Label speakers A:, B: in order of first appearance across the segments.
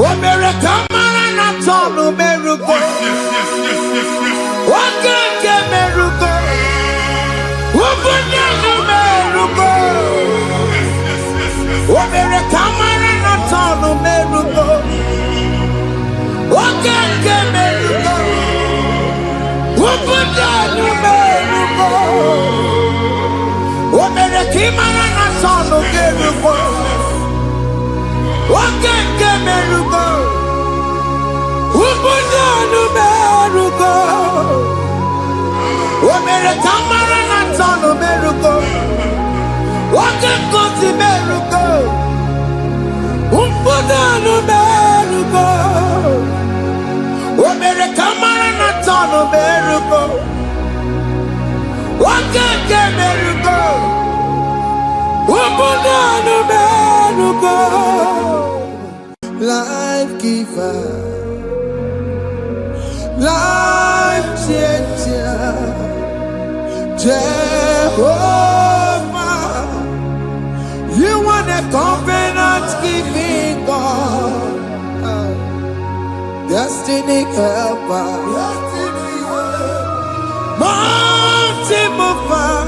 A: Omere kamara na tonu meruko. Wakeke meruko. Ubunenu meruko. Omere kamara na tonu meruko. Wakeke meruko. Ubunenu meruko. Omere kimara na tonu meruko. Wakeke meruko. Ubunenu meruko. Omere kamara na tonu meruko. Wakeke meruko. Ubunenu meruko. Omere kamara na tonu meruko. Wakeke meruko. Ubunenu meruko. Life giver, life changer, Jehovah, you are the covenant keeping God, destiny helper, mountain mover,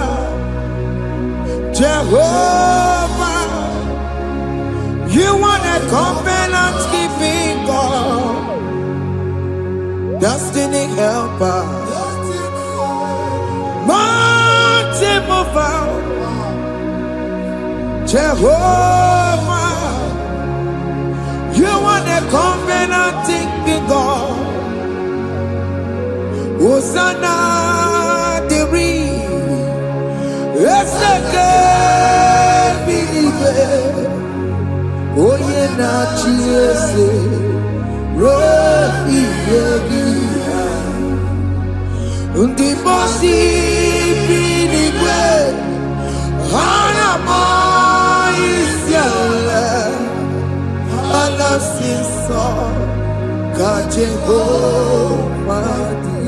A: Jehovah, you are the covenant keeping God, destiny helper, mountain mover, Jehovah, you are the covenant keeping God. Hosanna diri, eseke believe. Oye na chiese, rohi yegi, undi bosi binigwe, hana mo isyala, ala sinso kaje ho madi,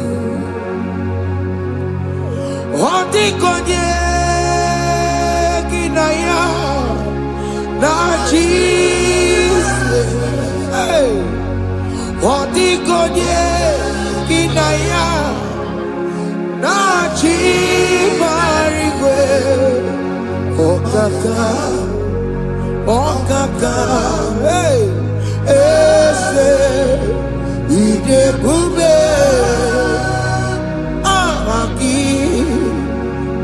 A: ondi konye kinaya. Na Jesus, hey, Odigonye kinaya, na chibarigwe, okaka, hey, ese, idebube, amaki,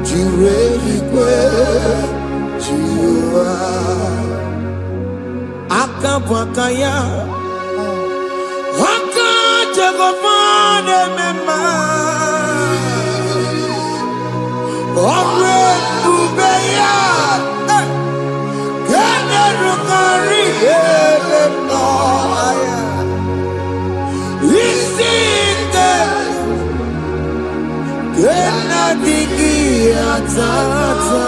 A: jireligwe, jiwa. Akabwakaya Wakajagomane mema Omre ubeya Gene rukari no aya Isite Gena digi atata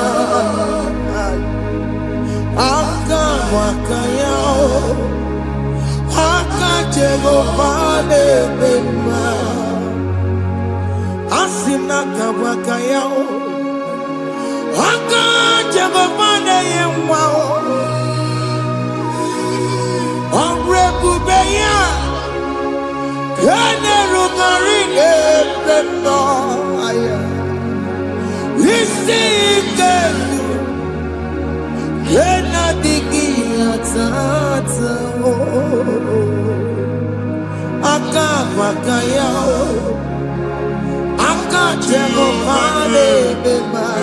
A: Akabwakaya Akajagomane mema Asina kabwakaya Akajagomane yemwa Omrebubeya Kene rukarine pendo aya Isike Kena digi atata Akabwakaya Akajagomane mema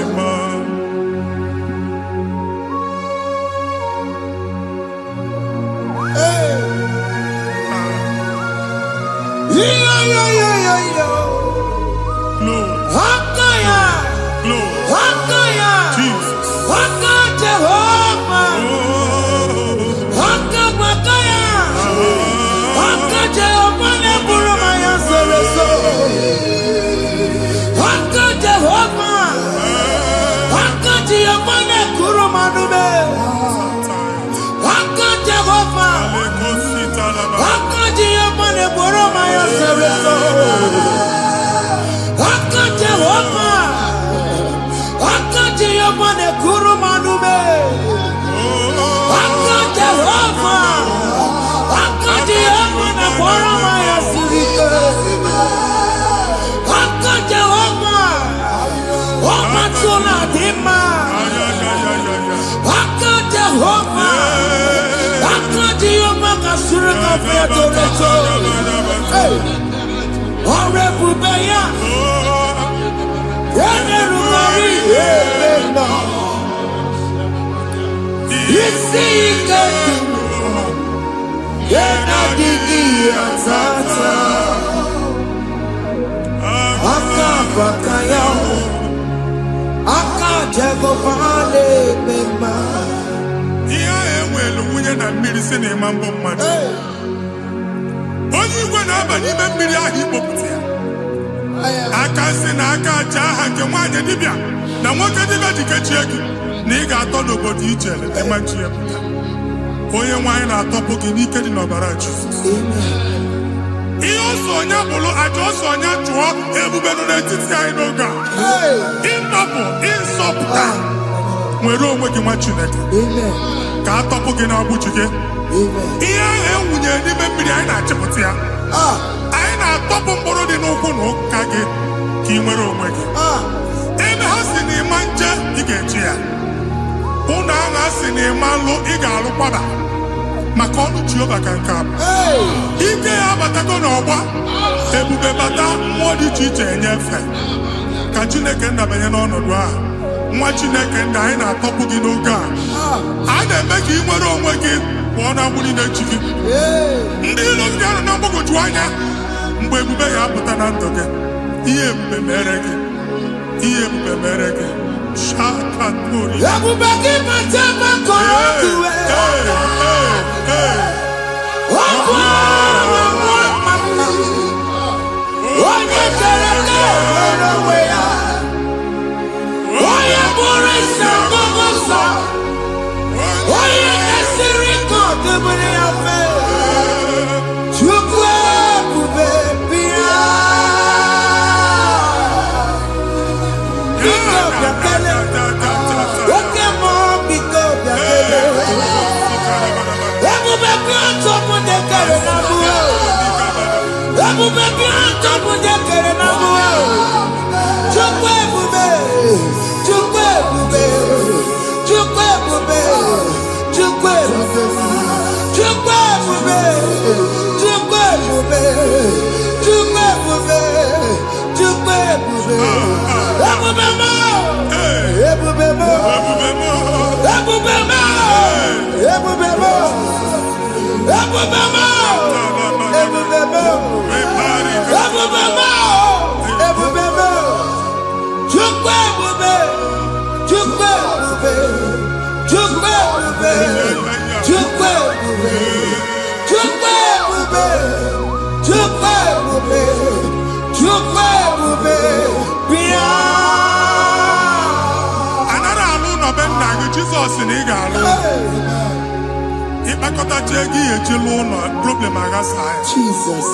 A: Jesus.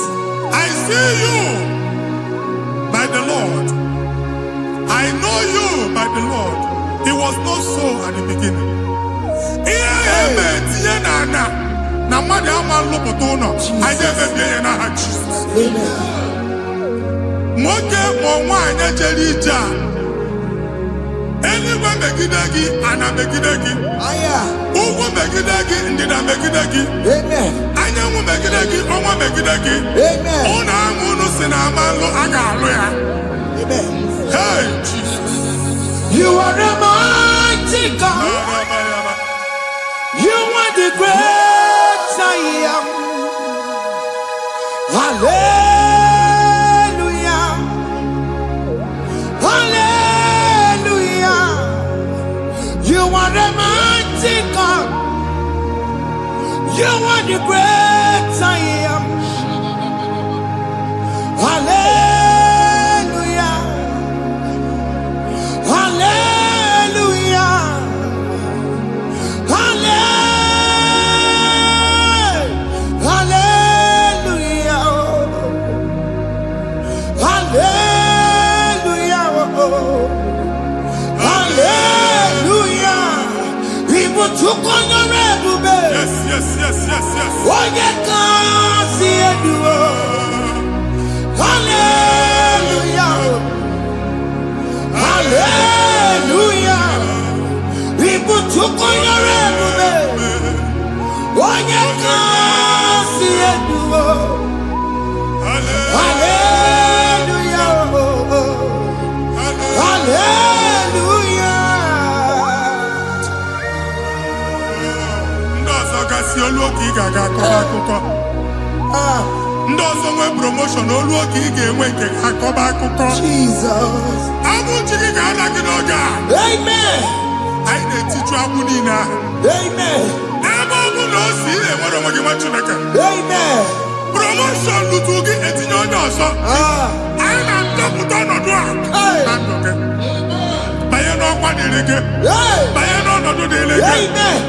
B: I see you by the Lord. I know you by the Lord. It was not so at the beginning. Anyone megidagi, ana megidagi. Ugu megidagi, ndina megidagi. Anyangu megidagi, onwa megidagi. Ona angunu sinamalo agalo ya. Hey, Jesus.
A: You are the mighty God. You are the great I am. Hallelujah. Hallelujah. You are the mighty God. You are the great I am. Hallelujah. Hallelujah. Hallelujah. Hallelujah. People took on the red.
B: Yes.
A: Oh, you can't see it. Hallelujah. Hallelujah. People took on your red. Oh, you can't see it.
B: oge ị ga-aga akọba akụkọ. Ndị ọzọ nwee promotion olu oge ị ga-enwe nke akọba akụkọ.
A: Jesus.
B: Abụ chi gị ga-ala gị n'oge a.
A: Amen.
B: Anyị na-etiju agbụ niile ahụ.
A: Amen.
B: Ebe ọ bụ na o si ị na-enwere onwe gị nwa Chineke.
A: Amen.
B: Promotion lutu gị etinye onye ọzọ. Anyị na-adọpụta ọnọdụ a na ndụ gị. Banye n'ọkwa dịrị gị. Banye n'ọnọdụ dịrị gị.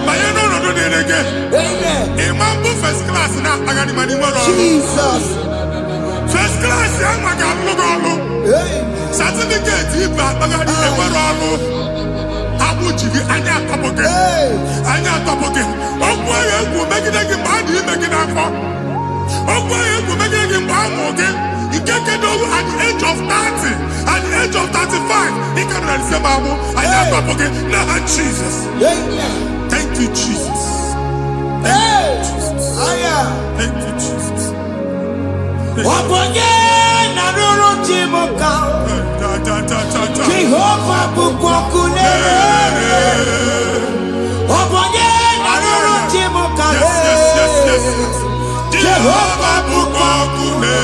B: Banye n'ọnọdụ dịrị gị. Ịma mbụ first class na-akpagharị ma n'ime ọrụ.
A: Jesus.
B: First class ya nwa ga-alụ gị ọrụ. Certificate ibe akpagharị enwere ọrụ. Agbụ ji gị anya atọpụ gị. Anya atọpụ gị. Okwu ahụ egwu megide gị mgbe a dị ime gị n'afọ. Okwu ahụ egwu megide gị mgbe a mụrụ gị. Nke kedu at the age of 30, at the age of 35, he can receive abu. I am not forget. Now, Jesus. Thank you, Jesus. Thank you, Jesus. Thank you, Jesus.
A: Jehovah bukokune. Jehovah bukokune.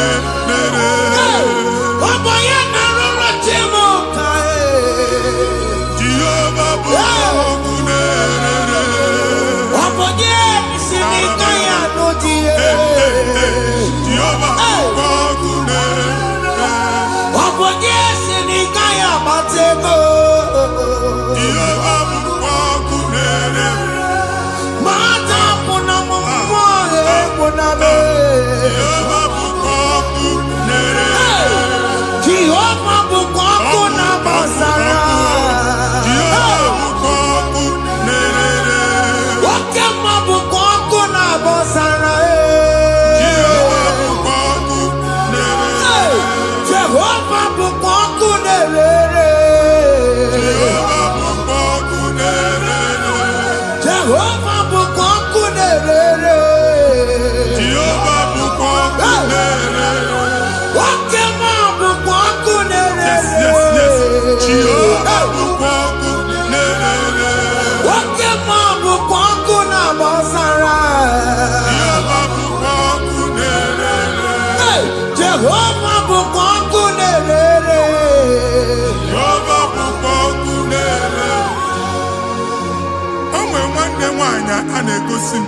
B: na-egosi m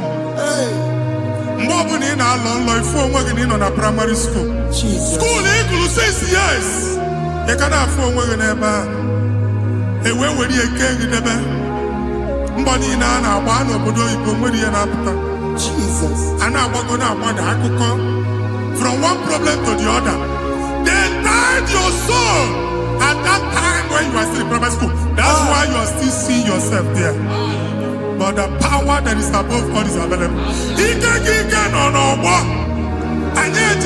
B: mgbe ọ bụla ị na-alọ nlọ ifu onwe gị na ị nọ na primary school school ị gụrụ 6 years ị ka na-afụ onwe gị n'ebe a ewee were eke gị debe mbọ niile a na-agba n'obodo oyibo nwere ihe na-apụta a na-agbago na-agbada akụkọ from one problem to the other. They tied your soul at that time when you are still in primary school. That's why you are still seeing yourself there. But the power that is above all is available. Ike no more. And yet,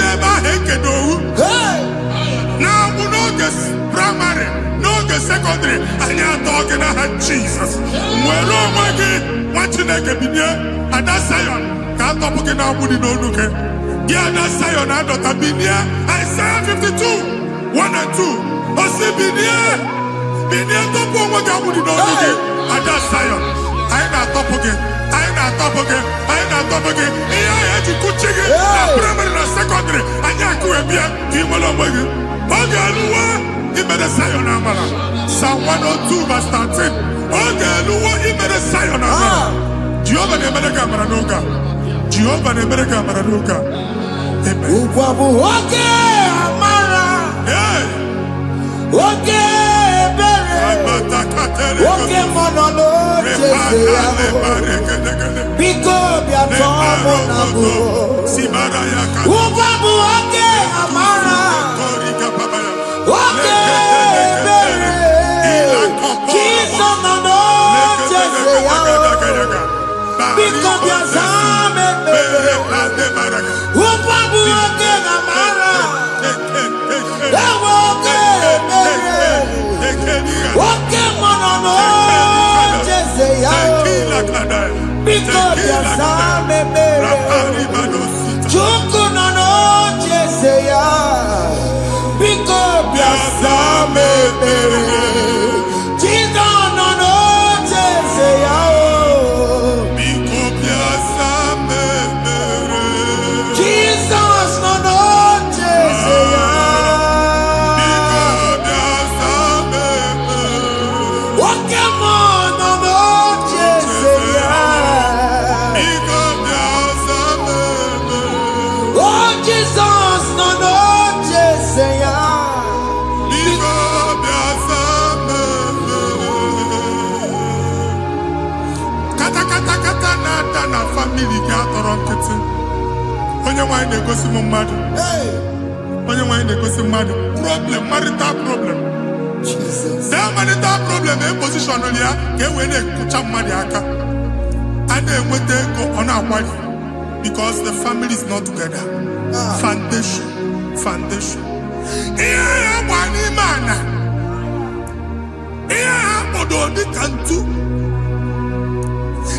B: now we know this primary, no the secondary, and you're talking about Jesus. Well, oh my God, watching like a video, and that's Zion. Can't talk about now, we don't look at. Yeah, that's Zion, I don't have been here. Isaiah 52, 1 and 2. I say, been here, don't go what God would not look at. And that's Zion. I ain't not top again. I ain't not top again. I ain't not top again. I had to go check it. Primary and secondary. And you could be a team along with you. Okay, he made a Zion Amala. Psalm 102 verse 13. Okay, he made a Zion Amala. Jehovah the American Maranuka. Jehovah the American Maranuka. Amen. Okay, Amara. Hey. Okay. Okay, Monolo, Pico, Biatomo, Nabu, Ubabu, okay, Amara, okay, Jesus, no, Pico, Biazame, Ubabu, okay, Amara, okay, Monolo, because you saw me, Chuku no no, Jeseya, because you saw me, Jesus no no, Jeseya, because you saw me.
A: Jesus no no Jeseya.
B: Kata na family ga atọrọ nkịtị. Onye nwanyị na-egosi m mmadụ. Onye nwanyị na-egosi mmadụ. Problem, marital problem.
A: Jesus.
B: That marital problem in position on ya ka e wee na-ekụcha mmadụ aka. A na-enweta ego ọ na-akwari because the family is not together. Foundation. Ihe ya gba n'ime ana. Ihe ha kpọdọ dịka ntu.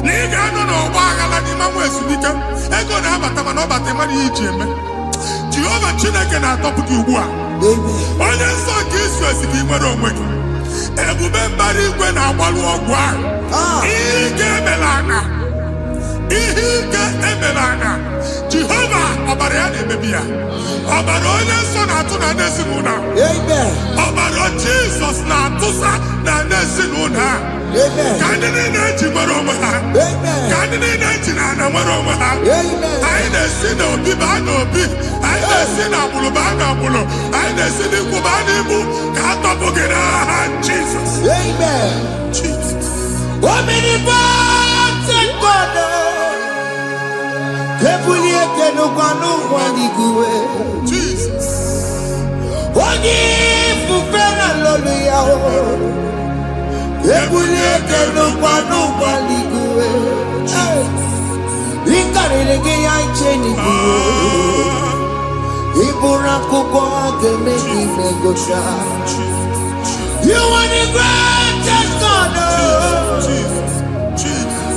B: Na ị ga-anọ n'ọgba aghara n'ime nwa ezumike ego na-abata mana ọ bata mmadụ ihe iji eme. Jehova Chineke na-atọpụ gị ugbu a. Onye nsọ nke Izrel si gị nwere onwe gị. Ebube mbara igwe na-agbalụ ọgwụ ahụ. Ihe ike emela ana. Jehova ọbara ya na-emebi ya. Ọbara onye nsọ na-atụ na n'ezinụlọ. Ọbara Jizọs na-atụsa na n'ezinụlọ. Ka ndị niile eji nwere onwe ha. Ka ndị niile eji na ana nwere onwe ha. Anyị na-esi n'obi baa n'obi. Anyị na-esi n'agbụrụ baa n'agbụrụ. Anyị na-esi n'ikwu baa n'ikwu. Ka a tọpụ gị n'aha Jizọs. Jesus.
A: Omnipotent God. Kebulie kenukanu waniguwe.
B: Jesus.
A: Onye fufena lolu ya o. Kebulie kenukanu waniguwe. Inkarele ge ya icheni guwe. Ibura kuko ageme imegosha. You are the greatest God.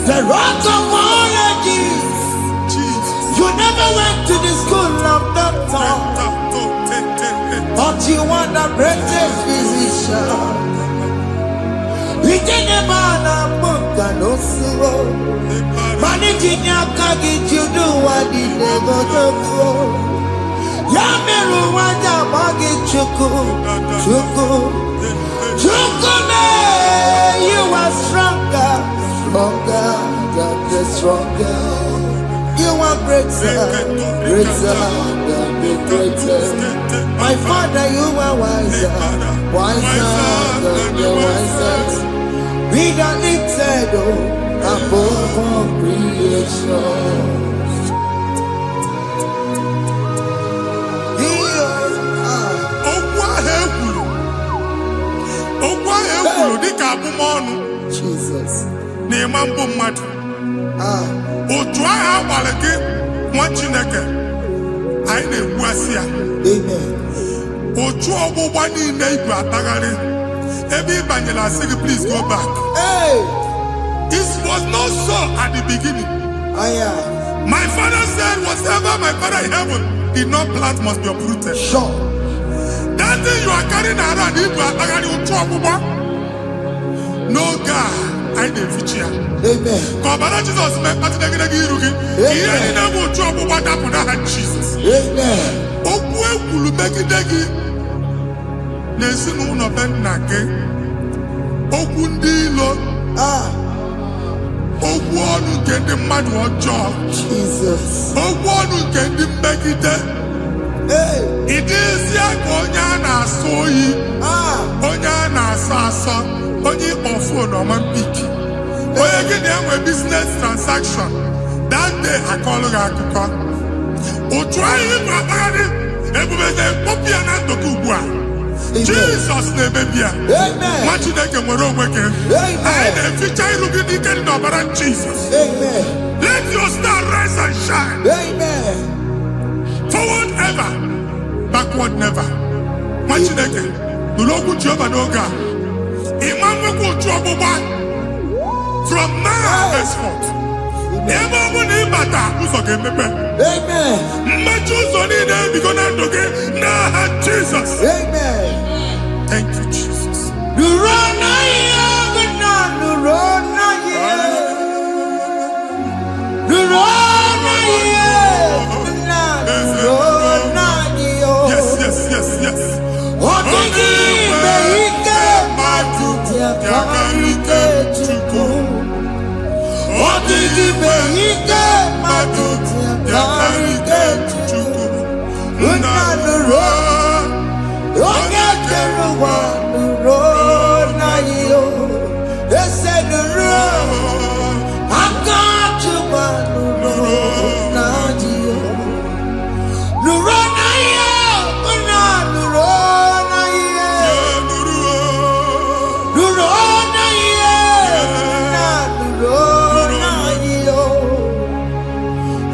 A: The rock of all ages. You never went to the school of doctor, but you are the greatest physician. We didn't man a book and no slow. Managing your carriage, you do what you never do. Yamiru wanda magi chuku. You are stronger than stronger. You are greater than the greatest. My Father, you are wiser than the wisest. Be the lifted above all creation. Jesus.
B: Otu agha agbara gị nwa Chineke anyị na-egbu asị ya. Otu ọgbụgba niile igwe atagharị ebe ị banyere asị gị please go back. It was not so at the beginning. My father said whatever my father in heaven did not plant must be uprooted.
A: Sure.
B: That thing you are carrying around igwe atagharị otu ọgbụgba. No God. I didn't feature.
A: Amen.
B: Kọbara Jesus mee kpatị negidegi iru gị. Ihe niile bụ otu ọgbụgba dapụ n'aha Jesus.
A: Amen.
B: Okwu ekwuru megide gị n'ezinụlọ be nna gị. Okwu ndị ilo. Okwu ọnụ nke ndị mmadụ ọjọọ.
A: Jesus.
B: Okwu ọnụ nke ndị mmegide. Ị dịzie ka onye a na-asọ oyi. Onye a na-asọ asọ. Onye ịkpọ phone ọma mpiki. Onye gị na-enwe business transaction. That day akọlụ gị akụkọ. Otu anyị gbagharị ebube na-ekpọpụ ya na ndụ gị ugbu a. Jesus na-emebi ya. Nwa Chineke nwere onwe gị. Anyị na-eficha iru gị n'ike dị n'ọbara Jesus. Let your star rise and shine. Forward ever, backward never. Nwa Chineke nụrụ okwu Jehova n'oge a. From now henceforth, ebe ọ bụ na ịbata ụzọ ga-emepe. Mmechi ụzọ niile ebigo na ndụ gị n'aha Jizọs. Thank you, Jesus. Yes.
A: Unanuro. Onye kere ụwa nuro na yo. Ese nuro. Aka chụba nuro na yo. Nuro na yo. Unanuro na yo. Nuro na yo. Unanuro na yo.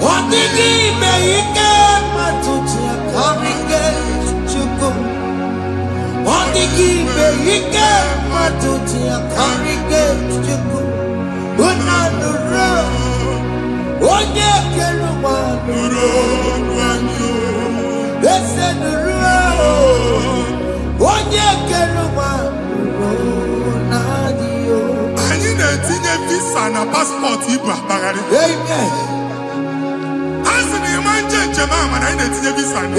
A: Odigi me ike matuti akamike chuku. Odigi me ike matuti akamike chuku. Unanuro. Onye keluwa nuro wanyo. Ese nuro. Onye keluwa nuro nadio.
B: Anyị na-etinye visa na passport ibu akpagharị.
A: Amen.
B: Asị na ịma njem ahụ mana anyị na-etinye visa na.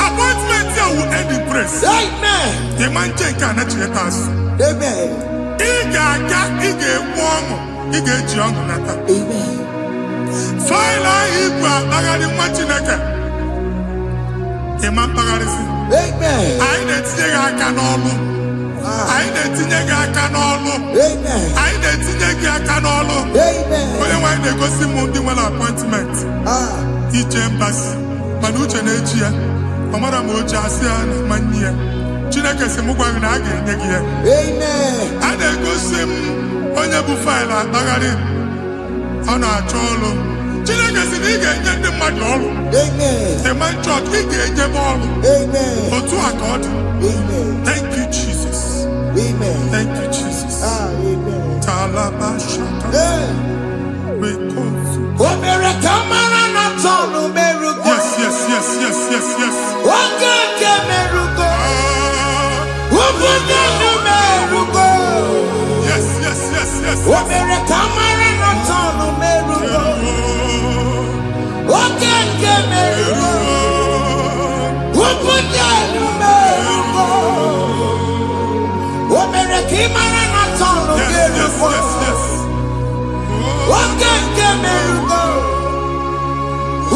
B: Appointment ya will end in praise.
A: Amen.
B: Ịma njem nke a na-echeta azụ.
A: Amen.
B: Ị ga-aga, ị ga-ekwu ọṅụ, ị ga-eji ọṅụ nata.
A: Amen.
B: Faịlụ ahụ ibu akpagharị nwa Chineke. Ịma mkpagharịsị.
A: Amen.
B: Anyị na-etinye gị aka n'ọlụ. Anyị na-etinye gị aka n'ọlụ.
A: Amen.
B: Anyị na-etinye gị aka n'ọlụ.
A: Amen.
B: Onye nwe anyị na-egosi m ndị nwere appointment ije mbasi mana uche na-eji ya ọ mara ma o ji asị ya na mmanyi ya. Chineke sị m gwa gị na a ga-enye gị ya.
A: Amen.
B: A na-egosi m onye bụ faịlụ akpagharị ọ na-achọ ọrụ. Chineke sị na ị ga-enye ndị mmadụ ọrụ.
A: Amen.
B: Ema chọt ị ga-enyebe ọrụ.
A: Amen.
B: Otu a ka ọ dị.
A: Amen.
B: Thank you Jesus.
A: Amen.
B: Thank you Jesus.
A: Amen.
B: Talabashaka. Rekozu.
A: Omere kamara na tonu merugo.
B: Yes, yes, yes, yes, yes, yes.
A: Oge ke merugo. Ubunya nu merugo.
B: Yes, yes, yes, yes.
A: Omere kamara na tonu merugo. Oge ke merugo. Ubunya nu merugo. Omere kamara na tonu
B: Yes, yes,
A: merugo.
B: yes, yes.
A: Oge ke merugo.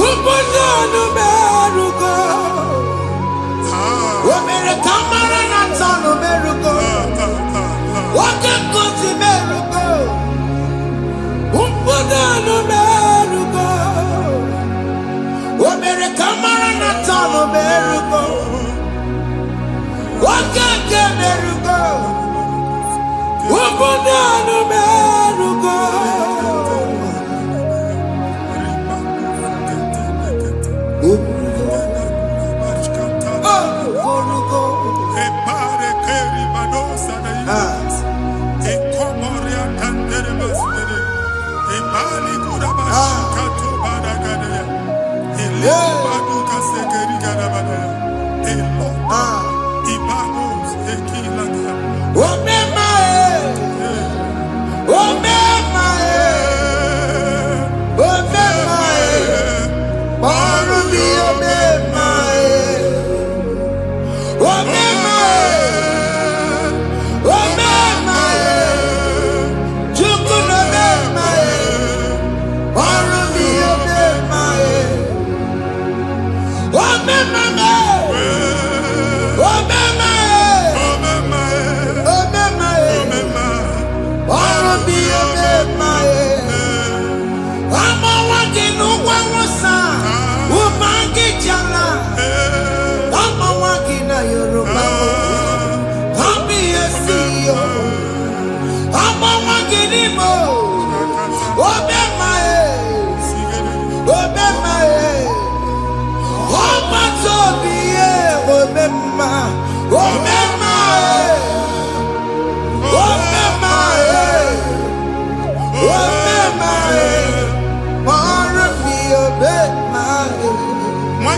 A: Ubunya nu merugo. Omere kamara na tonu merugo. Oge kosi merugo. Ubunya nu merugo. Omere kamara na tonu merugo. Oge ke merugo. Ubunya nu merugo.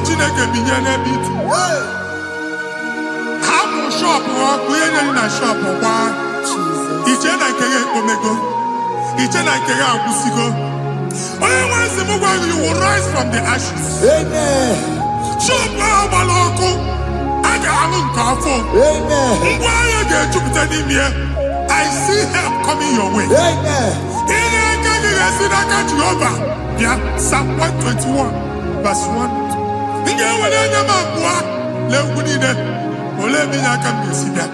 B: Chineke binye n'ebe itu. Hapụ shọpụ ọkụ ihe nyere na shọpụ kwa. Iche na nke ya ekpomego. Iche na nke ya agwụsigo. Onye nwe nsị m gwa you will rise from the ashes.
A: Amen.
B: Shọpụ ahụ gbara ọkụ. A ga-alụ nke afọ.
A: Amen.
B: Ngwa ahịa ga-ejupụta n'ime ya. I see help coming your way.
A: Amen.
B: Ihe aka gị ga-esi n'aka Jehova. Bịa Psalm 121 verse 1. Inge wale nyama kwa le ngudine. Ole mi nyaka mbesida.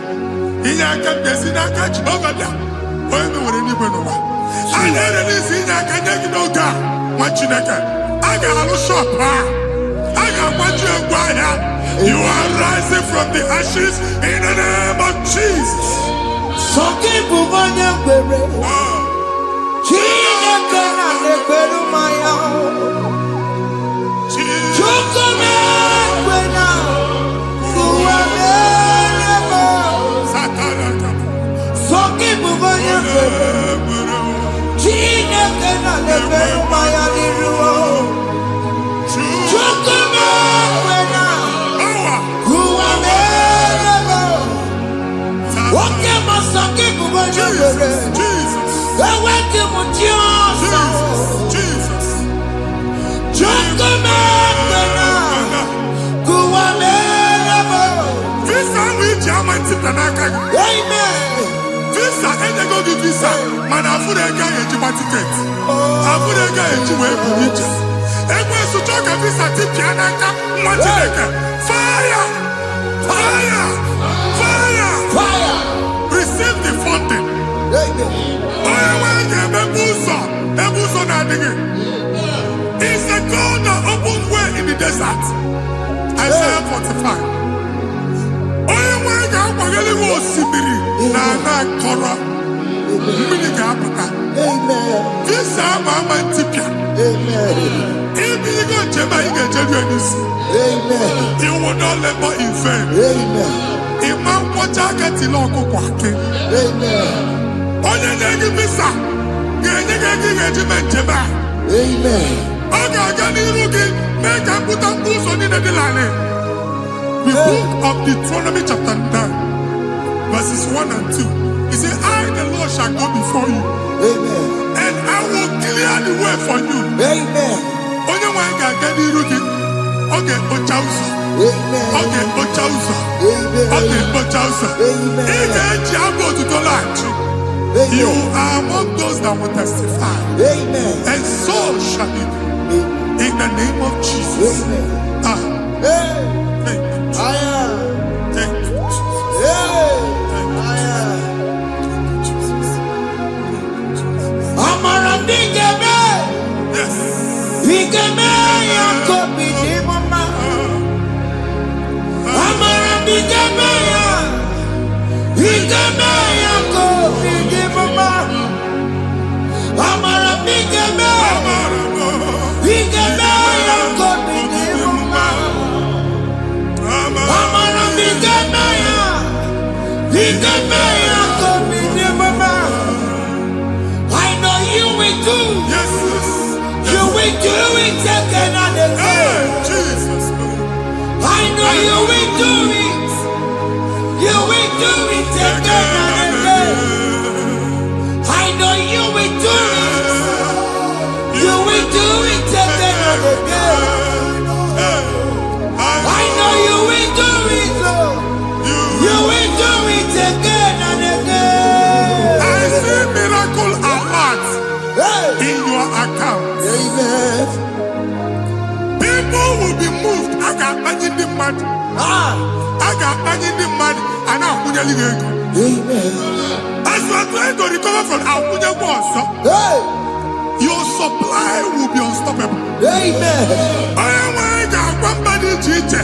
B: Inyaka mbesida ka Jehovah da. Oye mi wale ni benowa. Anyere ni si nyaka nyeki noga. Mwachineke. Aga halu shopa. Aga mwachi egwaya. You are rising from the ashes in the name of Jesus.
A: Sokibu manya kwere. Chineke na nekweru maya. Chukome kwena. Kuwamerebo. Sokibu manya kwere. Chineke na nekweru maya liruo. Chukome kwena. Kuwamerebo. Woke masokibu manya kwere.
B: Jesus. Visa which I'm Amen. Visa and go give visa. Man, I put a guy in your ticket. I put a guy in your way. And when you talk a visa ticket, fire. Receive the funding. It's a God that opens way in the desert. Isaiah 45. This is my tipia. If you go to you will not labor in vain. Imam Wajaka Tiloko Kwake. Onye negi visa, genye regiment jeba.
A: Amen.
B: Oga gani rugi, make a put a boost on the delane. The book of Deuteronomy chapter 9, verses 1 and 2. He said, I, the Lord, shall go before you.
A: Amen.
B: And I will clear the way for you.
A: Amen.
B: Onye wanga gani rugi, oge ochauso.
A: Amen.
B: Oge ochauso.
A: Amen.
B: Oge ochauso.
A: Amen.
B: Ige jiabo to the land. You are among those that will testify.
A: Amen.
B: And so shall it be. In the name of Jesus.
A: Amen.
B: Thank you, Jesus. Thank you, Jesus. Thank you, Jesus.
A: Amara bigeme.
B: Yes.
A: Bigeme yakobi di mama. Amara bigeme ya. Bigeme yakobi di mama. Amara bigeme. Bigeme yakobi di mama. Amara bigeme ya. Bigeme yakobi di mama. I know you will do.
B: Yes.
A: You will do it again and again.
B: Jesus.
A: I know you will do it. You will do it again and again. I know you will do it. You will do it again and again. I know you will do it, Lord. You will do it again and again.
B: I see miracle alert in your account.
A: Amen.
B: People will be moved. I got imagine the mad. I got imagine the mad. And I'm going to
A: Amen.
B: as you are trying to recover from Abuja Boss, your supply will be unstoppable.
A: Amen.
B: I am going to body teacher.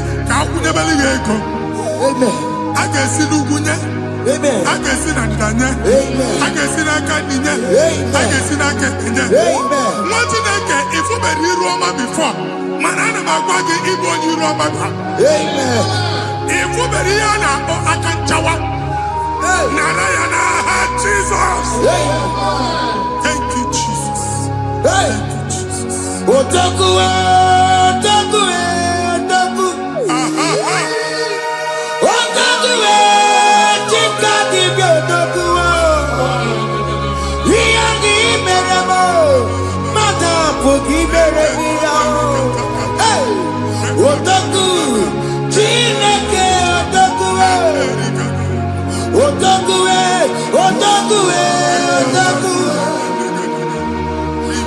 A: Amen.
B: I can see Lugunya.
A: Amen.
B: I can see Nadanya.
A: Amen.
B: I can see Nakaninya.
A: Amen.
B: I can see Nakaninya.
A: Amen.
B: What did I get if you were in Roma before? Manana Magwagi, Ibo, you Roma.
A: Amen.
B: If you were Rihanna or Akanchawa, Narayana, Jesus. Thank you, Jesus. Thank you, Jesus.
A: Otaku, otaku, otaku. Otaku, chika di otaku. Riyangi meremo, mata pogi meremia. Otaku, chineke otaku. Otaku, otaku, otaku.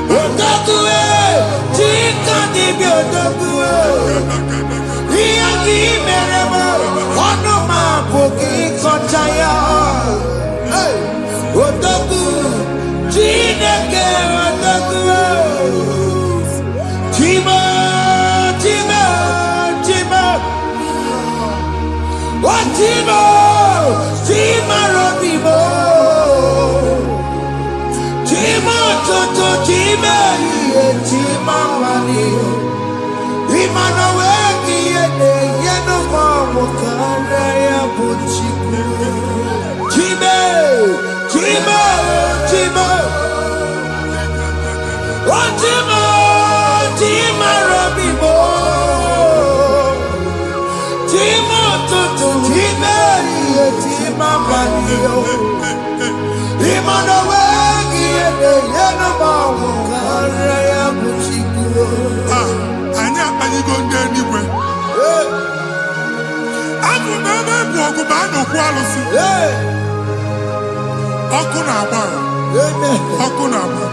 A: Otaku, chika di Timo, Tima Robibo, Timo Toto, Tima, Tima Mani, Imanaweki, Yeno Mamo, Karaya Buchiku, Timo, Timo, Timo, oh Timo, Tima Robibo, Timo Toto, Tima, Tima Mani, Imanaweki, Yeno Mamo, Karaya Buchiku.
B: Anya ayigo ndị eluigwe. Abụ m ebe bụ ọgụ ma a na-okwu alụsị. Ọkụ na-agba. Ọkụ na-agba.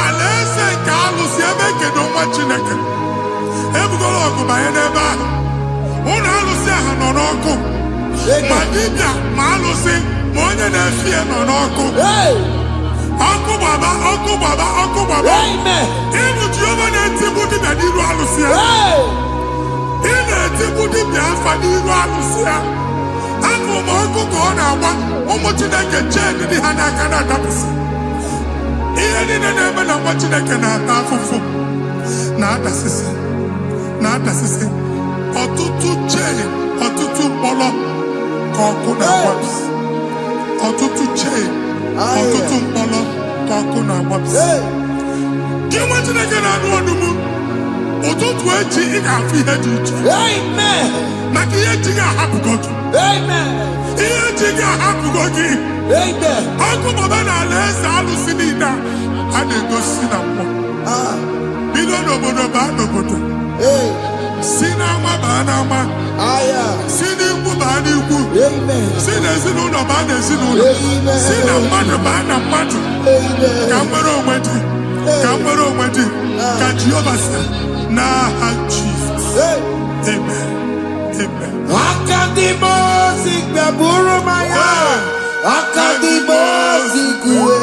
B: Alaeze nke alụsị ebe kedu nwa Chineke. Ebugoro ọgụ banye n'ebe ahụ. Ụlọ alụsị ahụ nọ n'ọkụ. Ma dibịa ma alụsị ma onye na-efi ya nọ n'ọkụ. Ọkụ gbaba, ọkụ gbaba, ọkụ gbaba. Ịbụ Jehova na-etigbu dibịa n'iru alụsị ya. Ị na-etigbu dibịa afa n'iru alụsị ya. Abụ m ọkụ ka ọ na-agba ụmụ Chineke chee ndị ha n'aka na-adapụsị. Ihe niile na-eme na nwa Chineke na-ata afụfụ na-adasịsị na-adasịsị. Ọtụtụ chee, ọtụtụ mkpọrọ ka ọkụ na-agbapụsị. Ọtụtụ chee, ọtụtụ mkpọrọ ka ọkụ na-agbapụsị. Gị nwa Chineke na-anụ ọdụm, ụtụtụ echi ị ga-afụ ihe dị iche. Maka ihe echi ga-ahapụgo gị. Ihe echi ga-ahapụgo gị. Ọkụ baba na alaeze alụsị niile a na-egosi na mmụọ. Bido n'obodo baa n'obodo. Si n'ama baa n'ama. Si n'ikwu baa n'ikwu. Si n'ezinụlọ baa n'ezinụlọ. Si na mmadụ baa na mmadụ. Ka nwere onwe dị. Ka nwere onwe dị. Ka Jehova sị n'aha Jizọs. Amen. Amen.
A: Akadimozi gbaburu maya. Akadimozi kuwe.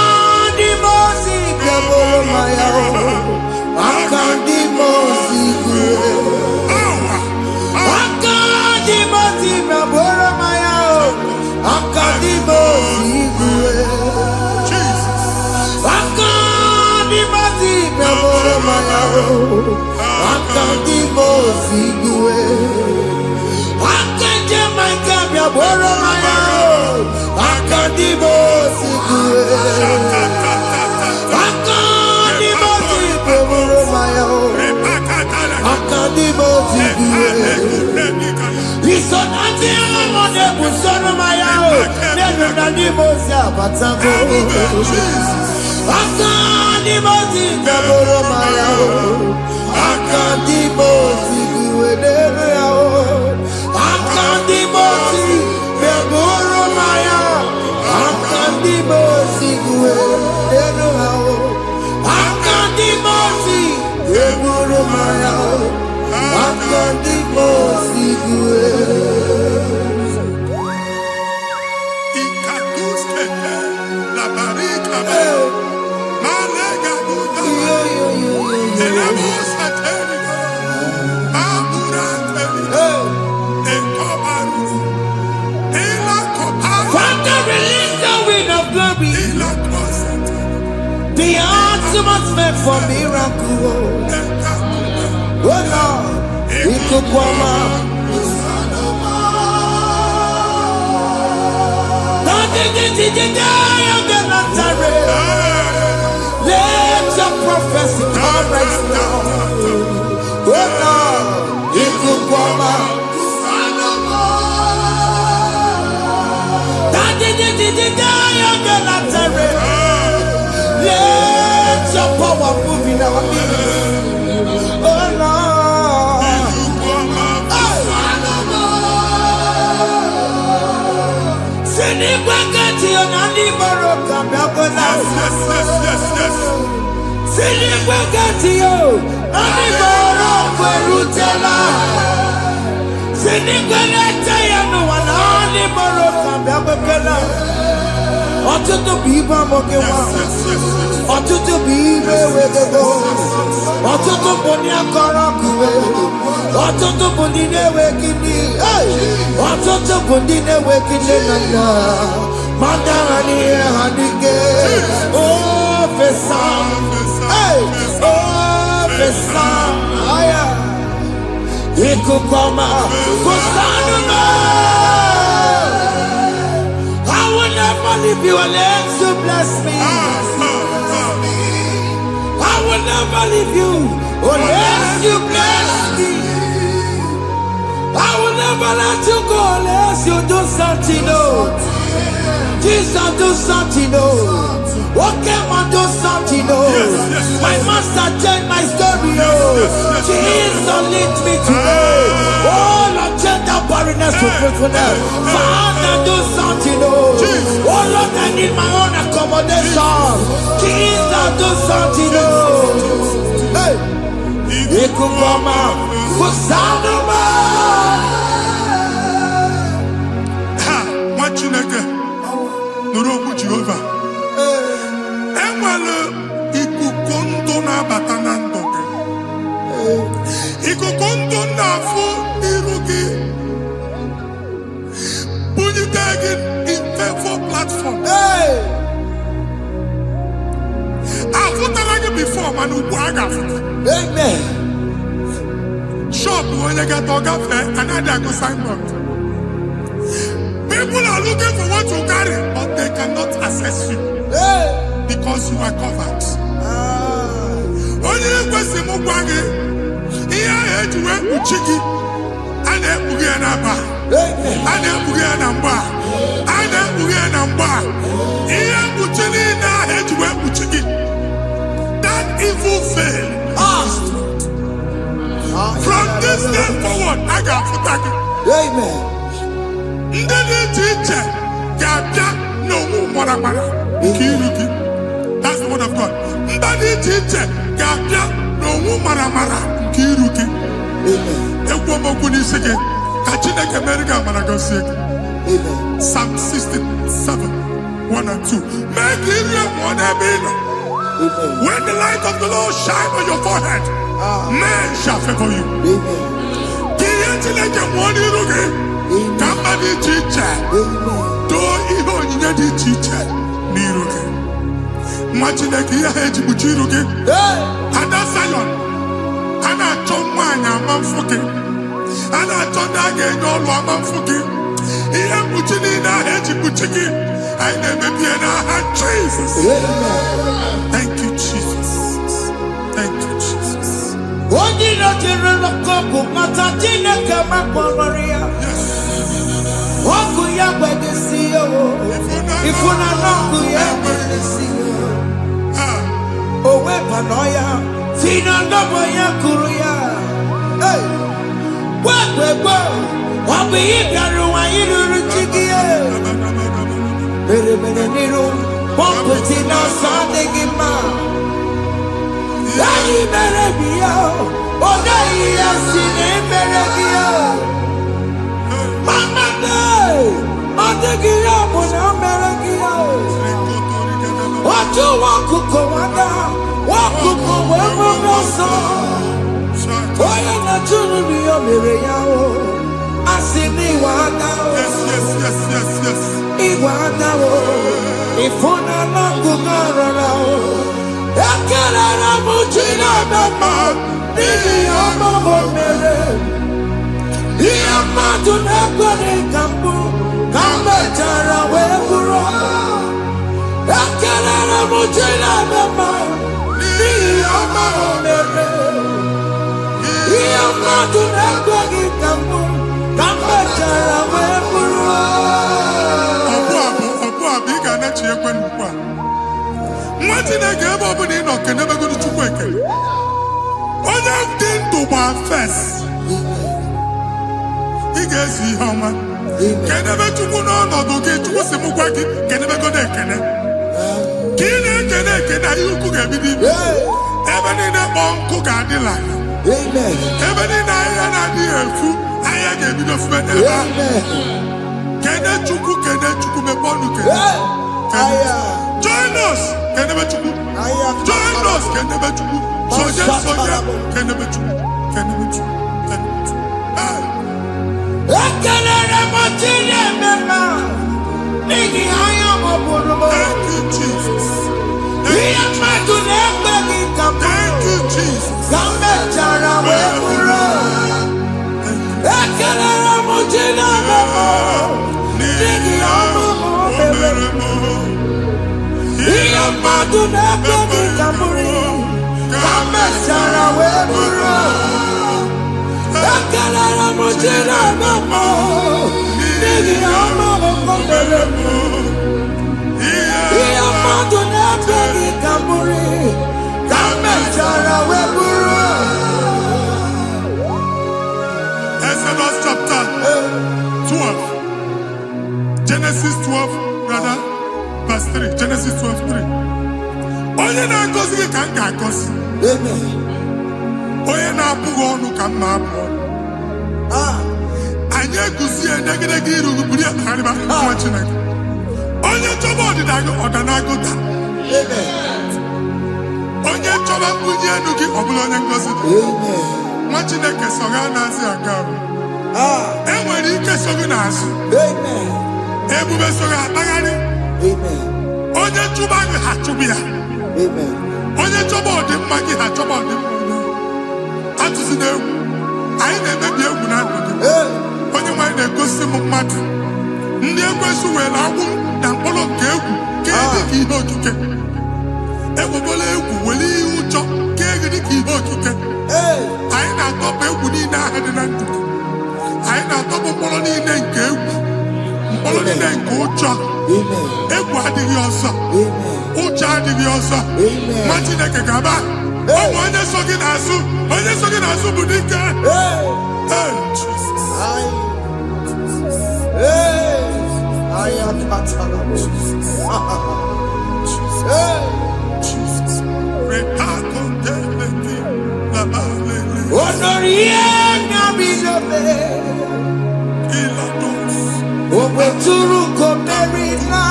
A: Akadimozi gbaburu maya. Akadimozi kuwe. Akadimozi gbaburu maya. Akadimozi kuwe. Akadimozi gbaburu maya. Akadimozi kuwe. Akadimozi gbaburu maya. Akadimozi kuwe. Akadimozi gbaburu maya. Akadimozi kuwe. Isonati amone busono maya. Nenu nadimozi abatago. Akadimozi gbaburu maya. Akadimozi kuwe nenu yao. Akadimozi gbaburu maya. Akadimozi kuwe nenu yao. Akadimozi gbaburu maya. Akadimozi kuwe.
B: Ikaduskete la barika be. Malega duda. Elemos ateligo. Amura ateligo. Ekobaru. Ela koparu.
A: Father, release the wind of glory.
B: Ela kosete.
A: The ultimate meant for miracle. Oh Lord, Ikukwama. Let your prophecy come right now. Oh Lord, Ikukwama. Let your power move in our midst. Oh Lord. Sinikwakati onani moroka biakola. Sinikwakati yo ani moroka erutela. Sinikwakati ya no wanani moroka biakola. Ọtụtụ bụ ibe amụghị nwa. Ọtụtụ bụ ibe ewegego. Ọtụtụ bụ ndị akọrọ kụwe. bundine wekini. Watoto bundine wekini nana. Mandani hanike. Oh, Fesam. Oh, Fesam. Aya. Ikukoma. Kusanuma. I will never leave you unless you bless me. I will never leave you unless you bless me. I will never let you go unless you do something. Oh, Jesus, do something. Oh, what came and do something. Oh, my master changed my story. Oh, Jesus, lead me today. Oh, Lord, change that barrenness to fruitfulness. Father, do something. Oh, Lord, I need my own accommodation. Jesus, do something. Oh, hey, Ikukoma, Kusanuma.
B: Ha, Machineke, Nurobu Jehovah. Enwale ikukondo na batanando. Ikukondo na fu irugi. Bunitagin in favor platform.
A: Hey,
B: Afutalagi before manu waga.
A: amen.
B: Shop when you get to cafe another go signboard. People are looking for what you carry, but they cannot access you
A: Hey,
B: because you are covered. Onye kwesi mu gwage, iya ejuwe uchiki, ane buge na ba,
A: amen.
B: ane buge na mba, ane buge na mba. Iya uchini na ejuwe uchiki. That evil fail. From this day forward, I got futaki.
A: Amen.
B: Ndeni teacher, gabia no mara mara. Kiruki. That's the word of God. Ndeni teacher, gabia no mara mara. Kiruki.
A: Amen.
B: Ekwo mokuni sege. Kachine kemerika managosi.
A: Amen.
B: Psalm 67, 1 and 2. Make it one ebino.
A: Amen.
B: When the light of the Lord shine on your forehead, men shall favor you.
A: Amen.
B: Chineke mwani ruge, kamba di chiche,
A: Amen.
B: do iho nyinye di chiche, ni ruge. Mwa Chineke ya heji buchi ruge,
A: Hey,
B: Ada Zion, ana chomwanya amamfuke, ana chondage nyolu amamfuke, iya buchi ni na heji buchiki, aine mebie na ha Jesus.
A: amen.
B: Thank you, Jesus. Thank you, Jesus.
A: Oji no jiro no koku mata jine kama kwanoria. Oku ya kwegesi yo. Ifuna noku ya kwegesi yo. Owe panoya. Fina ndobo ya kuruya. Hey. Kwekwe. Obi ibiaru wa iruru chigiye. Mere niru. Pomputi na sadegima. Yayi merebiyo, oda iya sine merebiyo. Mama day, odegiyo muna merebiyo. Oju wakuko wada, wakuko wewe moso. Oye na chunu niyo mereyawo, asini wada o.
B: Yes.
A: Iwada o, ifuna nangu garara o. Ekelera mujina mama, nini amamo mere. Iya madu nekwere kambu, kambe jara weburo. Ekelera mujina mama, nini amamo mere. Iya madu nekwere kambu, kambe jara weburo.
B: Obu abiga na chiekwe nkwa. Nwa Chineke ebe ọ bụla ị nọ kenebegoro Chukwu ekele. Onye dị ndụ gba fes. Ị ga-ezi ihe ọma. Kenebe Chukwu n'ọnọdụ gị, Chukwu si m gwa gị kenebegoro ekele. Ka ị na-ekene ekene, ihe ukwu ga-ebido ibi. Ebe niile kpọọ nkụ ga-adịla. Ebe niile ahịhịa na-adịghị efu, ahịhịa ga-ebido fube n'ebe ahụ. Kene Chukwu mepe ọnụ kene. Join us, kenebe Chukwu. Join us, kenebe Chukwu. Soje, kenebe Chukwu.
A: Ekelere mochile mema. Nigi aya moburumo.
B: Thank you, Jesus.
A: Iya madu nembe gikamu.
B: Thank you, Jesus.
A: Gambe jara weburo. Ekelere mochile mema. Nigi aya moburumo. Iya madu nembe gikamu. Gambe jara weburo. Ekelere mochile mema. Nigi aya moburumo. Iya madu nembe gikamu. Gambe jara weburo.
B: Exodus chapter 12. Genesis 12, brother, verse 3. Genesis 12, 3. Onye na-agọzi gị ka m ga-agọzi.
A: Amen.
B: Onye na-abụghị ọnụ ka m na-abụ ọnụ. Anyị eguzie negedege iru gị buru ya kpagharịba nwa Chineke. Onye chọba ọdịda gị ọdanagụta.
A: Amen.
B: Onye chọba mbunye elu gị ọ bụla onye ngọzi dị.
A: Amen.
B: Nwa Chineke so gị anazi aga ahụ. E nwere ike so gị n'azụ.
A: Amen.
B: Ebube so gị akpagharị.
A: Amen.
B: Onye chụba gị ha chụbụ ya.
A: Amen.
B: Onye chọba ọdịmma gị ha chọba ọdịmma onye. Atụzi n'egwu. Anyị na-emebi egwu na ndụ gị. Onye nwanyị na-egosi m mmadụ. Ndị ekwensu were agwụ na mkpụrụ nke egwu kee dị ka ihe okike. Egwubola egwu were ihe ụjọ kee gị dị ka ihe okike. Anyị na-atọpụ egwu niile ahụ dị na ndụ gị. Anyị na-atọpụ mkpọrọ niile nke egwu. Mkpọrọ niile nke ụjọ. Egwu adịghị ọzọ. Ụjọ adịghị ọzọ. Nwa Chineke gaba. Ọ bụ onye so gị n'azụ. Onye so gị n'azụ bụ dike. Jesus.
A: I am Katana.
B: Jesus.
A: Honorie Nabilobe. Obeturu Komerina.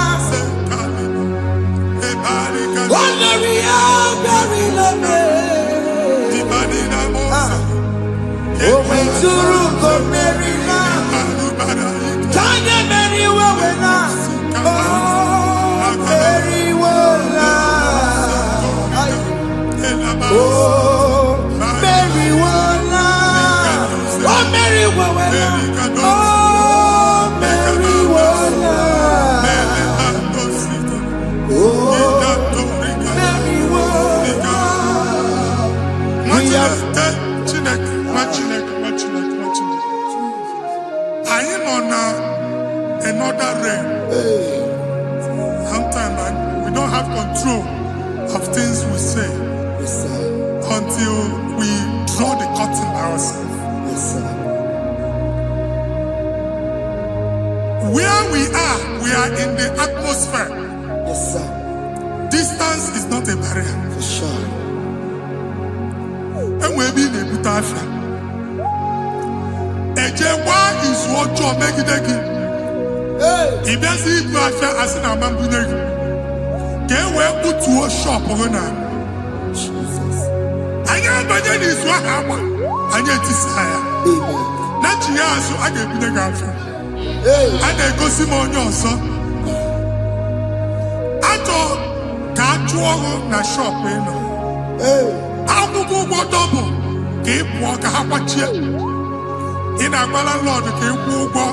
A: Honorie Nabilobe. Obeturu Komerina. Tanya Mary Wawena. Oh, Mary Wawena. Oh, Mary Wawena. Oh, Mary Wawena. Oh, Mary Wawena. Oh, Mary Wawena.
B: I am on another realm. Sometimes we don't have control of things we say until we draw the curtain by ourselves. Where we are in the atmosphere.
A: Yes, sir.
B: Distance is not a barrier.
A: For sure.
B: And we'll be in a good affair. Ejekwa izu ọjọọ megide gị. Ị bịazi ibu afịa asị na ama mbunye gị. Ka e wee kputuo shọpụ gị na. Anyị abanye n'izu ahụ agba. Anyị etisa ya. Na chi ya azụ a ga-ebunye gị afịa. A na-egosi m onye ọzọ. Achọ ka a chụọ gị na shọpụ ị nọ. Akwụkwọ ụgwọ dọbụ ka ị pụọ ka ha kwachie. Ị na-agba landlord ka ị kwụọ ụgwọ.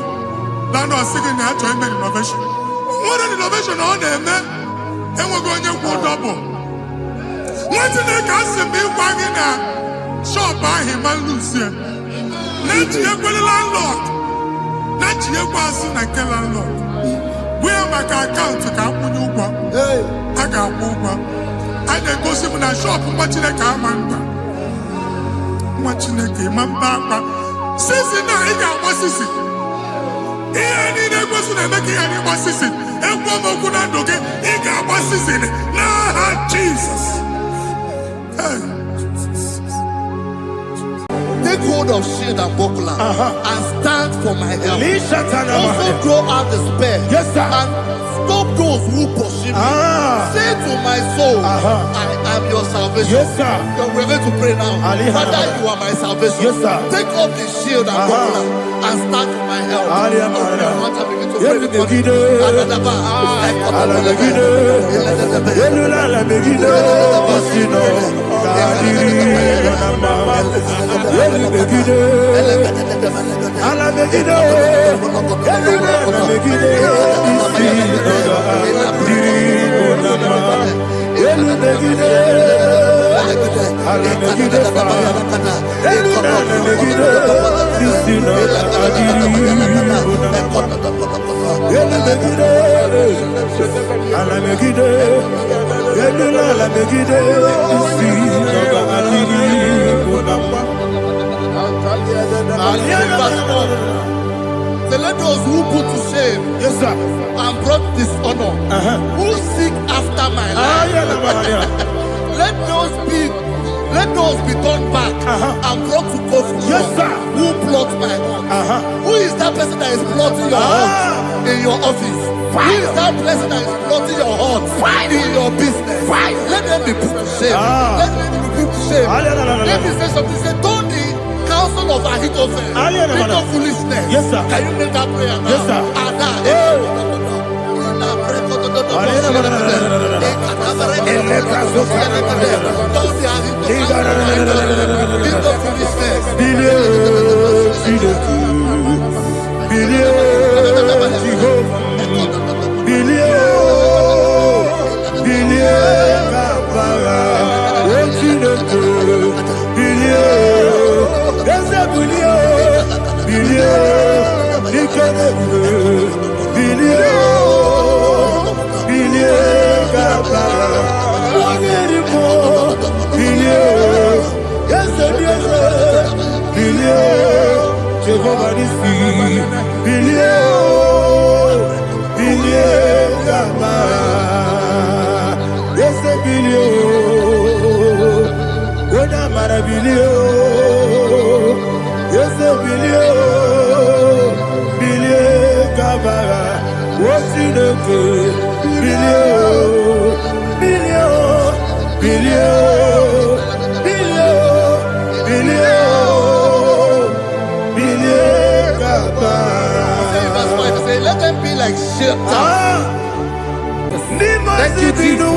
B: Landlord sị gị na achọ ime renovation. Nwere renovation ọ na-eme enweghị onye kwụ dọbụ. Nwa Chineke asị m ịgwa gị na shọpụ ahụ ịma nluzie. Na-echighekwele landlord. Na-echighekwa azụ na nke landlord. Bụ ya maka akaụntụ ka akwụnye ụgwọ. A ga-akwụ ụgwọ. A na-egosi m na shọpụ nwa Chineke ama mba. Nwa Chineke ịma mba akpa. Sisi na ị ga-agba sisi. Ihe niile egosi na-eme ka ihe n'ịgba sisi. Ekwu m okwu na ndụ gị, ị ga-agba sisi n'aha Jizọs.
C: Take hold of shield and buckler and stand for my help. Also throw out despair and stop those who pursue me. Say to my soul, I am your salvation.
A: Yes, sir.
C: We're going to pray now. Father, you are my salvation.
A: Yes, sir.
C: Take off the shield and buckler and stand for my help. Open your mouth and begin to pray before him. So let those who put to shame,
A: Yes, sir.
C: and brought dishonor, who seek after my life, let those be turned back and brought to confusion.
A: Yes, sir.
C: Who plot my heart? Who is that person that is plotting your heart in your office? Who is that person that is plotting your heart in your business? Let them be put to shame. Let them be put to shame. Let me say something. Say, don't the counsel of Ahithophel think of foolishness.
A: Yes, sir.
C: Can you make that prayer now?
A: Yes, sir.
C: Let them be like shelter.
A: Thank you, Jesus.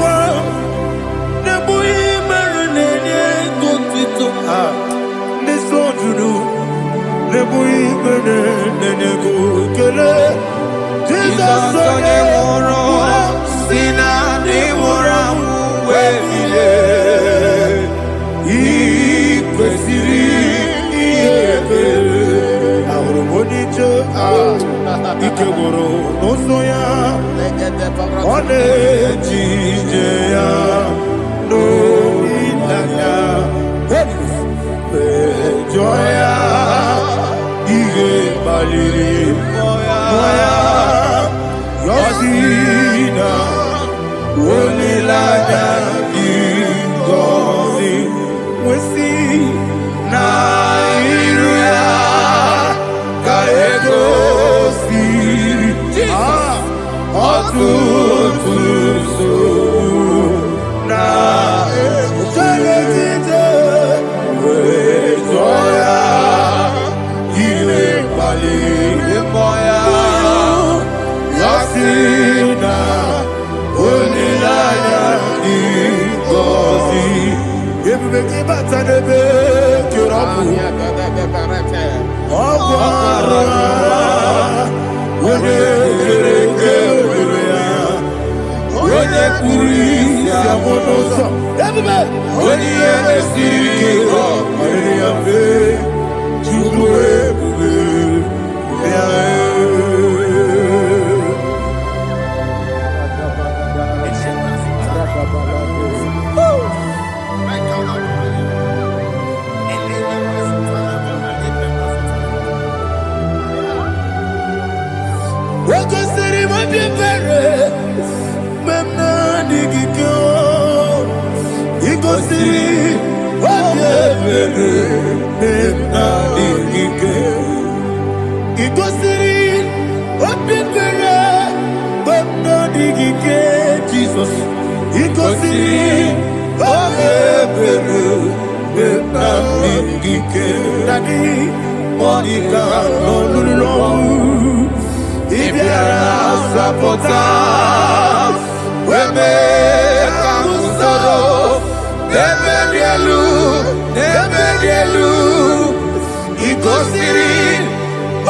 A: Jesus, digike dadi monika nolulu ibiara sapota weme kamusoro nebedielu igosiri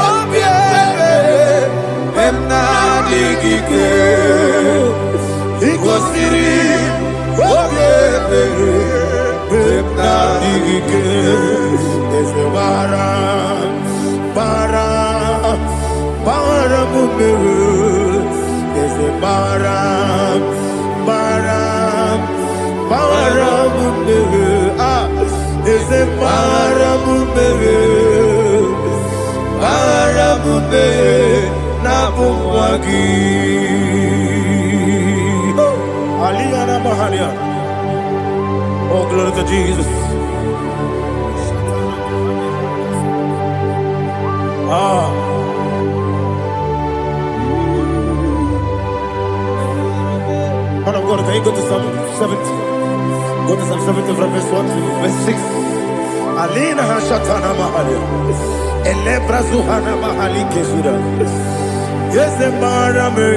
A: obiebe emna digike igosiri obiebe emna digike ese bara mumere ese bara mumere ese bara mumere na bumwagi aliyana mahalia. Oh, glory to Jesus. Man of God, can you go to Psalm 70? Go to Psalm 70 from verse 1 to verse 6. Alina hashatana mahalia. Elebra zuhana mahali kesuda. Yes, maram me.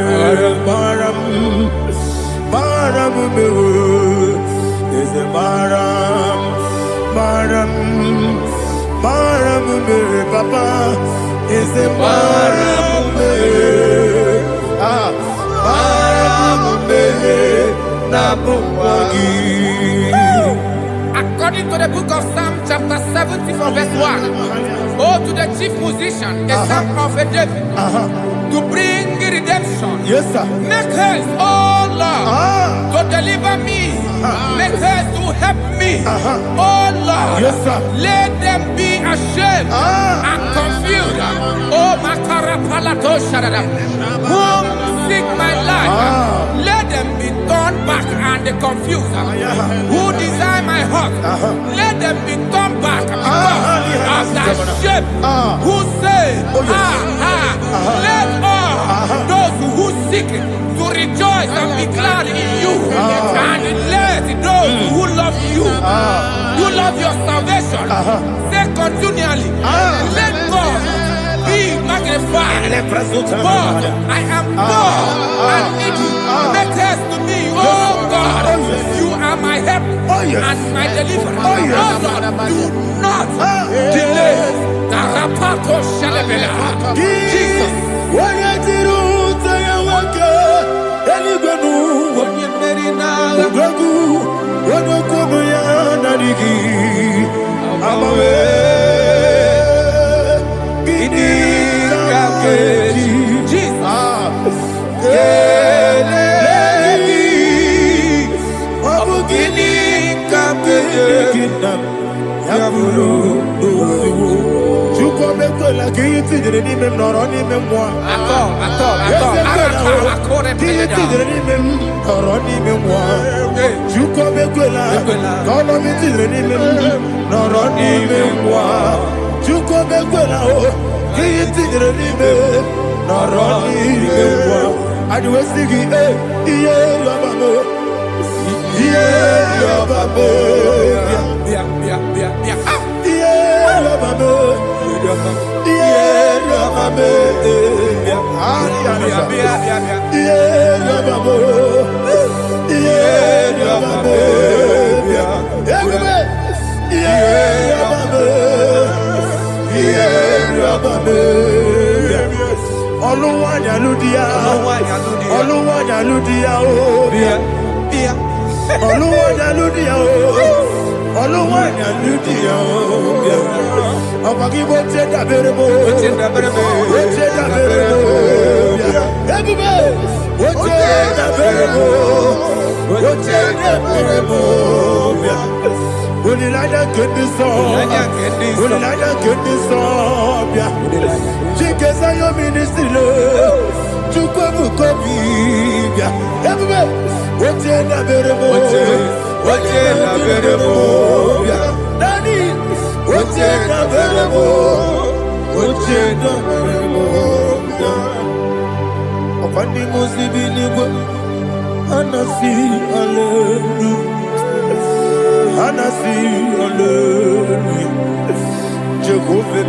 A: Yes, maram me, papa. Yes, maram me.
D: According to the book of Psalm chapter 70 from verse 1, oh, to the chief musician, a psalm of a David, to bring redemption.
A: Yes, sir.
D: Make haste, oh Lord, to deliver me. Make haste to help me. Oh Lord,
A: yes, sir.
D: Let them be ashamed and confused. Oh, Makarapalato Shadada, whom seek my life, let them be turned back and confused. Who desire my heart, let them be turned back because of that shame. Who say, let all those who seek to rejoice and be glad in you, and let those who love you, who love your salvation, say continually, let God be magnified. God, I am poor and needy. Make haste to me, oh God. You are my help and my deliverer. Oh Lord, do not delay. Tarapato Shalabela. Jesus.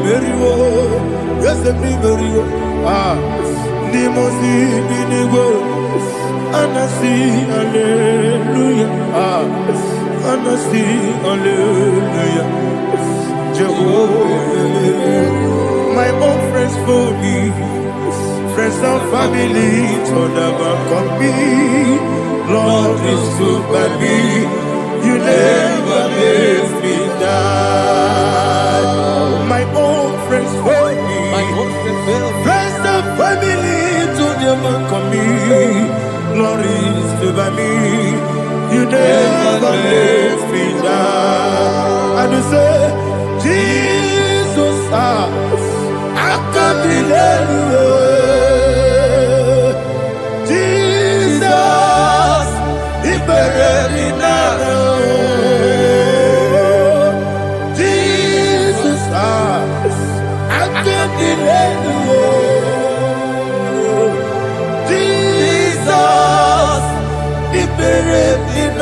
A: Meriwo, yes, the Meriwo, Nimosi, Dinigo, Anasi, Hallelujah, Anasi, Hallelujah, Jehovah, my own friends for me, friends and family, told about me, Lord is good by me, you never let me die. My own friends for me, friends and family, told about me, Lord is good by me, you never let me die. And you say, Jesus, I can't believe you. Jesus, He buried in Jesus, I can't believe you. Jesus, He buried in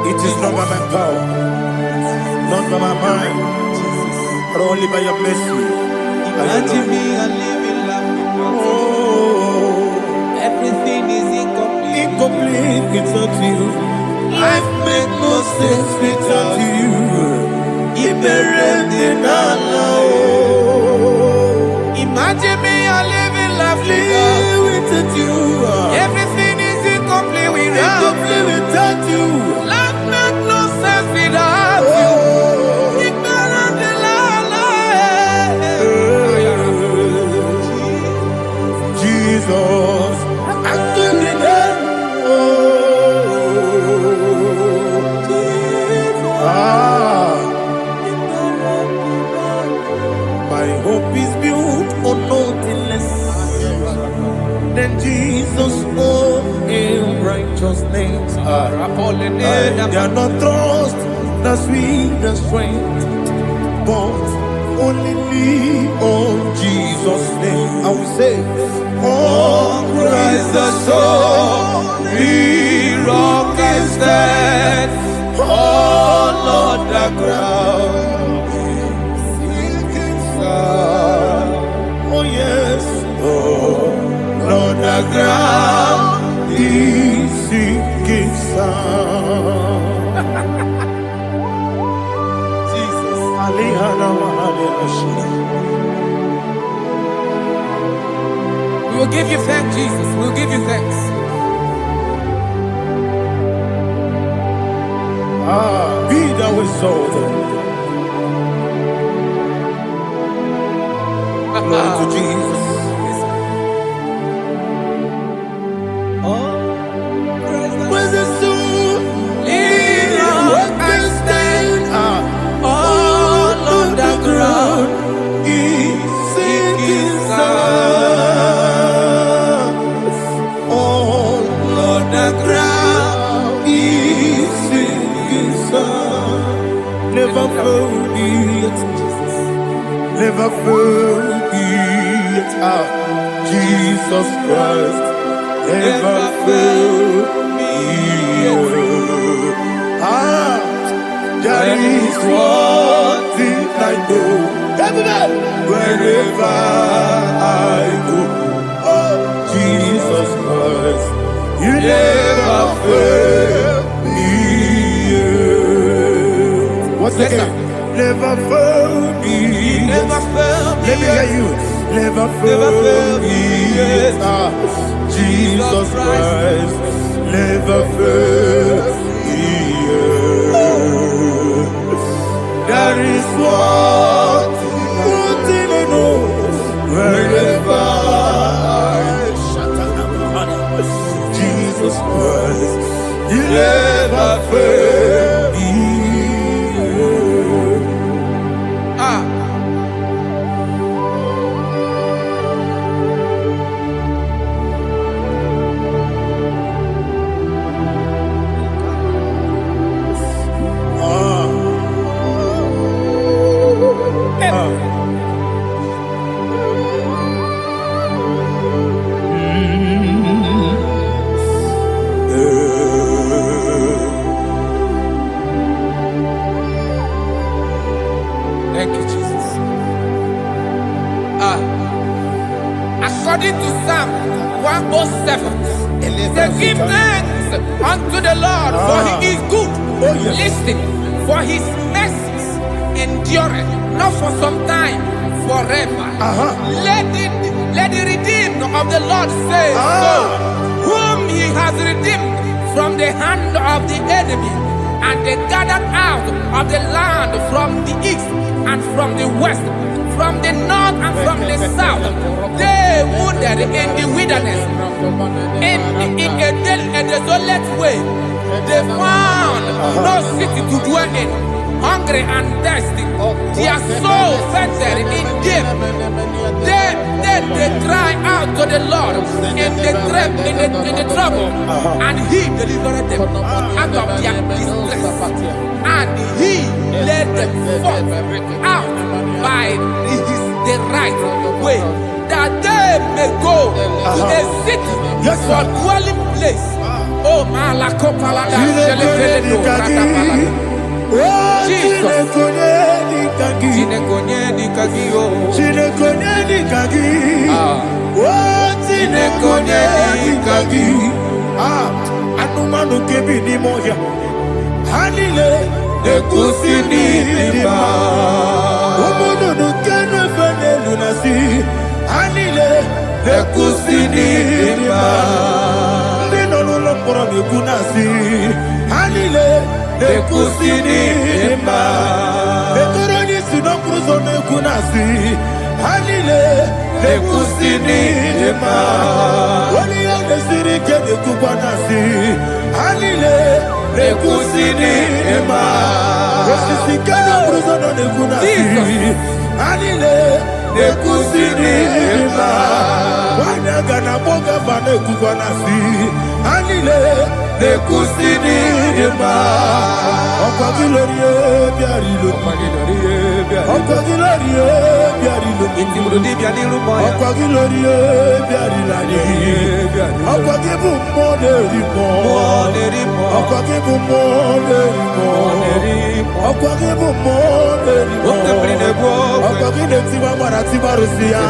A: It is not by my power, not by my mind, but only by your mercy.
D: Imagine me and living life without you.
A: Oh,
D: Everything is incomplete.
A: incomplete without you. Life makes no sense without you.
D: Imagine me and living life
A: without you.
D: Everything is incomplete without
A: you.
D: Life makes no sense without you. Ignorant in
A: Jesus, I couldn't my hope is built on nothing less than Jesus' own righteousness. They are not trust the sweetest strength, but only lean on Jesus' name. I will say, on Christ the solid rock is stand. Oh Lord, the ground is sinking sound. Oh yes, oh Lord, the ground is sinking sound. Jesus,
D: We will give you thanks, Jesus. We will give you thanks.
A: Be thou exalted. Glory to Jesus. Where's the soul? What can stand? All on the ground is sinking sound. All on the ground is sinking sound. Never forget, never forget Jesus Christ. Never fail me. There is one thing I know. Wherever I go, oh Jesus Christ, you never fail me. What's the name? Never fail me.
D: Never fail me.
A: Let me hear you. Never fail me. Jesus Christ, never fail me. There is one thing I know. Wherever Jesus Christ, you never fail me.
D: According to Psalm 107, they give thanks unto the Lord, for he is good. Listen, for his mercies endureth, not for some time, forever. Let the redeemed of the Lord say so, whom he has redeemed from the hand of the enemy, and they gathered out of the land from the east and from the west, from the north and from the south. They wandered in the wilderness, in a desolate way. They found no city to dwell in, hungry and thirsty. Their soul fainted in deep. Then they cry out to the Lord in the trouble, and he delivered them out of their distress, and he led them forth out by the right way, that they may go to a city for dwelling place. Oh, Malakopalada, Jesus.
A: Anumanu kebi ni moya Hanile Ekusini lima Umudu nukene fene lunasi Hanile Ekusini lima Lino lulopura mikunasi Hanile Ekusini lima Etoroni sinokruzo nekunasi Hanile Ekusini lima Wali yande sirike nekupanasi Hanile Ekusini lima Wasisikana bruzo nekunasi Hanile Ekusini lima Wanaga na boga vane kupanasi Hanile Ekusini lima Okwa gilorie biarilo Okwa gilorie biarilo Okwa gilorie biarilani Okwa gibu moderimo Okwa gibu moderimo Okwa gibu moderimo Okwa gile tiba marati barusia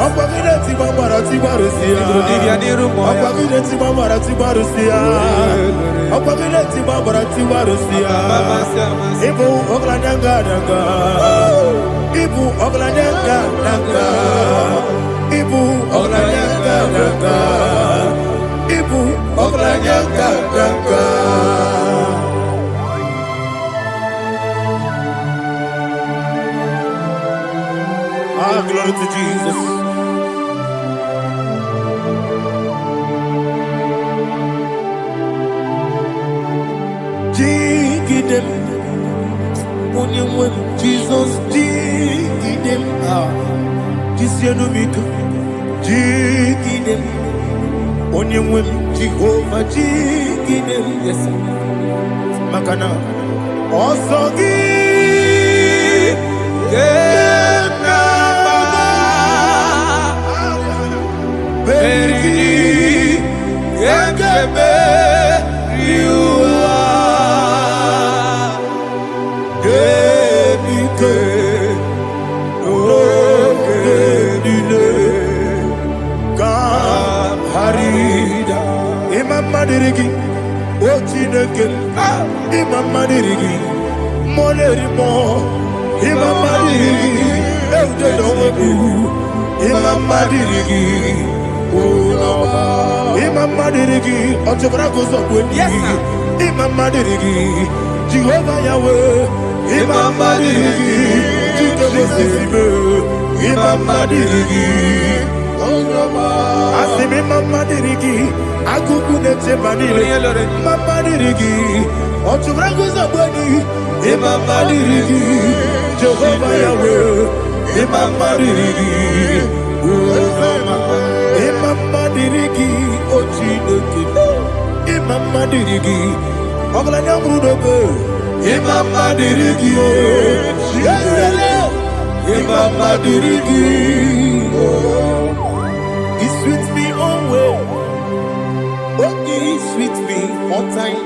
A: Okwa gile tiba marati barusia Okwa gile tiba marati barusia Okwa gile tiba marati barusia Ibu oglanyanga danga Ibu oglanyanga danga Ibu oglanyanga danga Ibu oglanyanga danga Ah, glory to Jesus. Dig them, when Jesus dig them. This year no make dig them. When Jehovah dig them. Yes, Makana also give them baby, you are Imam Dirigi, Ochineke, Imam Dirigi, Molerimo, Imam Dirigi, Eldedomu, Imam Dirigi, Imam Dirigi, Ochobrako Zobweni, Imam Dirigi, Jehovah Yahweh, Imam Dirigi, Jehovah Imam Dirigi, Asimi Mama Dirigi, Akukune Tebanile, Mama Dirigi, Ochubrago Zabani, Imam Dirigi, Jehovah Yahweh, Imam Dirigi, Imam Dirigi, Ochineke, Imam Dirigi, Oglanya Brudobe, Imam Dirigi, Imam Dirigi, He sweets me always. Oh, he sweets me all time.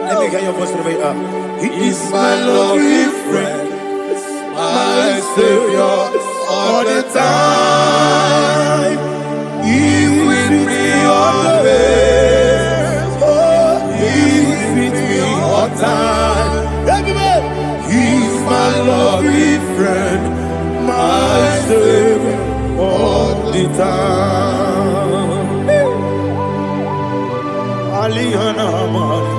A: Let me hear your voice from here. He is my loving friend, my Savior, all the the time. He with me always. Oh, he with me all time. Everybody, he's my loving friend, my savior all the time. Aliyana Amari.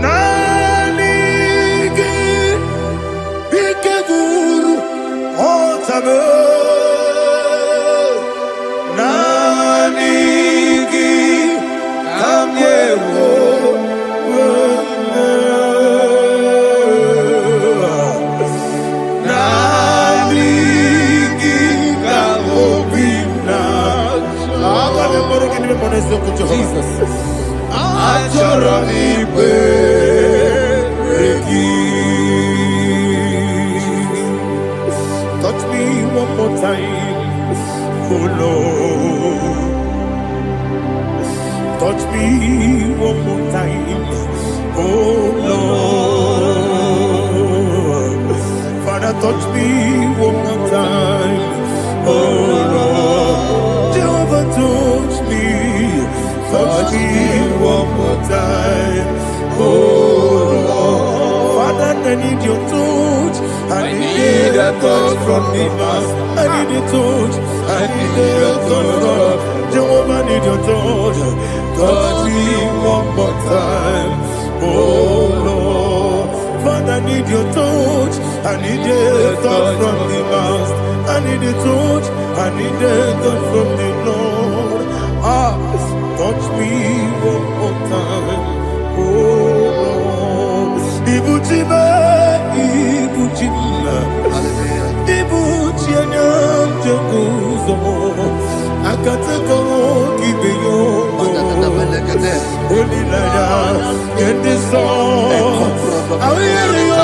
A: Nanigi Ikeguru Otame Nanigi Kamyewo Nanigi Kamobina Jesus Ajoronipe touch me one more time, oh Lord. Touch me one more time, oh Lord. Father, touch me one more time, oh Lord. Jehovah, touch me. Touch me one more time, oh Lord. Father, I need your touch. I need a touch from the Master. I need a touch. I need a touch from Jehovah. I need your touch. Touch me one more time, oh Lord. Father, I need your touch. I need a touch from the Master. I need a touch. I need a touch from the Lord. Touch me one more time, oh Lord. Ibuchima, Ibuchima, Ibuchina, Jaguzo, Akatako, Kibeyo, Holy Laya, in this song. I hear you,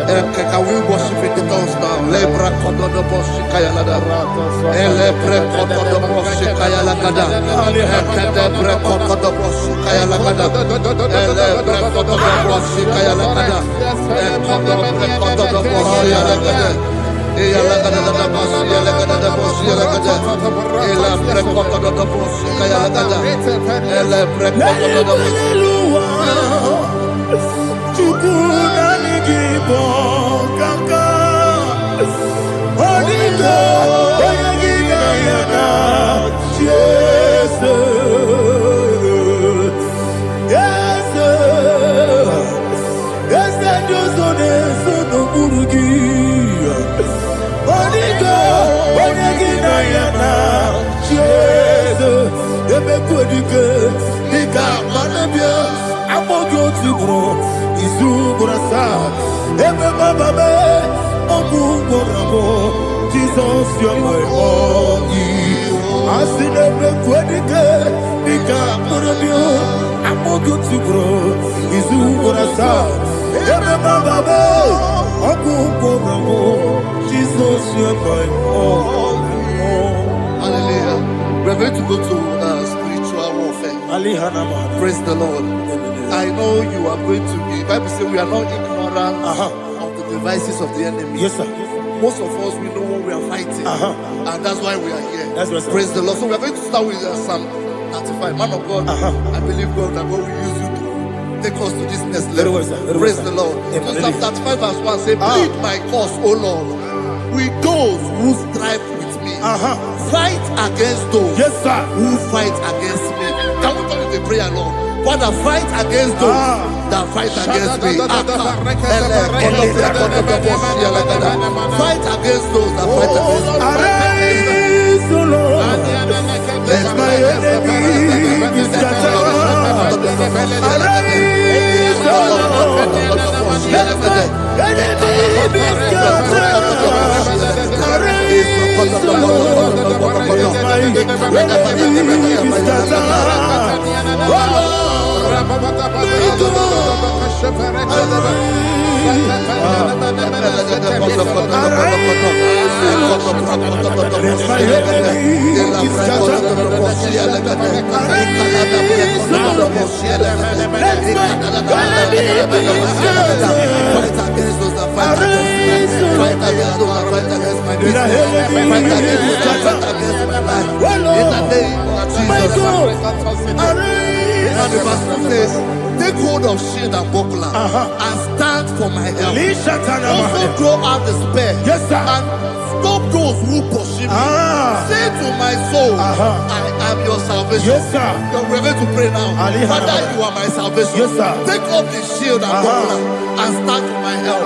C: Can we worship in the tongues now? Lebra kodo do boshi kaya lada. Elebre kodo do boshi kaya lada. Elebre kodo do boshi kaya lada. Elebre kodo do boshi kaya lada. Elebre kodo do boshi lada. Eya lada da boshi lada da boshi lada. Elebre kodo do boshi kaya lada. Elebre kodo do boshi.
A: IGBO kaka Oniga Oyagina yana Jesus Yes Josone Sono Burugi Oniga Oyagina yana Jesus Ebekodike Nika manabia Amogo tibro Izugrasa, Ebe Bababe, Ogugorabo, Jesus, you're my only. I see the Quedike, Nika Murabio, Amogo to grow, Izugrasa, Ebe Bababe, Ogugorabo, Jesus, you're my only.
C: Hallelujah. We're going to go to spiritual warfare. Praise the Lord. I know you are going to be. Bible says we are not ignorant of the devices of the enemy.
A: Yes, sir.
C: Most of us, we know what we are fighting, and that's why we are here.
A: That's right, sir.
C: Praise the Lord. So we are going to start with Psalm 35. Man of God, I believe God that God will use you to take us to this next level.
A: Very well, sir. Very
C: Praise
A: well,
C: the
A: sir.
C: Lord.
A: Amen.
C: So Psalm 35 verse 1 say, plead my cause, O Lord, with those who strive with me. Fight against those
A: Yes, sir.
C: who fight against me. Can we turn with a prayer, Lord? Father, fight against those that fight against me. Fight against those that fight against me.
A: Arise, O Lord, let my enemy be scattered. Arise, O Lord, let my enemy be scattered. Arise, O Lord, let my
C: Take hold of shield and buckler and stand for my help. Also throw out despair.
A: Yes, sir.
C: And stop those who pursue me. Say to my soul, I am your salvation.
A: Yes, sir.
C: You're ready to pray now. Father, you are my salvation.
A: Yes, sir.
C: Take up the shield and buckler and stand for my help.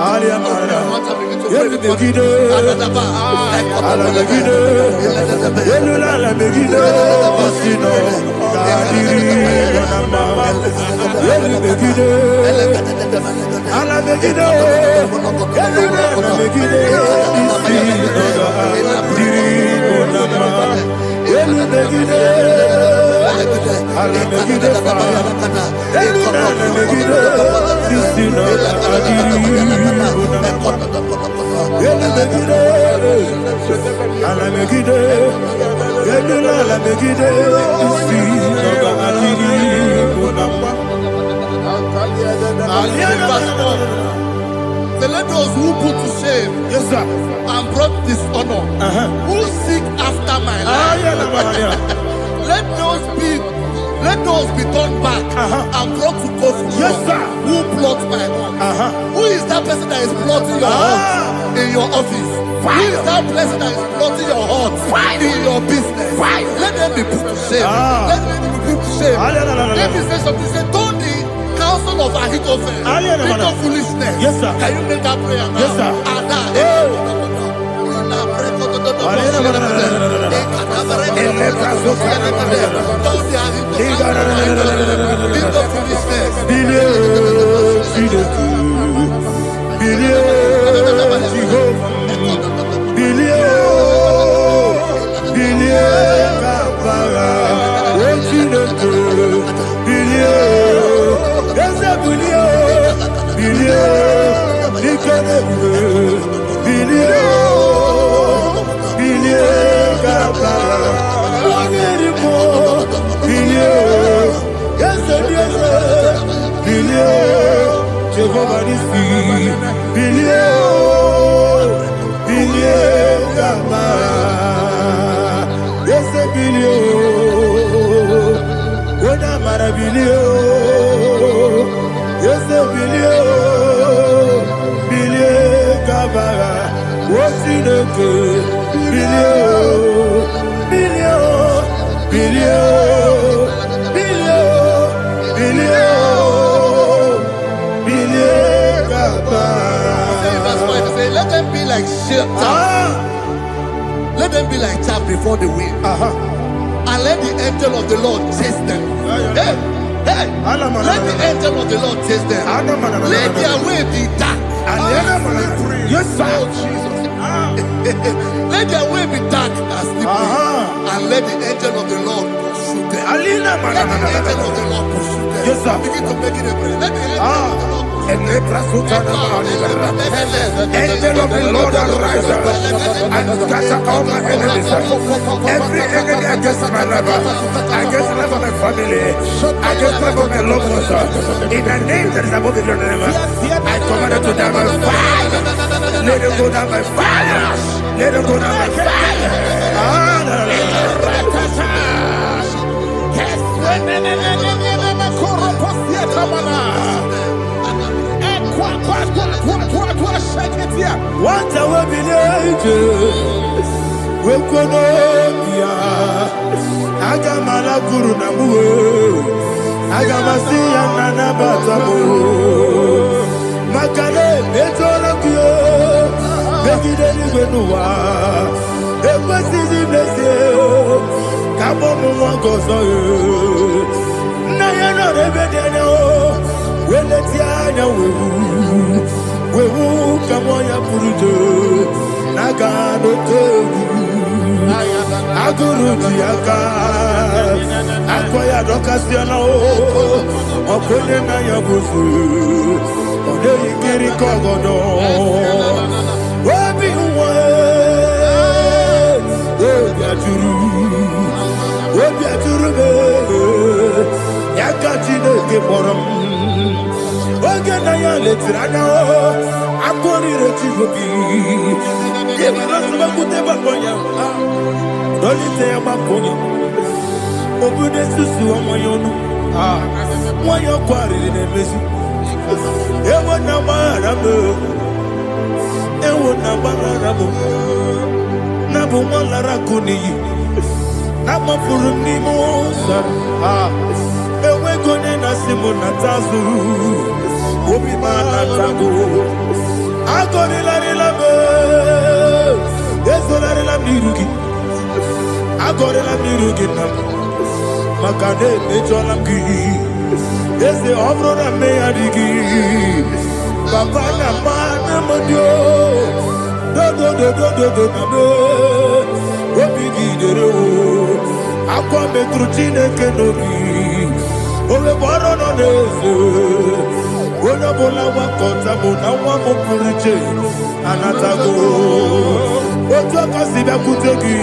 C: Let those who put to shame,
A: Yes, sir.
C: and brought dishonor, who seek after my life, let those be turned back and brought to confusion.
A: Yes, sir.
C: Who plot my hurt? Who is that person that is plotting your hurt in your office? Who is that person that is plotting your hurt in your business? Let them be put to shame. Let them be put to shame. Let me say something. Say, don't the counsel of Ahithophel think of foolishness.
A: Yes, sir.
C: Can you make that prayer now?
A: Yes, sir. Let them be like let them be like chaff before the wind, and let the angel of the Lord chase them. Hey, let the angel of the Lord chase them. Let their way be dark. Yes, sir.
C: Oh, Jesus. Let their way be dark and slippery, and let the angel of the Lord pursue them. Let the angel of the Lord pursue them.
A: Yes, sir.
C: Begin to make it a prayer. Let the angel of the Lord
A: Angel of the Lord arise and scatter all my enemies. Every enemy against my life, against the life of my family, against the life of my loved ones. In the name that is above the name, I command it to die by fire. Let it go down by fire. Let it go down by fire. What I will be nature, we could Agamala Guru Namu, Agamasiya Nana Batamu, Makale, Betonakio, Begideni Benua, Ebasi Blessio, Kabomu Gozo, Nayano Rebedeno, Weletiana. We will come on your Purujo, Nagano. aguru diaka akoya dokasiana o okonye na yabuzu ode ikiri kogodo obi uwe obi aturu be yaka Chineke kpọrọ oge na ya letiri anya akọrị reti obi ịbara sọgbakute gbakọnya dọlite ya gbakọnya obodo susu ọmọ ya ọnụ nwanyị ọkụ arịrị na-emezi ewo na gbaghara m na bụ nwa lara akụ n'iyi na gbapụrụ m n'ime ụzọ enweghị onye na-asị m na tazụ obi m anatago agọrịlarịla m ezorarịla m n'iru gị agọrịla m n'iru gị na maka na emejọla m gị eze ọ bụrụ na mmegharị gị papa na mma na mmadụ dodododododo na me obi gị dere akwa metụrụ Chineke n'obi owebe ọrụ nọ n'eze onye ọbụla gbakọta mụ na nwa m pụrụ iche anatago otu aka si bịakwute gị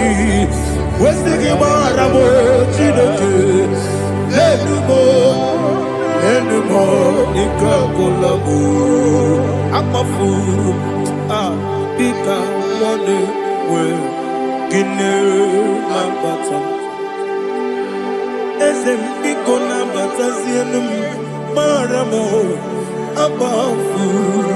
A: wesị gị gbaghara m Chineke enumo ike agụla m akpafuru dịka nwanne nwee gịnị na-abata eze m biko na-abatazienu m mara m akpafuru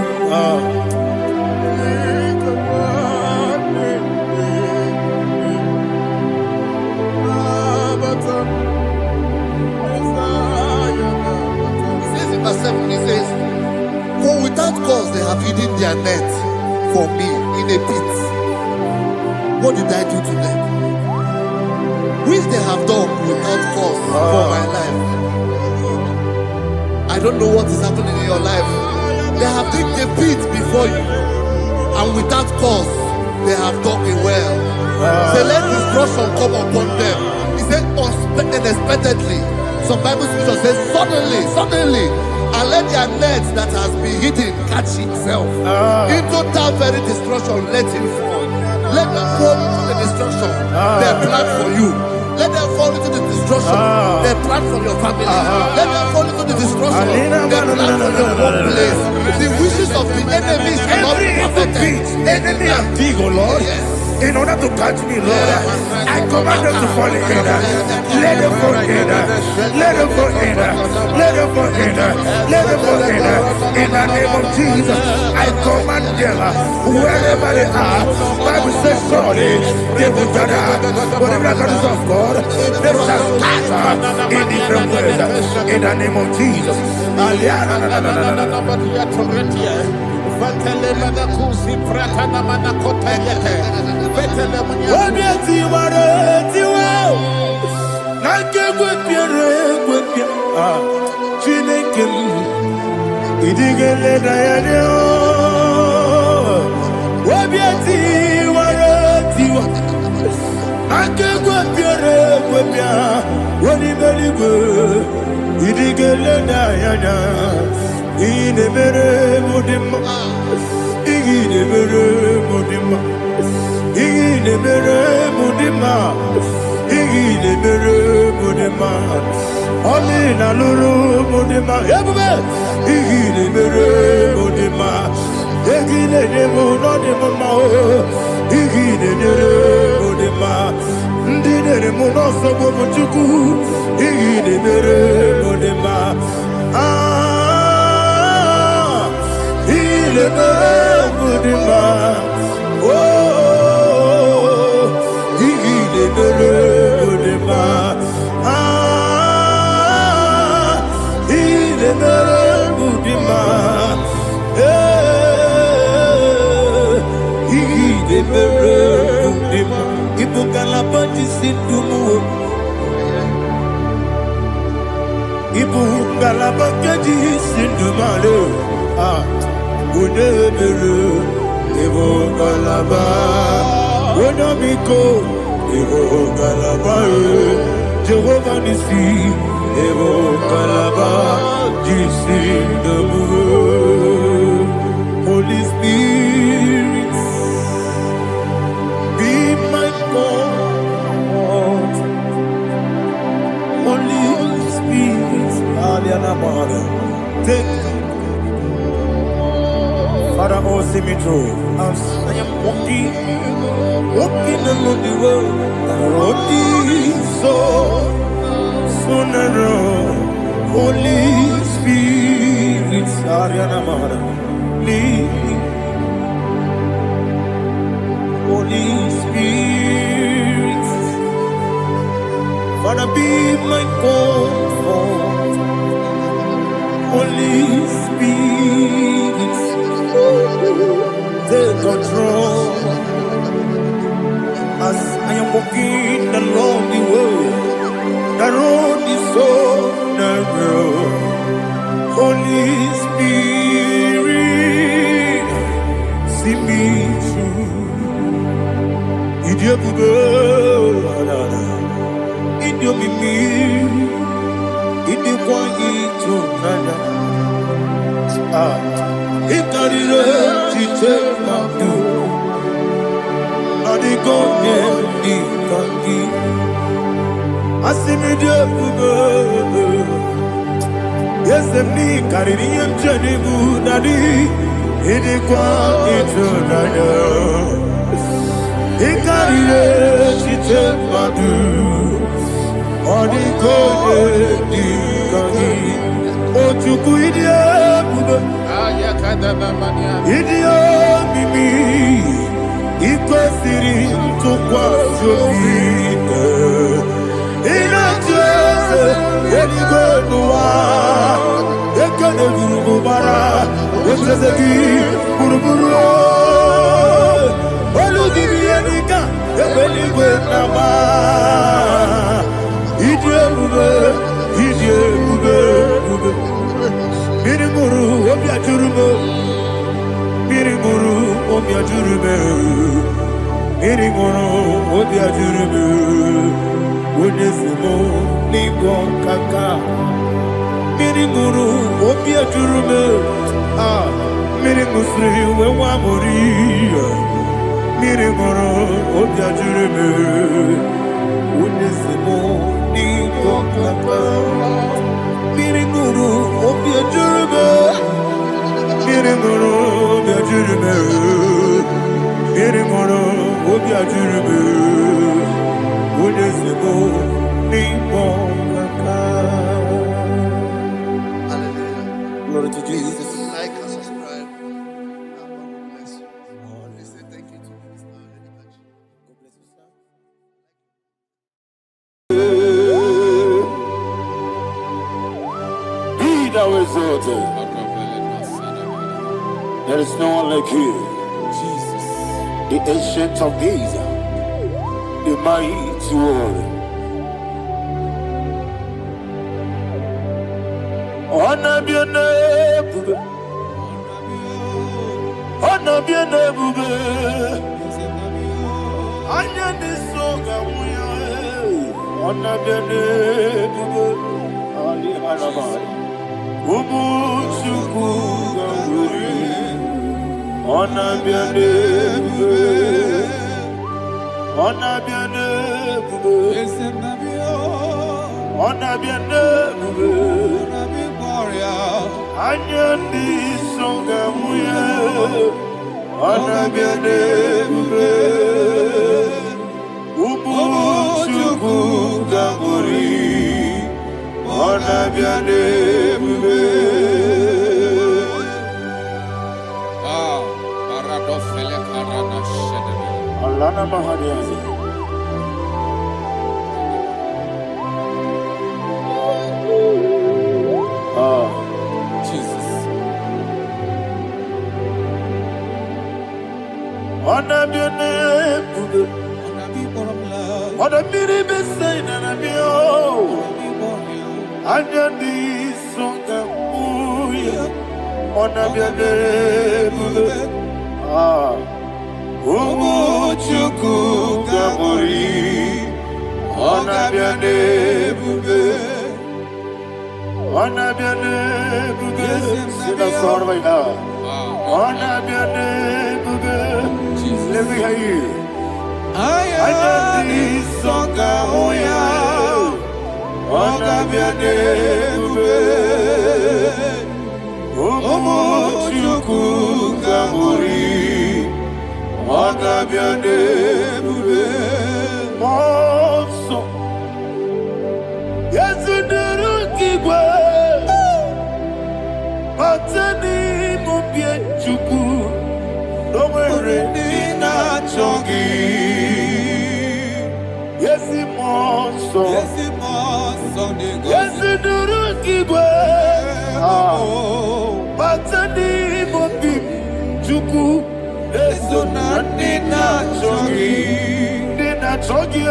C: He says, for without cause they have hidden their net for me in a pit. What did I do to them? Which they have done without cause for my life. I don't know what is happening in your life. They have digged a pit before you, and without cause they have done it well. Say, let destruction come upon them. He said, unexpectedly. Some Bible scripture says, suddenly. And let their net that has been hidden catch itself. Into that very destruction, let it fall. Let them fall into the destruction they plan for you. Let them fall into the destruction they plan for your family. Let them fall into the destruction they plan for your workplace. The wishes of the enemies shall not be perfected.
A: Enemy and dig, oh Lord. Yes. In order to catch me, Lord, I command them to fall in. Let them fall in. Let them fall in. Let them fall in. Let them fall in. In the name of Jesus, I command them wherever they are. Bible says, surely they will gather. But if the God of God, they shall scatter in different ways. In the name of Jesus. Chineke idigele dayane obiati waratiwa akegwe piere gwepia woni meligwe idigele dayane ine mere mudima ine mere mudima ine mere mudima ine mere mudima Oli na luru mudima ebube ine mere mudima egine demo no demo ma o ine mere mudima ndine demo no sobo muchuku ine mere mudima ine mere mudima oh ine mere mudima Ibu galabakaji sindumale unebere Ibu galaba unamiko Evo Kalaba, Jehovah Nissi, Evo Kalaba, Jesus the Lord. Holy Spirit, be my God. Holy Spirit, take Father, oh, see me through. As I am walking along the road, the road is so narrow. Holy Spirit, lead. Holy Spirit, Father, be my comfort. Holy Spirit, take control. As I am walking along the road is so narrow. Holy Spirit, see me through. Idiobube, Idiomimi, Idikwanito nana. Ikarire chite mabdu. Adigone ikangi. Asimidiobubu. Yes, me kariri emjeni budadi. Idikwanito nana. Ikarire chite mabdu. Adigone ikangi. Ochuku idiobubu. Idio mimi iko siri tukwa jovine inatese eligonuwa ekene burubara etezegi buruburu olugibi enika ebeligwe nama idio bube Mirimuru obia jurume Mirimuru obia jurume Mirimuru obia jurume Unesimo nigo kaka Mirimuru obia jurume Mirimusri wewa mori Mirimuru obia jurume Unesimo nigo kaka Mirimuru obia jurume Mirimuru obia jurume Mirimuru obia jurume Unesimo nigo kaka.
C: Hallelujah.
A: Glory to Jesus.
C: Like and subscribe. God bless you. Please say thank you to Minister Lady Kachi.
A: God bless you, sir. Be thou exalted. There is no one like you,
D: Jesus.
A: the ancient of days, the mighty warrior. Honor be your name, bube. Honor be your name, bube. Anya ni soga muya. Honor be your name, bube. Ali alabari. Ubu chuku gamburi. Honor be your name, bube. Honor be your name, bube. Honor be your name, bube. Anya ni soga muya. Honor be your name, bube. Ubu chuku gamburi. Honor be your name, bube.
D: Paradofele karana shedebe.
A: Alana mahadiyazi.
D: Jesus.
A: Honor be your name, bube. Honor be the same and be oh. Anya ni soga muya. Honor be your name, bube. Umuchuku Gamori, Onabiane Bube, Onabiane Bube, sing a song right now. Onabiane Bube, let me hear you. Ayani Songa Oya, Onabiane Bube, Umuchuku Gamori. Onabiane bube monso Yezuduru kigwe Matani mubie chuku Nomere nina chongi Yezi monso Yezuduru kigwe Matani mubie chuku Eso na dina chogi,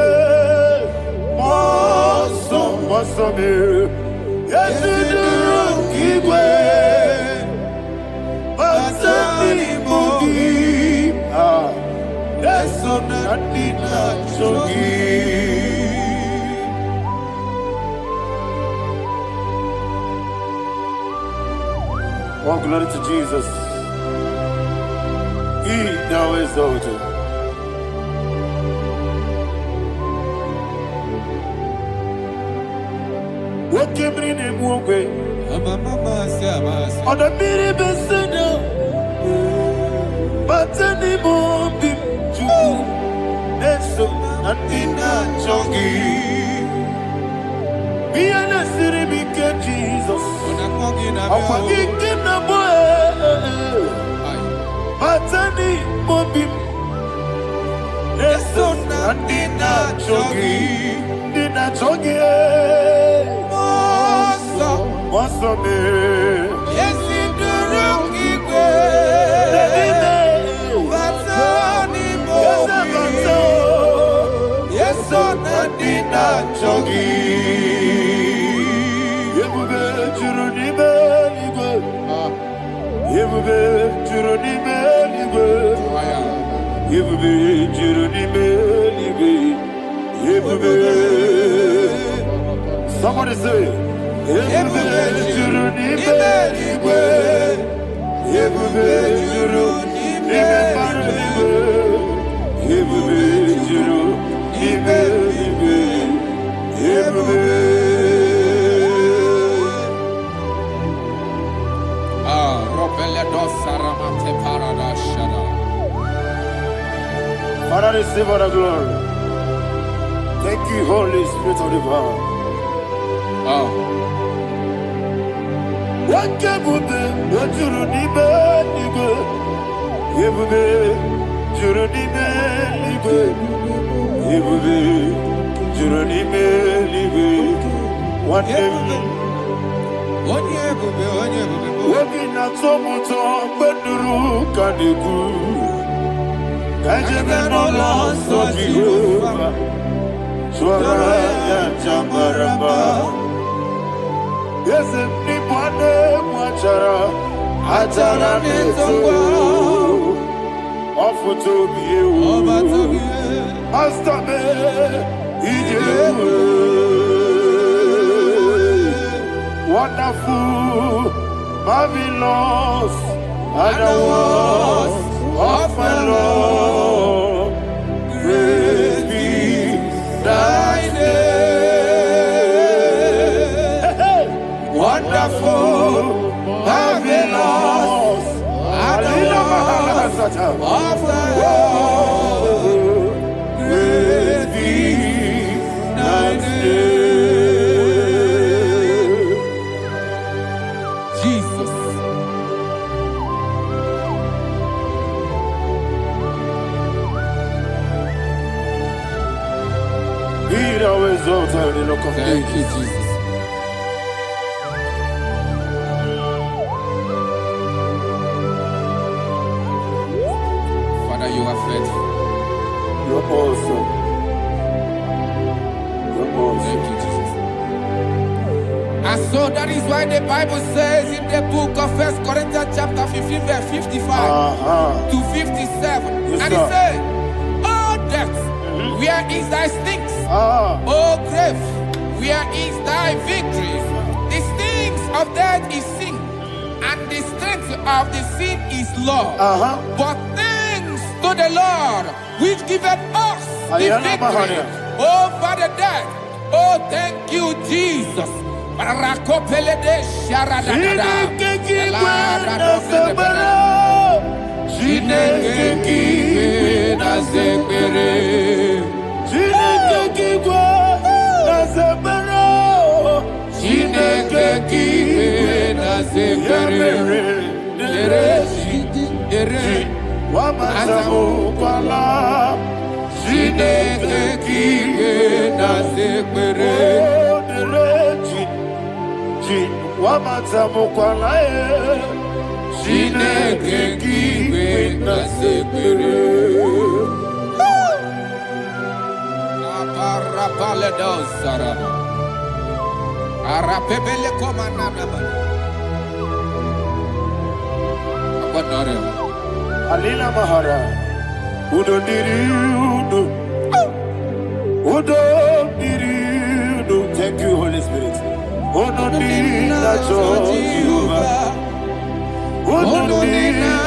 A: moso me. Yesu duru kigwe, masani mogi. Eso na dina chogi. Oh, glory to Jesus. He now exalted. What came in him one way? On the mini besino, but any more big Jew. That's so nothing not chongi. Be an city because Jesus. I'm forgetting the boy. Matani mobi Eso na dina chogi Moso me Yesi duruki kwe Matani mobi Yeso na dina chogi Yebube churuni beligwe Yebube churuni beligwe Yebube churuni beligwe Yebube Somebody say Yebube churuni beligwe Yebube churuni beligwe Yebube churuni beligwe Yebube Father, receive all the glory. Thank you, Holy Spirit of divine. What can we do? What you need, Yebube, Juronibe, Yebube, Juronibe, one day. Working at some Beduru Kadiku. Kajabano lost of Jehovah. Swara Jamaraba. Yes, if Nipane Machara, Atara Neto, offer to be you. Master me, wonderful, marvelous, and the was of my Lord. Praise be thy name. Wonderful, marvelous, and the was of my Lord. Praise be thy name. Thank you, Jesus. Father, you are faithful.
B: You're awesome. You're awesome.
D: Thank you, Jesus. And so that is why the Bible says in the book of 1 Corinthians chapter 15 verse 55 to 57. And he said, "Oh death, where is thy stings? Oh grave, where is thy victory? The stings of death is sin, and the strength of the sin is law. But thanks to the Lord, which giveth us the victory over the death. Oh, thank you, Jesus."
A: Alina Mahara, Udo Diriudo, Udo Diriudo. Thank you, Holy Spirit. Udo Diriudo, Udo Diriudo,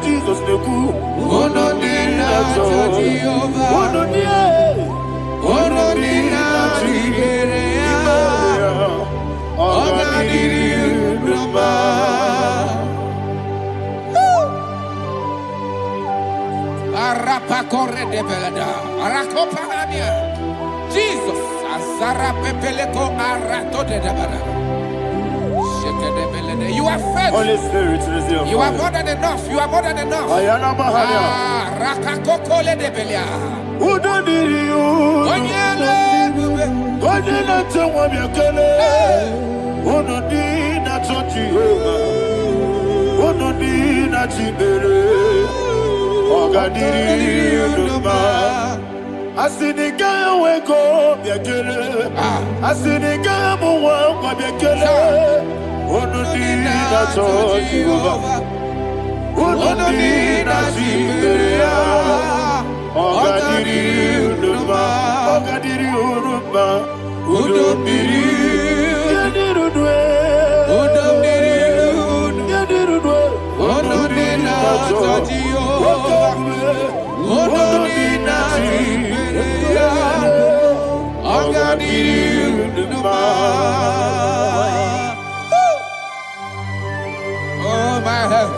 A: Jesus the good.
D: Jesus, you are faithful.
A: Holy Spirit, resume.
D: You are more than enough. You are more than enough. Rakakokole de Belia.
A: Who don't need you? God did not tell what you're killing. Who don't need that Jehovah? Who don't need that Jehovah? Oh, God did you? I see the guy wake up, you're killing. I see the guy who walk up, you're killing. Who don't need that Jehovah? Who don't need that Jehovah? Oh, God did you? Oh, God did you? Who don't need you? You did it well. Who don't need you? You did it well. Who don't need that Jehovah? Who don't need that Jehovah? Oh, God did you?
D: Oh, my health.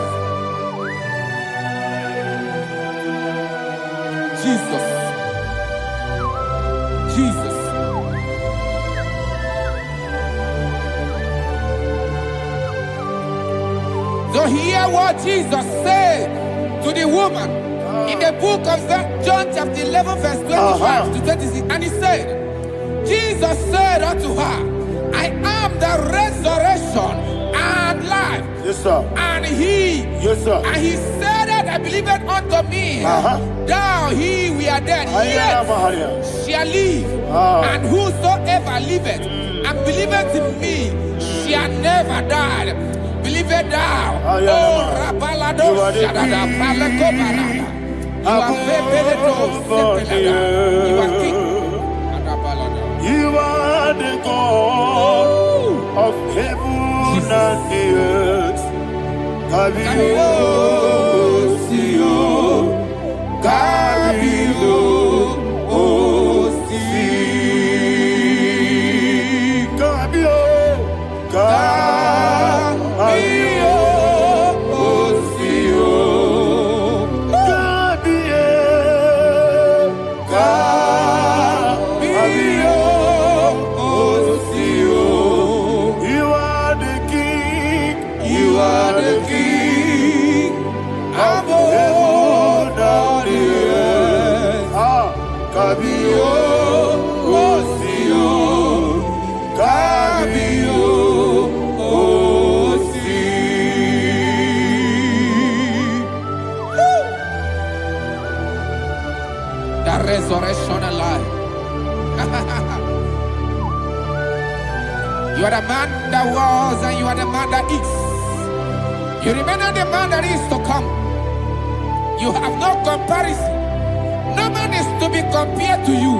D: Jesus. Jesus. So hear what Jesus said to the woman in the book of John chapter 11 verse 25 to 26. And he said, Jesus said unto her, I am the resurrection and life.
A: Yes, sir.
D: And he,
A: yes, sir.
D: And he said that I believed unto me, thou he we are dead, yet shall live. And whosoever liveth and believeth in me shall never die. Believe it thou. Oh, Rabalado Shadada, Palako Barada. You are faithful. You are king.
A: You are the God of heaven and the earth. Kabio, Sio, Kabio, Osi, Kabio, Kabio, Osio, Kabio, Kabio, Osio. You are the King. You are the King of heaven and the earth.
D: resurrection and life. You are the man that was and you are the man that is. You remain the man that is to come. You have no comparison. No man is to be compared to you.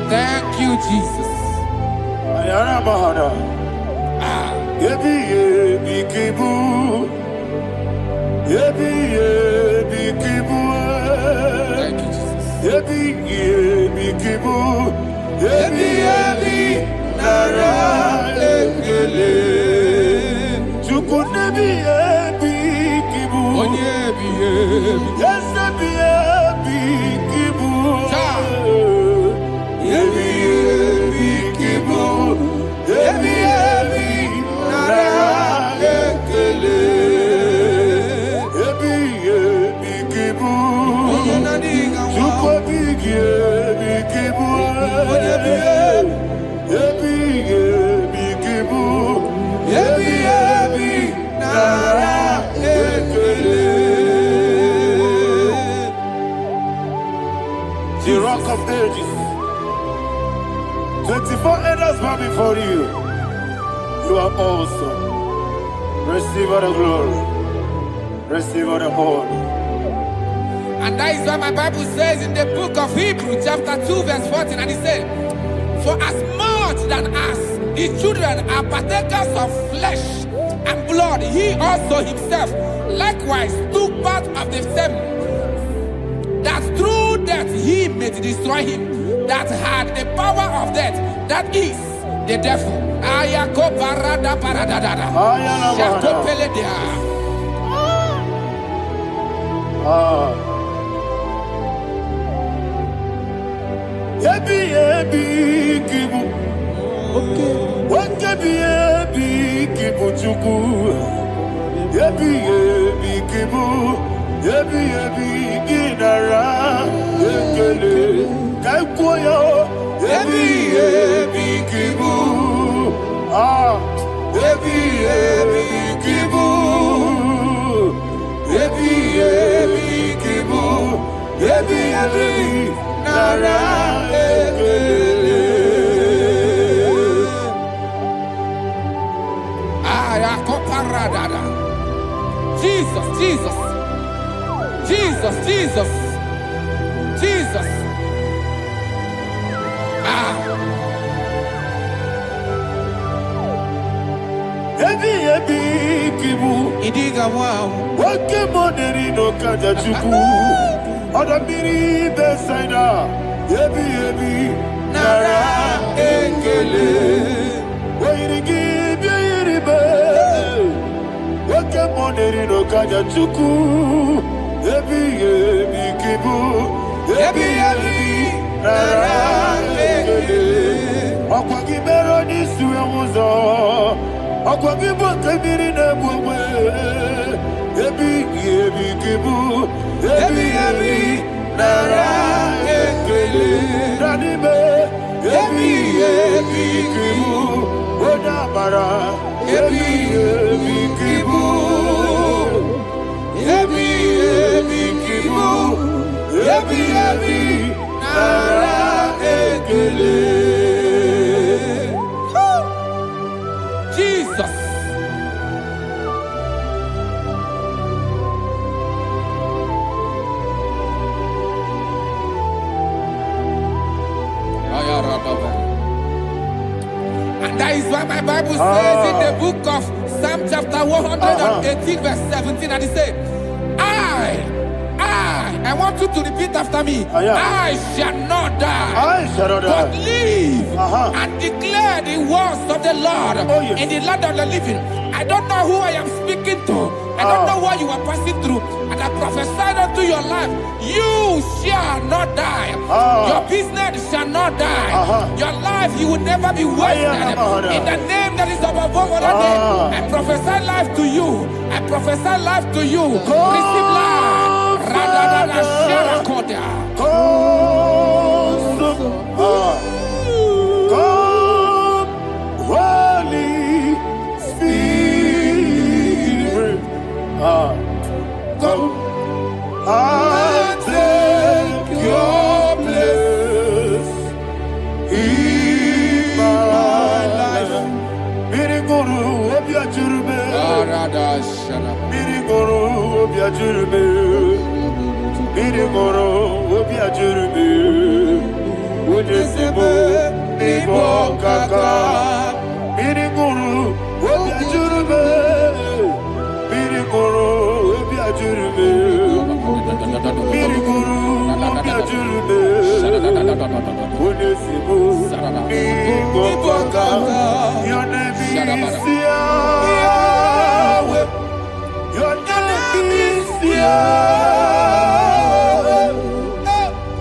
D: Thank you, Jesus. Thank you,
A: The rock of ages. 24 elders bow before you. You are awesome. Receive all the glory. Receive all the honor.
D: And that is what my Bible says in the book of Hebrews chapter 2 verse 14. And it said, for as much than us, the children are partakers of flesh and blood, he also himself likewise took part of the same, that through death he may destroy him that had the power of death, that is the devil. Jesus, Jesus, Jesus, Jesus, Jesus. Idiga wow.
A: No kajachuku. Odamiri besaida. Yebi nara ekele. Wairigi biiribe. Wakemoneri no kajachuku. Yebi kibu. Yebi nara ekele. Akwagibero ni suwe muzo. Akwagibo kebiri na bwe. Yebi kibu. Yebi nara ekele. Nanibe. Yebi kibu. Odabara. Yebi kibu. Yebi kibu. Yebi nara ekele. Jesus. And that is why my Bible says in the book of Psalm chapter 118 verse 17, and it says, I want you to repeat after me. I shall not die, but live and declare the words of the Lord in the land of the living. I don't know who I am speaking to. I don't know what you are passing through. And I prophesy unto your life, you shall not die. Your business shall not die. Your life, you will never be wasted. In the name that is above all other name, I prophesy life to you. I prophesy life to you. Receive life. Come, Holy Spirit. Come.
B: ajurube. Biri moro, obi ajurube. Unyesimu, ibo kaka. Biri guru, obi ajurube. Biri moro, obi ajurube. Biri guru, obi ajurube. Unyesimu, ibo kaka. Your name is Yahweh. Your name is Yahweh.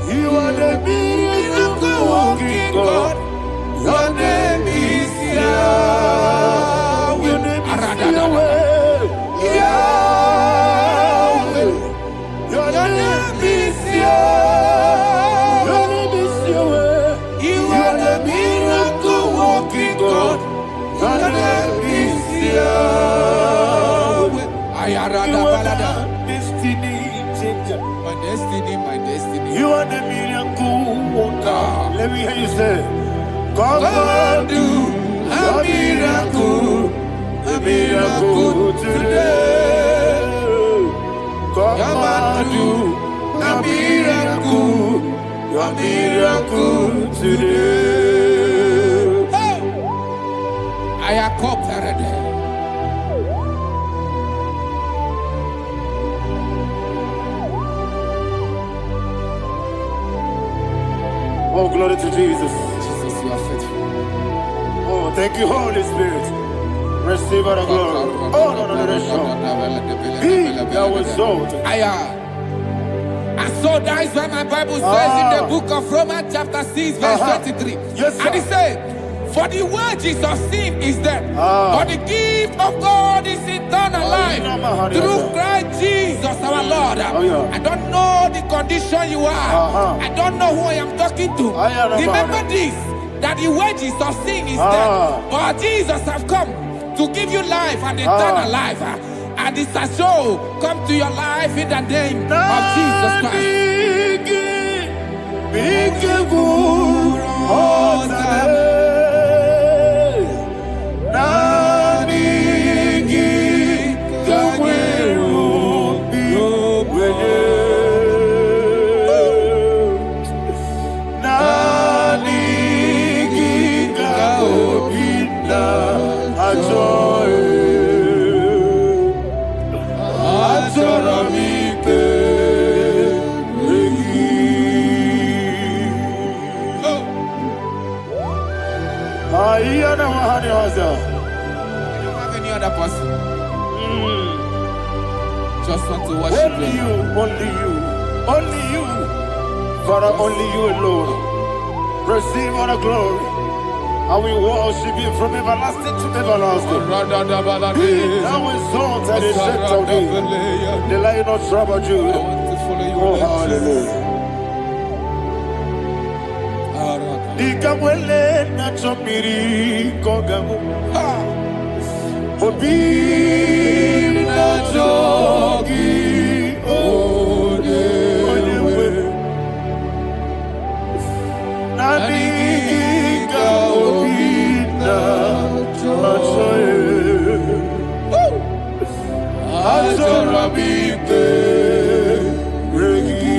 B: You are the miracle working God. Your name is Yahweh. Your name is Yahweh. Yahweh. Your name is Yahweh. Your name is Yahweh. You are the miracle working God. Your name is Yahweh. You are the destiny changer.
D: My destiny.
B: You are the miracle worker. Let me hear you say, come and do a miracle today. Come and do a miracle today.
D: I am cooperative.
B: Oh, glory to Jesus.
D: Jesus, you are faithful.
B: Oh, thank you, Holy Spirit. Receive our glory. Oh, no. Be thou exalted.
D: And so that is why my Bible says in the book of Romans chapter 6 verse 23.
B: Yes, sir.
D: And it says, for the wages of sin is death, but the gift of God is eternal life through Christ Jesus our Lord. I don't know the condition you are. I don't know who I am talking to. Remember this, that the wages of sin is death, but Jesus have come to give you life and eternal life. And this has so come to your life in the name of Jesus Christ.
B: I don't
D: have any other person. Just want to worship
B: only you, only you. Father, only you alone. Receive all the glory. I will worship you from everlasting to everlasting. Be thou exalted and set of thee, the Lion of tribe of Judah. Oh, hallelujah. Dikamwele na chomiri kogamu. Obi na jogi onewe. Nadiga obi na choe. Azorabite regi.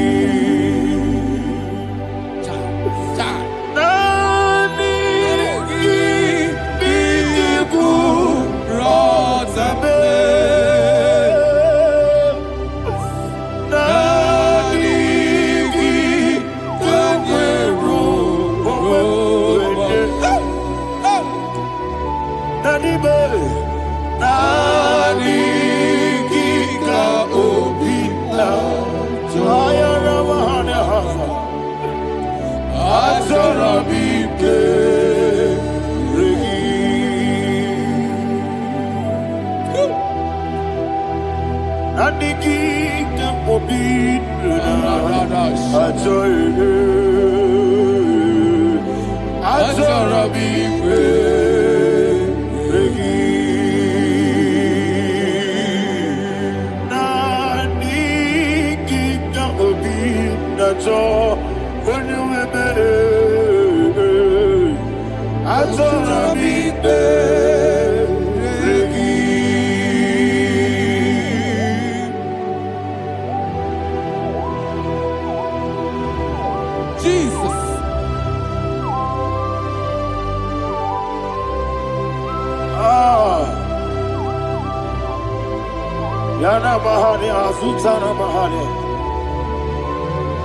A: Yana Mahani Azutana Mahani.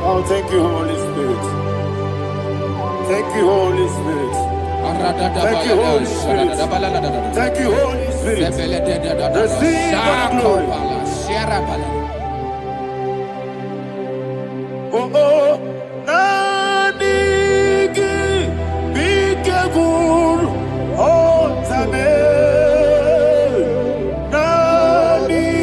A: Oh, thank you, Holy Spirit. Thank you, Holy Spirit. Thank you, Holy Spirit. Thank you, Holy Spirit. Receive the glory. Oh, oh, Nanigi, Bigagul, oh, Tame, Nanigi,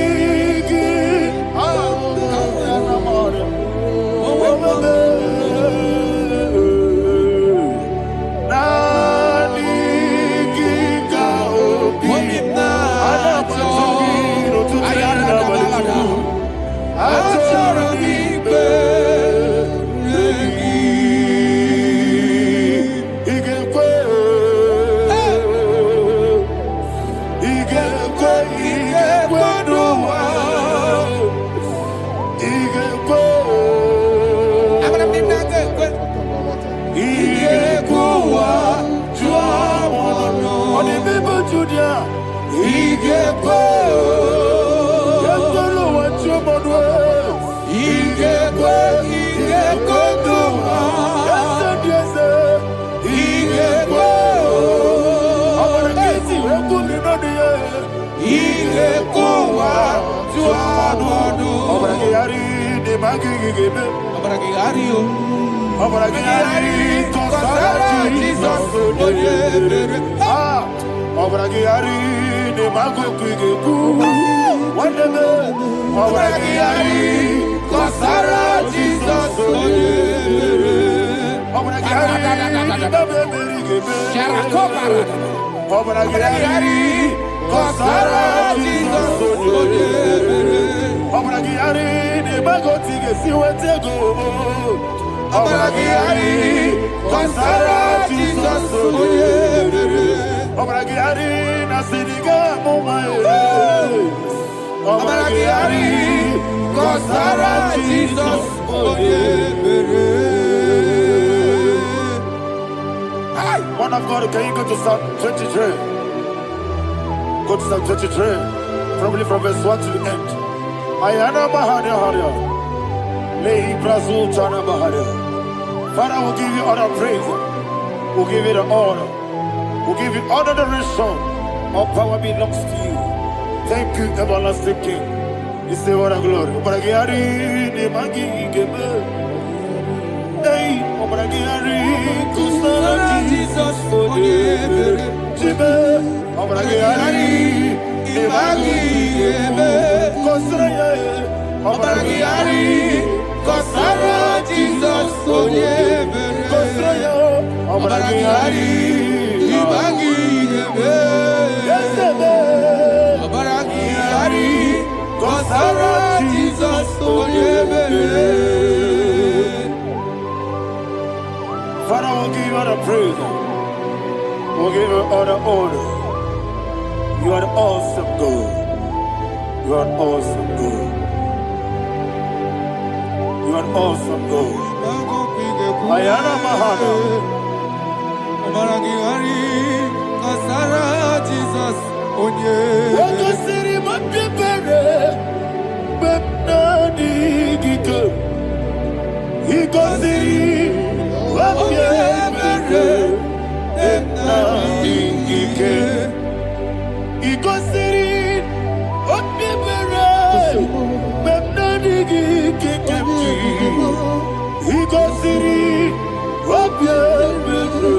A: Man of God, can you go to Psalm 23? Go to Psalm 23, probably from verse 1 to the end. Ayana Mahania Haria. Lay Brazil Chana Mahania. Father, we'll give you all the praise. We'll give you the honor. We'll give you all the adoration. All power belongs to you. Thank you, everlasting King. You say what a glory. Obragiari, the Magi, Gebe. Hey, Obragiari, Kusara, Jesus, for you. Jibe, Obragiari, the Magi, Gebe. Kusara, Obragiari, Kusara, Jesus, for you. Kusara, Obragiari, the Magi, Gebe. Obragiari, Kusara, Jesus, for you. Father, we'll give you all the praise. We'll give you all the honor. You are the awesome God. You are an awesome God. You are an awesome God. Ayana Mahana.
D: Jesus, onye.
A: Wakasiri mapipere, bepnani gike. Ikosiri mapipere, bepnani gike. Ikosiri mapipere, bepnani gike kemji. Ikosiri mapipere,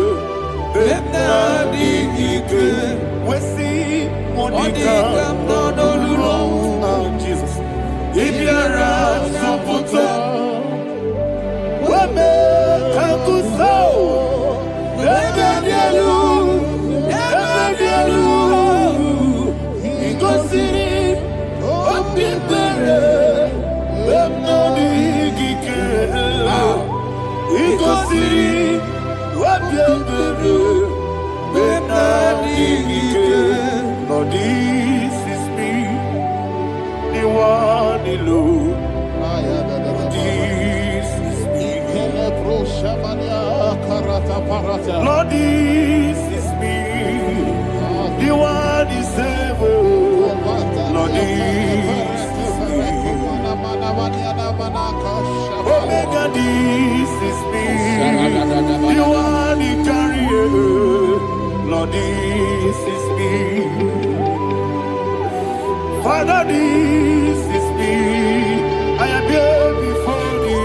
A: bepnani gike. Wesi Monica, oh Jesus. Ibiara Saputo, Wame Kakuso, Ebedielu, Igosiri, Opipere, Bemnodi Gike, Igosiri, Opipere, Bemnodi Gike. Lord, this is me, the one alone. This is me. Lord, this is me, the one is able. Lord, this
E: Lord, this is me. Father, this is me. I am here before you.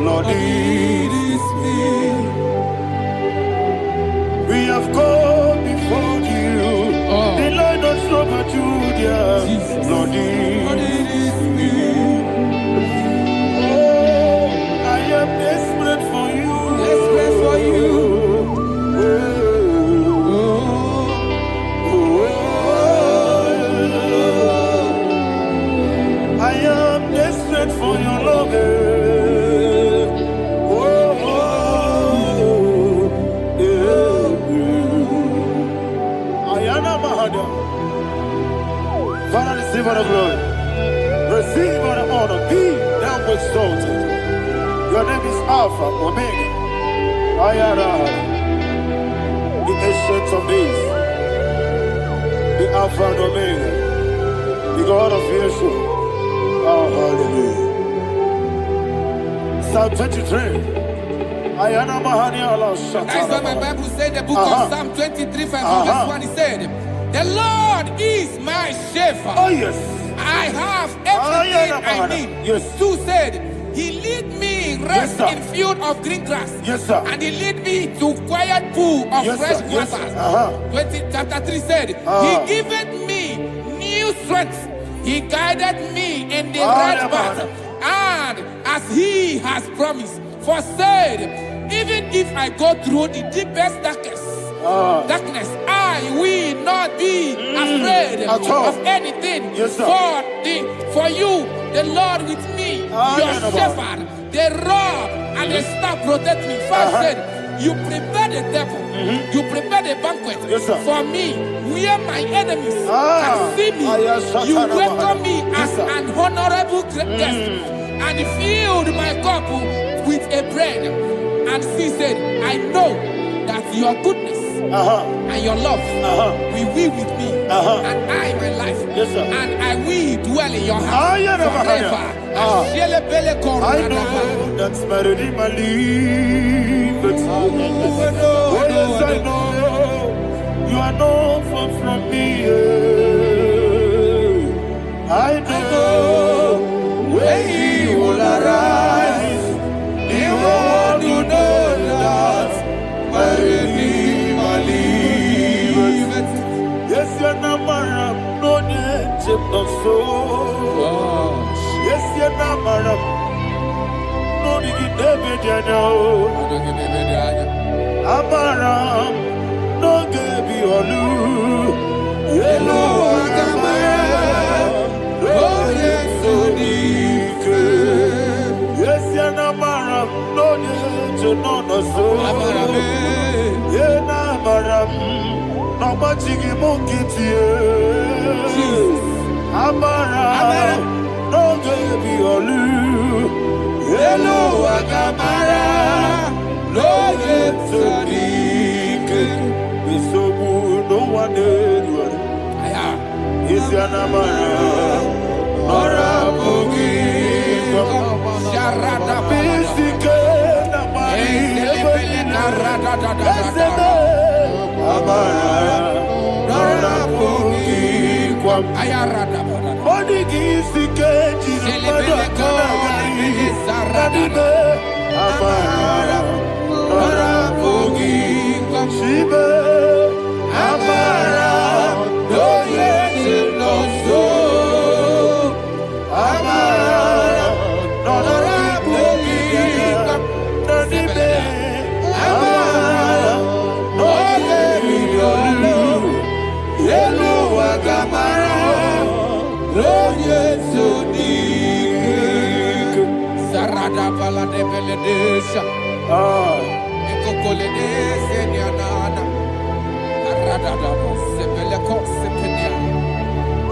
E: Lord, this is me. We have come before you. The Lord not show but you, dear. Lord, this is me. Oh, I am desperate for you.
D: Desperate for you.
E: I am desperate for your love. Father, receive all the glory. Receive all the honor. Be thou exalted. Your name is Alpha, Omega. Ayara, the ancient of days. The Alpha and Omega. The God of Yeshua. Oh, hallelujah. Psalm 23. Ayana Mahani Allah Shatana.
D: That's why my Bible said the book of Psalm 23, 5 verse 1, he said, the Lord is my shepherd.
E: Oh, yes.
D: I have everything I need.
E: Yes.
D: 2 said, he lead me rest
E: Yes,
D: in field of green grass.
E: Yes, sir.
D: And he lead me to quiet pool of
E: Yes,
D: fresh
E: sir. Yes,
D: waters.
E: sir.
D: Chapter 3 said, he giveth me new strength. He guided me in the right path. And as he has promised, for said, even if I go through the deepest darkness, I will not be afraid of anything.
E: Yes, sir.
D: For you, the Lord with me, your shepherd, the rod and the staff protect me. First said, you prepare the table, you prepare the banquet for me, where my enemies can see me. You welcome me as an honorable guest, and filled my cup with a bread. And she said, I know that your goodness and your love will be with me, and I, my life, and I will dwell in your house forever.
E: I know that's better than my life. Oh, yes, I know you are not far from me. I know when he will arise, he will do that. Yes, you're not married, no need to so. Yes, you're not married, no need to be Amara, no give you a loo. Yellow, yes, so deep. Yes, you're not married, no need to know so. Yena maram, no machigi mukiti. Amara, no gebi olu. Hello, Agamara, no yetsodik. Bisobu no one did. Is Yanamara, Nora Bogi, Sharada Bisike.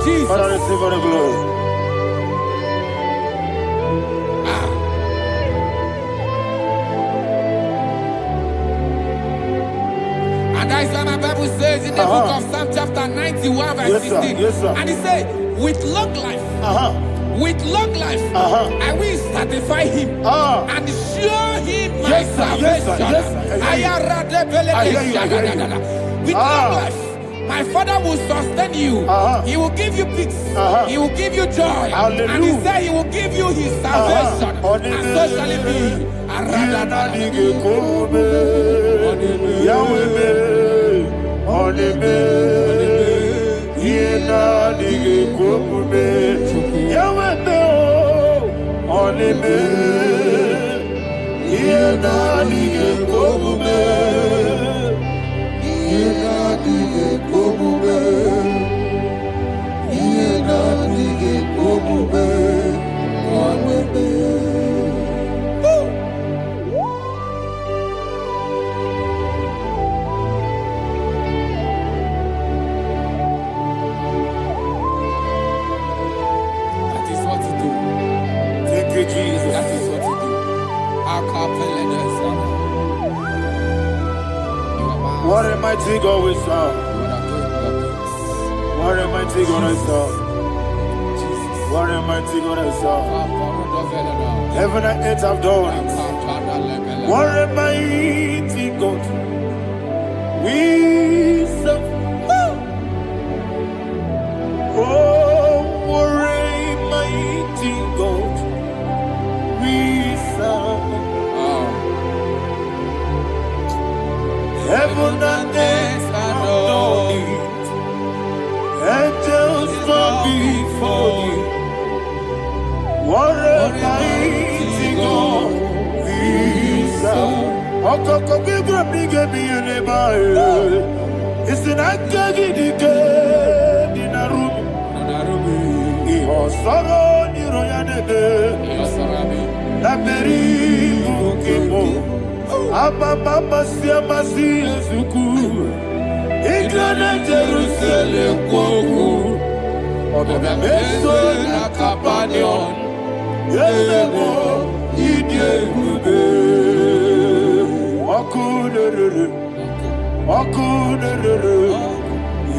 E: Jesus. Father, receive all the glory.
D: And that is why my Bible says in the book of Psalm chapter 91 verse 16.
E: Yes, sir.
D: And he said, with long life, I will satisfy him and show him my salvation. with long life. My Father will sustain you. He will give you peace. He will give you joy.
E: Hallelujah.
D: And He said He will give you His salvation. And so shall it be. That is what to do.
E: Thank you, Jesus.
D: That is what to do.
E: What a mighty God we serve. What a mighty God I serve. What a mighty God I serve. Heaven and earth have done it. What a mighty God we serve. Oh, what a mighty God we serve. Heaven and earth have done it. Angels bow before you. What a mighty God we serve. Okoko bibra bige bi eneba. Isinaka gidike dinarubi. Iho soro ni royanebe. Laberi bukibo. Ababa siamasi ezuku. Igrana Jerusalem kwoku. Obebe meso na Capernaum. Yesemo idie ube. Okunere.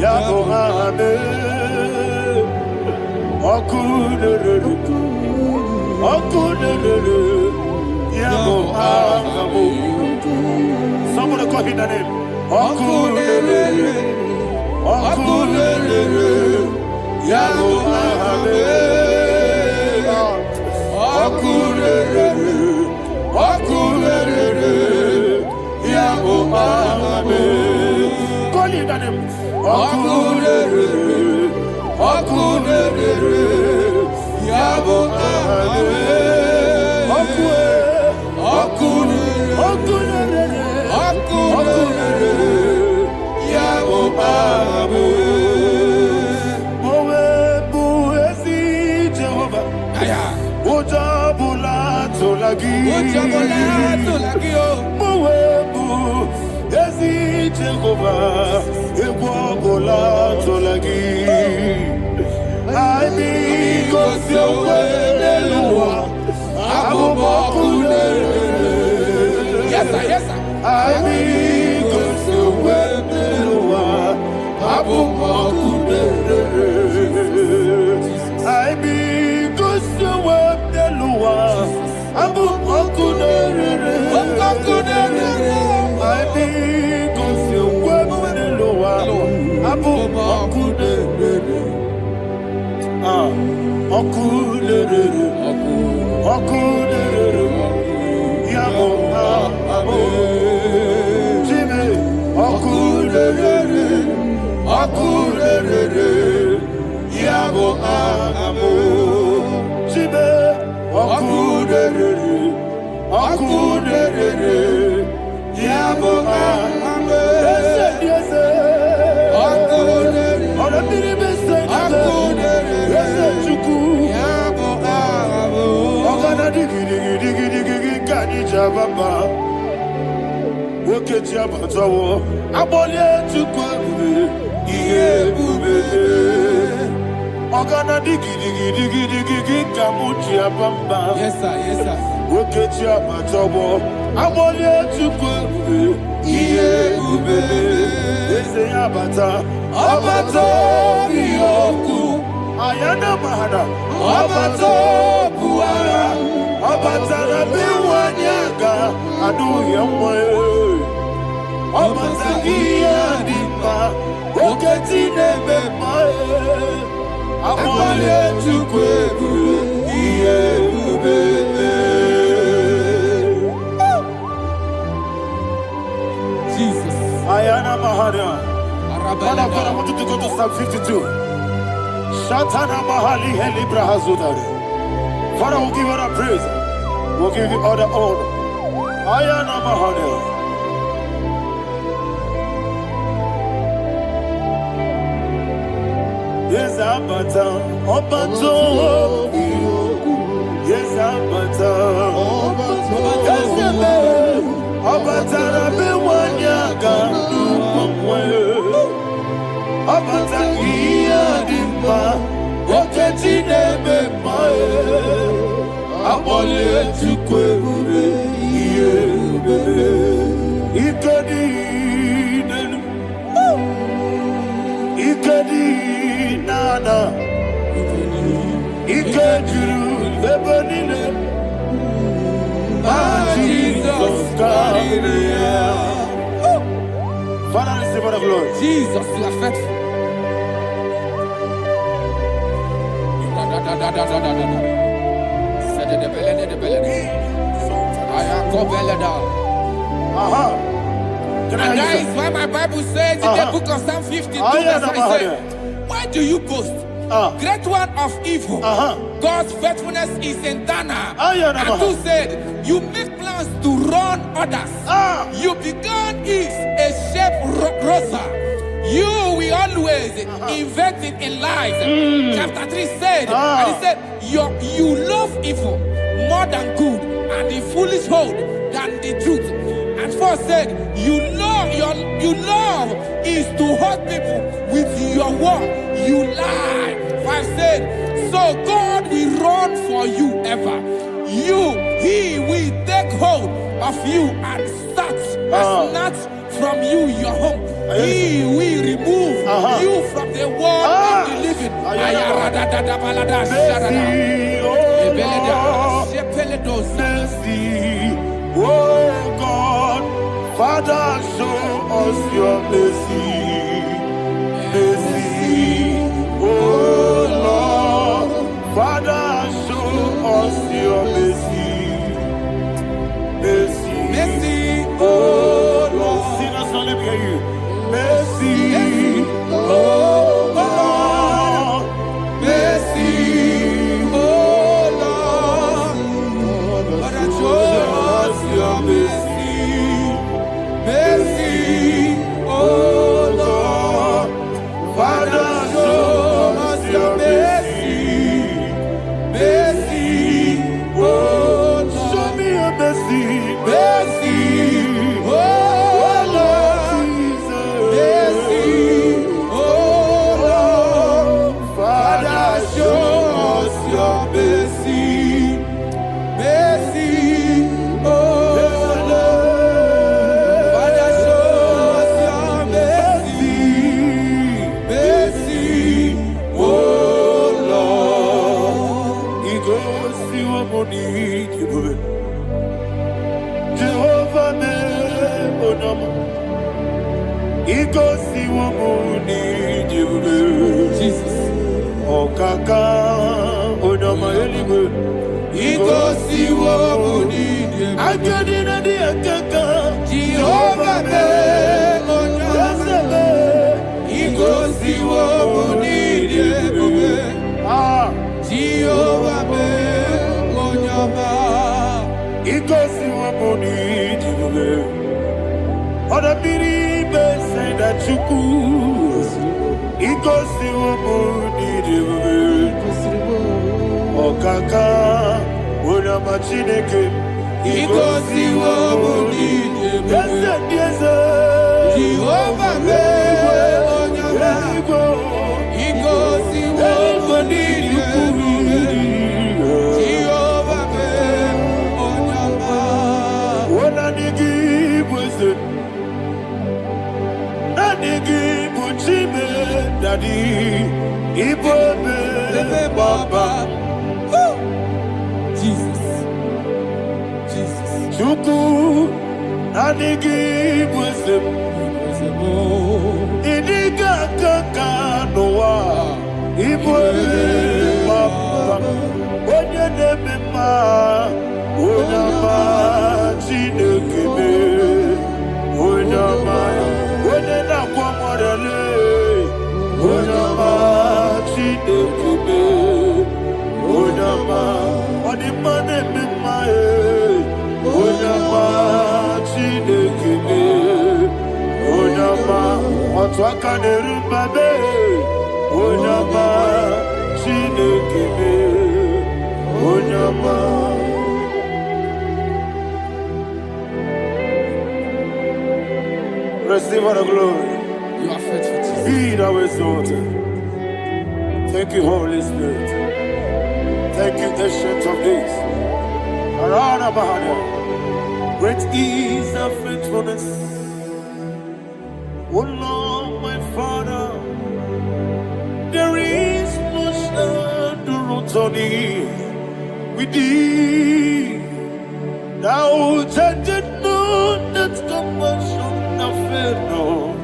E: Yabo hame. Okunere. Yabo hame. Somebody call him the name. Okunere. Yabo hame. Okunere. Yabo hame. Call him the name. Okunere. Yabo hame.
D: Yes, sir. Yes, sir. Yes, sir. Yes, sir.
E: Obazagia dimba, oketine bemae. Amale chukwebu, iye ubebe.
D: Jesus.
E: Ayana Mahana. Man of God, I want you to go to Psalm 52. Shatana Mahali Helibra Hazudari. Father, we'll give you the praise. We'll give you all the honor. Ayana Mahana. Yes, Abata. Obato. Yes, Abata. Yes, Abata. Bewanya. Abata iya dimba, oketine bemae. Abole chukwe ube, iye ube. Ikadi nenu, ikadi nana, ikadiru lebanine. Jesus God. Father, receive the glory.
D: Jesus, you are faithful. And that is why my Bible says in the book of Psalm 52, verse 9 says, why do you boast? Great one of evil. God's faithfulness is eternal. And who said, you make plans to run others. You began is a shape rosa. You will always invent it in lies. Chapter 3 said, and he said, you love evil more than good, and the foolish hold than the truth. And 4 said, you love is to hurt people with your word. You lie. 5 said, so God will run for you ever. He will take hold of you and snatch from you your home. He will remove you from the world of the living.
E: Oh God, Father, show us your mercy. Mercy, oh Lord, Father, show us your mercy. Mercy,
D: Mercy,
E: oh Lord. Sinners, let me hear you. Mercy, oh Lord.
D: mercy, oh Lord. Father, show us your mercy. Mercy, oh Lord. Father, show us your mercy. Mercy, oh Lord.
E: Show me your mercy.
D: Mercy, oh Lord. Mercy, oh Lord. Father, show us your mercy. Mercy, oh Lord. Father, show us your mercy. Mercy, oh Lord.
E: He goes to a money. Jehovah me onama. He goes to a money.
D: Jesus.
E: Okaka onama eligwe.
D: He goes to what we need.
E: Akadina di akaka.
D: Jehovah me onama. He goes to what we need. Jehovah me onama.
E: He goes to a money. Other people say that you could. He goes to a money. Okaka onama chineke.
D: He goes to what we need. Jehovah me onama. He goes to what we need. Jehovah me onama.
E: Daddy, Ibobe, Baba,
D: Jesus, Jesus,
E: Chuku, Nanigi wisdom. Idiga kaka noa. Ibwe mama. Onye neme ma. Onyama chinekebe. Onyama. Onye na kwa morele. Onyama chinekebe. Onyama. Onimane mema Onyama chinekebe. Onyama. Otwaka nerumbabe. Onyama chinekebe. Onyama. Receive all the glory.
D: You are faithful, Jesus.
E: Be thou exalted. Thank you, Holy Spirit. Thank you, Ancient of Days. Arana Bahana. Great is thy faithfulness. Oh Lord, my Father, there is no shadow on thee. With thee, thou judgest not that compassion of fair not.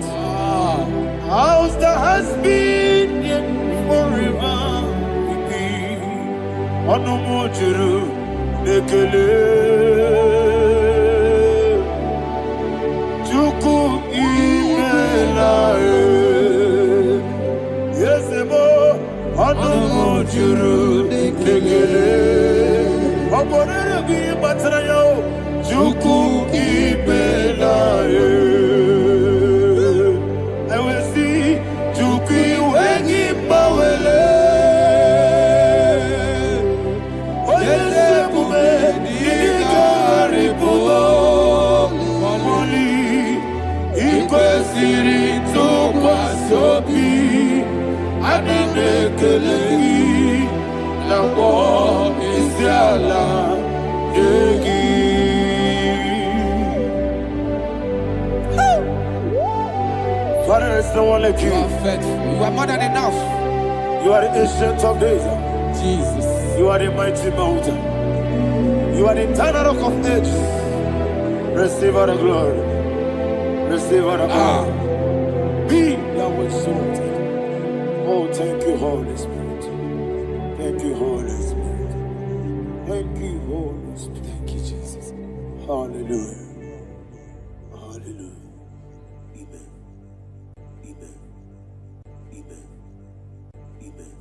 E: How's the has been yet forever with thee? Anumujuru nekele Chuku imelae Yesebo Anumujuru nekele Oborere gi batrayo Chuku imelae Father, there's no one like you.
D: You are faithful. You are more than enough.
E: You are the ancient of days.
D: Jesus.
E: You are the mighty mountain. You are the eternal rock of ages. Receive all the glory. Receive all the honor. Be thou exalted. Oh, thank you, Holy Spirit. Thank you, Holy Spirit. Thank you, Holy Spirit.
D: Thank you, Jesus.
E: Hallelujah. Hallelujah. Amen. Amen. Amen. Amen.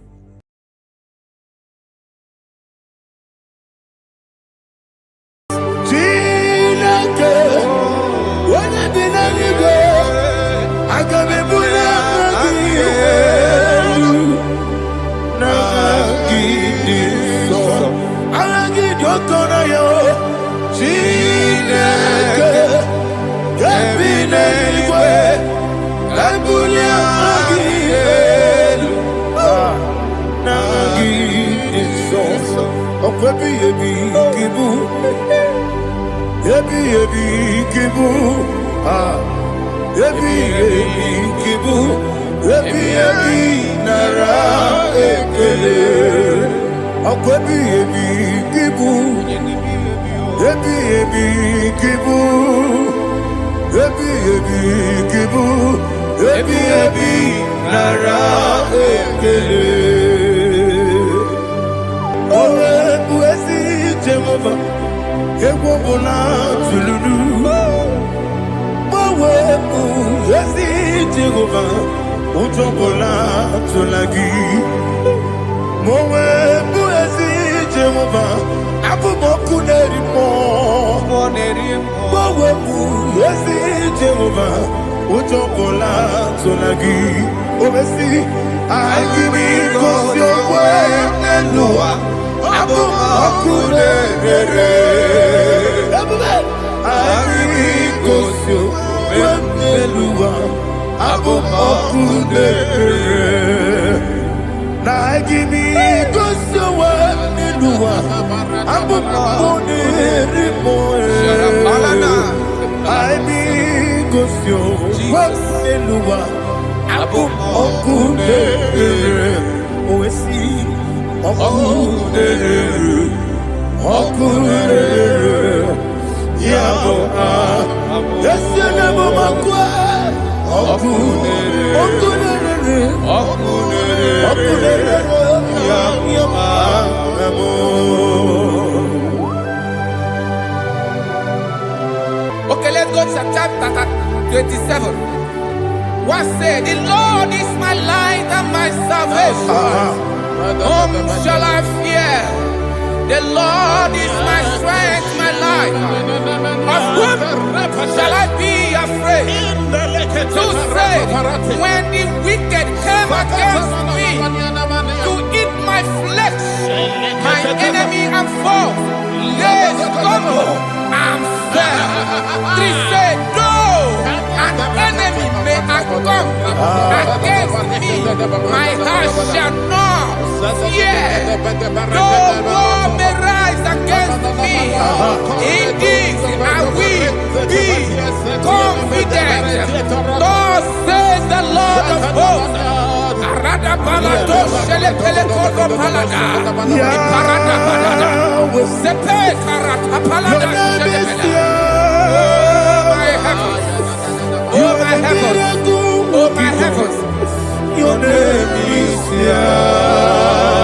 A: Yabo Yesenemo Makwa Okunere
D: Okay, let's go to chapter 27. What said, the Lord is my light and my salvation. Whom shall I fear? The Lord is my strength, my life. Of whom shall I be afraid? To say, when the wicked came against me to eat my flesh, my enemy and foe, they stumble and fell. Three said, though an enemy may come against me, my heart shall not fear. Though war may rise against me, in this I will be confident. Thus says the Lord of hosts. Arada balado shele pele kodo palada. Iparada balada. Sepe karata palada shele pele. Oh my heavens. Oh my heavens.
A: Your name is Yahweh.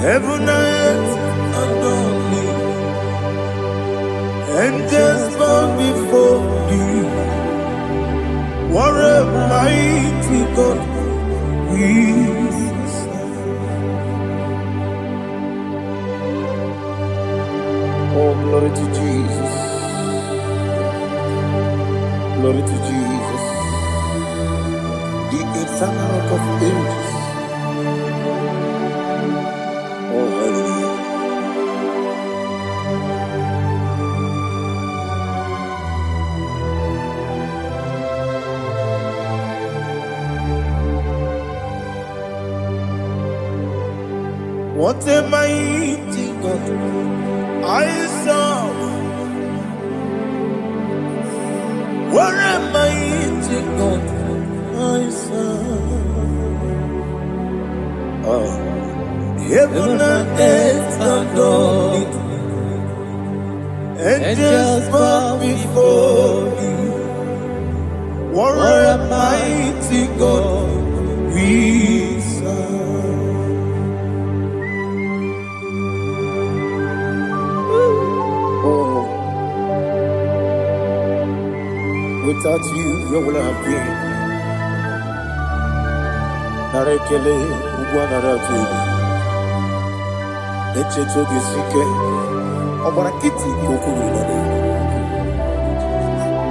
A: Heaven and earth adore me, angels bow before you. What a mighty God we serve. Oh, glory to Jesus. Glory to Jesus. The eternal rock of ages. Oh, hallelujah. What a mighty God I serve. What a mighty God I serve. Oh. Heaven and earth adore it. Angels bow before you. What a mighty God we serve. Oh, without you, where would I have been? Narekele, Ugwanaratu. Echeto Gisike, Obarakiti Kokuru.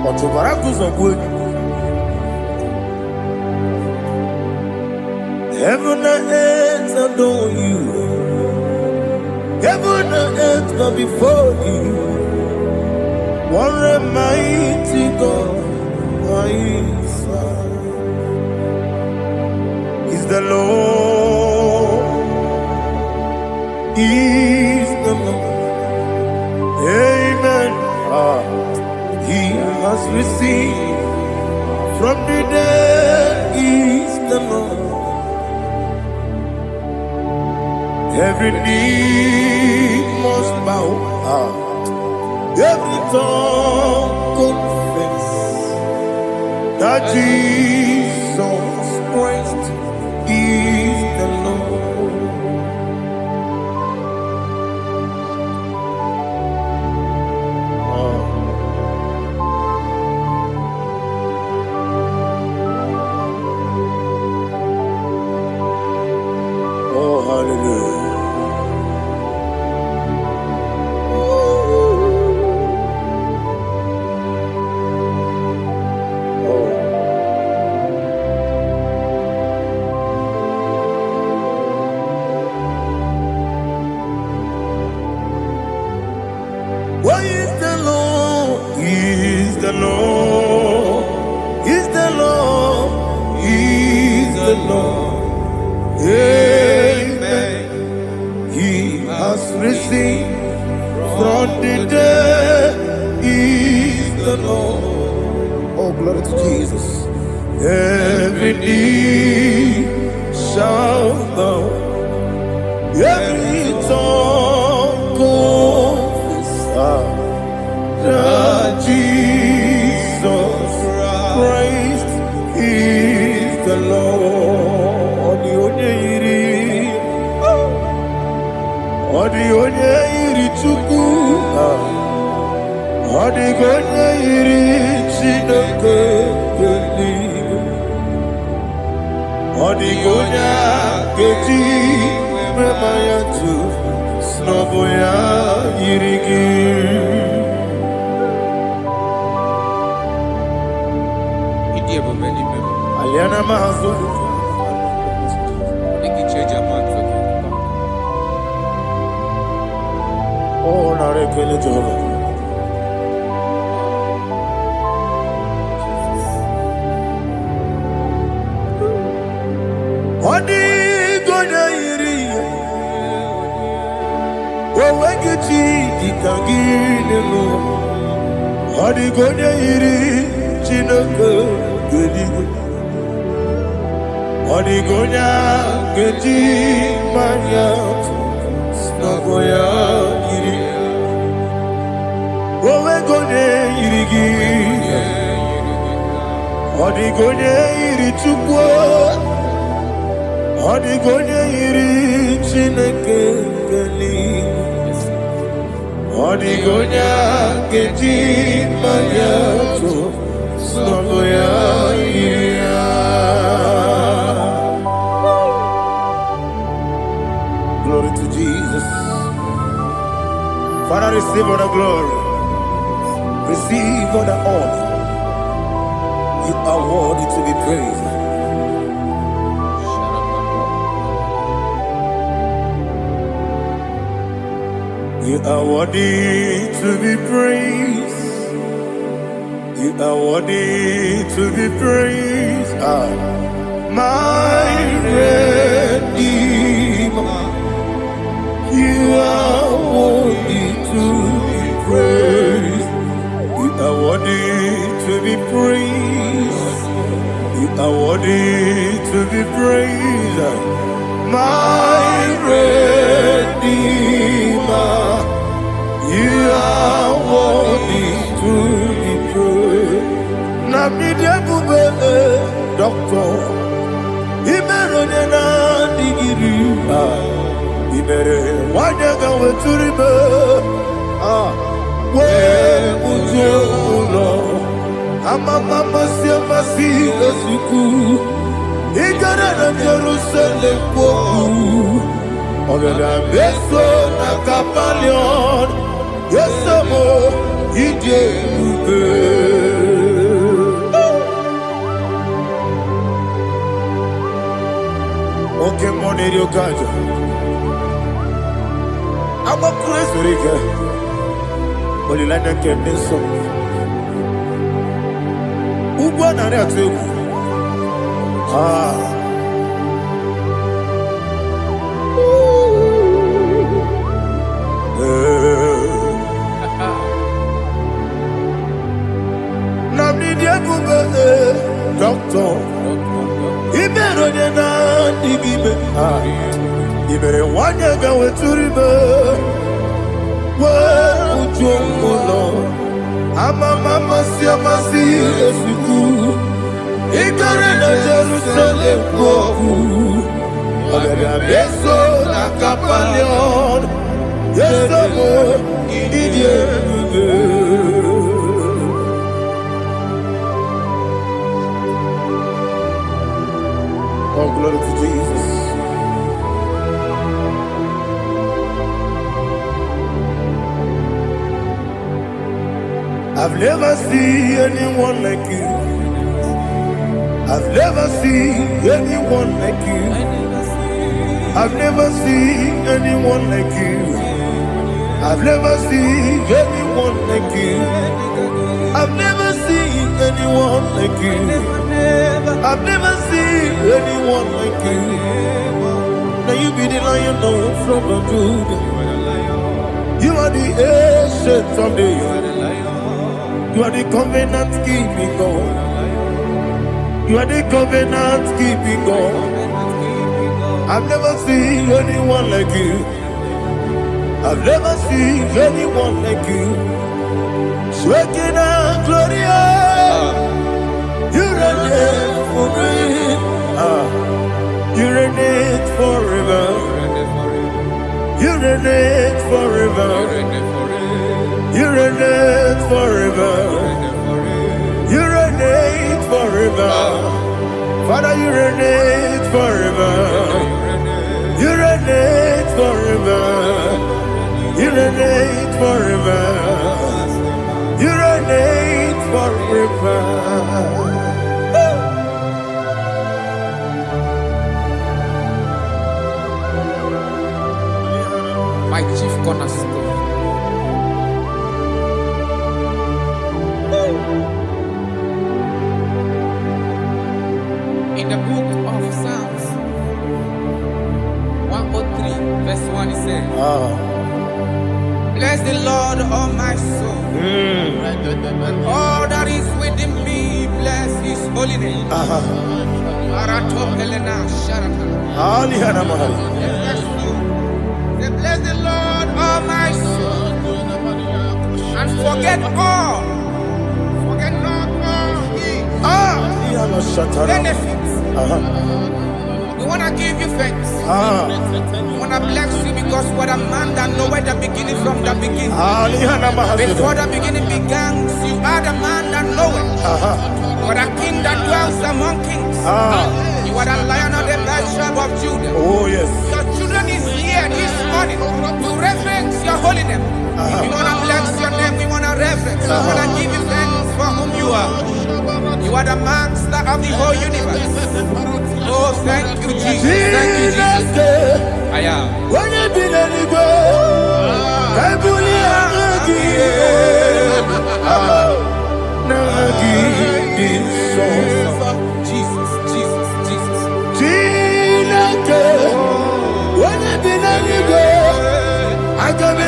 A: Otobarakus of wood. Heaven and earth adore you. Heaven and earth bow before you. What a mighty God I serve. Is the Lord. Is the Lord. Amen. He has received from the dead. Is the Lord. Every knee must bow. Every tongue confess that Jesus Christ is the Lord. Oh, hallelujah. What is the Lord? Is the Lord? Is the Lord? Is the Lord? Amen. He has risen from the dead. Is the Lord? Oh, glory to Jesus. Every knee shall bow, every tongue Lord, the only iri chuku, the only iri chineke geli, the only keji memaya tu snoboya irigi. Aliana mazo. Oh, na rekele Jehovah. Odi gonya iri. Wewe giti dikagine mo. Odi gonya iri chineke gedi. Odi gonya gedi manya. Snaboya iri. Wewe gonya irigi. Odi gonya iri chukwu. Odi gonya iri chineke geli. Odi gonya gedi manya. Snaboya iri. Glory to Jesus. Father, receive all the glory. Receive all the honor. You are worthy to be praised. You are worthy to be praised. You are worthy to be praised. My Redeemer. You are worthy to be praised. You are worthy to be praised. You are worthy to be praised. My Redeemer. You are worthy to be praised. Namidebube, Doctor. Imeronena digiri. Ibere wanyaga weturibe we ujulo amama masi esuku igara na Jerusalem kwoku ogada beso na kapalion yesamo ije ube oke moneri okajo I'm a crazy riga. Only like that can be so. Ugo na re atu. Namni dia bube doctor. Ibero de na digibe. Ibere wanya ga weturibe. Ujulo amama masi esuku igare na Jerusalem kwoku ogada beso na kapalion yesamo idie Oh, glory to Jesus. I've never seen anyone like you. I've never seen anyone like you. I've never seen anyone like you. I've never seen anyone like you. I've never seen anyone like you. I've never seen anyone like you. Now you be the Lion from the Judah. You are the ancient of days. You are the covenant keeping God. You are the covenant keeping God. I've never seen anyone like you. I've never seen anyone like you. Shekinah, Gloria, you are there for me.
E: Father, you reign forever. You reign forever. You reign forever. You reign forever.
D: My chief cornerstone. In the book of Psalms 103, verse 1, it says, bless the Lord, all my soul. And all that is within me, bless his holy name. Marato Helena Sharata. Say, bless the Lord, all my soul. And forget all. Forget not all his benefits. We want to give you thanks. We want to bless you because what a man that knoweth the beginning from the beginning. Before the beginning began, you are the man that knoweth. You are the king that dwells among kings. You are the lion of the tribe of Judah.
E: Oh, yes.
D: Your children is here this morning to reverence your holy name. We want to bless your name. We want to reverence. We want to give you thanks for whom you are. You are the master of the whole universe. Oh, thank you, Jesus. Thank you, Jesus. I am.
E: When I be anywhere, I
D: Jesus, Jesus, Jesus.
E: when I be anywhere, I can be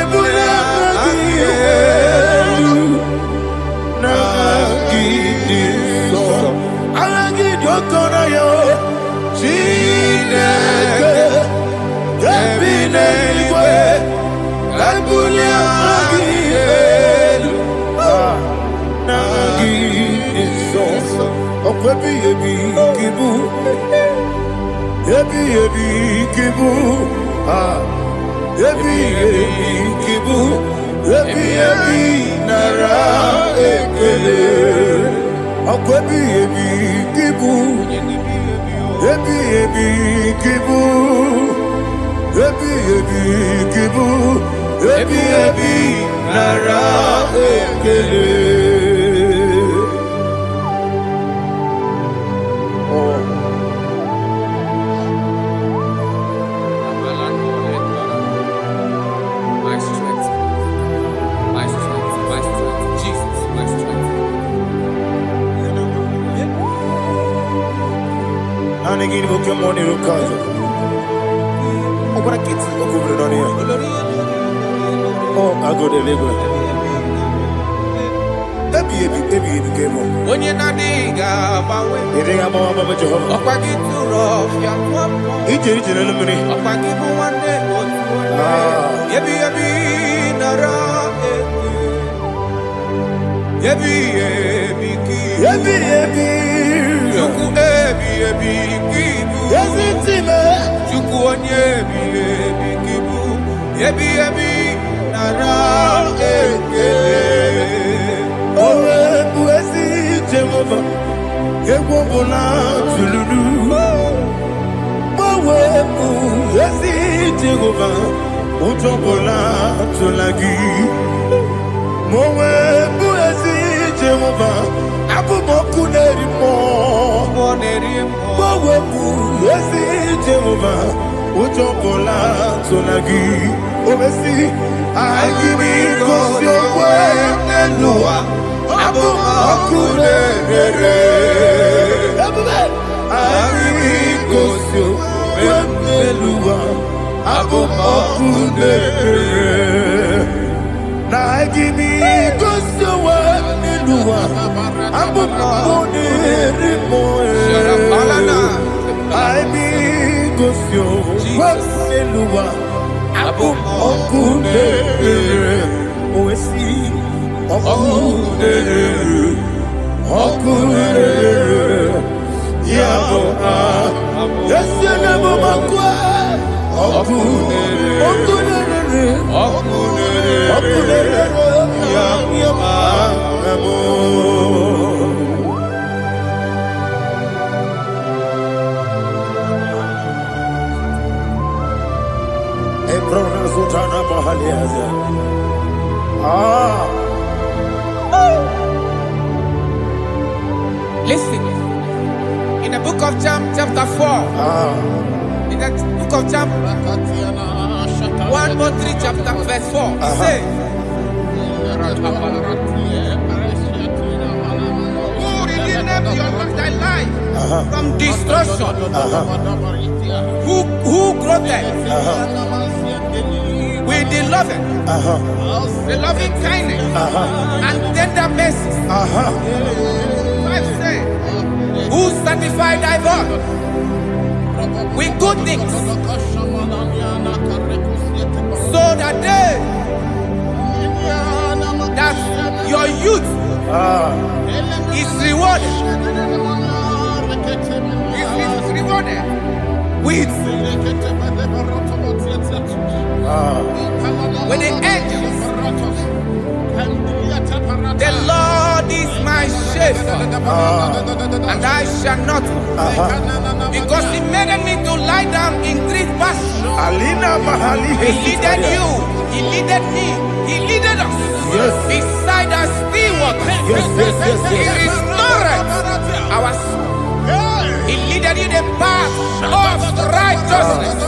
D: My strength, my strength, my strength, Jesus, my strength.
E: And again, we come on here, Kaja. Oh, what a kid, oh, on here. Oh, I go to live. Baby, came on.
D: When you're not diga,
E: You think I'm on Mama Jehovah?
D: up I get too rough, young one.
E: He did it in a minute.
D: Up I give you one day, Yebi, Nara, Yebi, Juku, Kibu,
E: Yes, it's him.
D: Juku, on Yebi, Kibu, Yebi, Nara,
E: Oh, Wesi Jehovah, Ewobola Tululu. Wesi Jehovah, Utobola Tulagi. Wesi Jehovah, Abumoku Nerimo. Wesi Jehovah, Utobola Tulagi. Wesi, I give it cause your way and Noah. Abumoku Nerimo. Na gimi goso wa niluwa abu konere moe ai mi goso wa niluwa abu konere oesi okunere yabo yesene mo makwa okunere yabo
D: Listen, in the book of John, chapter 4, in the book of John, 1 more 3, chapter verse 4, it says, who redeemed thy life from destruction, who groweth with the loving kindness and tender mercies. Who sanctify thy body with good things, so that your youth is rewarded. Is rewarded with the angels. The Lord is my shepherd, and I shall not want, because He made me to lie down in green pastures. He leaded you, He leaded me, He leaded us beside the still waters. He restored our soul. He leaded you the path of righteousness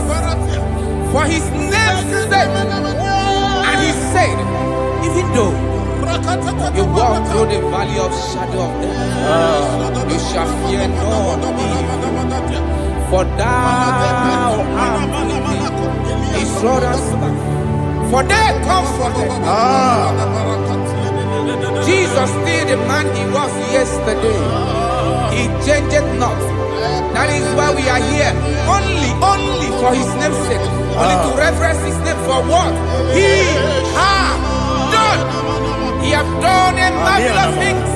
D: for His name's sake. And He said, even though you walk through the valley of shadow of death, you shall fear no evil, for thou art with me. His rod and staff, for they comforted. Jesus still the man He was yesterday. He changed not. That is why we are here, only for His name's sake, only to reference His name for what He has done. He have done a marvelous things.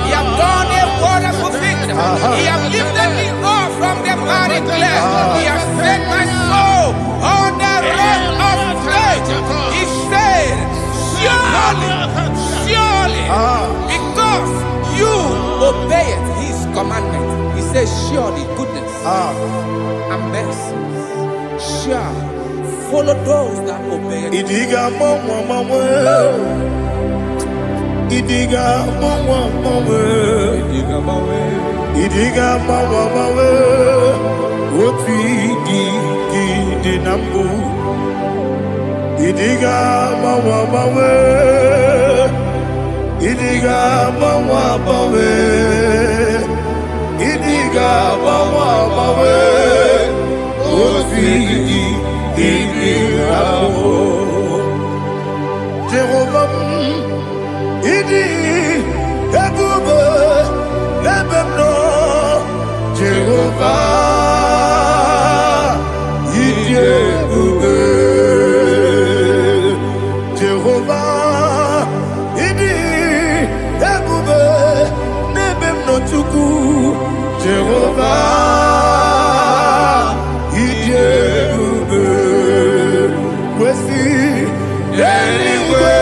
D: He have done a wonderful thing. He have lifted me up from the miry clay. He has set my soul on the rock of faith. He said, surely, because you obeyed His commandment. He says, surely goodness and mercy shall follow those that obey Him.
A: Idiga mawa mawe, woti di nambu. Idiga mawa mawe, idiga mawa mawe, idiga mawa mawe, woti di nambu. Jehovah. Idi Ebube Lebemno Jehovah Idi Ebube Jehovah Idi Ebube Lebemno Tuku Jehovah Idi Ebube Kwesi anyway.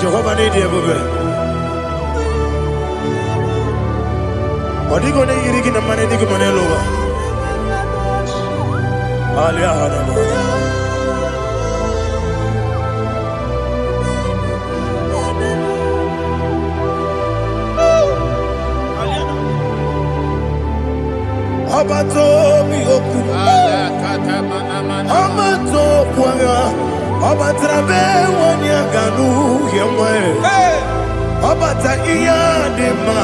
A: Jehovah need you, baby. What are you going to get in the money? You can over. Abato mi oku, Abato kwanga, Abatrabe wanyaganu yemwe, Abata iyadema,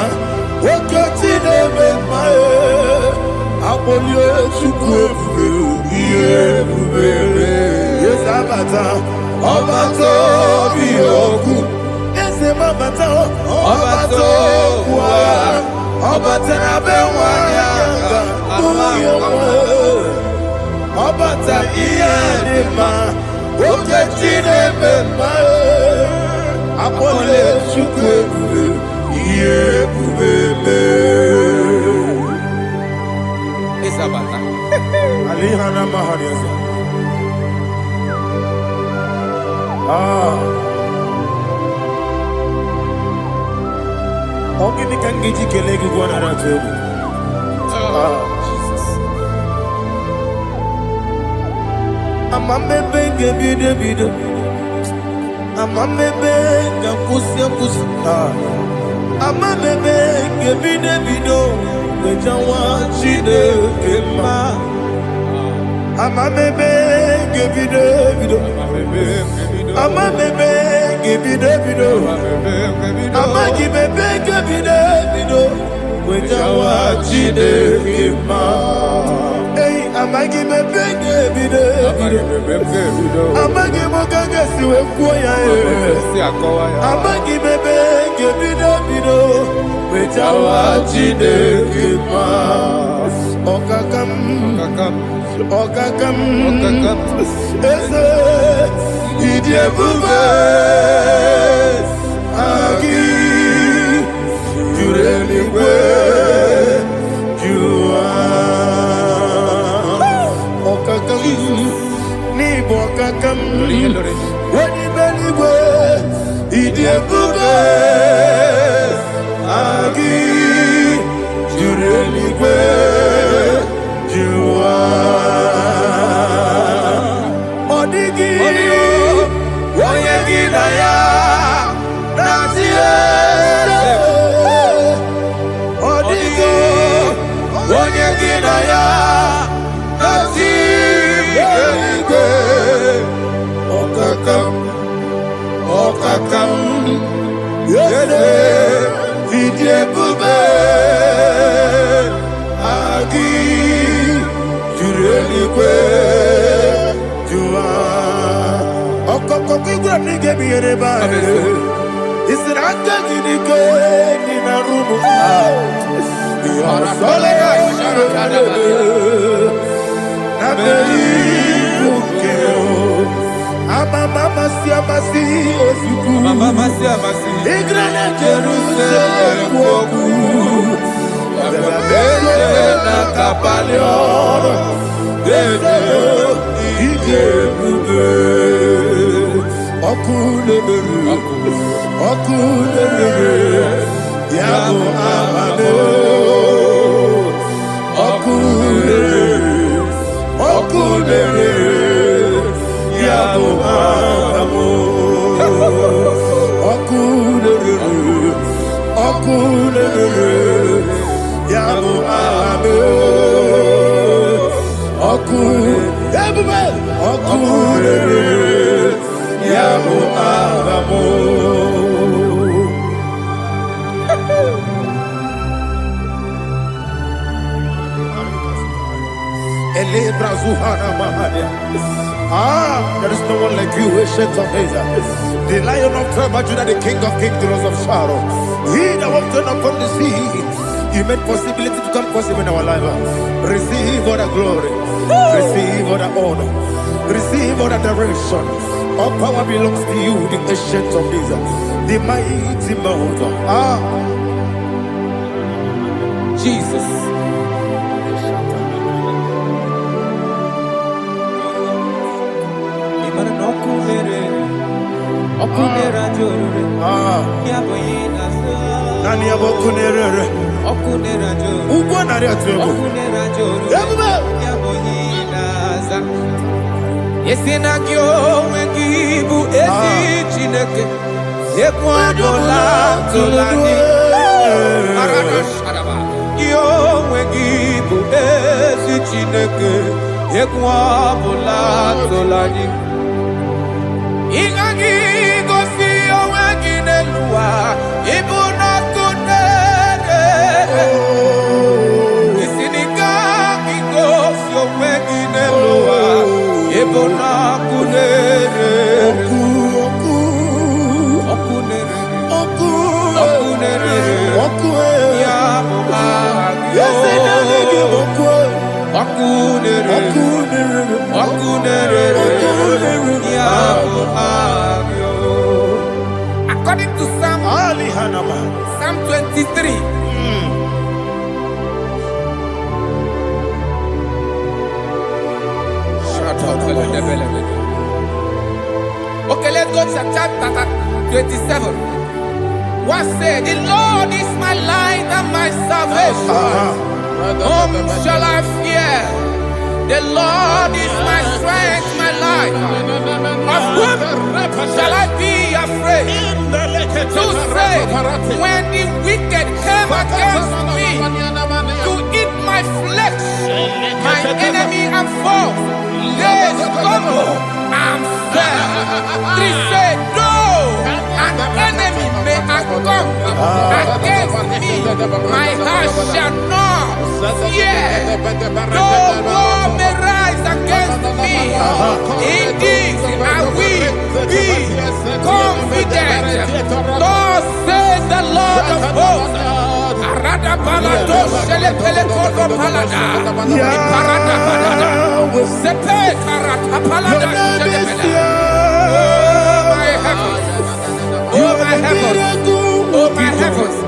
A: Wakati neme mae, Abolyo chukwefu, Yebubele, Yes Abata, Abato mi oku, Yes Abato kwa, Abatrabe wanyaganu. Obata iyanima, uketine bema, apole chukwe, iye bubebe.
D: Isabata.
A: Alihana mahariasa. Ogini kangeji kelegi gwana ratubu. Amamebe gebide bide. Amamebe gakusi. Amamebe gebide bido. Bejawa chide kema. Amamebe gebide bido. Amamebe gebide bido. Amagibebe gebide bido. Bejawa chide kema. Amagi bebe gebide, amagi mogaga siwe kuya amagi bebe gebide bido, bejawa chide kima, okakam, eze idie bube, agi jureli kwe, ni bokakam wani beligwe idiebube agi jureligwe juwa odigi oyegi na ya nazie odigi oyegi na ya Okakam, yede, idie bube, agi, jureli kwe, jua. Okoko kura nige biyere ba, isiranga gidike nina rumu. Yasole na beri bukeo. Mama siamasi osuku.
D: Mama siamasi.
A: Igrane Jerusalem woku. Bebe na kapalion. Bebe ije bube. Okulere. Yabo amame. Okulere. Yabo amo, okulere, yabo amo, okulere, yabo amo. Ele brazuhana mahania. There is no one like you, ancient of days. The Lion of tribe of Judah, the King of kings, the Rose of Sharon. He that walked on upon the sea. You made possibility to come possible in our life. Receive all the glory. Receive all the honor. Receive all the adoration. All power belongs to you, the ancient of days. The mighty mountain.
D: Jesus. Okunera jore, yaboyina so.
A: Nani abokunere?
D: Okunera jore.
A: Ugwa nari atuego.
D: Okunera jore. Yaboyina za. Yesina kyo wengibu esi chineke. Ekwa dola tolani. Arana sharaba. Kyo wengibu esi chineke. Ekwa dola tolani. Igagi gosi owegi nelua ibuna kunere isinika gosi owegi nelua ibuna kunere okunere ya mo agyo 23. Okay, let's go to chapter 27. What said, the Lord is my light and my salvation. Whom shall I fear? The Lord is my strength, my life. Of whom shall I be afraid? To say, when the wicked came against me to eat my flesh, my enemy and foe, they stumble and fell. 3 said, though an enemy may come against me, my heart shall not fear. Though war may rise against me, in this I will be confident. Thus says the Lord of hosts. Arada balado shele pele kodo palada. Iparada palada. Sepe karata palada shele pele. Oh my heavens. Oh my heavens.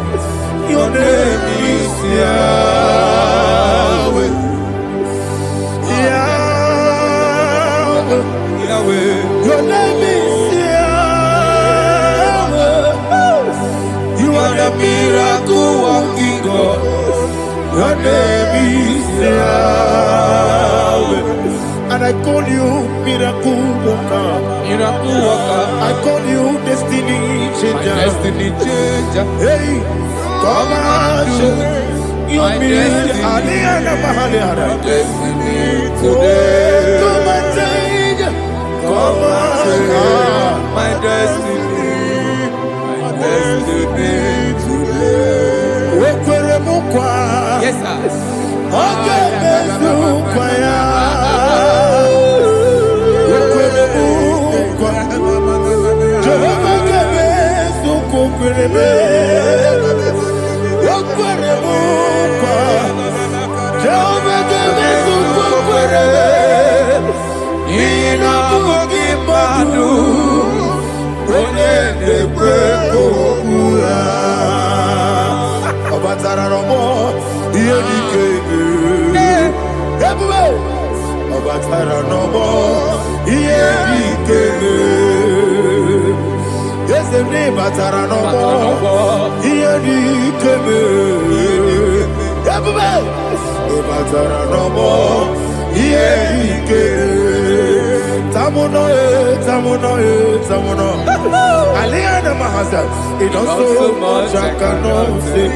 A: Your name is Yahweh. Yahweh. Yahweh. Your name is Yahweh. You are the miracle working God. Your name is Yahweh. And I call you miracle worker. Miracle worker. I call you destiny changer. Destiny changer. Hey, come on, you destiny. Destiny today. Come and change. Come on, my destiny. My destiny today.
D: Yes, sir.
A: Okay, it also much I cannot say.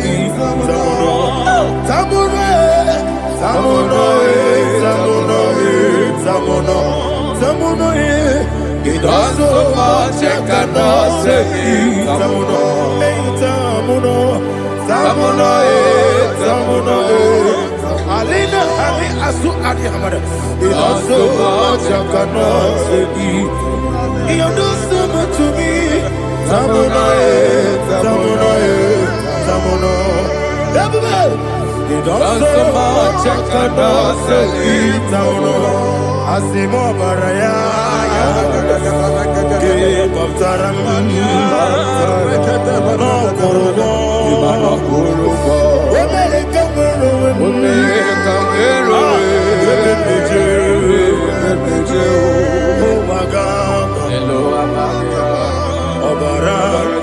A: It also much I cannot say. Alina Ali Asu Adi Hamada. It also much I cannot say. You do so much to me. Tamuno. It also much I cannot say. Tamuno. Asimo Baraya. Give up Taram. No Kurubo.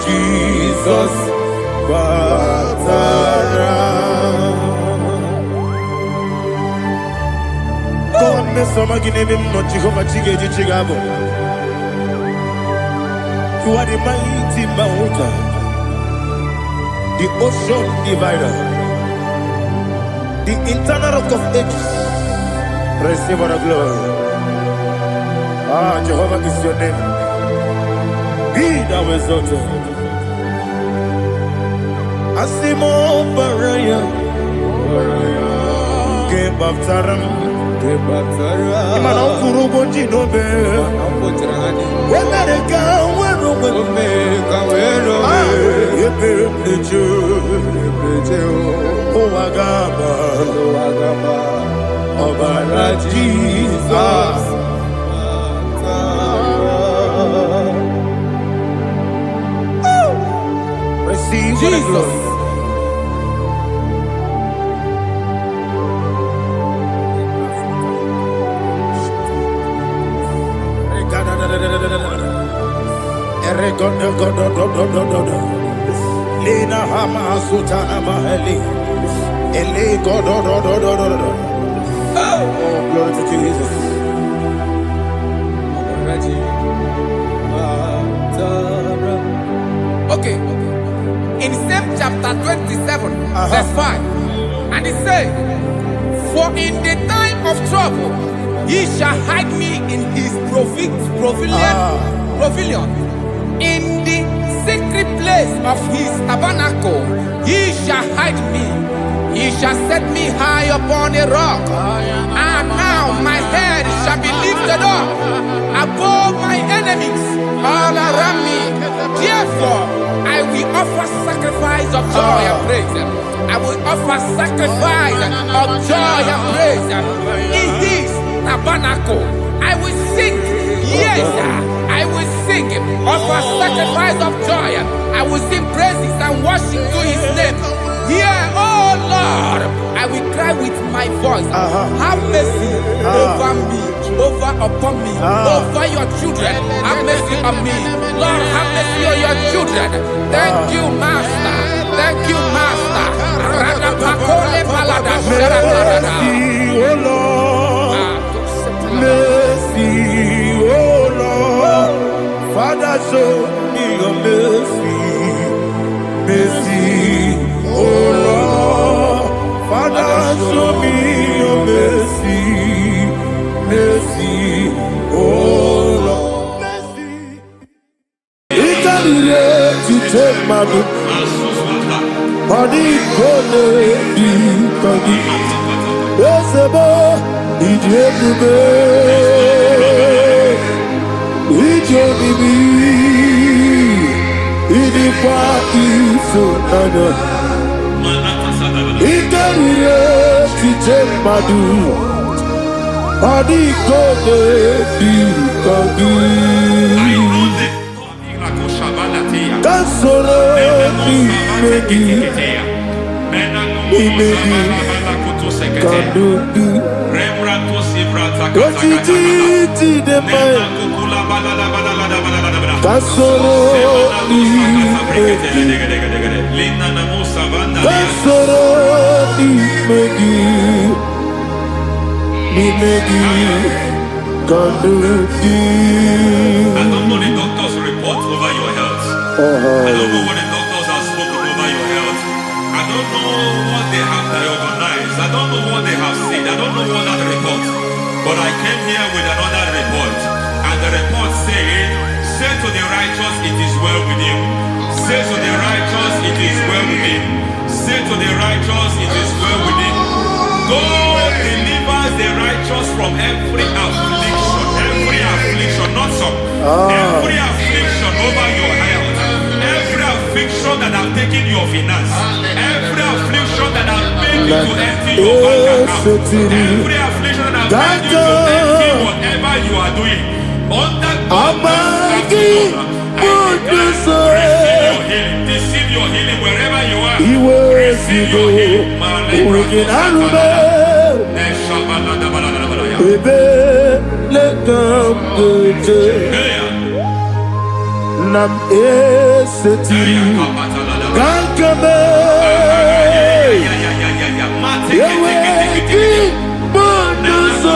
A: Jesus, God, me some again him not Jehovah Chigabo. You are the mighty mountain, the ocean divider, the internal rock of ages. Receive our glory. Ah, Jehovah is your name. Be thou exalted. Asimo Baraya, Give up Taram, Imano Kuruboji Nobe, when they go, when oh, Agaba, Obara Jesus. Receive the glory.
E: Lina Hama Sutana Mahali. Oh, glory to Jesus.
D: Okay. In same chapter 27, verse 5. And it says, for in the time of trouble, he shall hide me in his pavilion. In the secret place of his tabernacle, he shall hide me. He shall set me high upon a rock. And now my head shall be lifted up above my enemies all around me. Therefore, I will offer sacrifice of joy and praise. I will offer sacrifice of joy and praise in his tabernacle. I will sing, yes, I will sing, offer sacrifice of joy. I will sing praises and worship to his name. Here, oh Lord, I will cry with my voice. Have mercy over me, upon me, over your children. Have mercy on me. Lord, have mercy on your children. Thank you, Master. Thank you, Master.
E: Mercy, oh Lord. Mercy, oh Lord. Father, show me your mercy. Mercy, oh Lord. Father, show me your mercy. Mercy, oh Lord. Mercy. To take my book. Body gonna be body. Yes, a boy, it's everywhere. It's everywhere. It's the party so nana. It's to take my book. Body gonna be body. Solo
B: I don't know what the doctors have spoken over your health. I don't know what they have diagnosed. I don't know what they have said. I don't know what that report. But I came here with another report. And the report said, say to the righteous, it is well with him. Say to the righteous, it is well with him. Say to the righteous, it is well with him. God delivers the righteous from every affliction. Every affliction, not some. Every affliction over your health. Every affliction that have taken your finance, every affliction that have made you to empty your bank account, every affliction that have made you to empty whatever you are doing, under God, receive your healing, receive your healing wherever you are. Receive your healing.
E: Nam eseti kankame yeweki bondoso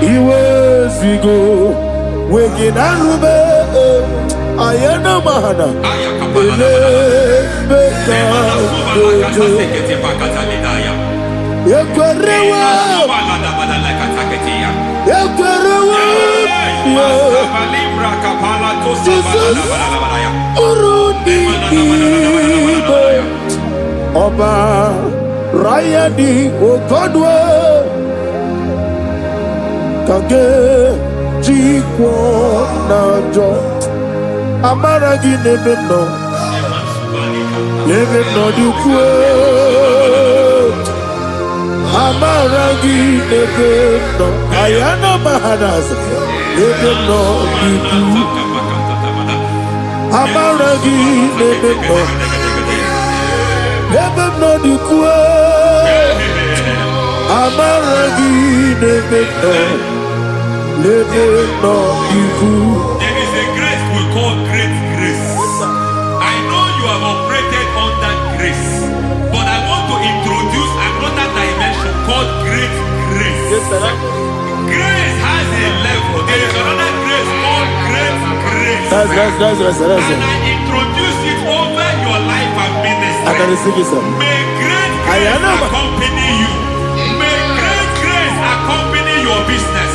E: iwezigo weginarube ayana mahana ele beka yekwerewa Jesus urudi ibo Ọba Rayadi Ogodwe Kage Jikwo Najo Amaragi Nebeno Dukwe Amaragi Nebeno Ayana Mahanas Nebeno Dukwe Amaragi Nebeno Dukwe Amaragi Nebeno Dukwe
B: That's
E: That's
B: and I introduce it over your life and
E: I can
B: ministry.
E: receive it, sir.
B: May great grace accompany you. May great grace accompany your business.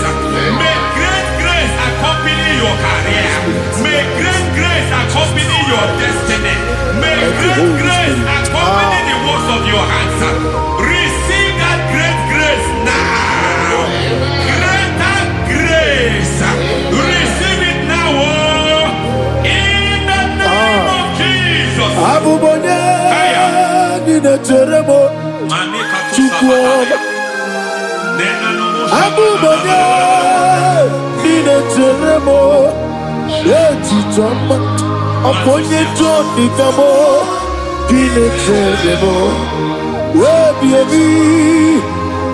B: May great grace accompany your career. May great grace accompany your destiny. May great grace accompany the works of your hands. Receive that great grace now. Greater grace. Receive it now. In the name of Jesus.
E: Abubonye nina teremo chukwoma. Abubonye nina teremo etichoma. Aponye joni kamo nina teremo. Webi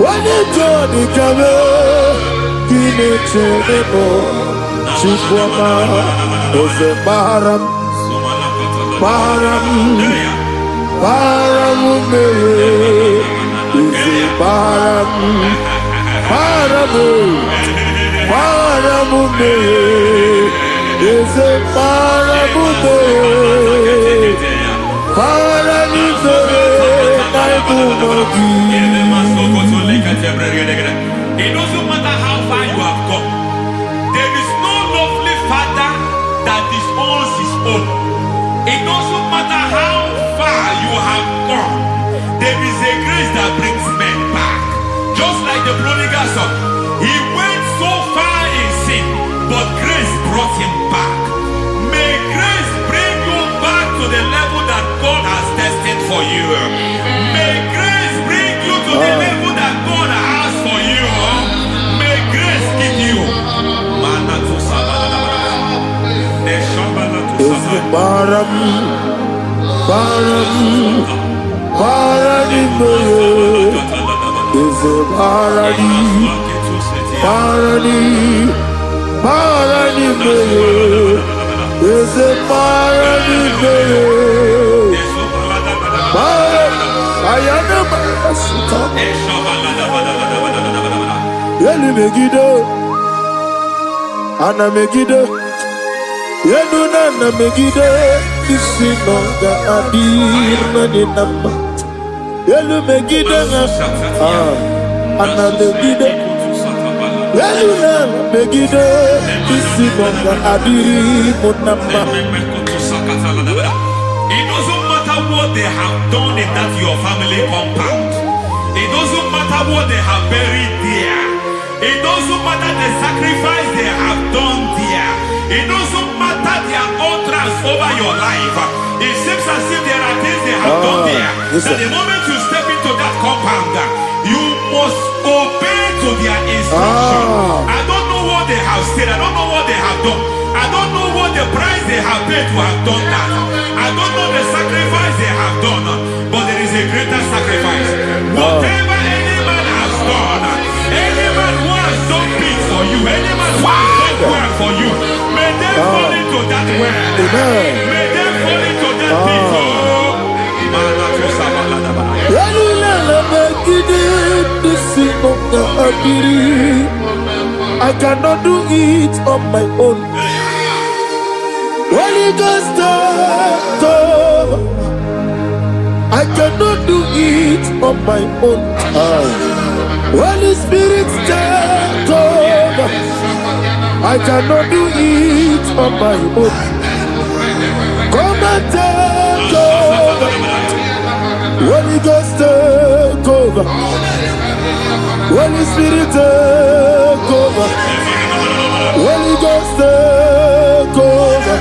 E: wane joni kamo nina teremo chukwoma. Oze baram baram baram me is baram baram baram me is baram me baram
B: It doesn't matter how far you have come. There is no lovely father that disowns his own. It doesn't matter how far you have gone. There is a grace that brings men back. Just like the prodigal son. He went so far in sin, but grace brought him back. May grace bring you back to the level that God has destined for you. May grace bring you to the level that God has for you. May grace give you.
E: baram baram baram me is baram baram baram me is baram me ayana basuka yeli megido ana megido yenu na megide isi nonga adir na ni nama yelu megide na ana megide yelu na megide isi nonga adir mo nama.
B: It doesn't matter what they have done in that your family compound. It doesn't matter what they have buried there. It doesn't matter the sacrifice they have done there. It doesn't matter their utterance over your life. It seems as if there are things they have done there. That the moment you step into that compound, you must obey to their instruction. I don't know what they have said. I don't know what they have done. I don't know what the price they have paid to have done that. I don't know the sacrifice they have done. But there is a greater sacrifice. Whatever any man has done, any man who has done things for you, any man who has done well for you, may they fall into that well. May they fall into that pit.
E: I cannot do it on my own. Holy Ghost, come. I cannot do it on my own. Holy Spirit, come. I cannot do it on my own. Come and take over. Holy Ghost, take over. Holy Spirit, take over. Holy Ghost, take over.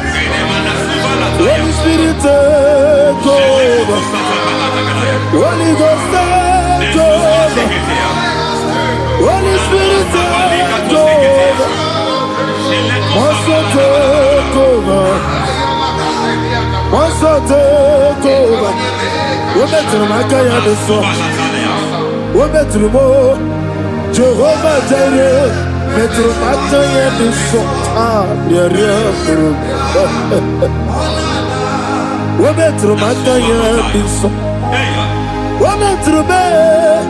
E: Holy Spirit, take over. Holy Ghost, take over. Holy Spirit, take over. Also take over. Also take over. We're better than I can do so. We're better than more. Jehovah Jireh. Better than I can do so. Yeah. We're better than I can do so. We're better than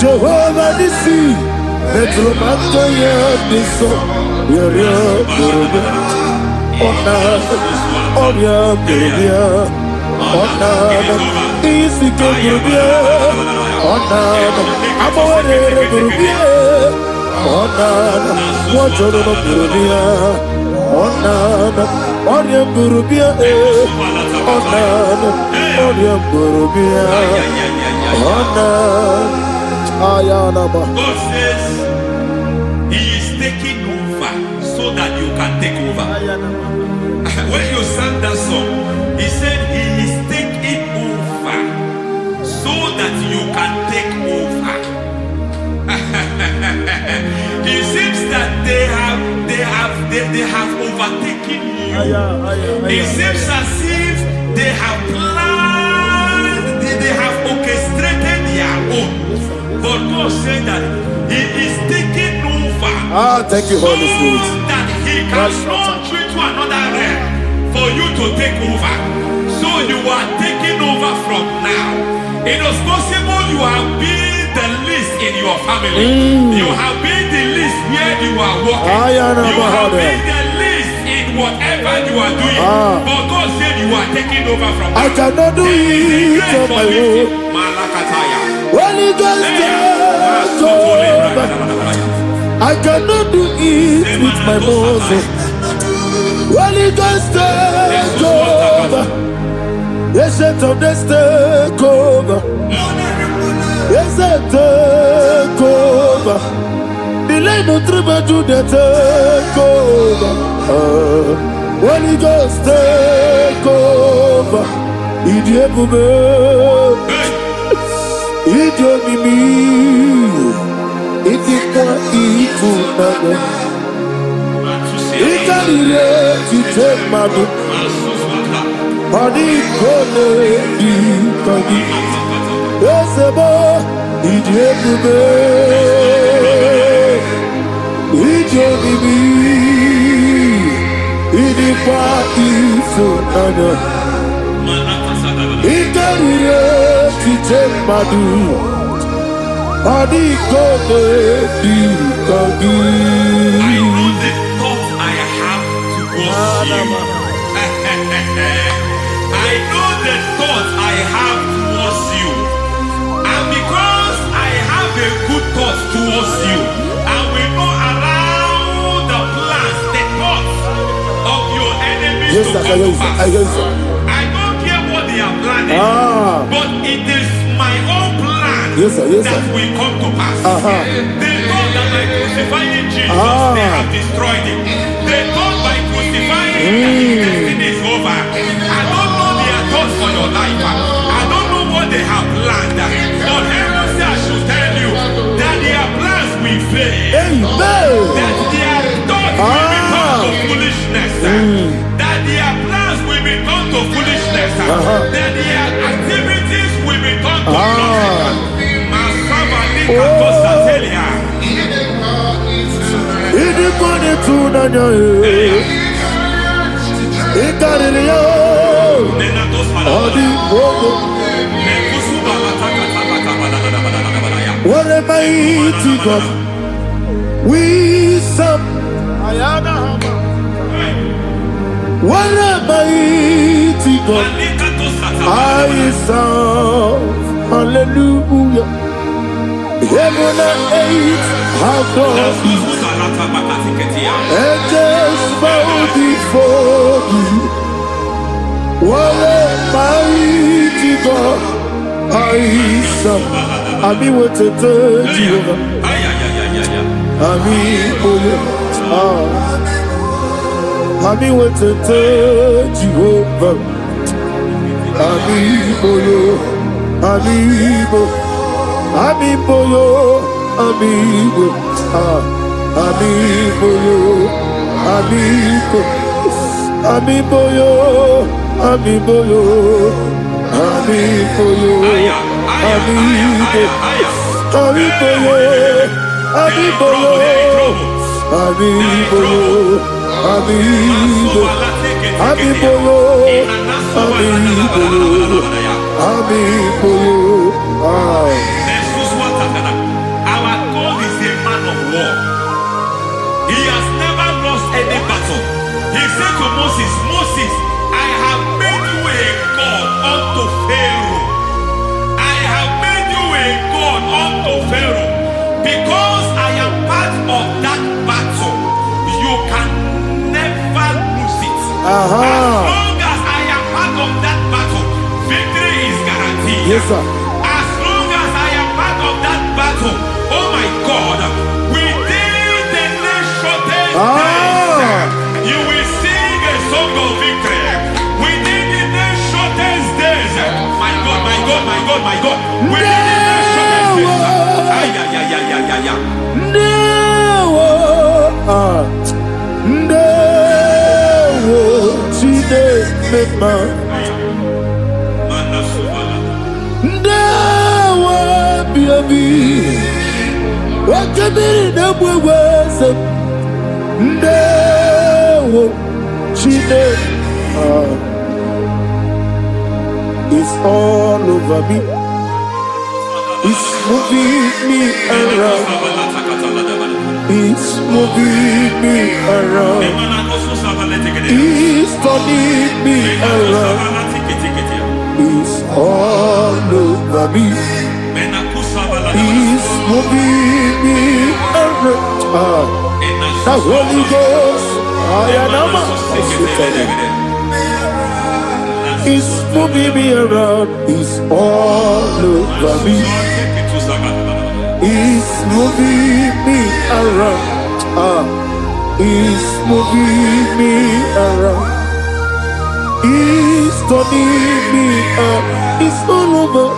E: Jehovah Nissi. Better than I can do so. Yeah. Onana, Onya Burubia, Onana, Isike Burubia, Onana, Amore Burubia, Onana, Wajoro Burubia, Onana, Onya Burubia, Onana, Onya Burubia, Onana, Ayanaba.
B: God says He is taking over so that you can take over. When you sang that song, He said He is taking over so that you can take over. It seems that they have overtaken you. It seems as if they have planned, they have orchestrated their own. But God said that He is taking over.
E: Thank you, Holy Spirit.
B: So that He can launch you to another realm for you to take over. So you are taking over from now. It is possible you have been the least in your family. You have been the least where you are working. You have been the least in whatever you are doing. But God said you are taking over from now.
E: I cannot do it on my own. Holy Ghost, take over. I cannot do it with my muscle. Holy Ghost, take over. Yes, of this take over. Yes, take over. Delay no trouble to the take over. Holy Ghost, take over. Idiebube, Idiomimi, Idikwa Ifunana, Ikarire Titemadu. Padi kone di kagi, esebo idiebube, idiomimi, idikwa ifunana, ikarire kitemadu, padi kone di kagi.
B: I know the thoughts I have towards you. I know the thoughts I have towards you. And because I have a good thought towards you, I will not allow the plans, the thoughts of your enemies to come to pass. I don't care what they are planning, but it is my own plan that will come to pass. They thought that by crucifying Jesus, they have destroyed him. They thought by crucifying him that his destiny is over. I don't know their thoughts for your life. I don't know what they have planned. But heaven says I should tell you that their plans will fail. That their thoughts will be turned to foolishness. That their plans will be turned to foolishness. That their activities will be turned to nothing.
E: What a mighty God we serve. What a mighty God I serve. Hallelujah. Heaven and earth have done it. Angels bow before you. What a mighty God I serve. Ami wote Jehovah. Ami oyo. Ami wote Jehovah. Ami oyo. Ami bo. Ami boyo. Ami bo. Ami boyo. Ami bo. Ami boyo. Ami boyo. Ami boyo. Amigo, amigo,
B: our God is a man of war. He has never lost any battle. He said to Moses, Moses, I have made you a God unto Pharaoh. I have made you a God unto Pharaoh. Because I am part of that battle, you can never lose it. As long as I am part of that battle, victory is guaranteed.
C: Yes, sir.
B: As long as I am part of that battle, oh my God, within the next shortest days, you will sing a song of victory. Within the next shortest days, my God, my God, my God, my God, within the next shortest days, ay, ay, ay, ay, ay, ay, ay.
E: It's all over me. It's moving me around. It's moving me around. It's turning me around. It's all over me. It's moving me around. The Holy Ghost, I am it's moving me around. It's all over me. It's moving me around. It's moving me around. It's turning me up. It's all over.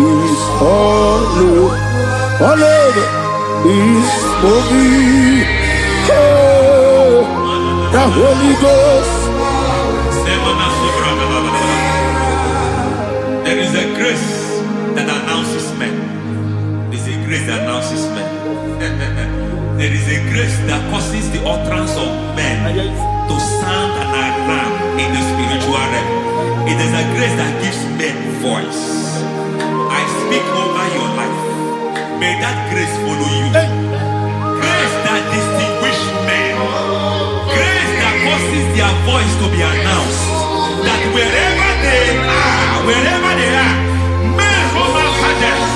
E: It's all over. All over. It's moving. Oh, the Holy Ghost.
B: There is a grace that announces men. There is a grace that announces men. There is a grace that causes the utterance of men to sound an alarm in the spiritual realm. It is a grace that gives men voice. I speak over your life. May that grace follow you. Grace that distinguishes men. Grace that causes their voice to be announced. That wherever they are, men over fathers,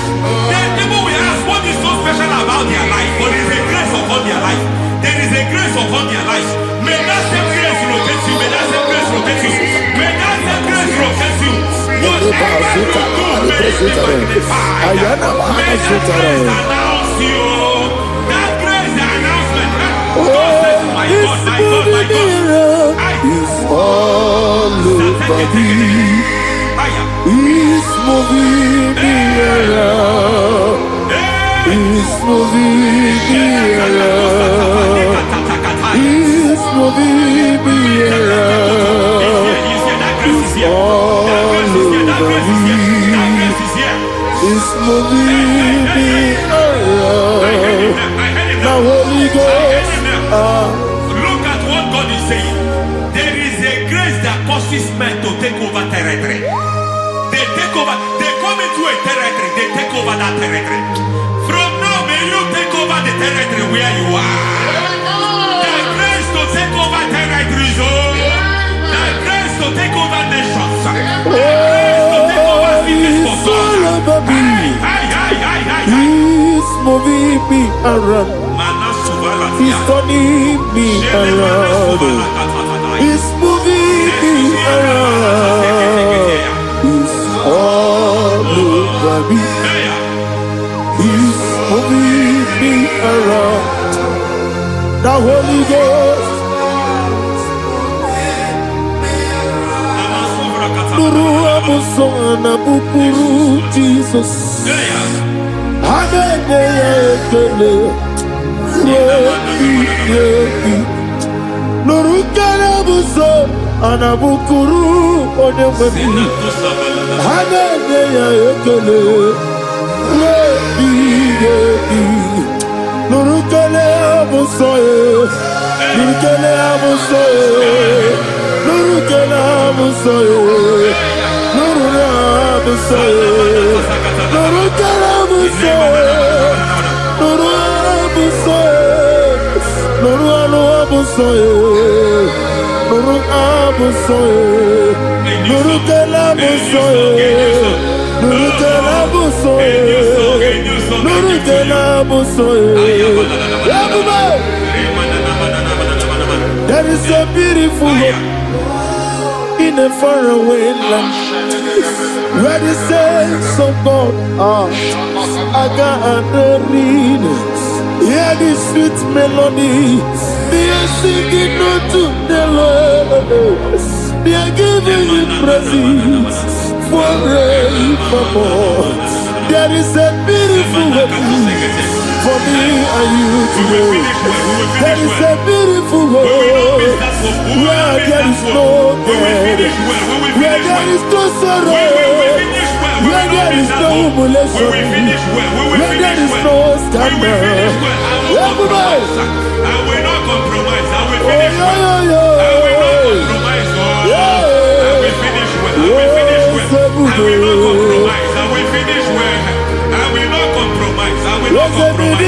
B: then people will ask what is so special about their life. But there is a grace upon their life. There is a grace upon their life. May that same grace rotate you. May that same grace rotate you. May that same grace rotate you. Whatever you do, may it be magnified. May that grace announce you. That grace, the announcement. My God, my God, my God.
E: It's all over me. It's moving me around. It's moving me around. It's moving me around. It's all over me. It's moving me around. The Holy Ghost.
B: Look at what God is saying. There is a grace that causes men to take over territory. They take over. They come into a territory. They take over that territory. From now, may you take over the territory where you are. The grace to take over territories. The grace to take over nations. The grace to take over cities for God.
E: He's moving me around. He's turning me around. He's moving me around. He's all over me. He's moving me around. The Holy Ghost. Nuru amusona bukuru Jesus. Hanene ekele. Nurukana buso anabukuru onememi hanene ya ekele rebi nurukana buso nurukana buso nurukana buso nurukana buso nurukana buso Nuru abusoe, nuru kelabusoe, nuru kelabusoe, nuru kelabusoe. There is a beautiful hope in a faraway land where the saints of God are. I got the reading. Hear the sweet melody. They are singing unto the Lord. They are giving you praise forevermore. There is a beautiful hope for me and you today. There is a beautiful hope where there is no death, where there is no sorrow, where there is no humiliation, where there is no scandal. Everybody,
B: I will not compromise. I will finish well. I will not compromise. I will finish well. I will finish well. I will not compromise. I will finish well. I will not compromise. I will not compromise.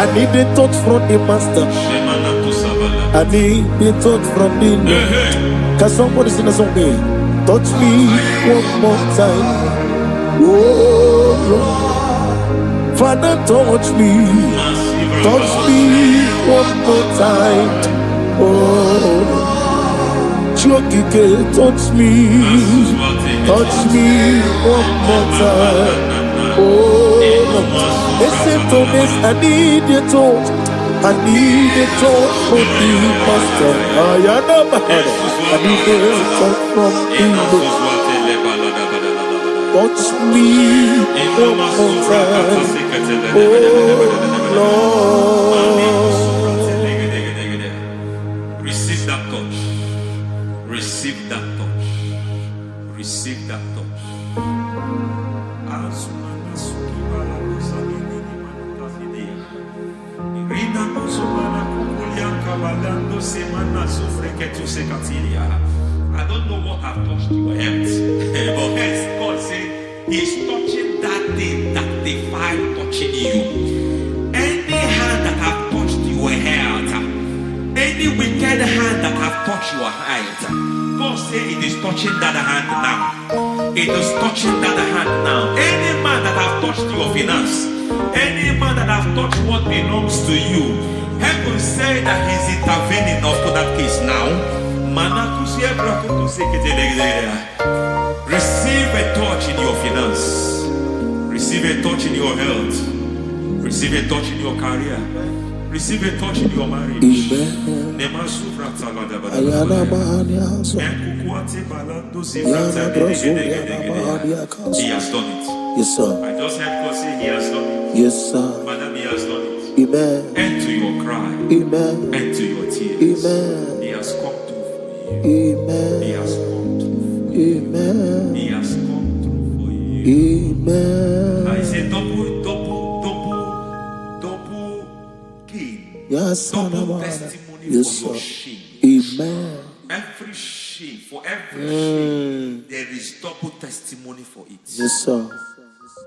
E: I need the touch from the master. I need the touch from the Lord. Can somebody sing a song here? Touch me one more time. Oh Lord. Father, touch me. Touch me one more time. Oh Chokike, touch me. Touch me one more time. Oh Lord. Listen to this, I need your touch. I need a touch from the master. I need a touch from the Lord. Touch me one more time. Oh
B: Lord. Receive that touch. Receive that touch. Receive that touch. I don't know what I've touched your health, but hence God said He's touching that thing that defied touching you. Any hand that have touched your health, any wicked hand that have touched your health, God said it is touching that hand now. It is touching that hand now. Any man that have touched your finance, any man that have touched what belongs to you, heaven said that He's intervening up to that case now. Receive a touch in your finance. Receive a touch in your health. Receive a touch in your career. Receive a touch in your marriage. He has done it.
E: Yes, sir.
B: I just heard God say He has done it.
E: Yes, sir.
B: Madam, He has done it.
E: Amen.
B: End to your cry.
E: Amen.
B: End to your tears.
E: Amen.
B: He has come through for you.
E: Amen.
B: He has come through for you.
E: Amen.
B: He has come through for you.
E: Amen.
B: I say double gain.
E: Yes,
B: Double testimony
E: yes,
B: for your
E: sir.
B: shame.
E: Amen.
B: Every shame, for every shame, there is double testimony for it.
E: Yes, sir.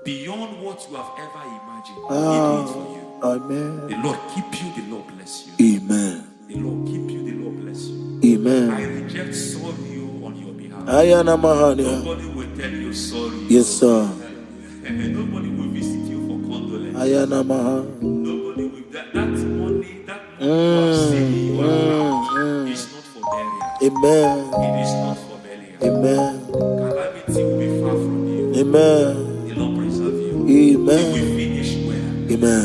B: Beyond what you have ever imagined, He did it for you.
E: Amen.
B: The Lord keep you, the Lord bless you.
E: Amen.
B: The Lord keep you, the Lord bless you.
E: Amen.
B: I reject sorrow on your behalf.
A: Ayana Mahania.
B: Nobody will tell you sorry.
A: Yes, sir.
B: Nobody will visit you for condolence.
A: Ayana Maha.
B: Nobody will that money you have seen in your account is not for burial.
A: Amen.
B: It is not for burial.
A: Amen.
B: Calamity will be far from you.
A: Amen.
B: The Lord preserve you.
A: Amen.
B: You will finish well.
A: Amen.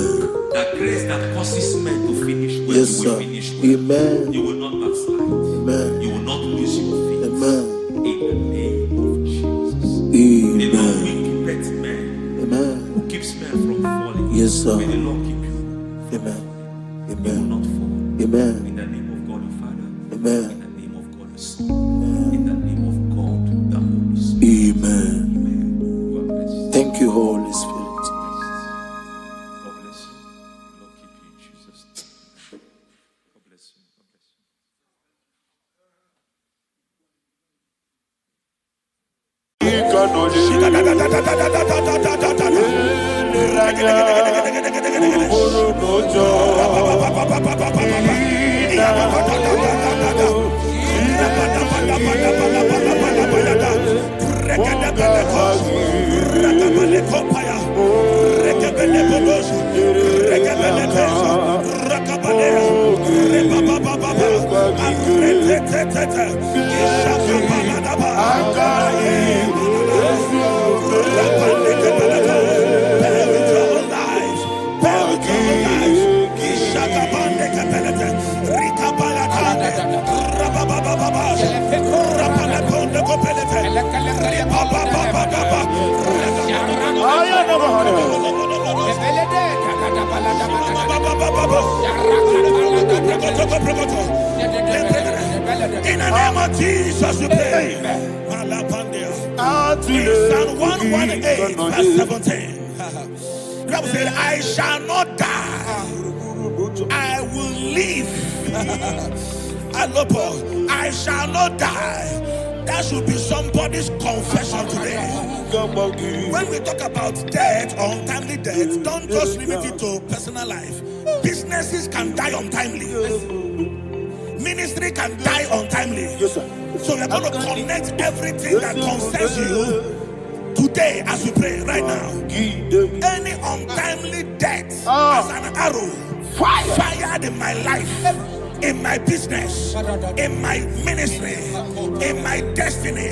B: That grace that causes men to finish well,
A: Yes,
B: you
A: sir.
B: will finish well.
A: Amen.
B: You will not backslide.
A: Amen.
B: You will not lose your faith.
A: Amen.
B: In the name of Jesus. The Lord
A: Amen.
B: will keep men.
A: Amen.
B: Who keeps men from falling.
A: Yes, sir.
B: May the Lord keep you.
A: Amen.
B: You will
A: Amen.
B: not fall.
A: Amen.
B: In the name of God the Father.
A: Amen.
B: In the name of God the Son. In the name of God the Holy Spirit.
A: Amen.
B: Amen. God bless you.
A: Thank you, Holy Spirit.
B: God bless you. The Lord keep you in Jesus' name. God bless you. God bless you. In the name of Jesus, we pray. In Psalm 118, verse 17, the Bible said, I shall not die, I will live. I shall not die. That should be somebody's confession today. When we talk about death or untimely death, don't just limit it to personal life. Businesses can die untimely. Ministry can die untimely.
E: Yes, sir.
B: So we're going to connect everything that concerns you today as we pray right now. Any untimely death as an arrow fired in my life, in my business, in my ministry, in my destiny,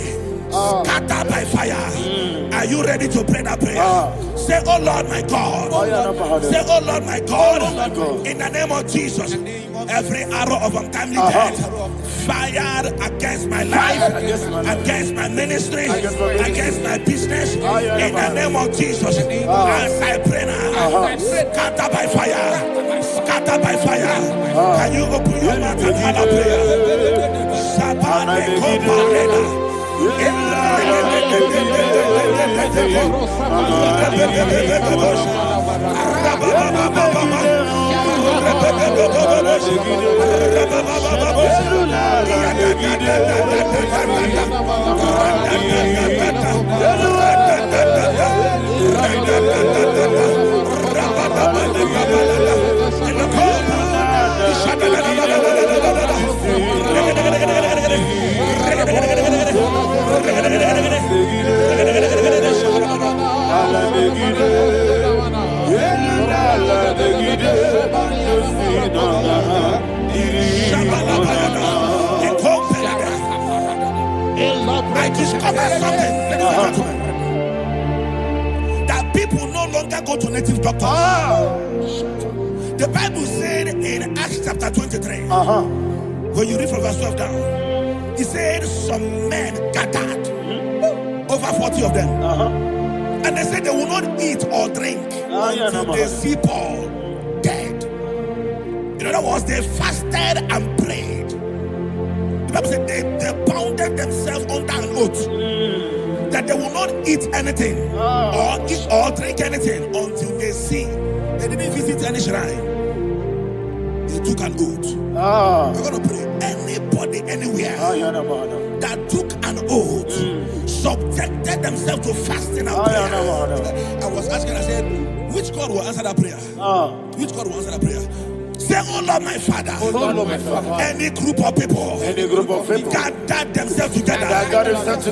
B: scattered by fire. Are you ready to pray that prayer? Say, oh Lord my God. Say, oh Lord my God. In the name of Jesus, every arrow of untimely death fired against my life, against my ministry, against my business, in the name of Jesus, as I pray now, scattered by fire, scattered by fire. Can you open your mouth and have a prayer? I discovered something, ladies and gentlemen, that people no longer go to native doctors. The Bible said in Acts chapter 23, when you read from verse 12 down, it said some men gathered, over 40 of them, and they said they will not eat or drink until they see Paul dead. In other words, they fasted and prayed. The Bible said they bounded themselves under an oath that they will not eat anything or eat or drink anything until they see. They didn't visit any shrine. They took an oath. We're going to pray. Anybody, anywhere that took an oath, subjected themselves to fasting and prayer. I was asking, I said, which God will answer that prayer? Which God will answer that prayer? Say, oh Lord, my Father.
E: Oh Lord, my Father.
B: Any group of people.
E: Any group of people.
B: Gathered themselves together.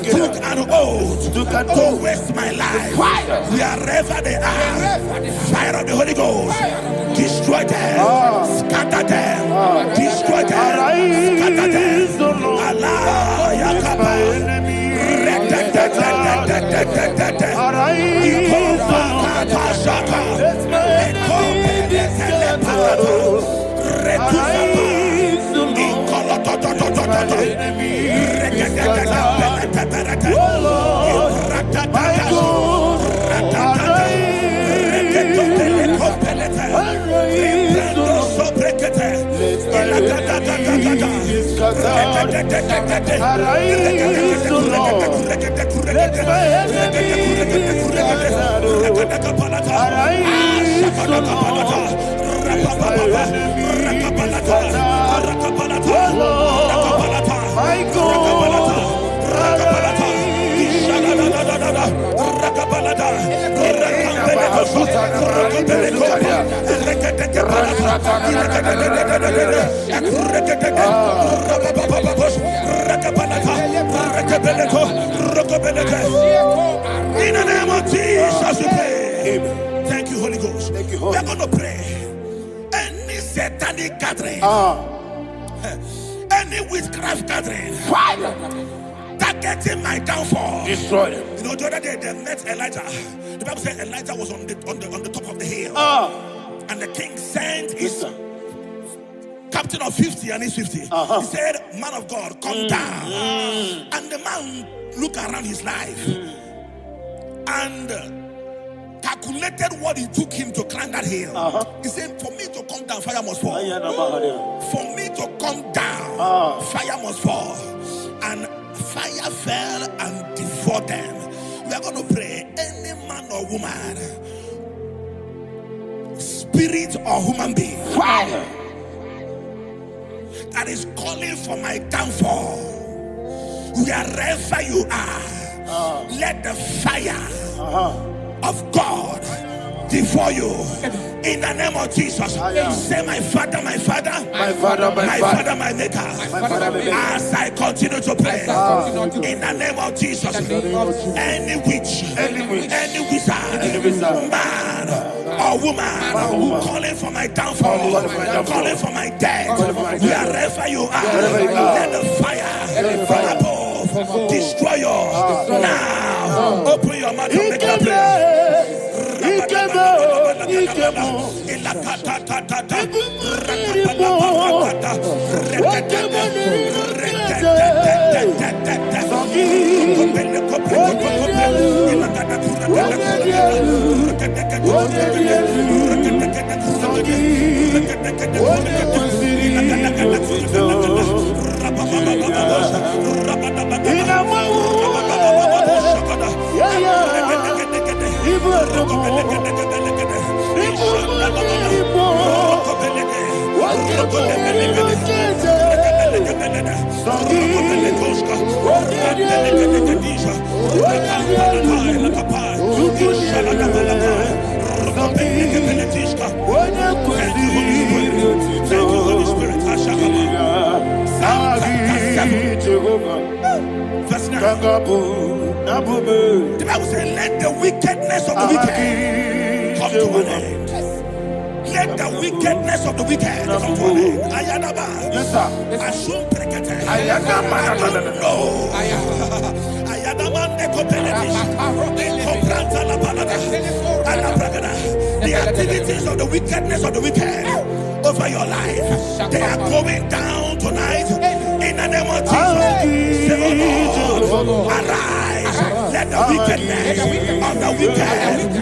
E: Took
B: an oath. To waste my life. Wherever they are. Fire of the Holy Ghost. Destroy them. Scatter them. Destroy them. Scatter them. Allah Yakaba. In the name of Jesus, we pray. Thank you, Holy Ghost.
E: Thank you,
B: We
E: Holy
B: are going to pray. Any satanic gathering, any witchcraft gathering, targeting my downfall,
E: destroy them.
B: You know, the other day they met Elijah. The Bible said Elijah was on the top of the hill, and the king sent his captain of 50 and his 50. He said, "Man of God, come down." And the man looked around his life and calculated what it took him to climb that hill. He said, "For me to come down, fire must fall. For me to come down, fire must fall." And fire fell and devoured them. We are going to pray. Any man or woman, spirit or human being, that is calling for my downfall, wherever you are, let the fire of God devour you. In the name of Jesus, say, "My Father, my Father,
E: My Father, my Father,
B: my Maker."
E: my Father, my Maker.
B: As I continue to pray, in the name of Jesus, any witch, any wizard, man or woman, calling for my downfall, calling for my death, wherever you are, let the fire above destroy you now. Open your mouth and make a prayer. Verse 9. The Bible says, "Let the wickedness of the wicked come to an end." Let the wickedness of the wicked come to an end. Ayadaba.
E: Yes, sir.
B: Assume prekete.
E: Ayadaba.
B: No. Ayadaba nekopeletis. Nekopranta la balada. Alabragada. The activities of the wickedness of the wicked over your life, they are going down tonight. In the name of Jesus, say, "Oh Lord, arise. Let the wickedness of the wicked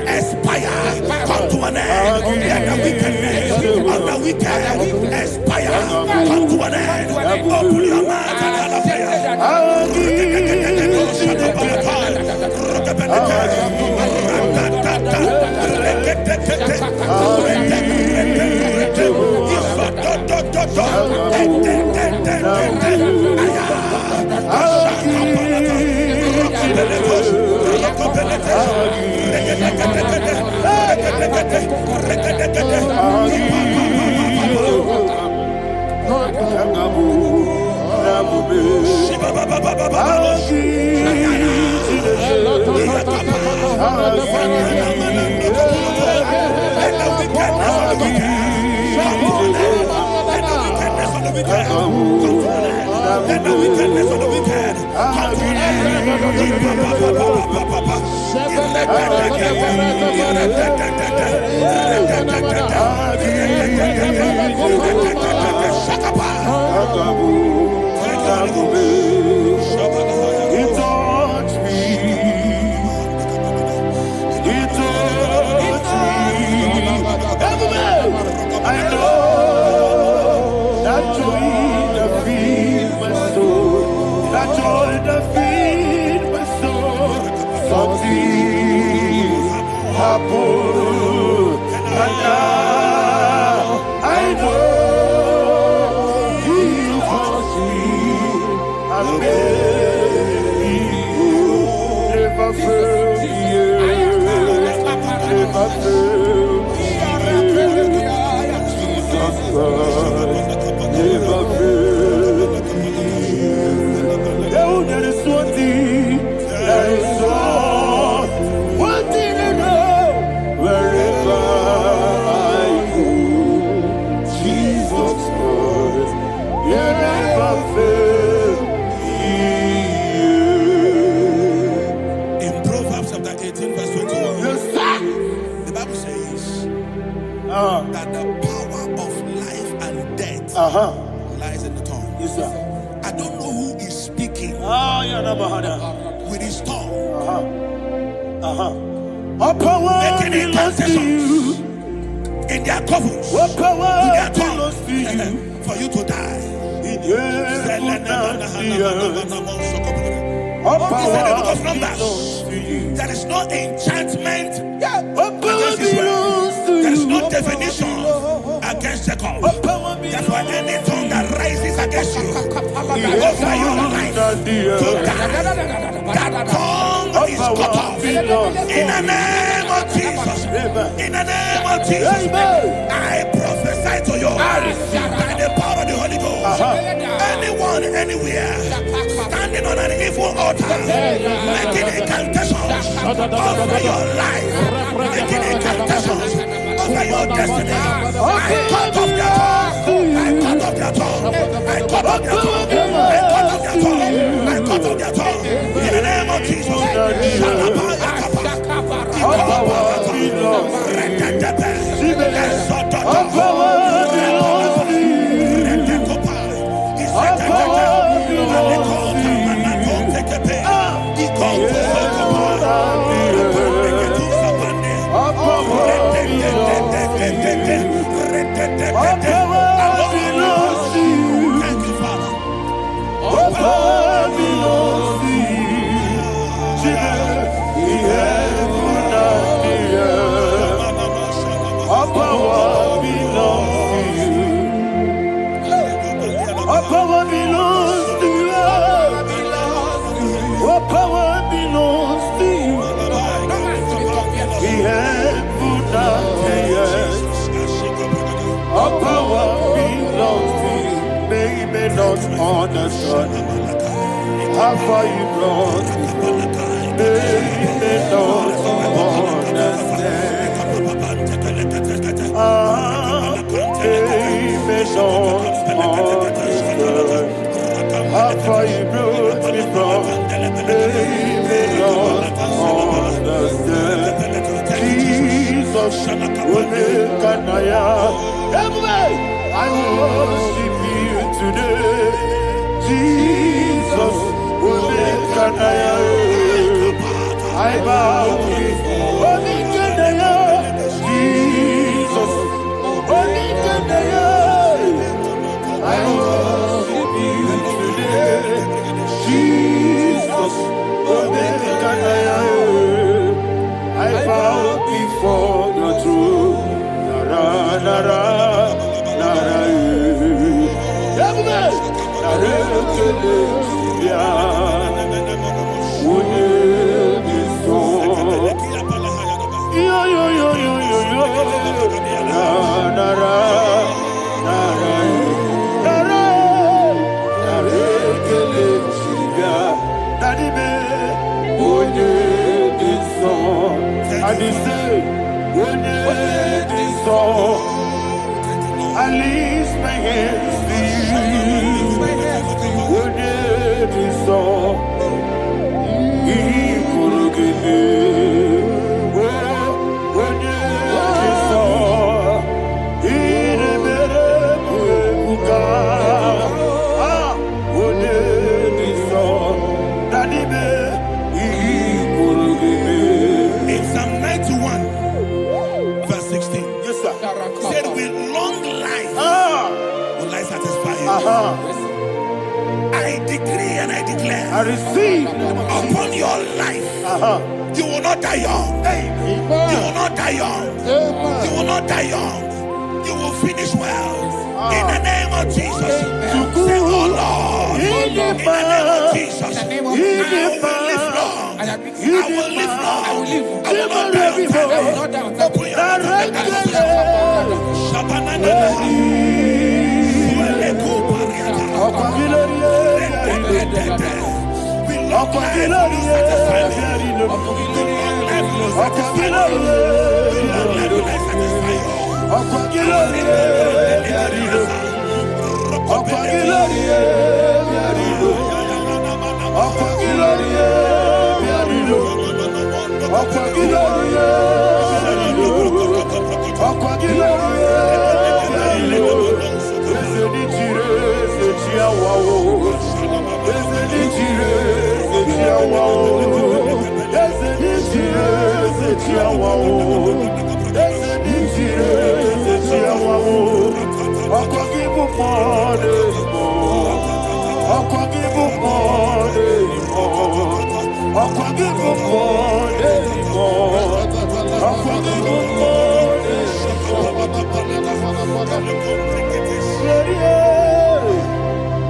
B: expire. Come to an end. Let the wickedness of the wicked expire. Come to an end." Open your mouth and have a prayer. Let the wickedness of the wicked come to an
E: I know that joy that feed my soul, that joy that feed my soul. Something happened, and now I know He wants me. And maybe never fail me, never fail me. Never fail me. Oh, there is one thing, there is one thing I know. Wherever I go, Jesus Christ, you never fail me.
B: In Proverbs chapter 18, verse 21,
E: Yes, sir.
B: the Bible says that the power of life and death lies in the tongue.
E: Yes, sir.
B: I don't know who is speaking with his tongue,
E: All power
B: making
E: belongs to you.
B: incantations in their covens
E: All power
B: with their
E: belongs
B: tongue
E: to you.
B: for you to die.
E: All
B: He said in the book
E: power
B: of Numbers,
E: belongs to you.
B: there is no enchantment
E: All power
B: against Israel.
E: belongs to
B: There is
E: you.
B: no divination against Jacob.
E: All power
B: That's why
E: belongs
B: any tongue that rises against you over your life
E: to
B: to
E: you.
B: die, that tongue
E: All
B: is cut
E: power
B: off.
E: belongs
B: In the name of Jesus. In the name of Jesus.
E: Amen.
B: I prophesy to you by the power of the Holy Ghost. Anyone, anywhere, standing on an evil altar, making incantations over your life, making incantations over your destiny. I cut off their tongue. I cut off their tongue. I cut off their tongue. I cut off their tongue. I cut off their tongue. In the name of Jesus.
E: All power belongs to you. All power belongs to you. All power belongs to you. All power belongs to you.
B: Thank you, Father.
E: All power belongs to you. The heaven and the earth. All power belongs to you. All power belongs to you. All power belongs to you. The heaven and the earth. All power belongs to you. They may not understand how far you brought me. They may not understand. They may not understand how far you brought me from. They may not understand. Jesus will make an I worship you today. Jesus will make an I bow before Jesus. I worship you today. Jesus will make an I bow before the throne. Nara, nara, nara, I lift my hands to you. receive.
B: Upon your life, you will not die young. You will not die young. You will not die young. You will finish well. In the name of Jesus. Say, oh Lord. In the name of Jesus. I will live long. I will live long. I will not die on time. Open your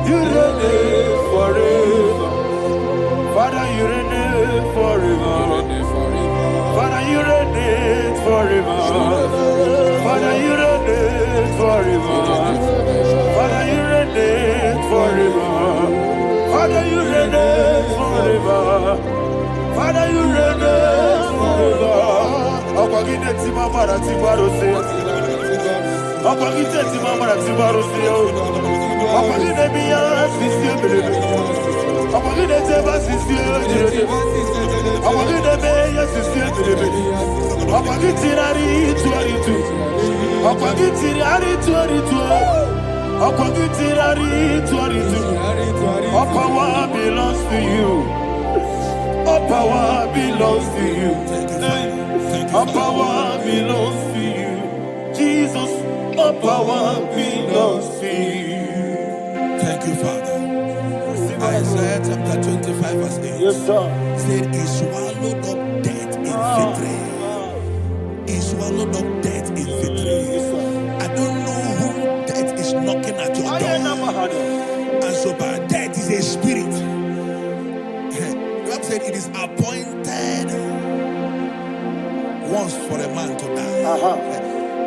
E: You reign forever. Father, you reign forever. Father, you reign forever. Father, you reign forever. Father, you reign forever. Father, you reign forever. Father, you reign forever. Akwagide timamara tibarose. Akwagide timamara tibarose. Akwagide biya sisiye. Akwagide teba sisiye. Akwagide beya sisiye. Akwagide tirari tuaritu. Akwagide tirari tuaritu. Akwagide tirari tuaritu. All power belongs to you. All power belongs to you. All power belongs to you. Jesus, all power belongs to you.
B: Thank you, Father. Isaiah chapter 25 verse 8.
E: Yes, sir.
B: Said, he swallowed up death in victory. He swallowed up death in victory. I don't know who death is knocking at your door. And so, but death is a spirit. God said it is appointed once for a man to die.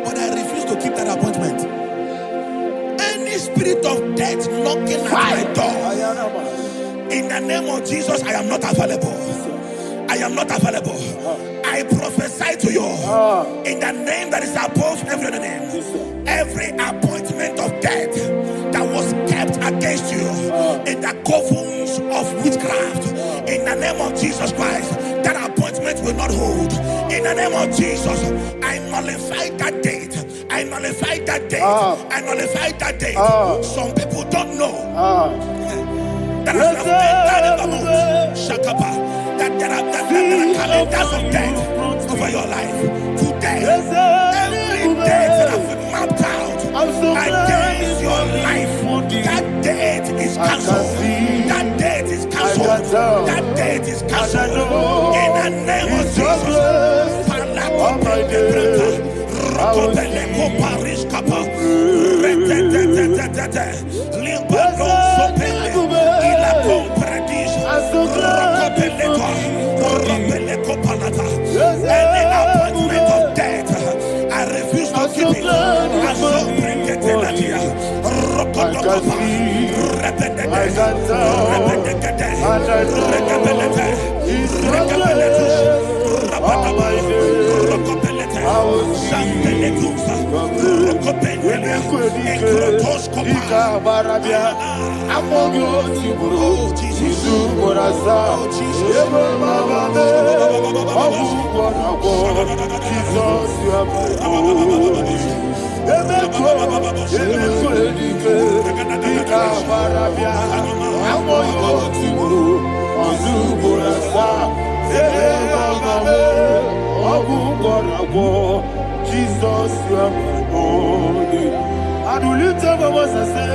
B: But I refuse to keep that appointment. Any spirit of death knocking at my door, in the name of Jesus, I am not available. I am not available. I prophesy to you in the name that is above every other name. Every appointment of death that was kept against you in the covens of witchcraft, in the name of Jesus Christ, that appointment will not hold. In the name of Jesus, I nullify that date. I nullify that date. I nullify that date. Some people don't know that as you have entered in the month, Shakapa, that there are calendars of death over your life. Today, every date that have been mapped out against your life, that date is cancelled. That date is cancelled. That date is cancelled. In the name of Jesus. Any appointment of death, I refuse to keep it. I so bring it in the year. Jesus, you are my only. I do lift up my voice and say,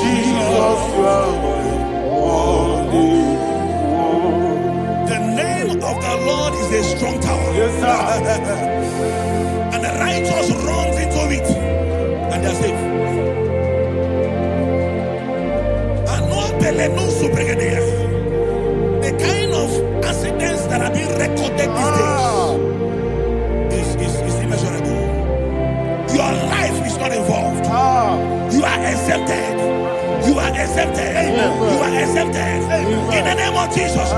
E: Jesus, you are holy.
B: The name of the Lord is a strong tower.
E: Yes, sir.
B: And the righteous runs into it and they're safe. The kind of accidents that are being recorded these days is immeasurable. Your life is not involved. You are exempted. You are exempted. You are exempted. In the name of Jesus,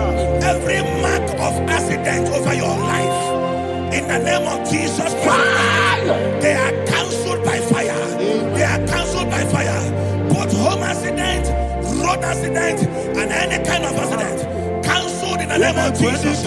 B: every mark of accident over your life, in the name of Jesus Christ, they are cancelled by fire. They are cancelled by fire. Both home accident, road accident, and any kind of accident, cancelled in the name of Jesus.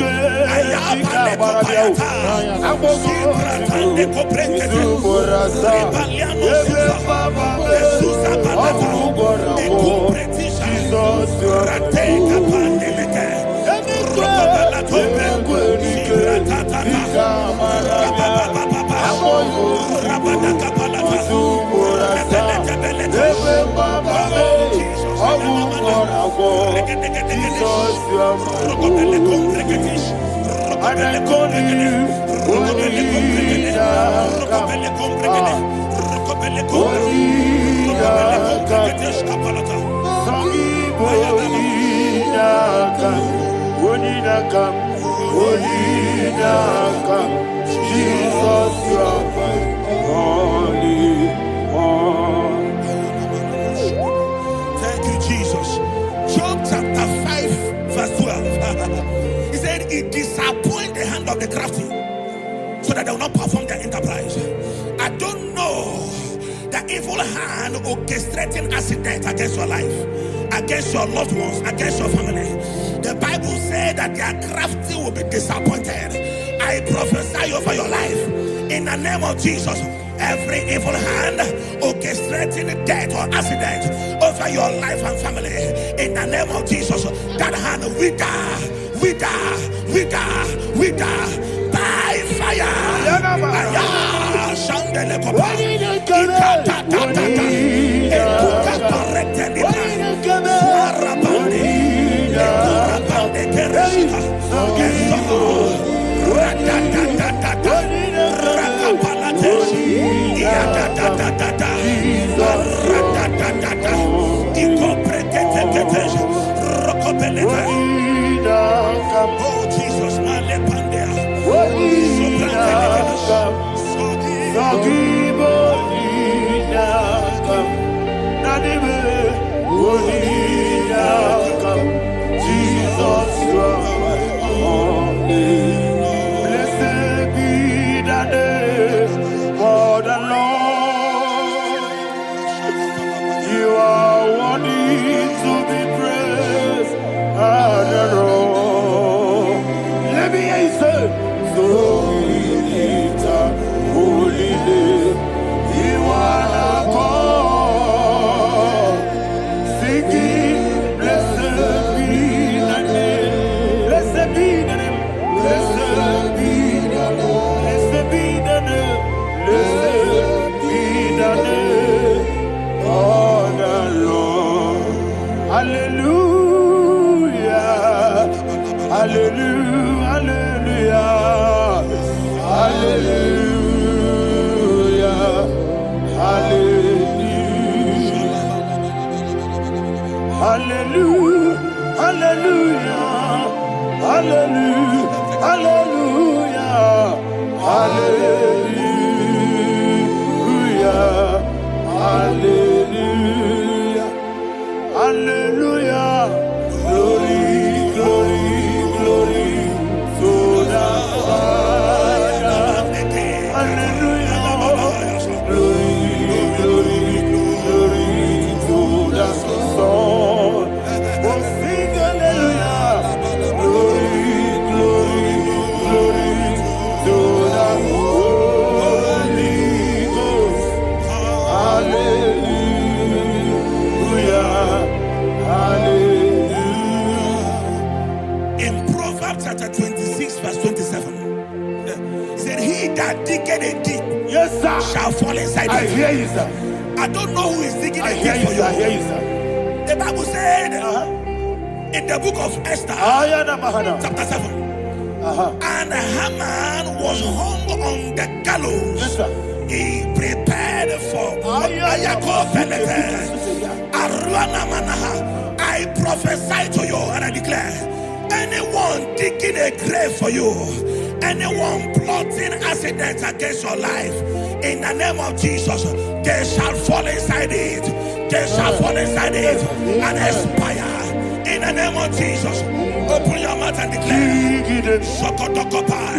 E: Jesus, you are holy.
B: Thank you, Jesus. Job chapter 5, verse 12. He said, it disappoints the hand of the crafty, so that they will not perform their enterprise. I don't know the evil hand orchestrating accident against your life, against your loved ones, against your family. The Bible said that their crafty will be disappointed. I prophesy over your life in the name of Jesus. Every evil hand orchestrating death or accident over your life and family, in the name of Jesus, that hand wither by fire. Oh Jesus, that digging a deep
E: Yes, sir.
B: shall fall inside
E: I
B: it.
E: hear you, sir.
B: I don't know who is digging
E: I
B: a
E: hear
B: deep
E: you,
B: for
E: sir. I hear
B: you.
E: you, sir.
B: The Bible said in the book of Esther,
E: Ayana Mahana.
B: chapter 7, and Haman was hung on the gallows.
E: Yes, sir.
B: He prepared for Ayako Penete. Aruana Manaha. I prophesy to you and I declare, anyone digging a grave for you, anyone plotting accidents against your life, in the name of Jesus, they shall fall inside it. They shall fall inside it and expire. In the name of Jesus, open your mouth and declare. Sokotokopai.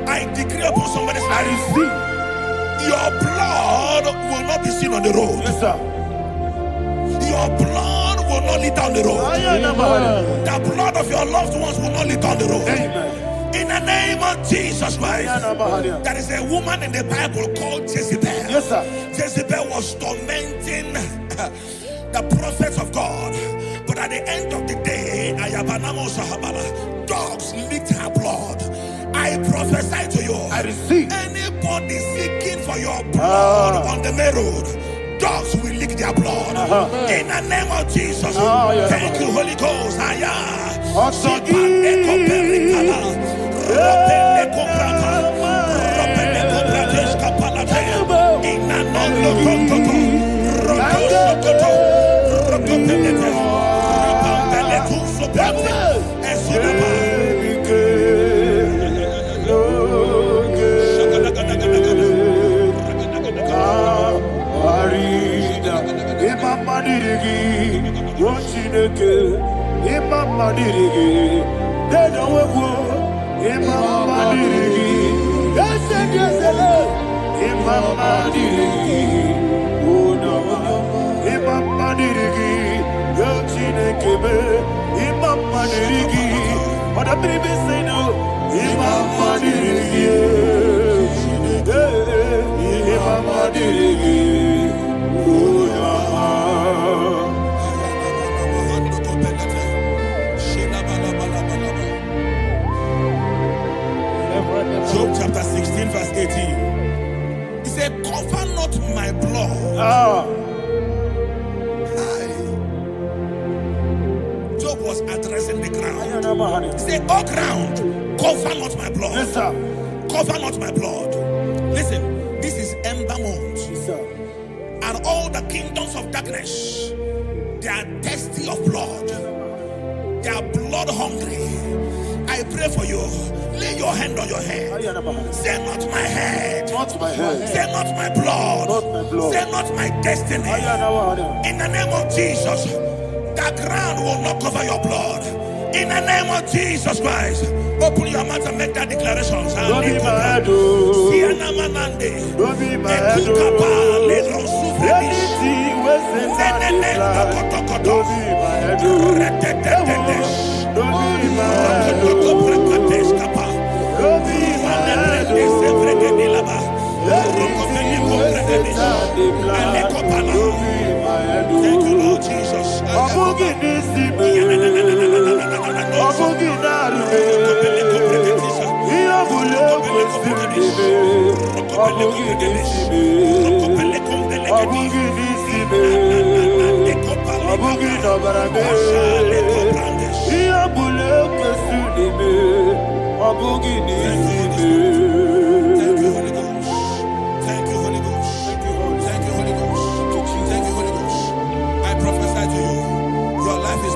B: I decree upon somebody's life, your blood will not be seen on the road.
E: Yes, sir.
B: Your blood will not lead down the road. The blood of your loved ones will not lead down the road.
E: Amen.
B: In the name of Jesus Christ. There is a woman in the Bible called Jezebel.
E: Yes, sir.
B: Jezebel was tormenting the prophets of God. But at the end of the day, dogs licked her blood. I prophesy to you.
E: I receive.
B: Anybody seeking for your blood on the main road, dogs will lick their blood. In the name of Jesus. Thank you, Holy Ghost. Job chapter 16 verse 18. He said, cover not my blood. Job was addressing the ground. He said, oh ground, cover not my blood.
E: Yes, sir.
B: Cover not my blood. Listen, this is ember month.
E: Yes, sir.
B: And all the kingdoms of darkness, they are thirsty of blood. They are blood hungry. I pray for you. Lay your hand on your head. Say not my head.
E: Not my head.
B: Say not my blood.
E: Not my blood.
B: Say not my destiny. In the name of Jesus, the ground will not cover your blood. In the name of Jesus Christ, open your mouth and make that declaration.
E: Don't be my head. Don't be my head. Anything was in my life. Don't be my head. Don't be my head. Don't be my head.
B: Thank you, Lord Jesus. I prophesy to you.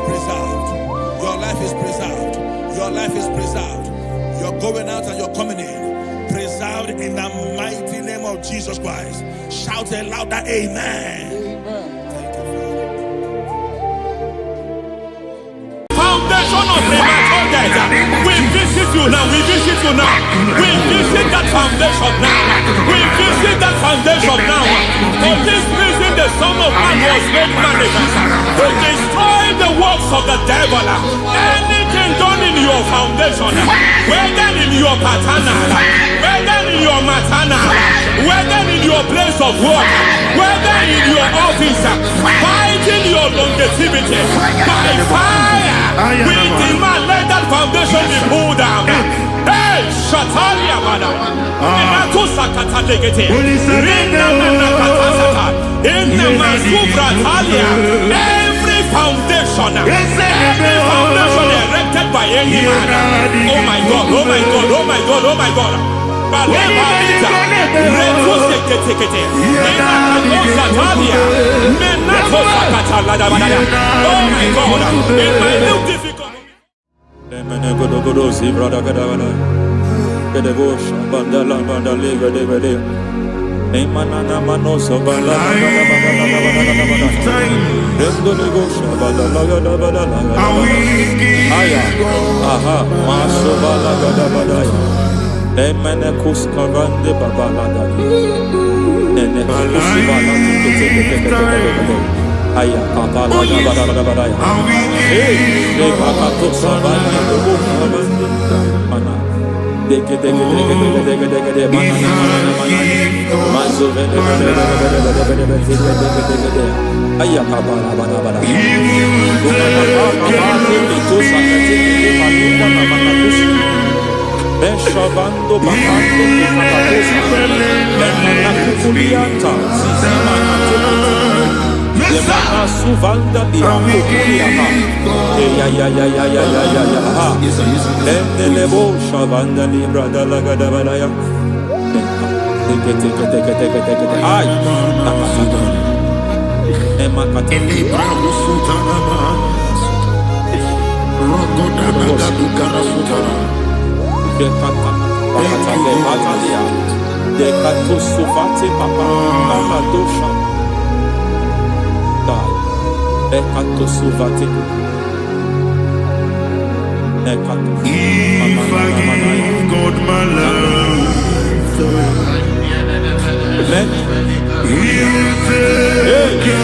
B: preserved. Your life is preserved. Your life is preserved. You're going out and you're coming in. Preserved in the mighty name of Jesus Christ. Shout a louder amen. Thank you, Father. Foundation of premature death. We visit you now. We visit you now. We visit that foundation now. We visit that foundation now. For this reason, the Son of Man was made manifest to destroy the works of the devil. Anything done in your foundation, whether in your paternal, whether in your maternal, whether in your place of work, whether in your office, fighting your longevity by fire, we demand let that foundation be pulled down. Hey, Shatalia Bada, Inakusa Katalegete, Rina Nakatasata, Inna Masubra Talia, every foundation erected by any man. Oh my God, oh my God, oh my God, oh my God. Baleba Vita, Retusa Ketekete, Inakusa Talia, Menakosa Katalada. Oh my God, in my new difficult.
F: Aya papa la bada hey papa sabana mana deke aya papa la bada Beshavando bakando kukulianta Yemana suvanda biakuliaka ya Endelebo shavanda libra dalagada balaya Teke ay emakata libra usutana rogoda nagaduka sutana Dekata bakata batalia Dekato suvate papa amadosha Ekato suvate Ekato If I give God my love Then He'll take care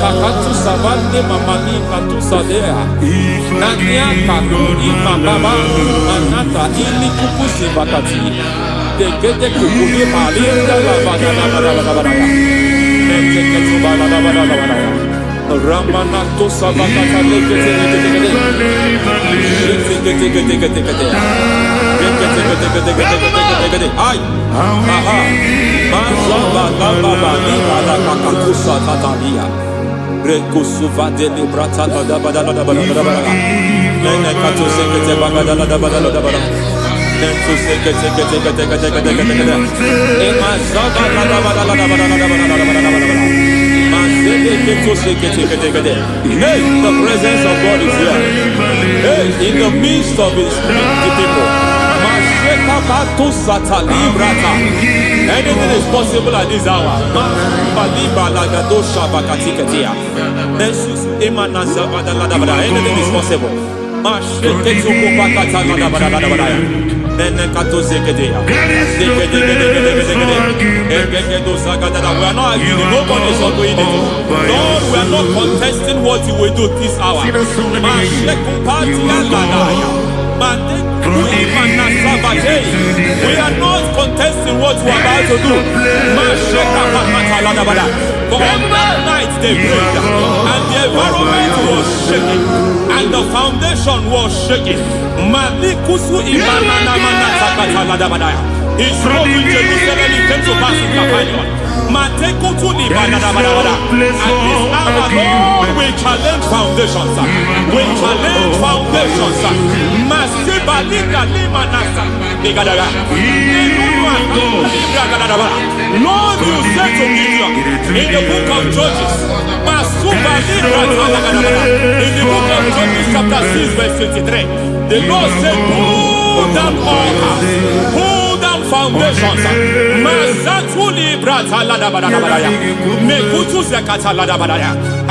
F: kakatu savande mamani katusadea nania kakuri mababa anata ili kukusi bakati dekete kukuli malinda la bada nekete bada Ramanato savakata lekete ay aha mazaba baba ni ala kakakusa tatalia rekusuva de librata da bada nene kato sekete bagada da bada nentu sekete e mazaba da bada hey, the presence of God is here. Hey, in the midst of His people. Anything is possible at this hour. Anything is possible. We are not arguing, nobody is doing it. Lord, we are not contesting what you will do this hour. We are not contesting what you are about to do. For on that night they prayed, and the environment was shaking, and the foundation was shaking. He spoke in Jerusalem, he came to pass in Capernaum. And this Lord, we challenge foundations. We challenge foundations. Masiba liga lima nasa. Lord, you said to Gideon in the book of Judges, in the book of Judges chapter 6 verse 23, the Lord said, pull down altars, pull down foundations.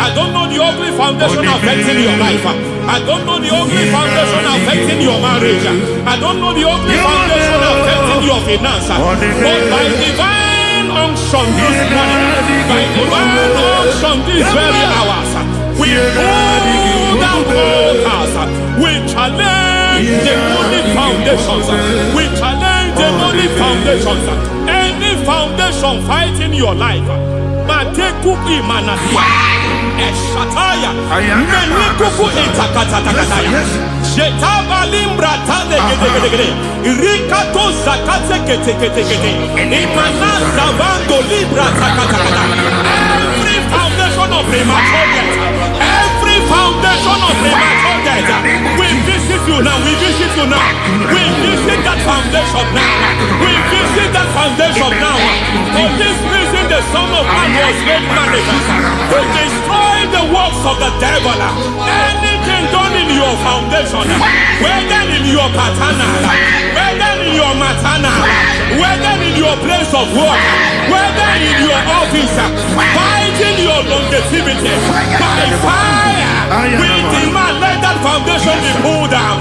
F: I don't know the ugly foundation affecting your life. I don't know the ugly foundation affecting your marriage. I don't know the ugly foundation affecting your finance. But by divine unction this morning, by divine unction these very hours, we pull down altars. We challenge demonic foundations. We challenge demonic foundations. Any foundation fighting your life, Matekuki Manasia, Eshataya, Menikuku Itakatatakataya, Shetabalimbra Tande, Rikato Zakate Ketekete, Imanasa Bando Libra Takatakata. Every foundation of premature death, every foundation of premature death, we visit you now, we visit you now, we visit that foundation now, we visit that foundation now. For this reason, the Son of Man was made manifest to destroy the works of the devil. Anything done in your foundation, whether in your paternal, whether in your maternal, whether in your place of work, whether in your office, fighting your longevity by fire, we demand let that foundation be pulled down.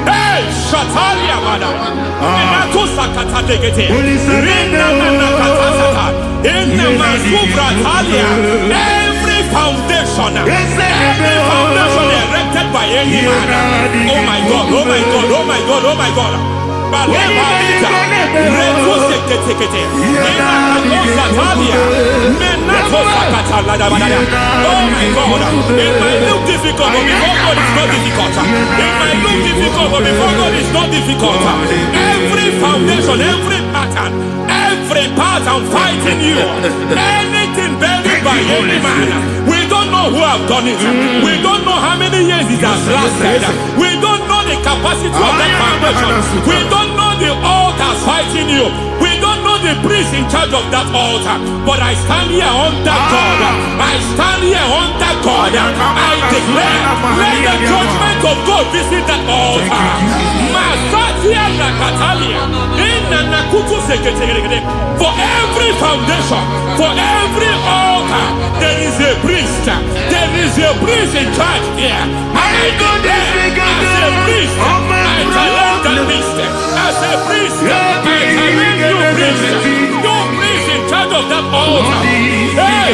F: Hey, Shatalia Mada, Inatusakata Legate, Rina Nakatasata, in the Masufra Talia, every foundation erected by any man. Oh my God, oh my God, oh my God, oh my God. Oh my God, it might look difficult, but before God it's not difficult. It might look difficult, but before God it's not difficult. Every foundation, every pattern fighting you, anything buried by any man, we don't know who have done it. We don't know how many years it has lasted. We don't know the capacity of that foundation. We don't know the altars fighting you. We don't know the priest in charge of that altar. But I stand here under God. I stand here under God. I declare, let the judgment of God visit that altar. Masatia Nakatalia. For every foundation, for every altar, there is a priest. There is a priest in charge here. I declare, as a priest, I challenge the priest. As a priest, I challenge you priest. You priest in charge of that altar. Hey!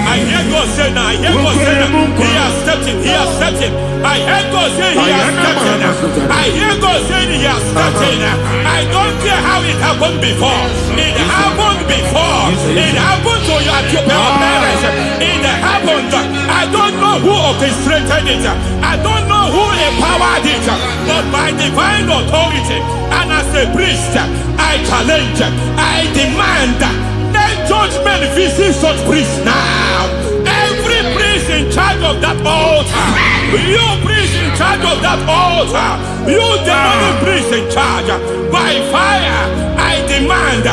F: I hear God say now, I hear God say now, he has stepped in, he has stepped in. I hear God say he has stepped in. I hear God say he has stepped in. I don't care how it happened before. It happened before. It happened to your parents. It happened. I don't know who orchestrated it. I don't know who empowered it. But by divine authority and as a priest, I challenge, I demand, let judgment visit such priests now. Every priest in charge of that altar, you priest in charge of that altar, you demonic priest in charge, by fire, I demand,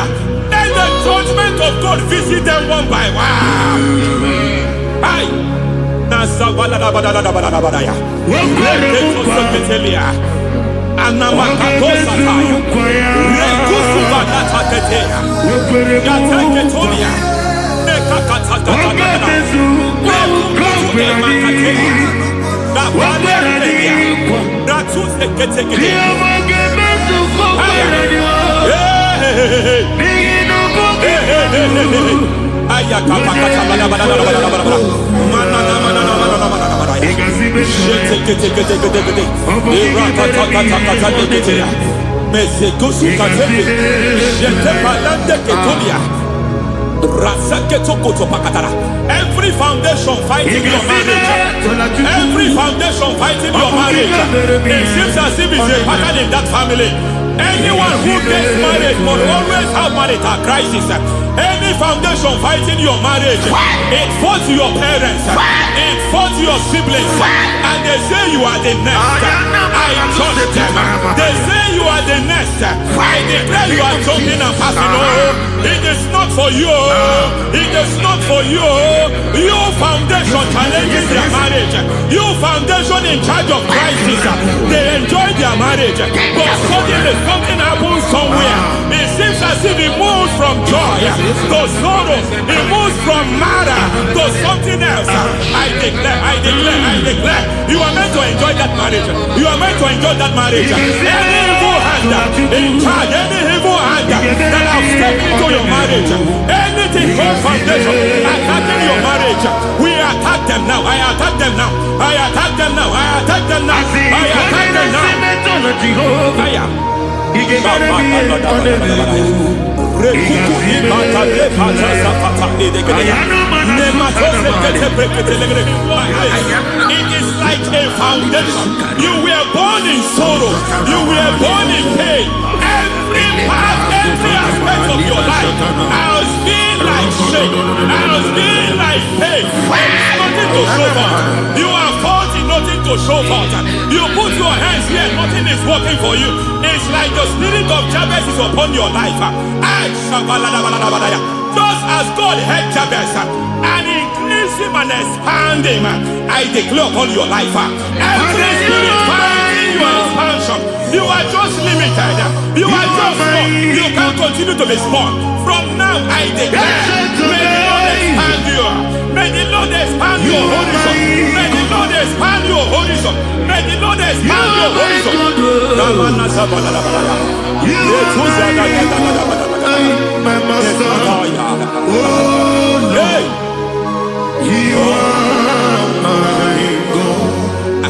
F: let the judgment of God visit them one by one. Aye. Every foundation fighting your marriage, every foundation fighting your marriage, it seems as if it's a pattern in that family. Anyone who gets married must always have marital crisis. Any foundation fighting your marriage, it fought your parents, it fought your siblings, and they say you are the next. I judge them. They say you are the next. I declare you are jumping and passing. Oh, it is not for you. It is not for you. You foundation challenging their marriage. You foundation in charge of crisis. They enjoy their marriage, but suddenly something happens somewhere. It seems as if it moves from joy to sorrow. It moves from matter to something else. I declare, you are meant to enjoy that marriage. You are meant to enjoy that marriage. Any evil hand in charge, any evil hand that have stepped into your marriage, anything called foundation attacking your marriage, we attack them now. I attack them now. I attack them now. I attack them now. I attack them now. Fire. It is like a foundation. You were born in sorrow. You were born in pain. Every part, every aspect of your life has been like shame. Has been like pain. There's nothing to show for. You are faulty, nothing to show for. You put your hands here, nothing is working for you. It's like the spirit of Jabez is upon your life. Just as God had Jabez and increased him and expand him, I declare upon your life. Every spirit finding your expansion, you are just limited. You are just small. You can't continue to be small. From now, I declare, may the Lord expand you. May the Lord expand your horizon. May the Lord expand your horizon. May the Lord expand your horizon.
E: My master, oh Lord, you are my God. I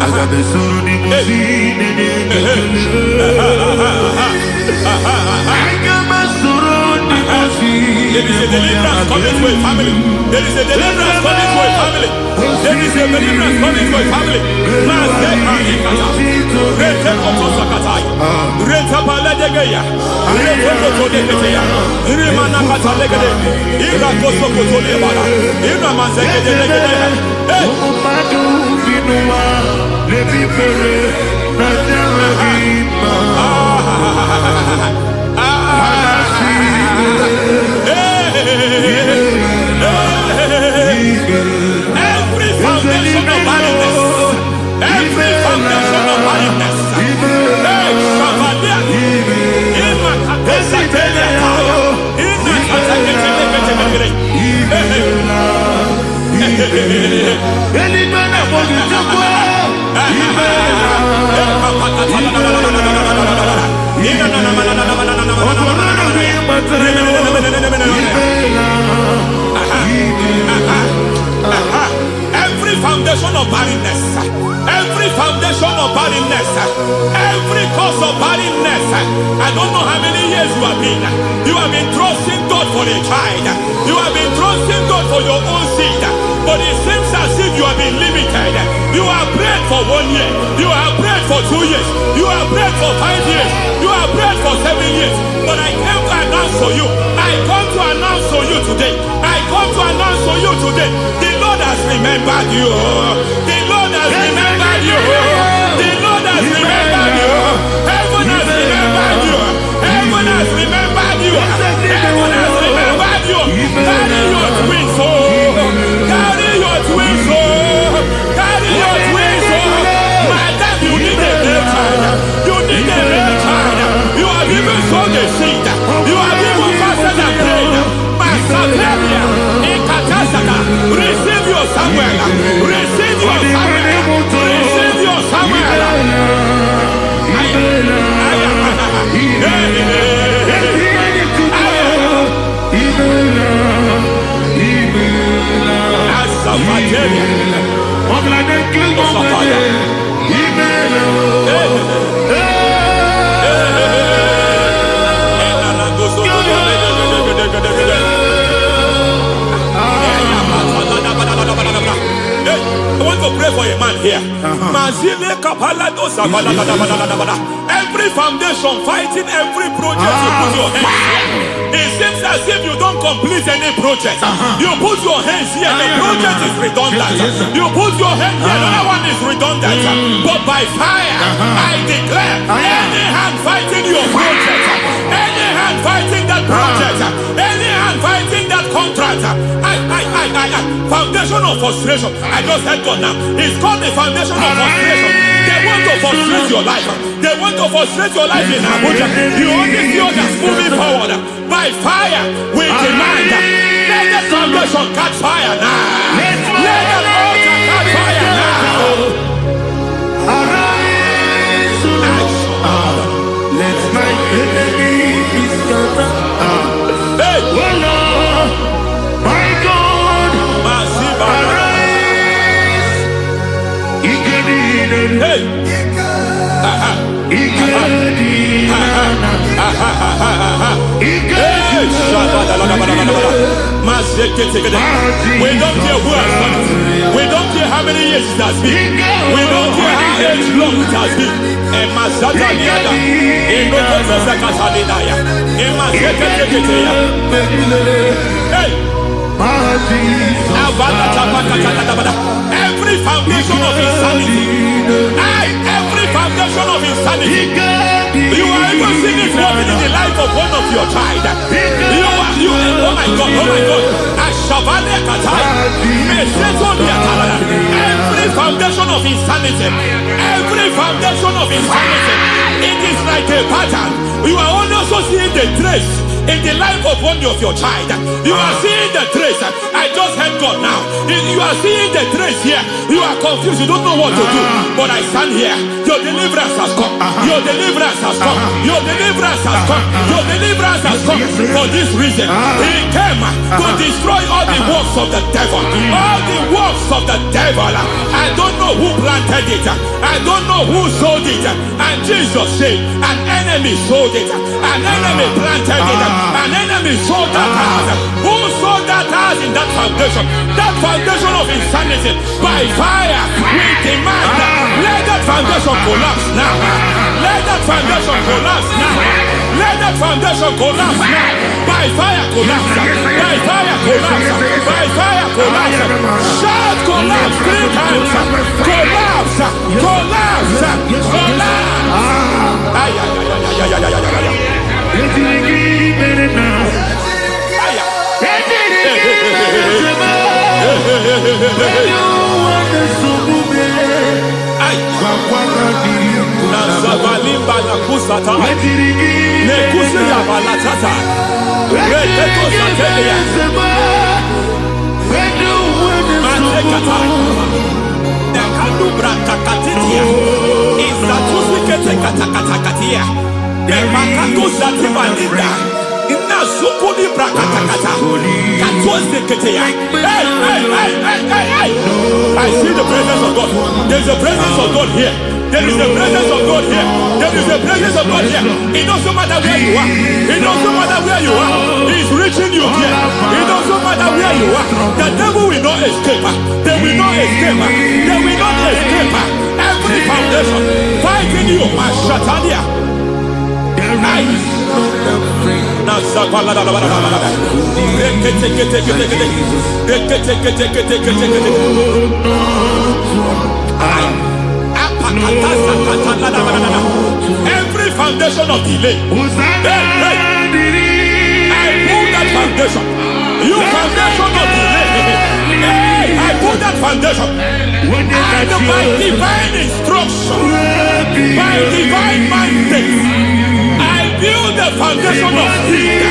E: got the soul in my feet, I got my soul in my feet.
F: There is a deliverance coming to a family. There is a deliverance coming to a family. There is a deliverance coming to a family. Every foundation of barrenness, every foundation of barrenness, every foundation of barrenness, every foundation of barrenness, every cause of barrenness. I don't know how many years you have been trusting God for a child. You have been trusting God for your own seed, but it seems as if you have been limited. You have prayed for 1 year, you have prayed for 2 years, you have prayed for 5 years, you have prayed for 7 years. But I came to announce for you, I come to announce for you today, I come to announce for you today, the Lord has remembered you. The Lord has remembered you. The Lord has remembered you. Heaven has remembered you. Heaven has remembered you. Heaven has remembered you. Carry your twins, oh. Carry your twins, oh. Carry your twins, oh. Madam, you need a male child. You need a male child. You have even sown the seed. You have even fasted and prayed. Masaperia, Ekatasaka, receive your Samuel. Receive your Samuel. Receive your Samuel. I want to pray for a man here. Every foundation fighting every project you put your hands here. It seems as if you don't complete any project. You put your hands here, the project is redundant. You put your hand here, another one is redundant. But by fire, I declare, any hand fighting your project, any hand fighting that project, any hand fighting that contract, foundation of frustration. I just heard God now. It's called the foundation of frustration. They want to frustrate your life. They want to frustrate your life in Abuja. You only see others moving forward. By fire, we demand. Let the foundation catch fire now. Let the altar catch fire now.
E: Arise, let my enemies scatter.
F: Hey,
E: Oh Lord, my God, arise.
F: hey. We don't care who has done it. We don't care how many years it has been. We don't care how long it has been. Every foundation of insanity, every foundation of insanity, you are even seeing it working in the life of one of your child. Oh my God, every foundation of insanity, it is like a pattern. You are also seeing the trace in the life of one of your child. You are seeing the trace. I just heard God now. You are seeing the trace here. You are confused. You don't know what to do. But I stand here. Your deliverance has come. Your deliverance has come. Your deliverance has come. Your deliverance has come. For this reason, He came to destroy all the works of the devil. All the works of the devil. I don't know who planted it. I don't know who sold it. And Jesus said, an enemy sold it. An enemy planted it. An enemy sold that house. Who sold that house in that foundation? That foundation of insanity. By fire, we demand, let that foundation collapse now. Let that foundation collapse now. Let that foundation collapse now. By fire, collapse. By fire, collapse. By fire, collapse. Shout collapse 3 times. Collapse. Collapse. Collapse. Ay, ay, ay, ay, ay, ay, ay, ay, ay. I see the presence of God. There's a presence of God here. There is a presence of God here. There is a presence of God here. It doesn't matter where you are. It doesn't matter where you are. He's reaching you here. It doesn't matter where you are. The devil will not escape. They will not escape. They will not escape. Every foundation fighting you, Mashatalia. Every foundation of delay, I pull that foundation. You foundation of delay, I pull that foundation. And by divine instruction, by divine mandate, I build the foundation of speed.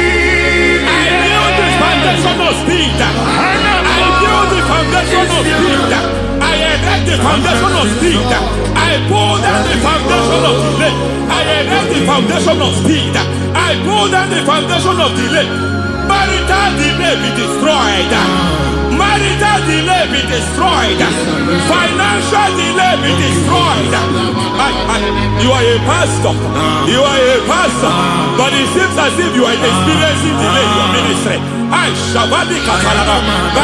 F: I build the foundation of speed. I build the foundation of speed. I erect the foundation of speed. I pull down the foundation of delay. I erect the foundation of speed. I pull down the foundation of delay. Marital delay be destroyed. Marital delay be destroyed. Financial delay be destroyed. You are a pastor. You are a pastor. But it seems as if you are experiencing delay in your ministry. By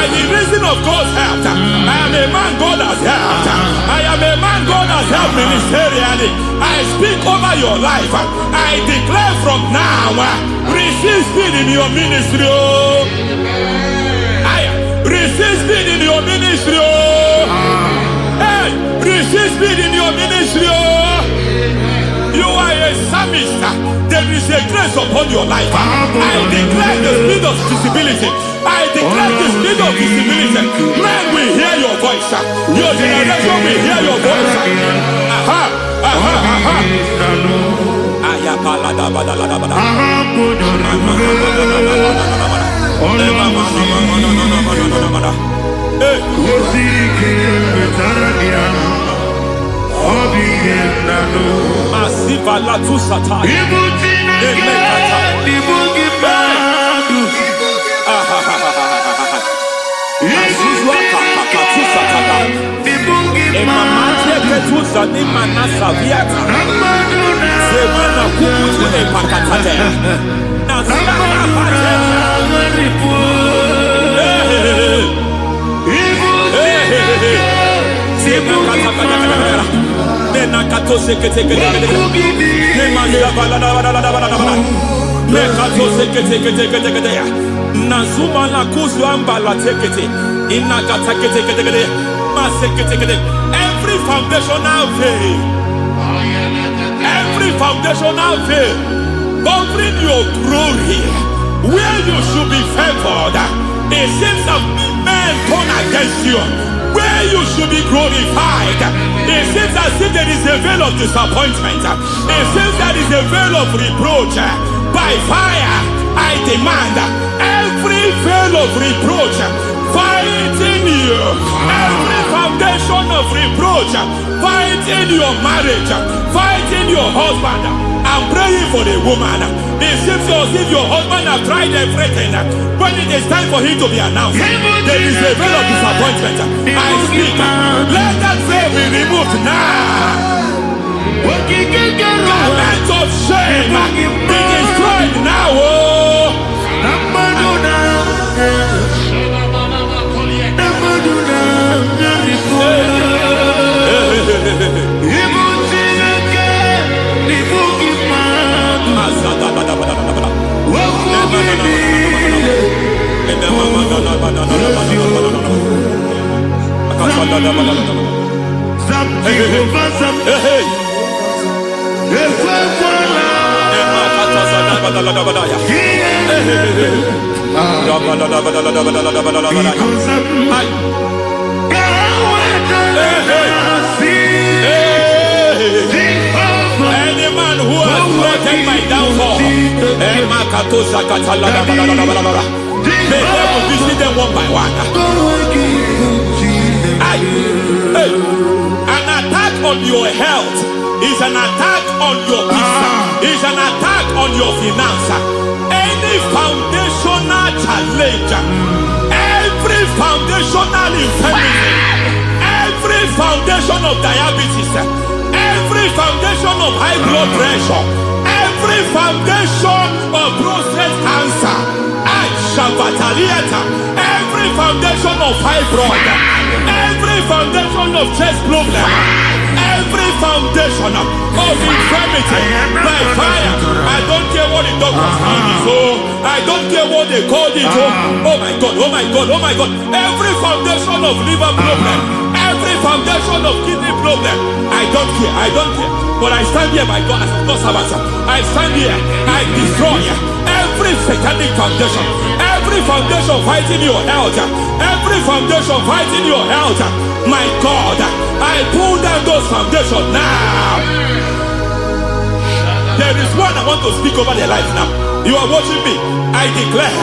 F: the reason of God's help, I am a man God has helped. I am a man God has helped ministerially. I speak over your life. I declare from now, receive speed in your ministry. Receive speed in your ministry. Hey, receive speed in your ministry. You are a psalmist. There is a grace upon your life. I declare the speed of visibility. I declare the speed of visibility. Men will hear your voice. Your generation will hear your voice. Aha, aha, aha. Masiva la tu sataya. Nazuma la kuzwamba la tekete inakata kete masekete. Every foundational veil, every foundational veil covering your glory, where you should be favored, it seems that men turn against you. Where you should be glorified, it seems as if there is a veil of disappointment. It seems there is a veil of reproach. By fire, I demand every veil of reproach fighting you, every foundation of reproach fighting your marriage, fighting your husband. I'm praying for the woman. It seems as if your husband has tried everything. When it is time for him to be announced, there is a veil of disappointment. I speak. Let that veil be removed now. Garment of shame be destroyed now. Any man who has threatened my downfall, may God visit them one by one. An attack on your health is an attack on your peace, is an attack on your finance. Any foundational challenge, every foundational infirmity, every foundation of diabetes, every foundation of high blood pressure, every foundation of prostate cancer, every foundation of fibroid, every foundation of chest problem, every foundation of infirmity, by fire. I don't care what the doctors call it, I don't care what they call it. Oh my God, oh my God, oh my God. Every foundation of liver problem, every foundation of kidney problem, I don't care, I don't care. But I stand here, my God, as a God servant. I stand here, I destroy every satanic foundation, every foundation fighting your health, every foundation fighting your health. My God, I pull down those foundations now. There is one I want to speak over their life now. You are watching me. I declare.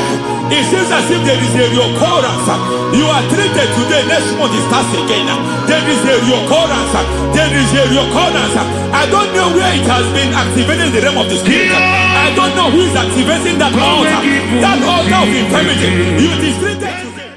F: It seems as if there is a reoccurrence. You are treated today. Next month it starts again. There is a reoccurrence. There is a reoccurrence. I don't know where it has been activated in the realm of the spirit. I don't know who is activating that altar. That altar of infirmity. You is treated today.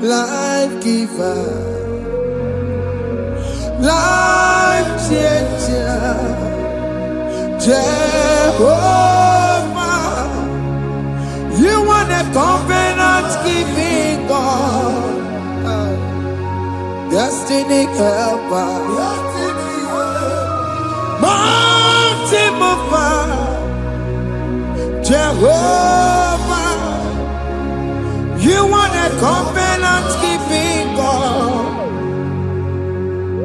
A: Life giver, life changer, Jehovah, you want a covenant keeping God, destiny helper, mountain mover, Jehovah, you want a covenant keeping God,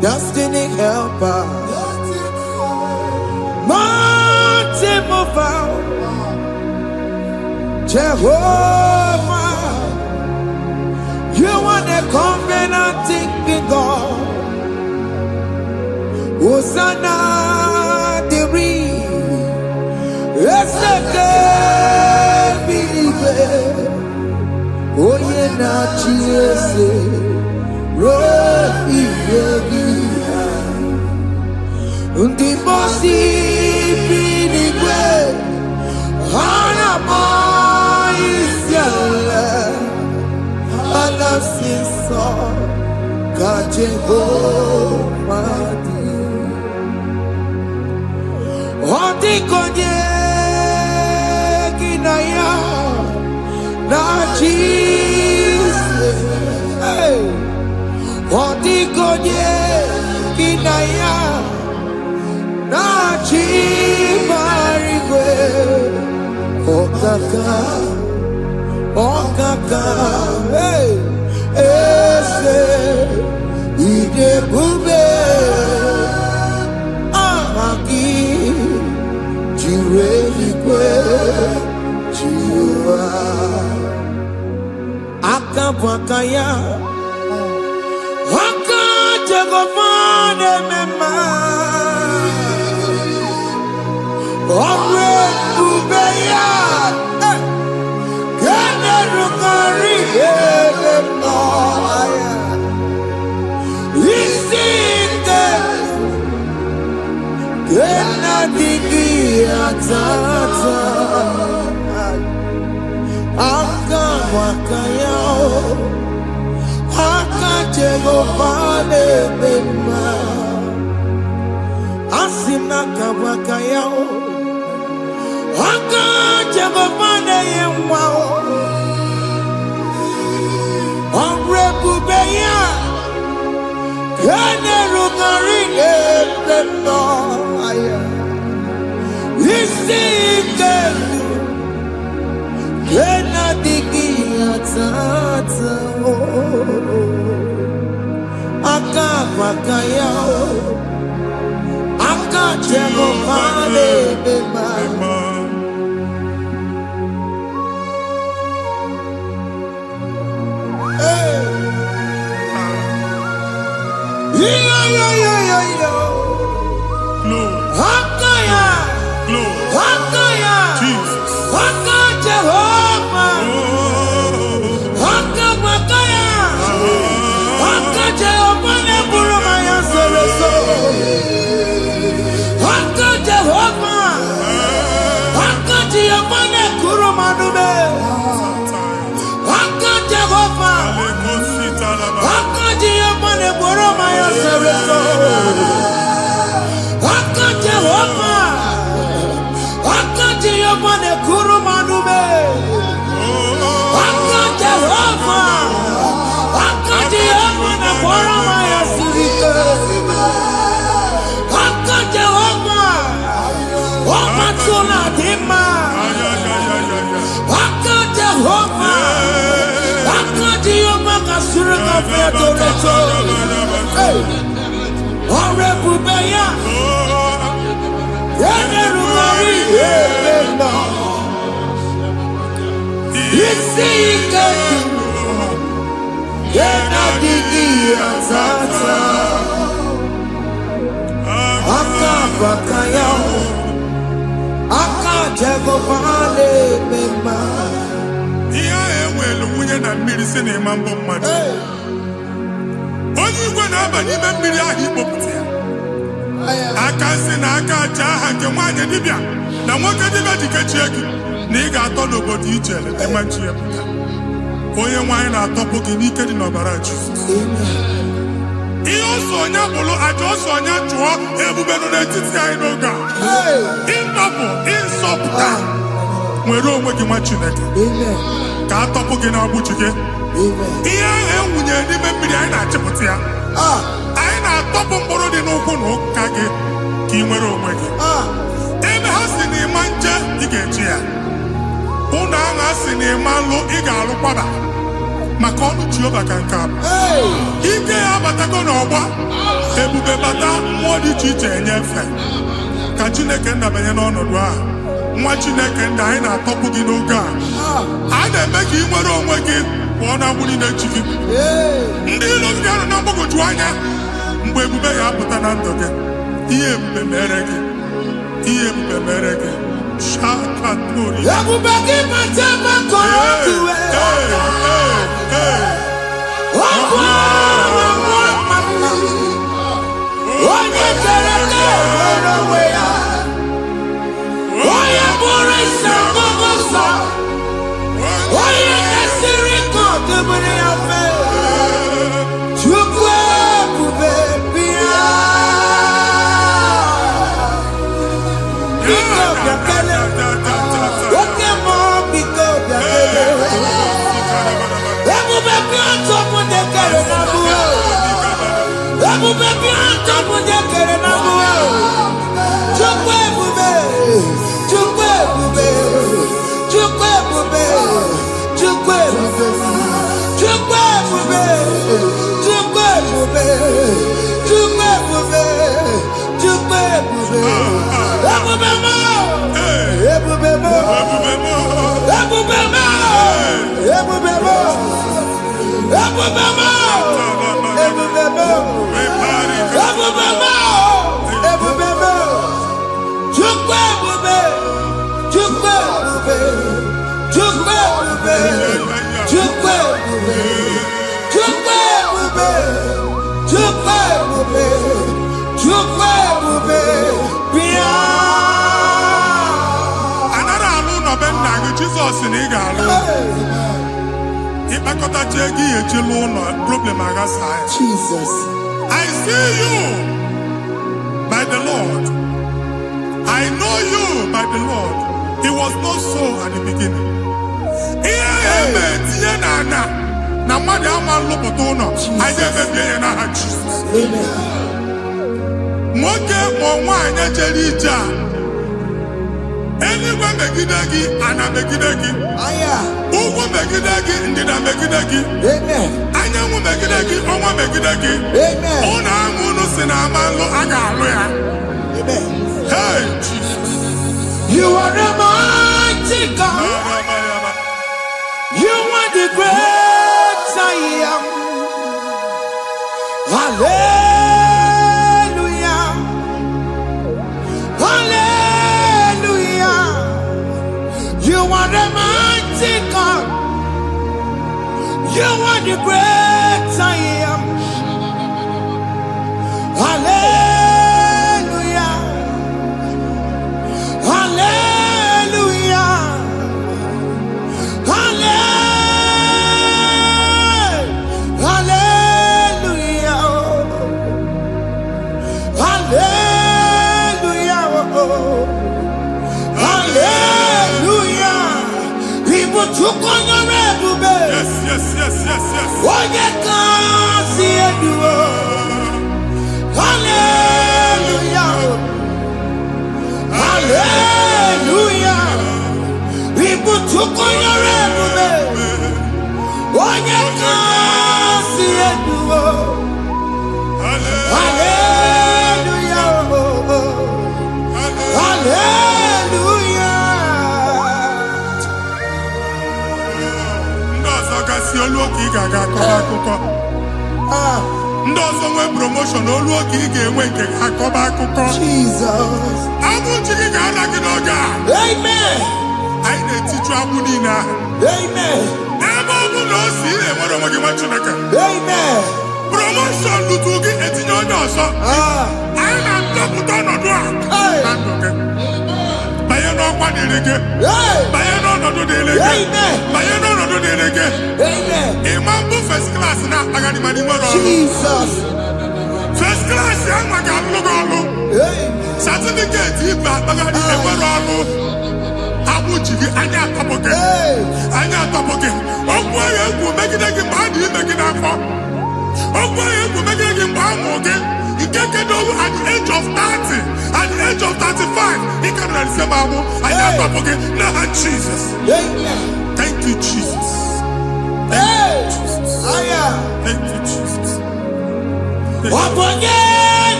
A: destiny helper, mountain mover, Jehovah, you want a covenant keeping God. Hosanna diri, eseke bilibe. Oye na chiese rohi yogi undi bosi binigwe hana maisiala ala sinso kaje madi odi konye kinaya na Jesus, hey, odi konye kinaya na chibarigwe, okaka, hey, ese ide bube, ahaki, jireligwe, jiwa. Akabwakaya Akajagomane mema Omre Ubeya Kene Rukari Edemno Isite Kena Digi Atata Akabwakaya Akajagomane mema Asina kabwakaya Akajagomane yemwa Omrebubeya Kene Rugari Edemno Isike Kena digi atata Akabakaya Akajagomane mema Jehovah fẹ́ tó lè tó. Ọ̀rẹ́ bùbẹ́yà. Ẹ̀rù mọ̀rí èlé náà. Ìsì ìkẹ́kì. Yẹ́nà dídí àtàtà. Aka bakaya. Aka jẹ́gọ́ balẹ̀ mẹ́ma.
B: Ihe ewelu nwunye na mmiri si n'ịma mbọ mmadụ. Onye igwe na-aba n'ime mmiri ahụ ikpopụta ya. Aka si na aka aja aha nke nwaanyị dibịa na nwoke dibịa ji kechie gị na ị ga-atọ n'obodo ije leta machi ya pụta. Onye nwaanyị na-atọpụ gị n'ike dị n'ọbara Jizọs. Ihe ọsọ onye bụrụ aja ọsọ onye chụọ ebube nọ n'etiti anyị n'oge a. Ịtọpụ ịsọpụta nwere onwe gị nwa Chineke ka a tọpụ gị n'agbụchi gị. Ihe ahụ ewunye n'ime mmiri anyị na-achịpụta ya. Anyị na-atọpụ mkpụrụ dị n'ụkwụ na ụka gị ka ị nwere onwe gị. Ebe ha si na ịma nje ị ga-eji ya. Ụlọ ahụ ha si na ịma nlụ ị ga-alụkwaba maka ọnụ Jehova ka nke a bụ. Ike ya abatago n'ọgba ebube bata mmụọ dị iche iche enyefe ka Chineke ndabanye n'ọnọdụ a. Nwa Chineke ndị anyị na-atọpụ gị n'oge a. A na-eme ka ị nwere onwe gị pụọ na agbụrụ na-echi gị. Ndị ilo gị anọ na mgbagwoju anya mgbe ebube ya apụta na ndụ gị. Ihe ebube mere gị. Ihe ebube mere gị. Shakatori.
A: Ebube gị mata maka ọdụ onye kere nwere onwe ya. Onye bụrụ isi ọgụgụ nsọ. Onye kesịrị ka ọdụbụrụ ya fe. Chukwu ebube bịa. Biko bịakele. Oke mmụọ biko bịakele. Ebube bịa tọpụ ndị kere na mbuo. Ebube bịa tọpụ ndị kere na mbuo. Chukwu ebube. Chukwu ebube. Chukwu ebube. Chukwu ebube. Chukwu ebube. Chukwu ebube. Chukwu ebube. Chukwu ebube. Ebube mo. Ebube mo. Ebube mo. Ebube mo. Ebube mo. Ebube mo. Ebube mo. Ebube mo. Chukwu ebube. Chukwu ebube. Chukwu ebube. Chukwu ebube. Chukwu ebube. Chukwu ebube. Chukwu ebube. Bịa.
B: Anara alụ nọ be nna gị Jizọs na ị ga-alụ. Ịkpakọtacha ego ihe eji lụọ ụlọ problem aghasa ya.
A: Jesus.
B: I see you by the Lord. I know you by the Lord. It was not so at the beginning. Ihe eme tinye n'ana na mmadụ ama nlụpụta ụlọ. Anyị ga-emebie ya n'aha Jizọs. Nwoke ma nwaanyị jere ije a. Eluigwe megide gị, ana megide gị. Ugwu megide gị, ndịda megide gị. Anyanwụ megide gị, ọnwa megide gị. Ụlọ ahụ unu si na ama nlụ a ga-alụ ya. Hey, Jesus.
A: You are the mighty God. You are the great I am. Hallelujah. Hallelujah. You are the mighty God. You are the great I am. Hallelujah. Hallelujah. Hallelujah. Hallelujah. Hallelujah. People took on your red.
B: Yes, yes, yes, yes, yes.
A: Oh, you can't see it. Hallelujah. Hallelujah. People took on your red. Oh, you can't see it.
B: isi olu oke ị ga-aga akọba akụkọ. Ndị ọzọ nwee promotion olu oke ị ga-enwe nke akọba akụkọ.
A: Jesus.
B: Abụ chi gị ga-ala gị n'oge a.
A: Amen.
B: Anyị na-etiju agbụ niile ahụ.
A: Amen.
B: Ebe ọ bụ na o si ị na-enwere onwe gị nwa Chineke.
A: Amen.
B: Promotion lutu gị etinye onye ọzọ. Anyị na-ndọpụta ọnọdụ a na ndụ gị. Banye n'ọkwa dịrị gị. Banye n'ọnọdụ dịrị gị. Banye n'ọnọdụ dịrị gị.
A: Amen.
B: Ịma mbụ first class na-akpagharị ma n'ime ọrụ.
A: Jesus.
B: First class ya nwa ga-alụ gị ọrụ. Certificate ibe akpagharị enwere ọrụ. Agbụ ji gị anya atọpụ gị. Anya atọpụ gị. Okwu ahụ egwu megide gị mgbe a dị ime gị n'afọ. Okwu ahụ egwu megide gị mgbe a mụrụ gị. Nke kedu at the age of 30, at the age of 35, he can receive abu. I am not forget. Now, Jesus. Thank you, Jesus. Thank you, Jesus. Thank you, Jesus.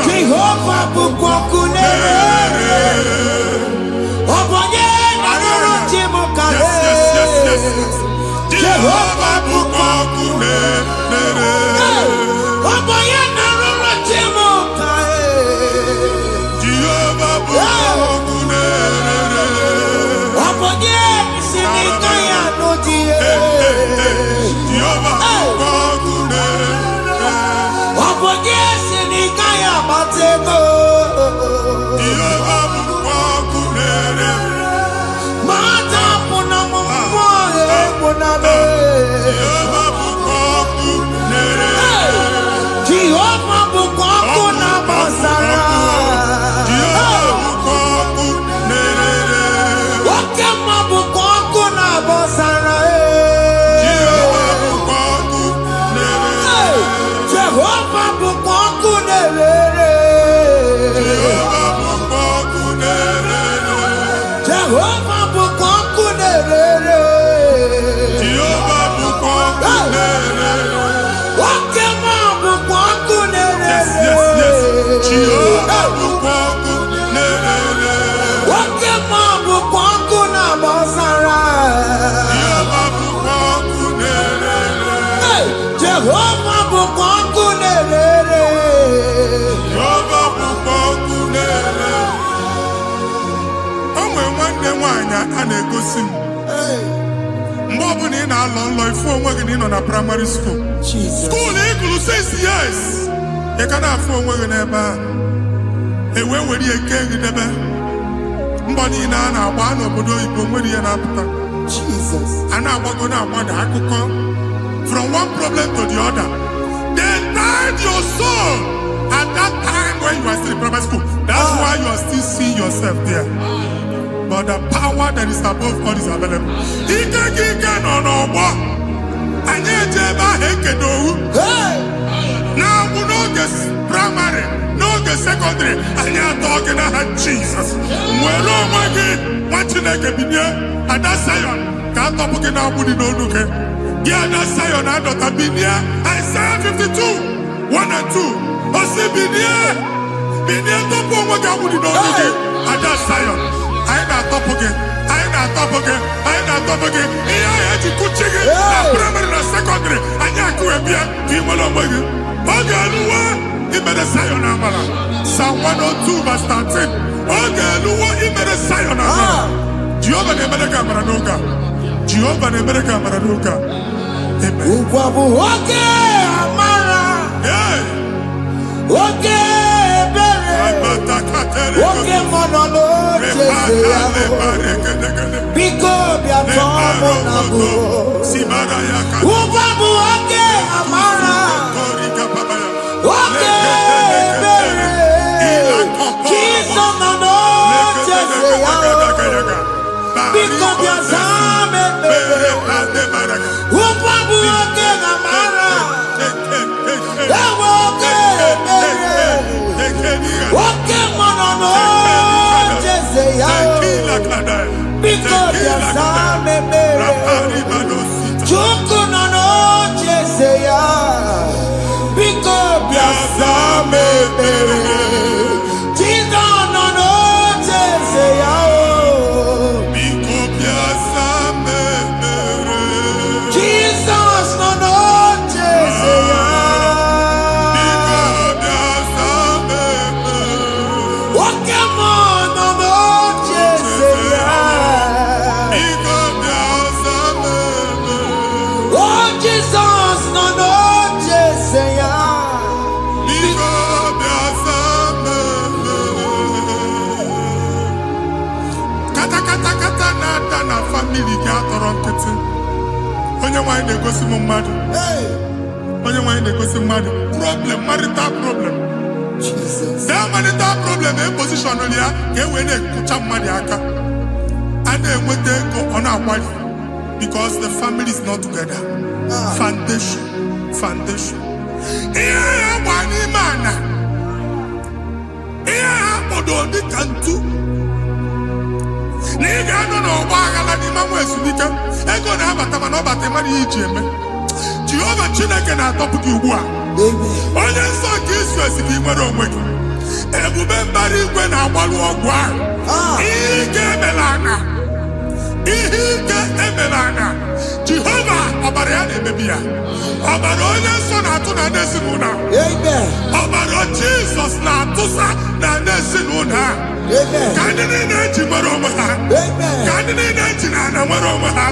A: Jehovah bukokune. Jehovah bukokune.
B: A na-egosi m mgbe ọ bụla ị na-alọ nlọ ifu onwe gị na ị nọ na praịmarị skuul skuul ị gụrụ 6 years ị ka na-afụ onwe gị n'ebe a ewee were ihe kee gị debe mbọ niile a na-agba n'obodo oyibo nwere ihe na-apụta a na-agbago na-agbada akụkọ from one problem to the other. They tied your soul at that time when you are still in primary school. That's why you are still seeing yourself there. But the power that is above all is available. Ike no more. Anye jeba hekedowu. Now we know this primary, no the secondary. Anye talking about Jesus. Mwelo mwagi watching a cabinet. And that Zion can't talk about budi no look. Yeah, that Zion and that binia. Isaiah 52, 1 and 2. Ose binia to po mwagi budi no look. And that Zion. I ain't top again. I ain't top again. I ain't top again. I had to cook chicken. Primary and secondary. I can't go and be a team along with you. Okay, Lua, he made a sign on Amala. Psalm 102, verse 13. Okay, Lua, he made a sign on Amala. Jehovah the America Maranuka. Jehovah the America Maranuka. Amen. Okay, Amara. Yeah. Okay. Okay, monolo, Pico, Biatomo, Nabu, Ubabu, okay, Amara, okay, Jesus, no, Pico, Biazame, Ubabu, okay, Amara, okay, monolo, because you saw me, Chuku no Jeseya, because you saw me, Jesus no Jeseya, because you saw me. onye nwanyị na-egosi m mmadụ. Onye nwanyị na-egosi mmadụ. Problem, marital problem. That marital problem in position on ya ka e wee na-ekụcha mmadụ aka. A na-enweta ego ọ na-akwali because the family is not together. Foundation. Ihe ya gba n'ime ana. Ihe ha kpọdọ dị ka ntu. Na ị ga-anọ n'ọgba aghara n'ime nwa ezumike. Ego na-abata mana ọ bata mmadụ ihe iji eme. Jehova Chineke na-atọpụ gị ugbu a. Onye nsọ nke Izrel si gị nwere onwe gị. Ebube mbara igwe na-agbalụ ọgwụ ahụ. Ihe ike emela anya. Jehova ọbara ya na-emebi ya. Ọbara onye nsọ na-atụ na ndị ezinụlọ. Ọbara Jizọs na-atụsa na ndị ezinụlọ. Ka ndị niile eji nwere onwe ha. Ka ndị niile eji na ana nwere onwe ha.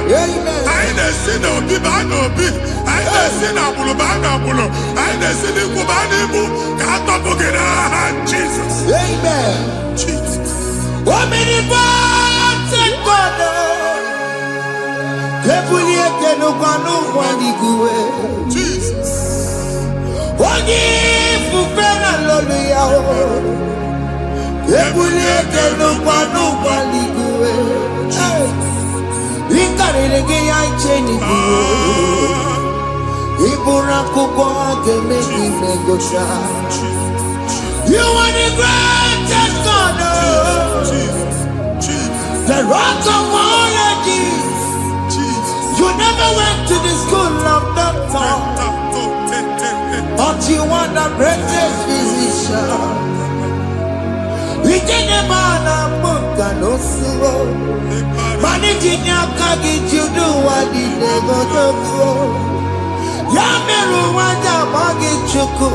B: Anyị na-esi n'obi baa n'obi. Anyị na-esi n'agbụrụ baa n'agbụrụ. Anyị na-esi n'ikwu baa n'ikwu. Ka a tọpụ gị n'aha Jizọs. Jesus.
A: Onye ifufe na lolu ya o. Ebulie n'ụwa n'ụwa n'igwe. Ịkarịrị gị ya iche n'igwe. Ịbụrụ akwụkwọ ga-eme gị megocha. You are the greatest God. The rock of all ages. You never went to the school of doctor, but you are the greatest physician. We didn't man a book and also managing your carriage, you do what you never do. Yameru wanda magi chuku,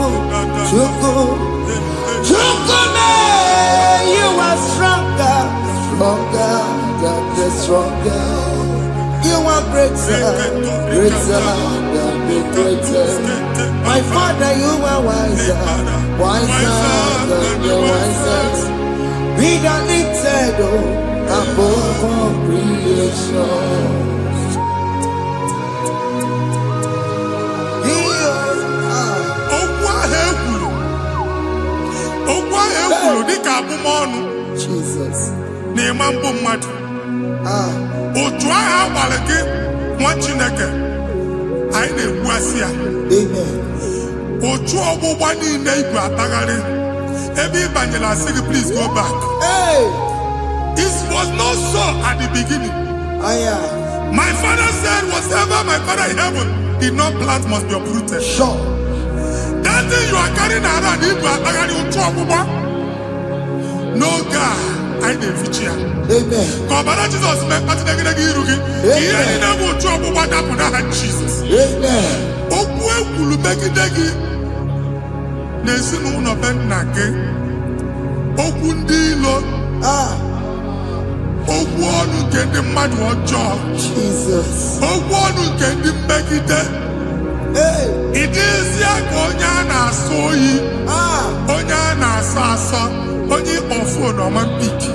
A: you are stronger than the stronger. You are greater than the greatest. My Father, you are wiser than the wisest. Be the lifted above all creation. Jesus.
B: Otu agha agbara gị nwa Chineke anyị na-egbu asị ya. Otu ọgbụgba niile igwe atagharị ebe ị banyere asị gị please go back. It was not so at the beginning. My father said whatever my father in heaven did not plant must be uprooted.
A: Sure.
B: That thing you are carrying around igwe atagharị otu ọgbụgba. No God. I didn't feature.
A: Amen.
B: Kọbara Jesus mee kpatị negidegi iru gị. Ihe niile bụ otu ọgbụgba dapụ n'aha Jesus.
A: Amen.
B: Okwu ekwuru megide gị n'ezinụlọ be nna gị. Okwu ndị ilo. Okwu ọnụ nke ndị mmadụ ọjọọ.
A: Jesus.
B: Okwu ọnụ nke ndị mmegide. Ị dịzie ka onye a na-asọ oyi. Onye a na-asọ asọ. Onye ọfụ n'ọma mpiki.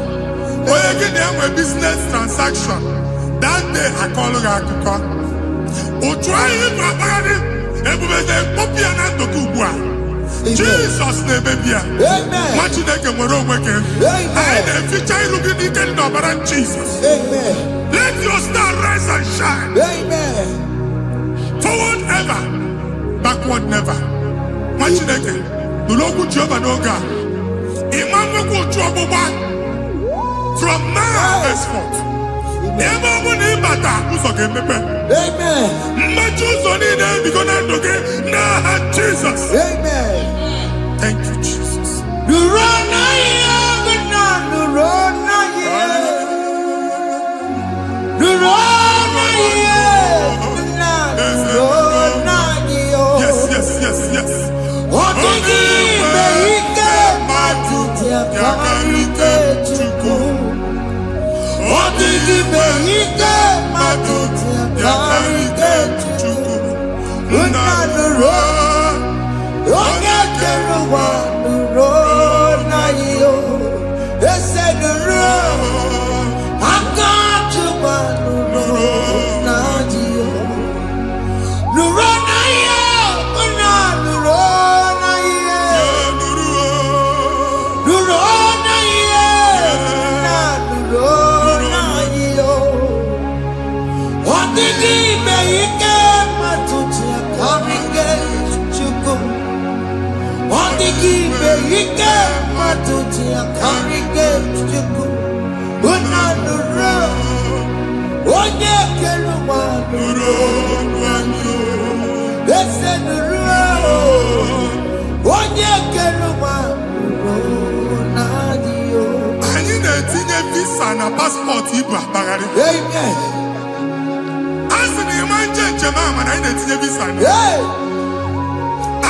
B: Onye gị na-enwe business transaction. That day akọlụ gị akụkọ. Otu anyị bụ akpagharị ebube na-ekpọpụ ya na ndụ gị ugbu a. Jizọs na-emebi ya. Nwa Chineke nwere onwe gị. Anyị na-eficha iru gị n'ike dị n'ọbara Jizọs. Let your star rise and shine. Forward ever, backward never. Nwa Chineke nụrụ okwu Jehova n'oge a. From now henceforth, ebe ọ bụ na ịbata ụzọ ga-emepe. Mmechi ụzọ niile ebigo na ndụ gị n'aha Jizọs. Thank you, Jesus. Yes.
A: Yakarike Chukwu. Odigime ike matuti yakarike Chukwu. Unanuro, onye kere ụwa nuro na iyo. Ese nuro, aka Chukwu nuro na iyo. Ike matuti akarike chuku. Unanuro. Onye keluwa nuro. Ese nuro. Onye keluwa nuro nadio.
B: Anyị na-etinye visa na passport ibu akpagharị.
A: Amen.
B: Asị na ịma njem ama na anyị na-etinye visa na.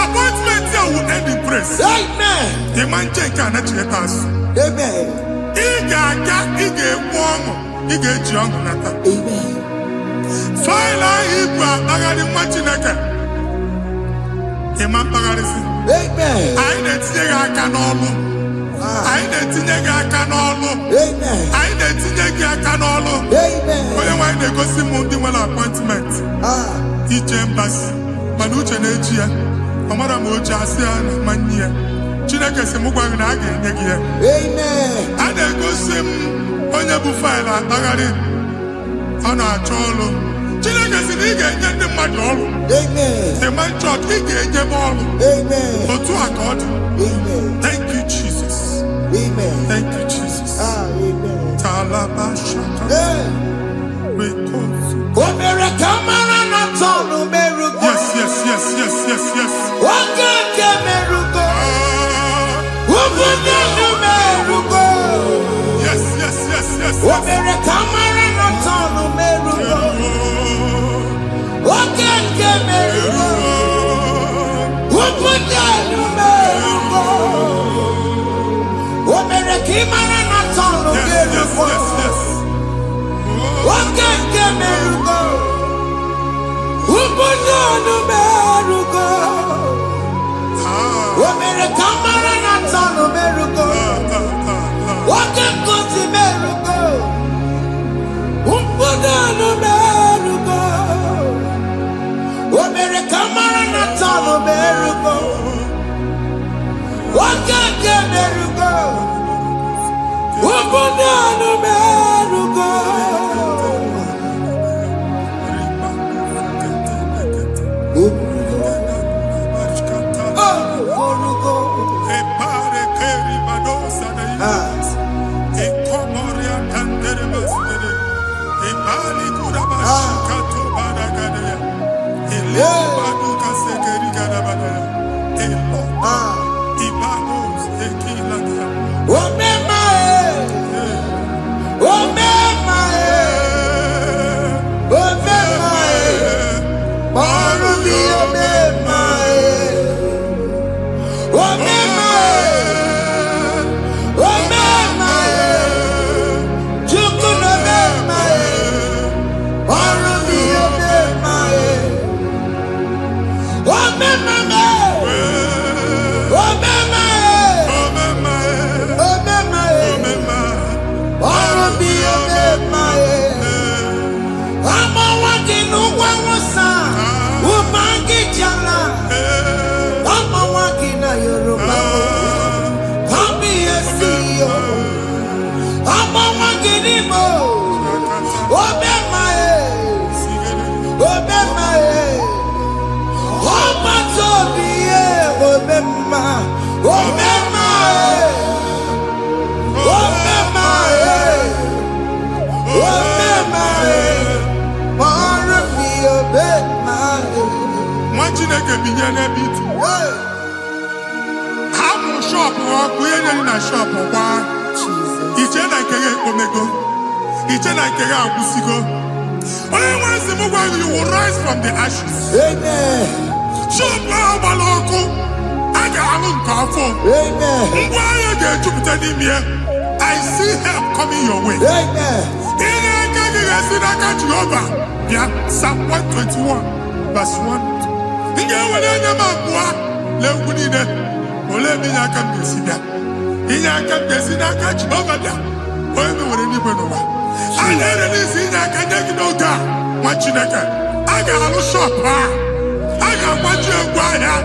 B: Appointment here will end in praise.
A: Amen.
B: Ịma nke a na-echeta azụ.
A: Amen.
B: Ị ga-aga, ị ga-ekwu ọṅụ, ị ga-eji ọṅụ nata.
A: Amen.
B: Faịlụ ahụ ibu akpagharị nwa Chineke. Ịma mkpagharịsị.
A: Amen.
B: Anyị na-etinye gị aka n'ọlụ. Anyị na-etinye gị aka n'ọlụ.
A: Amen.
B: Anyị na-etinye gị aka n'ọlụ.
A: Amen.
B: Onye nwaanyị na-egosi m ndị nwere appointment ije mbasi mana uche na-eji ya ọ mara ma o ji asị ya na mmanyi ya. Chineke sị m gwa gị na a ga-enye gị ya.
A: Amen.
B: A na-egosi m onye bụ faịlụ akpagharị ọ na-achọ ọrụ. Chineke sị na ị ga-enye ndị mmadụ ọrụ.
A: Amen.
B: The man church ị ga-enye m ọrụ.
A: Amen.
B: Otu a ka ọ dị.
A: Amen.
B: Thank you Jesus.
A: Amen.
B: Thank you Jesus.
A: Amen.
B: Talaba shaka. Rekosu.
A: Omere kamara na tonu merugo.
B: Yes.
A: Wakeke merugo. Ubunenu merugo.
B: Yes.
A: Omere kamara na tonu merugo. Wakeke merugo. Ubunenu merugo. Omere kimara na tonu merugo. Wakeke merugo. Ubunenu merugo. Omere kamara na tonu merugo. Wakeke merugo. Ubunenu merugo. Omere kamara na tonu merugo. Wakeke merugo. Ubunenu merugo.
B: Chineke binye n'ebe itu. Hapụ shọpụ ọkụ ihe nyere na shọpụ kwa. Iche na nke ya ekpomego. Iche na nke ya agwụsigo. Onye nwe nsị m gwa you will rise from the ashes.
A: Amen.
B: Shọpụ ahụ gbara ọkụ. A ga-alụ nke afọ.
A: Amen.
B: Ngwa ahịa ga-ejupụta n'ime ya. I see help coming your way.
A: Amen.
B: Ihe aka gị ga-esi n'aka Jehova. Bịa Psalm 121 verse 1. Nga wale anya m abụọ na-egwu niile ole ebe inye aka m ga-esi bịa inye aka m ga-esi n'aka Jehova bịa onye mewere n'igwe n'ụwa a na-ere n'isi inye aka nye gị n'oge a nwa Chineke a ga-alụ shọpụ a ga-agbaji egwu ahịa.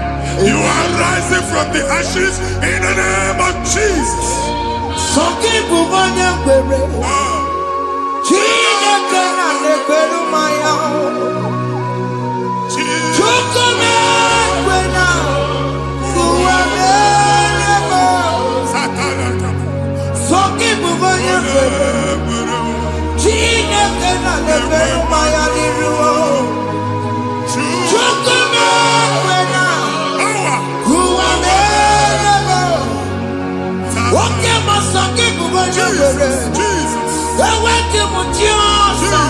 B: You are rising from the ashes in the name of Jesus.
A: Sọkị bụ onye kwere Chineke na na-ekwere mmanya Chukwu na-ekwe na ụwa mere Ebenu maya liruo. Chukuma wena. Kuwa merebo. Woke masake kubojo bere. Eweke mutiosa.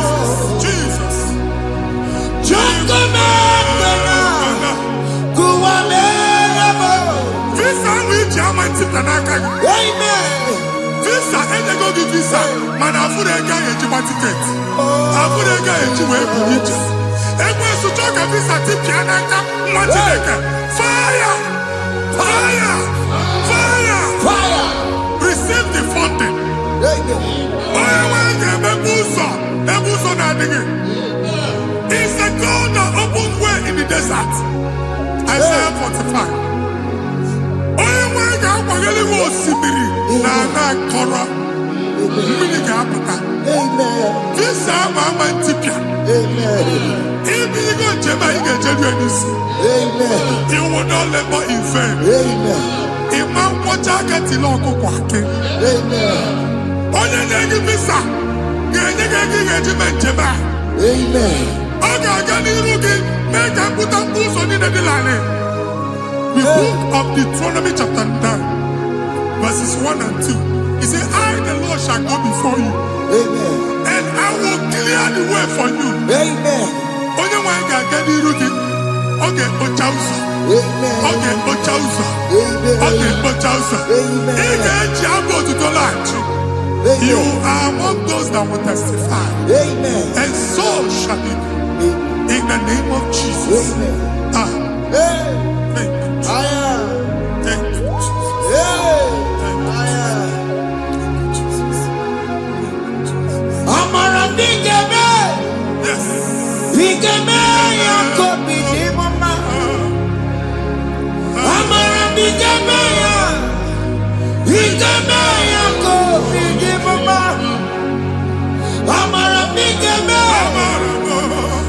A: Chukuma wena. Kuwa merebo.
B: Visa which Amen. Visa and go give visa. Man, I put a guy in your ticket. I put a guy in your way. And when you talk a visa ticket, fire! Fire! Fire!
A: Fire.
B: Receive the funding. It's a God that opens way in the desert. Isaiah 45. You will not labor in vain. Imam Wajagati Loko Kwake. Onye negi visa. Negi regiment jeba. Oga gani rugi. Make a put a boost on the line. The book of Deuteronomy chapter 9, verses 1 and 2. He said, I, the Lord, shall go before you. And I will clear the way for you. Onye wanga gani rugi. Okay, Ochausa. Okay, Ochausa. Okay, Ochausa. You are among those that will testify. And so shall it be. In the name of Jesus. Thank you. Thank you, Jesus.
A: Amara bigeme.
B: Yes.
A: Bigeme yakobi ni mama. Amara bigeme ya. Bigeme yakobi ni mama. Amara bigeme.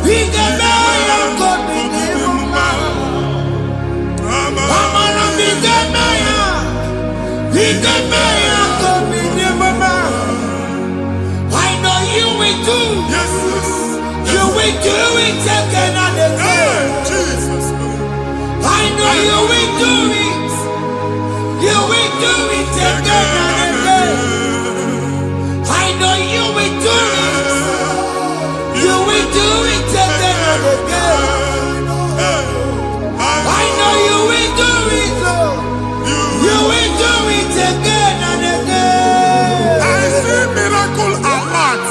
A: Bigeme yakobi ni mama. Amara bigeme ya. Bigeme yakobi ni mama. I know you will do.
B: Yes.
A: You will do it again and again.
B: Jesus.
A: I know you will do it. You will do it again and again. I know you will do it. You will do it again and again. I know you will do it, Lord. You will do it again and again.
B: I see miracle alert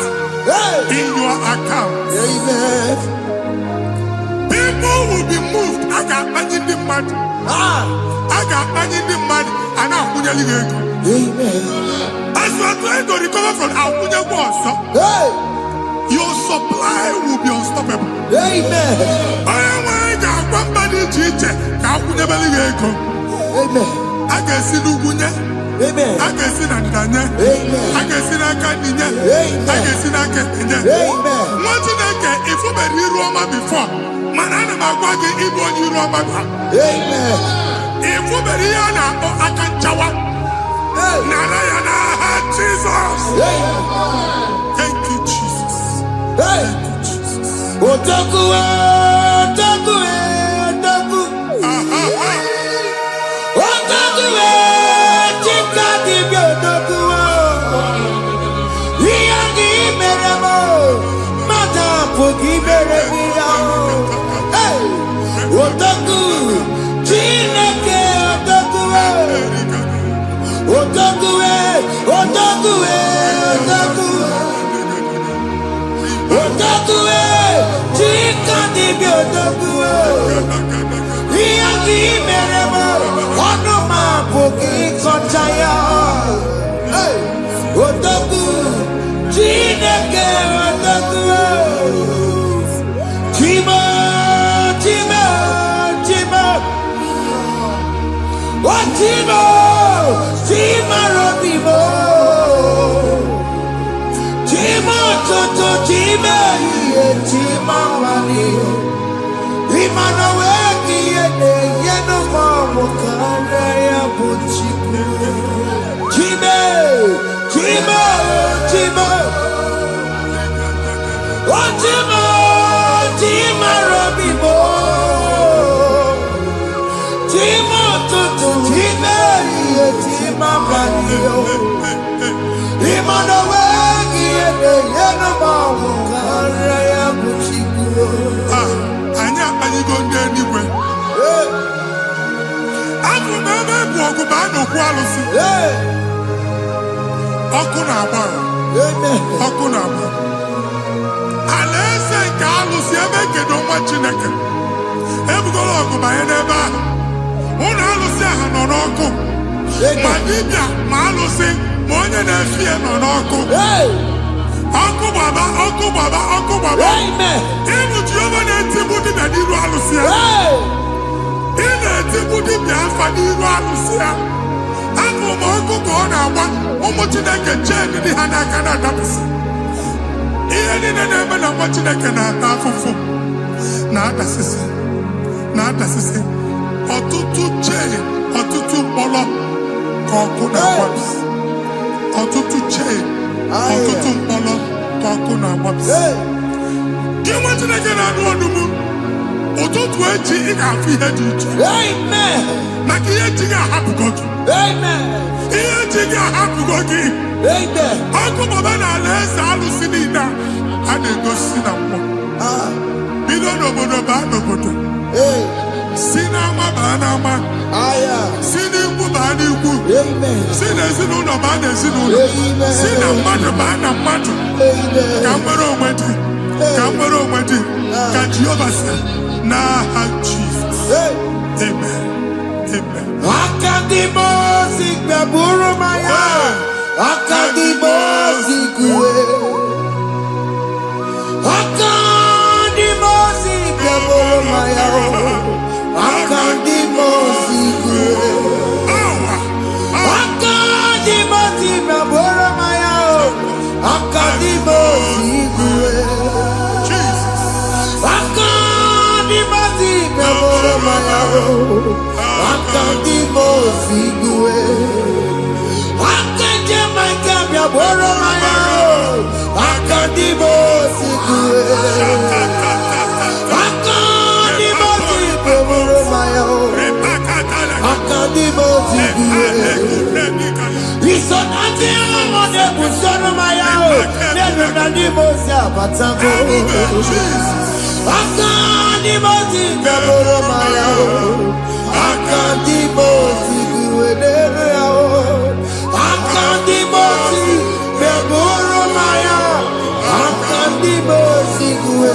B: in your account.
A: Amen.
B: People will be moved. I got money in the money. I got money in the money. And I'm going to leave.
A: Amen.
B: As you are trying to recover from Abuja Boss, your supply will be unstoppable.
A: Amen.
B: I got one body teacher. Abuja Beliego.
A: Amen.
B: I can see Lugunya.
A: Amen.
B: I can see Nadanya.
A: Amen.
B: I can see Nakaninya.
A: Amen.
B: I can see Nakaninya.
A: Amen.
B: What you think if you were in Roma before? Manana Magwagi, Ibo, you Roma.
A: Amen.
B: If you were here now, I can chawa. Narayana, Jesus. Thank you, Jesus. Thank you, Jesus.
A: Otaku, otaku, otaku. Otaku, chika di otaku. Iyagi meremo, mata pogi meremia. Otaku, chineke otaku. Otaku, otaku, otaku. Otaku, chika di otaku. Iyagi meremo, onoma pogi kochaya. Otaku, chineke otaku. Chima, chima, chima. Chima, chima robimo. Chima toto, chima iye, chima wali. Imana weki yene, yeno mamu kanda ya buchiku. Chima, chima, chima. tutu chimeri etimabanio. Imana wegi ede yena mawu karaya buchikuo.
B: Anya ayigo ndenigwe. Aku meme buogu ba no kwalusi. Oku na agba. Oku na agba. Alaeze nke alụsị ebe kedu nwa Chineke. Ebugolo ọgụ banye n'ebe ahụ. Ụlọ alụsị ahụ nọ n'ọkụ. Ma dibịa ma alụsị ma onye na-efi ya nọ n'ọkụ. Ọkụ gbaba, ọkụ gbaba, ọkụ gbaba. Ịbụ Jehova na-etigbu dibịa n'iru alụsị ya. Ị na-etigbu dibịa afa n'iru alụsị ya. Afọ ma ọkụ ka ọ na-agba ụmụ Chineke chee ndị ha n'aka na-adapụsị. Ihe niile na-eme na nwa Chineke na-ata afụfụ na-adasịsị ọtụtụ chee ọtụtụ mkpọrọ ka ọkụ na-agbapụsị. Ọtụtụ chee ọtụtụ mkpọrọ ka ọkụ na-agbapụsị. Gị nwa Chineke na-anụ ọdụmụ ụtụtụ echi ị ga-afụ ihe dị iche maka ihe eji gị ahapụgo gị. Ihe eji gị ahapụgo gị. Ọkụ baba na alaeze alụsị niile a na-egosi na mmụọ. Bido n'obodo baa n'obodo. Si n'ama baa n'ama. Si n'ikwu baa n'ikwu. Si n'ezinụlọ baa n'ezinụlọ. Si na mmadụ baa na mmadụ. Ka nwere onwe dị. Ka nwere onwe dị. Ka Jehova sị n'aha Jizọs. Amen. Amen.
A: Akadimosi gbẹ̀bùrú maya. Akadimosi kúwe. Akadimosi gbẹ̀bùrú maya. Akadimosi kúwe. Akadimosi gbẹ̀bùrú maya. Akadimosi kúwe. Akadimosi gbẹ̀bùrú maya. Akadimosi kúwe. Akadimosi kúwe. Akadimosi kúwe. Isonati amode busono maya o. Nenu nadimosi abatago. Akadimosi gbẹ̀bùrú maya o. Akadimosi kúwe nenu ya o. Akadimosi gbẹ̀bùrú maya. Akadimosi kúwe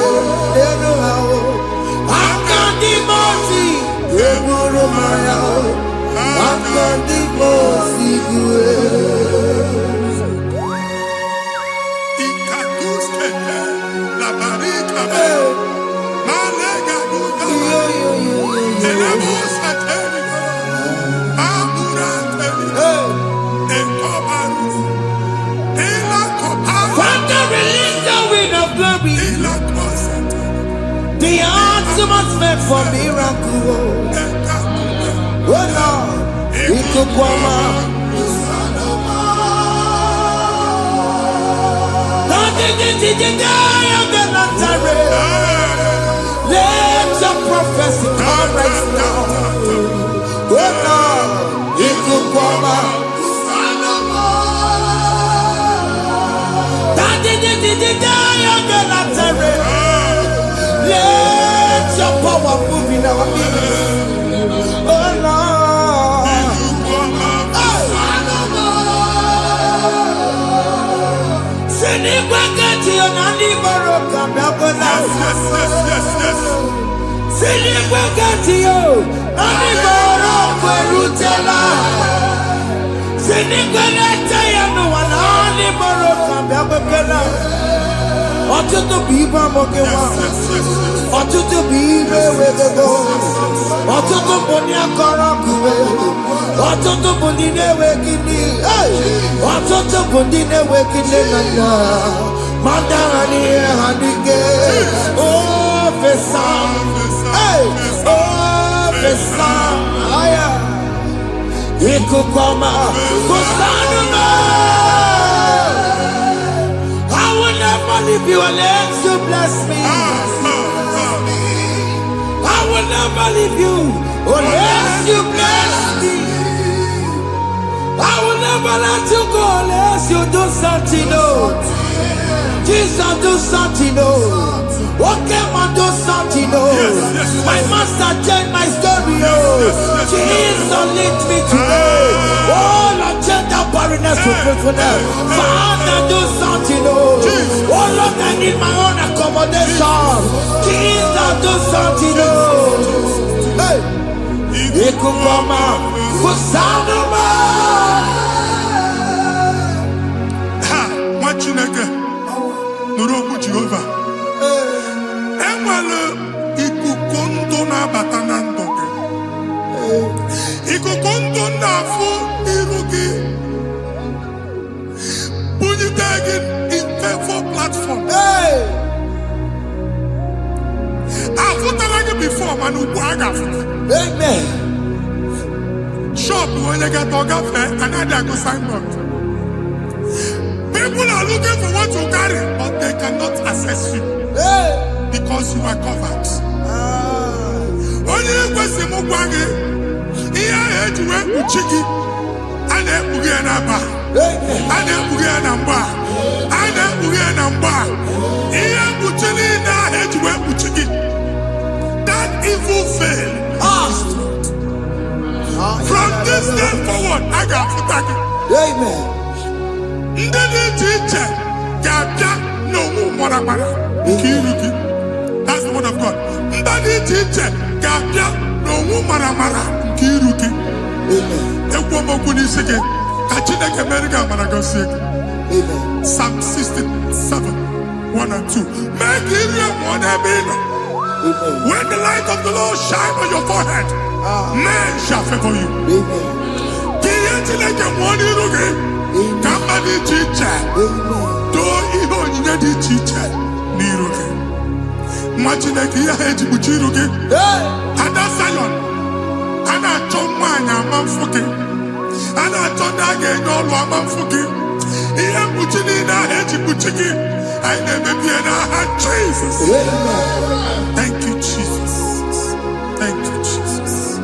A: nenu ya o. Akadimosi gbẹ̀bùrú maya o. Akadimosi kúwe. The ultimate meant for miracle. Oh Lord, it could come out. Let your prophecy come right now. Oh Lord, it could come out. Let your power move in our midst. Oh Lord. Send it back at you, Nani Baroka, Belgona. Send it back at you, Nani Baroka, Rutella. Send it back at you, Nani Baroka, Belgona. Ọtụtụ bụ ibe amụghị nwa. Ọtụtụ bụ ibe ewegego. Ọtụtụ bụ ndị akọrọ kụwe. Ọtụtụ bụ ndị na-enweghị nne. Ọtụtụ bụ ndị na-enweghị nne na nna. Ma ndị agha n'ihe ha n'ike. Ofesa. Ofesa. Ikuku ọma. Kụsanụ m. Leave you unless you bless me. I will never leave you unless you bless me. never let you go unless you do something, no. Jesus do something, no. What came and do something, no. My master changed my story, oh. Jesus lift me today. Oh, Lord, change that barrenness to fruitfulness. Father, do something, oh. Oh, Lord, I need my own accommodation. Jesus, do something, oh. Hey. Ikukoma, Kusanuma.
B: Ha, Machineke, Nuroku Jehovah. Enwale ikukondo na batanando. Ikukondo na fu irugi. Bunyitegi in favor platform.
A: Hey.
B: Afutalagi before manu waga.
A: Amen.
B: Shop when you get to fair and I go sign up. People are looking for what you carry, but they cannot access you because you are covered. When you go see Mugwagi, here I had to work with Chiki, and then Bugianaba, and then Bugianamba, and then Bugianamba. Here Buchini, I had to work with Chiki. That evil failed. From this day forward, I got to thank you.
A: Amen.
B: That's the word of God.
A: Amen.
B: Psalm 67, 1 and 2. Make it one when the light of the Lord shine on your forehead, men shall favor you. Jesus. Thank you, Jesus. Thank you, Jesus.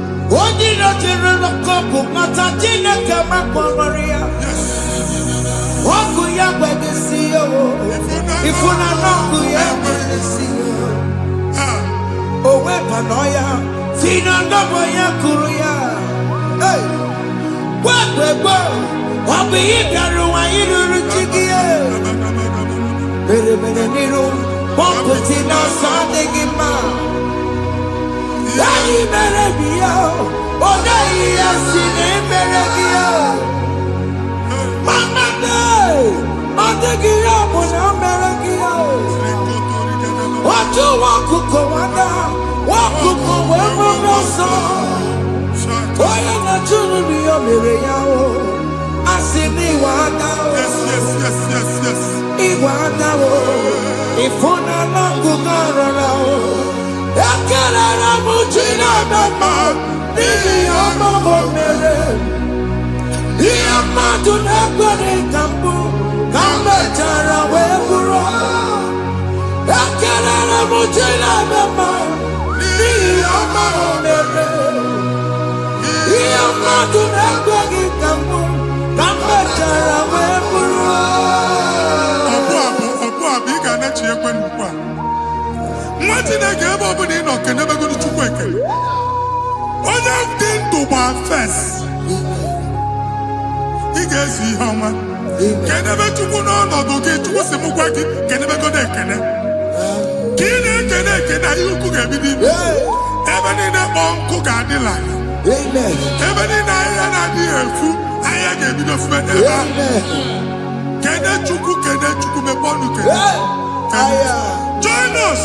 B: Join us.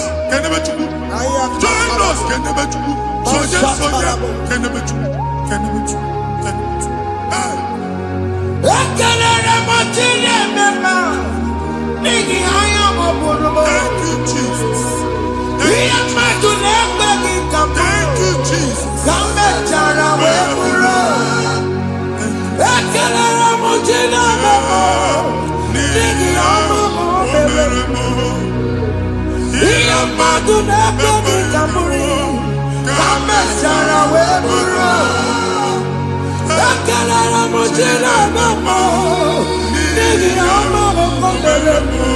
A: Akalala mojina mamo. Nigi amamo komeremo.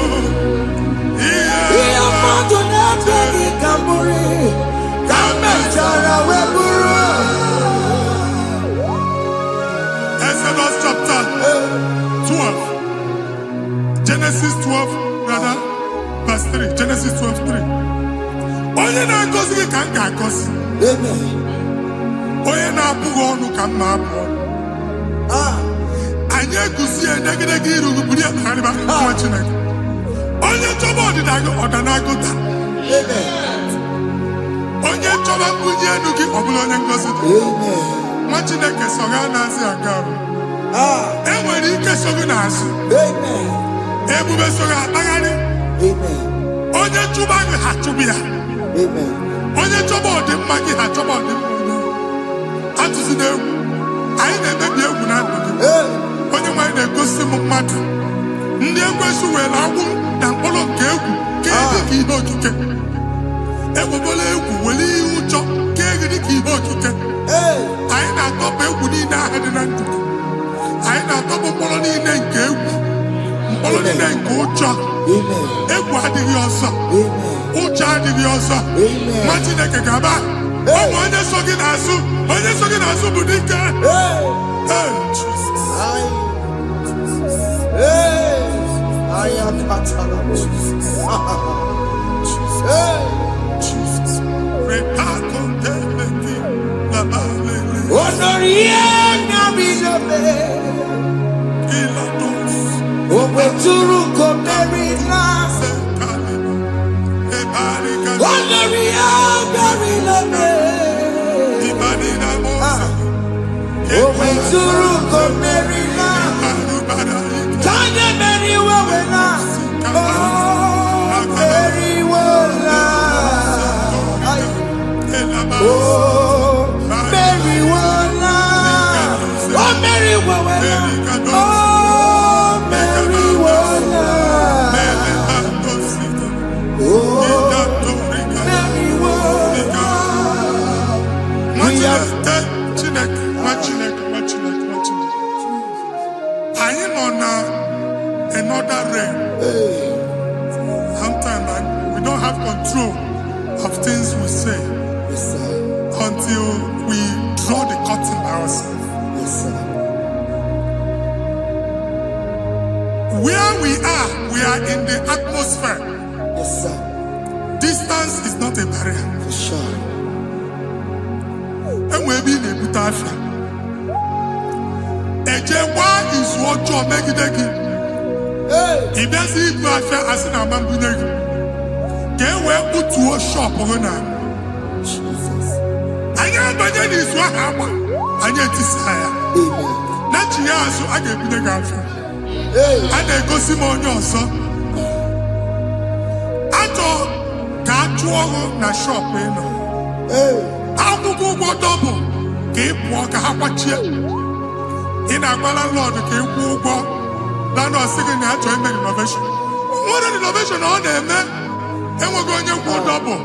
A: Iya madu nebegi kamuri. Kamechara weburu.
B: Exodus chapter 12. Genesis 12, rather, verse 3. Genesis 12:3. Onye na-agọzi gị ka m ga-agọzi.
A: Amen.
B: Onye na-abụghị ọnụ ka m na-abụ ọnụ. Anyị eguzie edegedege iru gị buru ya kpagharịba nwa Chineke. Onye chọba ọdịda gị ọdanagụta. Onye chọba mbunye elu gị ọ bụla onye ngọzi dị. Nwa Chineke so gị anaghịzi aga arụ. E nwere ike so gị n'azụ. Ebube so gị akpagharị. Onye chụba gị ha chụba ya. Onye chọba ọdịmma gị ha chọba ọdịmma onye. Atụzina egwu. Anyị na-emebi egwu na ndụ gị. Onye nwaanyị na-egosi m mmadụ. Ndị ekwensu were agwụ na mkpụrụ nke egwu kee dị ka ihe okike. Ekwebola egwu were ihe ụjọ kee gị dị ka ihe okike. Anyị na-atọpụ egwu niile ahụ dị na ndụ gị. Anyị na-atọpụ mkpọrọ niile nke egwu. Mkpọrọ niile nke ụjọ. Egwu adịghị ọzọ. Ụjọ adịghị ọzọ. Nwa Chineke ga-aba. Ụmụ onye so gị n'azụ. Onye so gị n'azụ bụ dike.
A: I am Patala.
B: Jesus.
A: Honoria Nabilobe. Obeturu Komerina. Honoria Nabilobe. Obeturu Komerina. Tanya Mary Wawena. Oh, Mary Wawena. Oh, Mary Wawena. Oh, Mary Wawena. Oh, Mary Wawena. Oh, Mary Wawena.
B: Anyị nọ na another realm. Sometimes we don't have control of things we say until we draw the curtain by ourselves. Where we are in the atmosphere. Distance is not a barrier. And we'll be in a good affair. Ejekwa izu ọjọọ megide gị. Ị bịazi ibu afịa asị na ama mbunye gị. Ka e wee kputuo shọpụ gị na. Anyị abanye n'izu ahụ agba. Anyị etisa ya. Na chi ya azụ a ga-ebunye gị afịa. A na-egosi m onye ọzọ. Achọ ka a chụọ ọrụ na shọpụ ị nọ. Akwụkwọ ụgwọ dọbụ ka ị pụọ ka ha kwachie. Ị na-agba landlord ka ị kwụọ ụgwọ. Landlord sị gị na achọ ime renovation. Nwere renovation ọ na-eme enweghị onye kwụ dọbụ.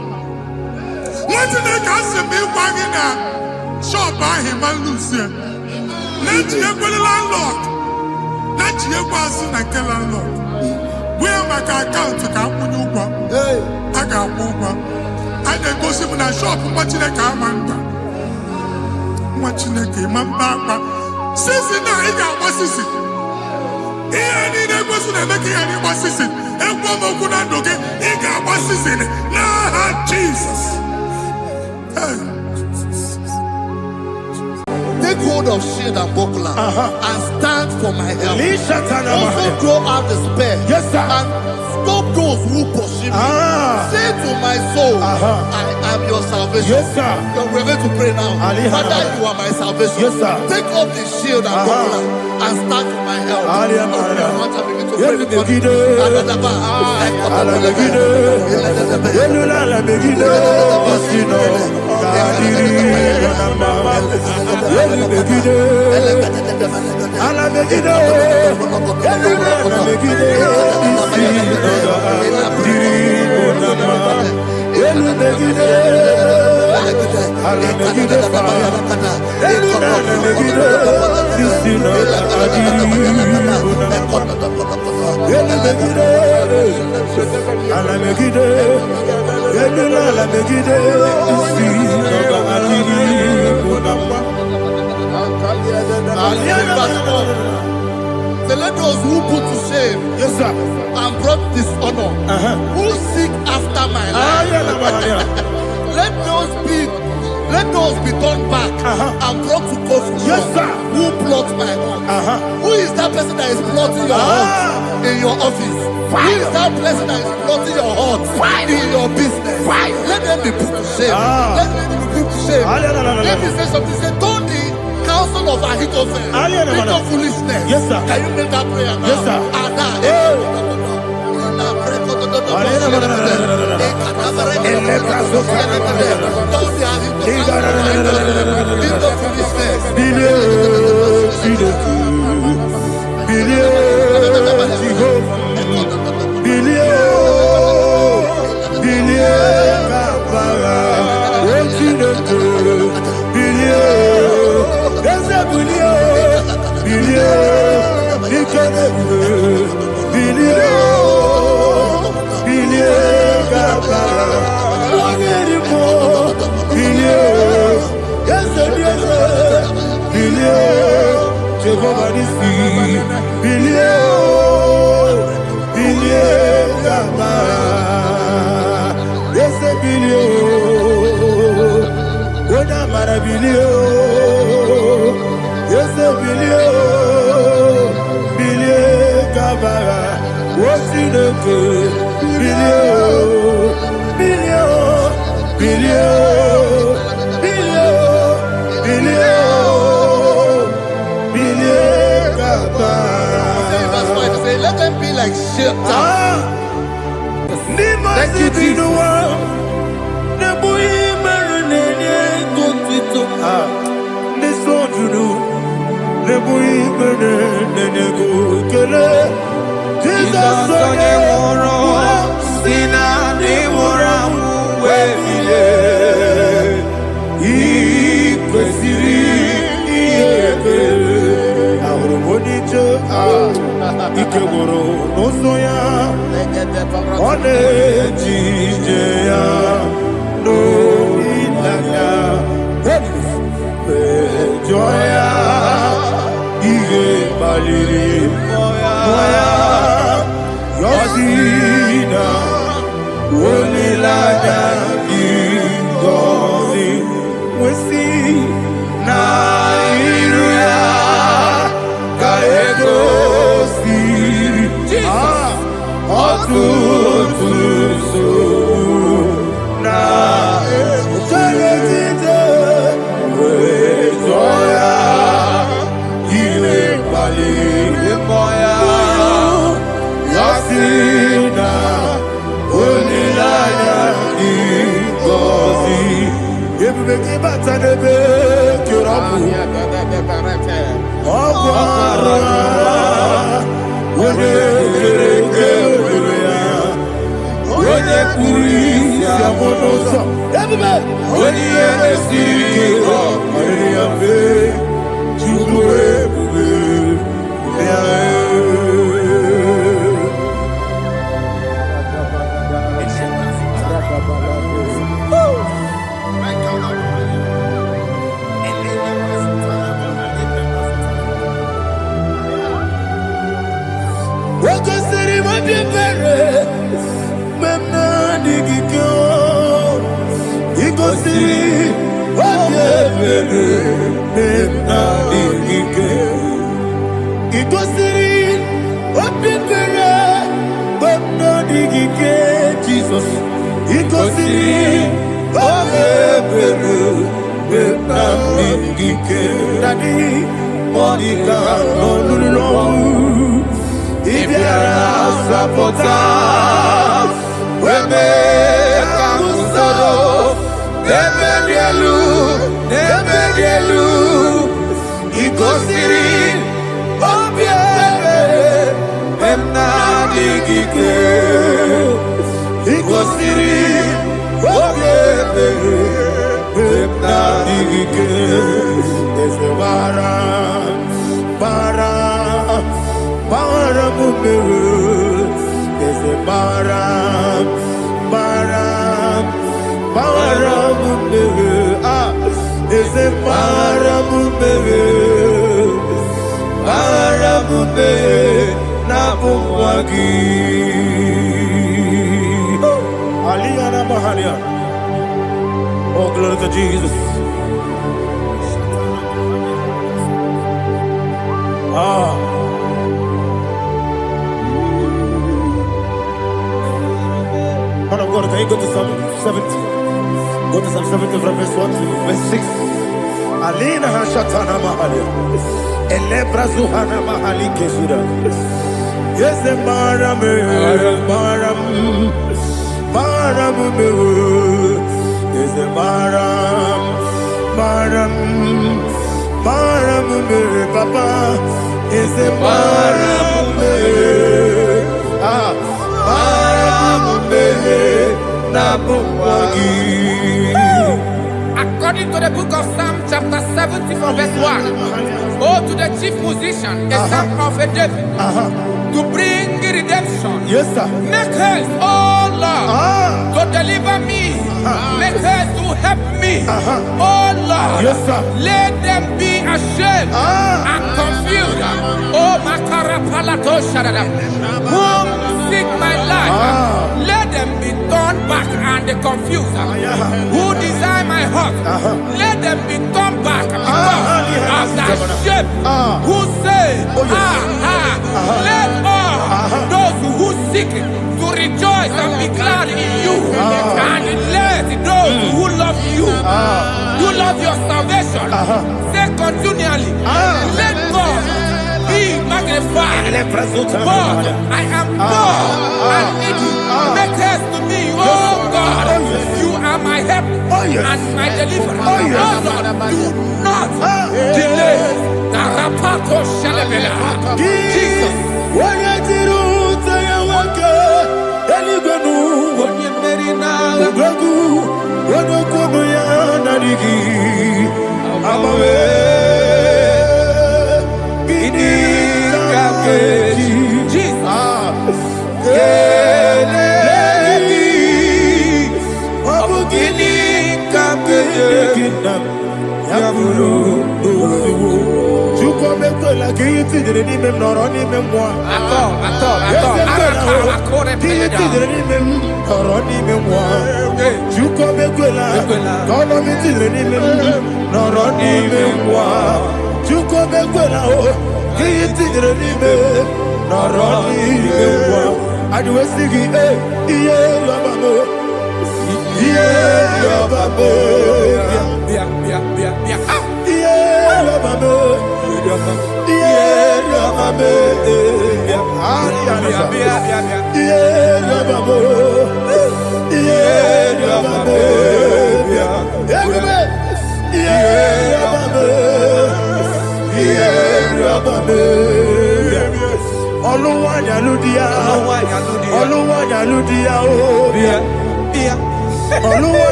B: Nwa Chineke asị m ịgwa gị na shọpụ ahụ ịma nluzie. Na-etinyekwele landlord. Na-echinyekwa azụ na nke landlord. Bụ ya maka akaụntụ ka akwụnye ụgwọ. A ga-akwụ ụgwọ. A na-egosi m na shọpụ nwa Chineke ama mba. Nwa Chineke ịma mba akwa. Sisi na ị ga-agba sisi. Ihe niile egosi na-eme ka ihe n'ịgba sisi. Ekwu m okwu na ndụ gị, ị ga-agba sisi n'aha Jizọs.
C: Take hold of shield and buckler and stand for my help. Also throw out despair and stop those who pursue me. Say to my soul, I am your salvation. We're going to pray now. Father, you are my salvation. Take off the shield and buckler and stand for my help. So let those who put to shame,
E: Yes, sir.
C: and brought dishonor, who seek after my life, let those be turned back and brought to confusion.
E: Yes, sir.
C: Who plot my own? Who is that person that is plotting your heart in your office? Who is that person that is plotting your heart in your business? Let them be put to shame. Let them be put to shame. Let me say something. Say, don't the counsel of Ahithophel think of foolishness.
E: Yes, sir.
C: Can you make that prayer now?
E: Yes, sir.
C: Let them be like shelter.
E: Thank you, Jesus. Siri,
A: Maramube Nabumwagi Aliyana Mahalia. Oh, glory to Jesus. Man of God, can you go to Psalm 70? Go to Psalm 70 from verse 1 to verse 6. Alina Hashatana Mahalia. Elebra Zuhana Mahali Kesuda. Yes, the Maram, yes, the Maram, Papa, is the Maram,
D: According to the book of Psalm chapter 70 from verse 1, oh, to the chief musician, a psalm of a David, to bring redemption.
A: yes, sir.
D: Make haste, oh Lord, to deliver me. Make haste to help me. Oh Lord,
A: Yes, sir.
D: let them be ashamed and confused. Oh Makara Palato Shadada, whom seek my life, let them be turned back and confused. Who desire my heart, let them be turned back because of that shape. Who say, let all those who seek to rejoice and be glad in you, and let those who love you, who love your salvation, say continually, let God be magnified. God, I am poor and needy. Make haste to me, oh God. You are my help and my deliverer. Oh Lord, do not delay. Tarapato Shalabela. Jesus.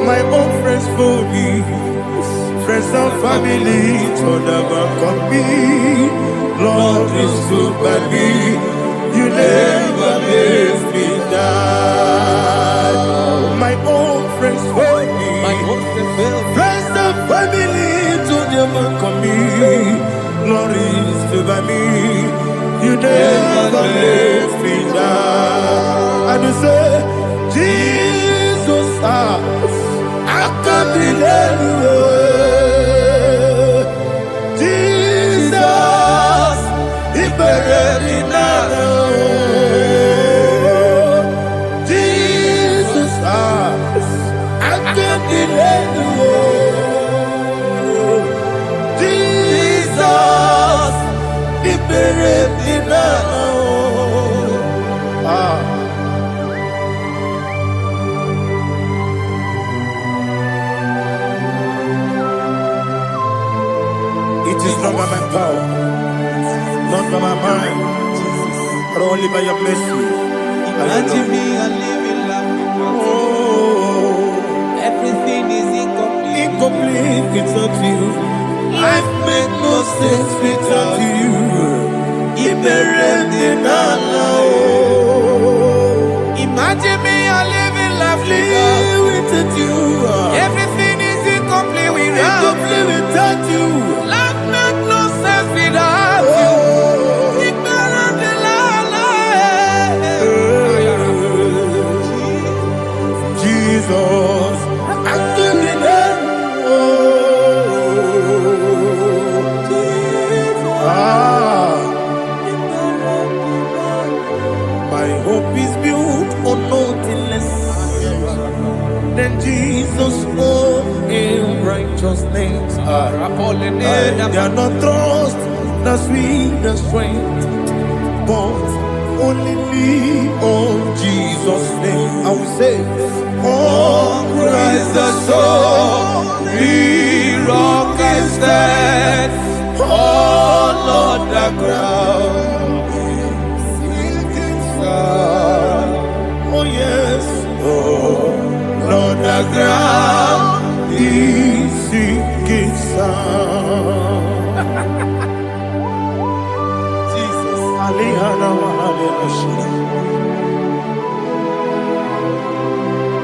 A: My own friends for me, friends and family told never come me. Lord is good by me, you never let me die. My own friends for me, friends and family told never come me. Lord is good by me, you never let me die. I
E: And you say, Jesus, I can't believe you. Jesus, He buried me now. Jesus, I can't believe you. Jesus, He buried me now. It is not by my power, not by my mind, but only by your mercy.
A: Imagine me a living life.
E: Oh,
A: Everything is incomplete.
E: incomplete without you. Life makes no sense without you.
D: Imagine me a living life
E: Without you.
D: Everything is incomplete
E: Incomplete without you.
D: Life makes no sense without you. Ignorant in
E: Jesus, I give you that. My hope is built on nothing less than Jesus' own in righteousness. They are not trust, the sweet, the strength, but only lean on Jesus' name. I will say, oh, Christ the solid rock is dead. Oh, Lord, the ground is sinking sun. Oh, yes, oh, Lord, the ground is sinking sun. Jesus,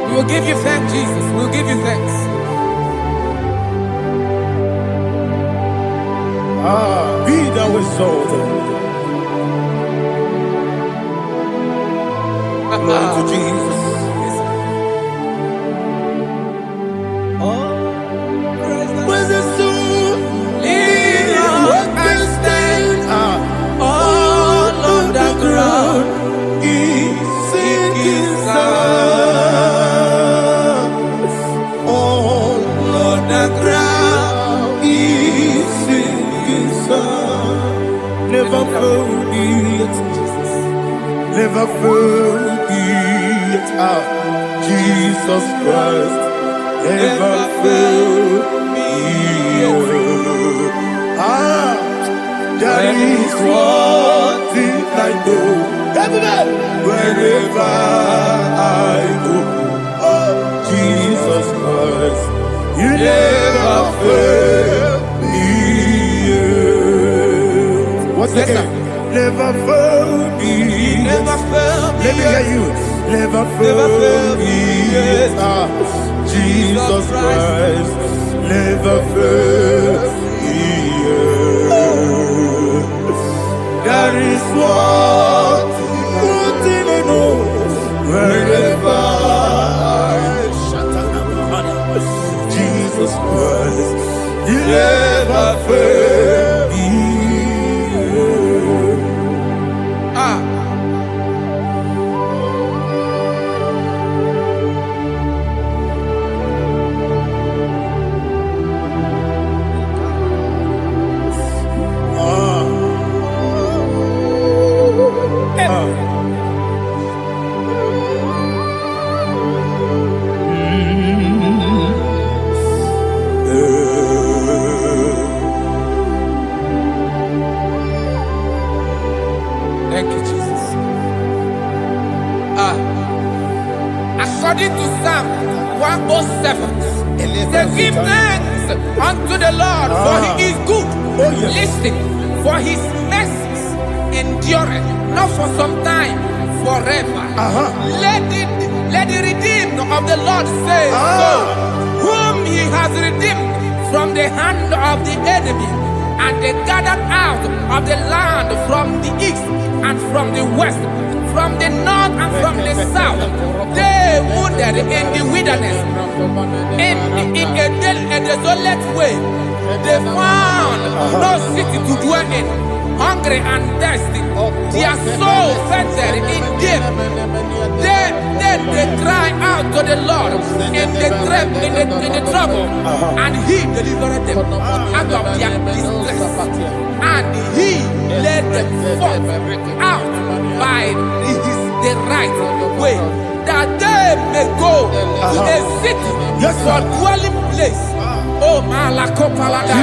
D: We will give you thanks, Jesus. We will give you thanks.
E: Be thou exalted. Glory to Jesus. Where's the soul? What can stand? All on the ground is sinking sun. All on the ground is sinking sun. Never forget, never forget, Jesus Christ. Never fail me. There is one thing I know. Wherever I go, oh, Jesus Christ, you never fail me. What's the name? Never fail me.
D: Never fail me.
E: Let me hear you. Never fail me. Jesus Christ, never fail me. There is one thing I know. Wherever Jesus Christ, you never fail me.
D: Thank you, Jesus. According to Psalm 107, they give thanks unto the Lord, for he is good. Listen, for his mercies endureth, not for some time, forever. Let the redeemed of the Lord say so, whom he has redeemed from the hand of the enemy, and they gathered out of the land from the east and from the west, from the north and from the south. They wandered in the wilderness, in a desolate way. They found no city to dwell in, hungry and thirsty. Their soul fainted in deep. Then they cry out to the Lord in the trouble, and He delivered them out of their distress, and He led them forth out by the right way, that they may go to a city for dwelling place. Oh, Malakopalada,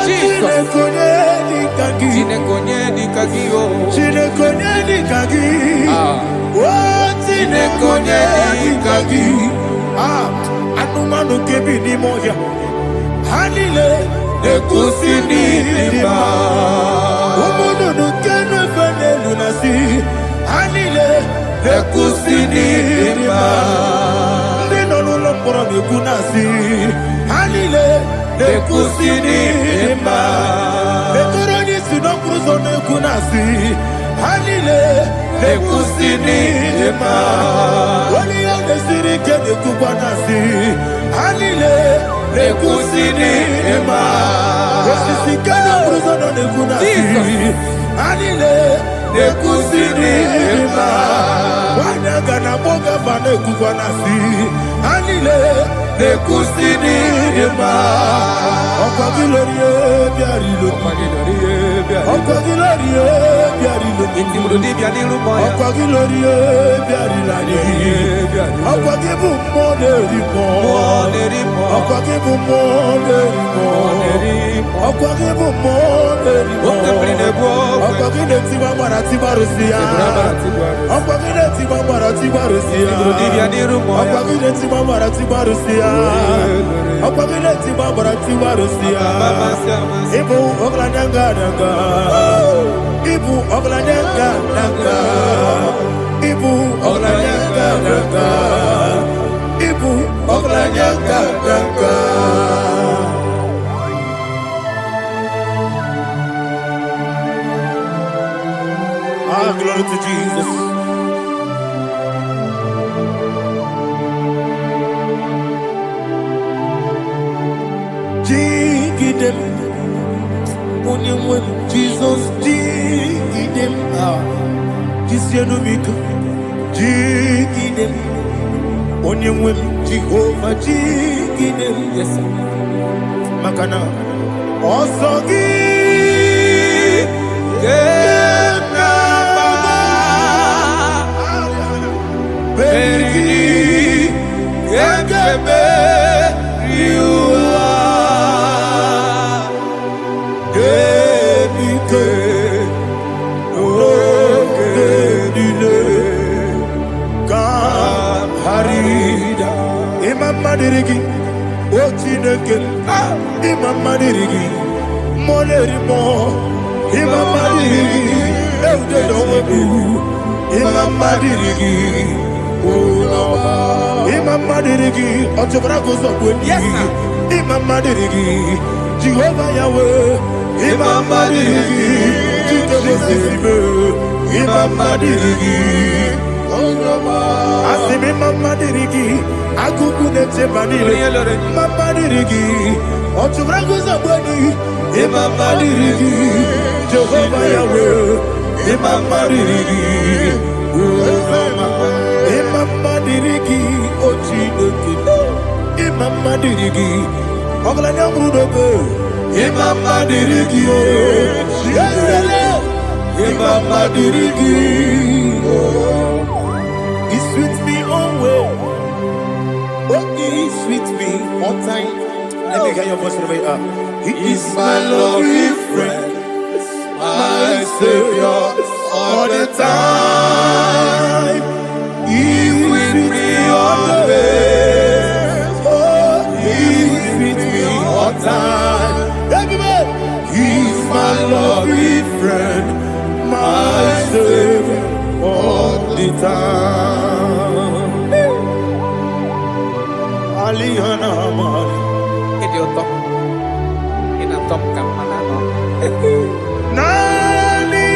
D: Jesus. Tinekonyeni kagio. Tinekonyeni kagi. Tinekonyeni kagi.
A: Anumanu kebi ni moya. Hanile
D: Nekusini lima.
A: Umudu nukene fene lunasi. Hanile
D: Nekusini lima.
A: Ndino nulopora mikunasi. Hanile Nekusini lima. Nekuroni sinokruzo nekunasi. Hanile Nekusini lima. Wali yande sirike nekubanasi. Hanile Nekusini lima. Wesisikana kruzo nekunasi. Hanile Nekusini lima. Wanyaga na boga bane kubanasi. Hanile Nekusini lima. Okwa gilorie biarilo. Okwa gilorie biarilo. Okwa gilorie biarilani. Okwa gibu moderimo. Okwa gibu moderimo. Okwa gibu moderimo. Okwa gile tiba mara tiba rusia. Okwa gile tiba mara tiba rusia. Okwa gile tiba mara tiba rusia. Okwa gile tiba mara tiba rusia. Ibu oglanyanga nanga. Ibu oglanyanga nanga. Ibu oglanyanga nanga. Ibu oglanyanga nanga. Ah, glory to Jesus. Jigidem, Onyemwem, Jesus, Jigidem, Jisyanumika, Jigidem, Onyemwem, Jehovah, Jigidem, yes, Makana, Osogi, Kenaba, Berigi, Kekebe, Madirigi, Ochineke, Imam Madirigi, Molerimo, Imam Madirigi, Eudedobu, Imam Madirigi, Imam Madirigi, Otobrago Zobuni, Imam Madirigi, Jehovah Yahweh, Imam Madirigi, Imam Madirigi, Asimi Mama Dirigi, Akuku Nete Manile, Mama Dirigi, Otubrango Zabani, Mama Dirigi, Jehovah Yahweh, Mama Dirigi, Mama Dirigi, Ochineke, Mama Dirigi, Oglanya Brudobe, Mama Dirigi, Yesele, Mama Dirigi. He's with me always. Oh, he's with me all time. Let me hear your voice from the He is my lovely friend, my Savior all the time. He's with me always. Oh, he's with me all time. Everybody, he's my lovely friend, my Savior all the time. Alihana Mari.
D: Idiota. Inatom ka manano.
A: Nani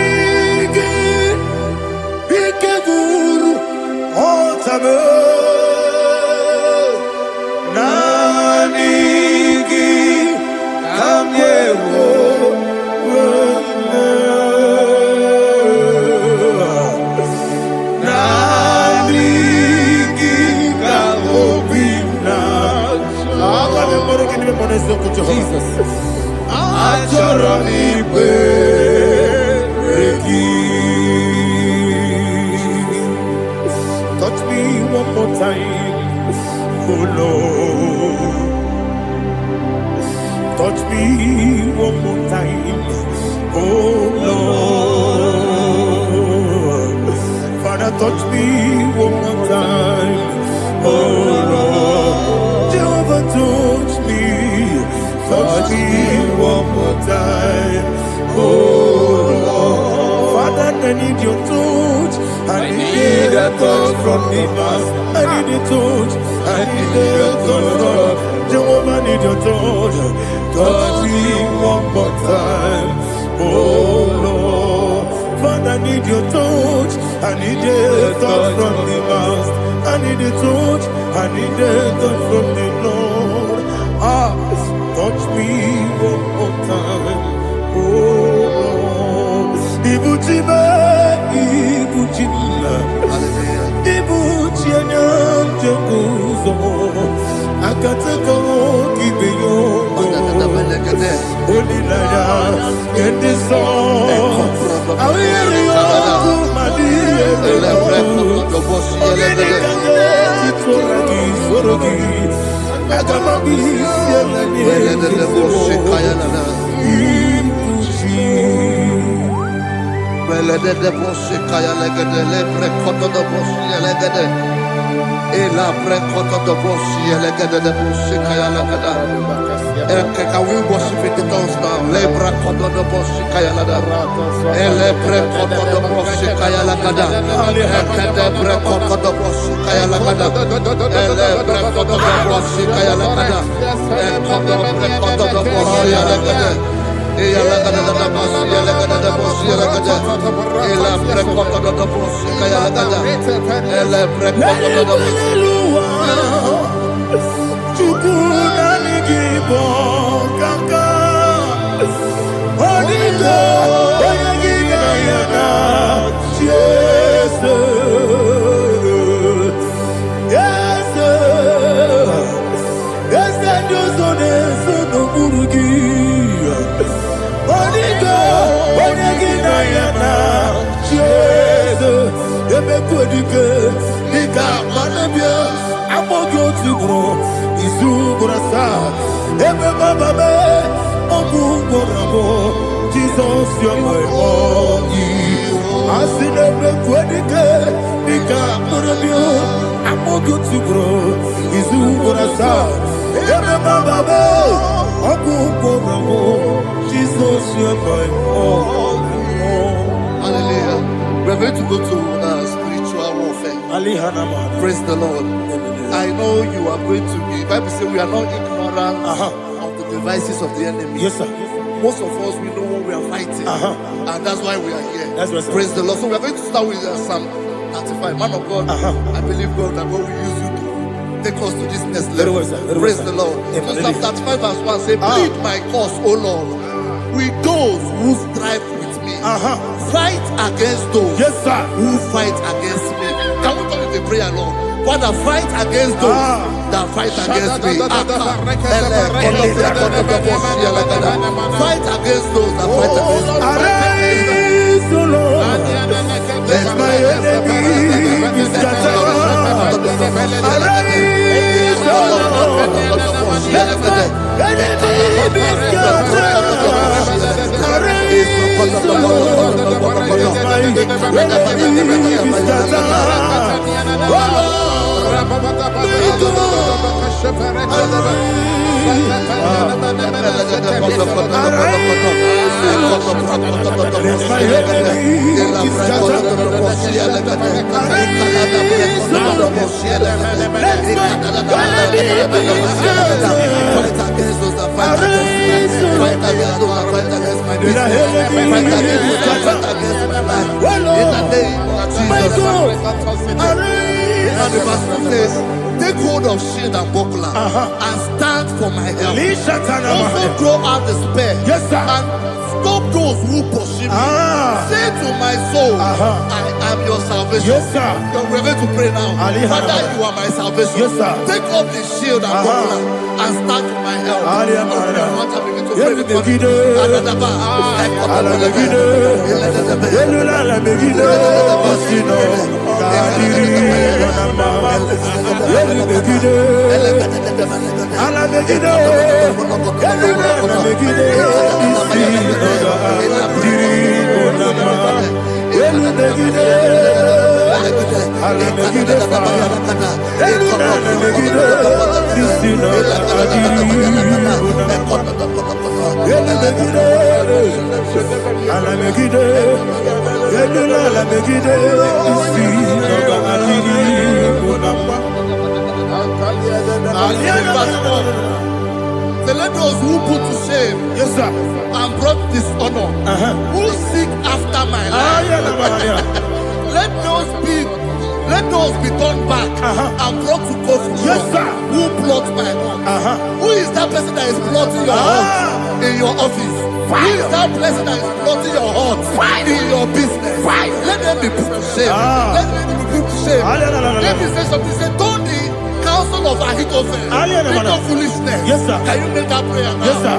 D: Jesus.
F: Touch me one more time, oh Lord. Touch me one more time, oh Lord. Father, touch me one more time, oh Lord. Jehovah, touch me one more time, oh Lord. Father, I need your touch. I need a touch from the past. I need a touch. I need a touch from Jehovah. I need your touch. Touch me one more time, oh Lord. Father, I need your touch. I need a touch from the past. I need a touch. I need a touch from the Lord. Touch me one more time, oh Lord. Ibuchima, Ibuchima, Ibuchina, Jaguzo, Akatako, Kibeyo, Olilaya, and the song. I will
C: Can we worship in the tongues now? Lebra koto do boshi kaya lada. Ele bre koto do boshi kaya lada. Ekede bre koto do boshi kaya lada. Ele bre koto do boshi kaya lada. Ekodo bre koto do boshi lada. Eya lada da boshi lada da boshi lada. Ele bre koto do boshi kaya lada. Ele bre koto do boshi.
F: IGBO kaka Onigo Oyagina yana Jesus Yes Yes Josone Sono Burugi Onigo Oyagina yana Jesus Ebe Kodike Nika Manabia Amogo Tugro Izugrasa, Ebe Baba, Obugorabo, Jesus, you're my only. I see the Quedica, Nika Murabio, Amogo to grow, Izugrasa, Ebe Baba, Obugorabo, Jesus, you're my only.
C: Hallelujah. We're going to go to spiritual warfare. Praise the Lord. I know you are going to be. Bible says we are not ignorant of the devices of the enemy.
F: Yes, sir.
C: Most of us, we know what we are fighting, and that's why we are here.
F: That's right, sir.
C: Praise the Lord. So we are going to start with Psalm 35. Man of God, I believe God that God will use you to take us to this next level. Praise the Lord. So Psalm 35 verse 1 say, plead my cause, O Lord, with those who strive with me. Fight against those who fight against me. Can we come with a prayer, Lord? Father, fight against those that fight against me. Fight against those that fight against me.
F: Arise, O Lord, let my enemy be scattered. Arise, O Lord, let my enemy be scattered. Arise, O Lord, let my enemy be scattered.
C: And the Bible says, Take hold of shield and buckler and stand for my help. Also throw out the spear.
E: Yes, sir.
C: And stop those who pursue me. Say to my soul, I am your salvation.
E: Yes, sir.
C: You're ready to pray now. Father, you are my salvation.
E: Yes, sir.
C: Take off the shield and buckler and stand for my help. So let those who put to shame,
E: Yes, sir.
C: and brought dishonor, who seek after my life, let those be turned back and brought to go from
E: Yes, sir.
C: who plot my home. Who is that person that is plotting your heart in your office? Who is that person that is plotting your heart in your business? Let them be put to shame. Let them be put to shame. Let me say something. Say, don't the counsel of Ahithophel think of foolishness.
E: Yes, sir.
C: Can you make that prayer now?
E: Yes, sir.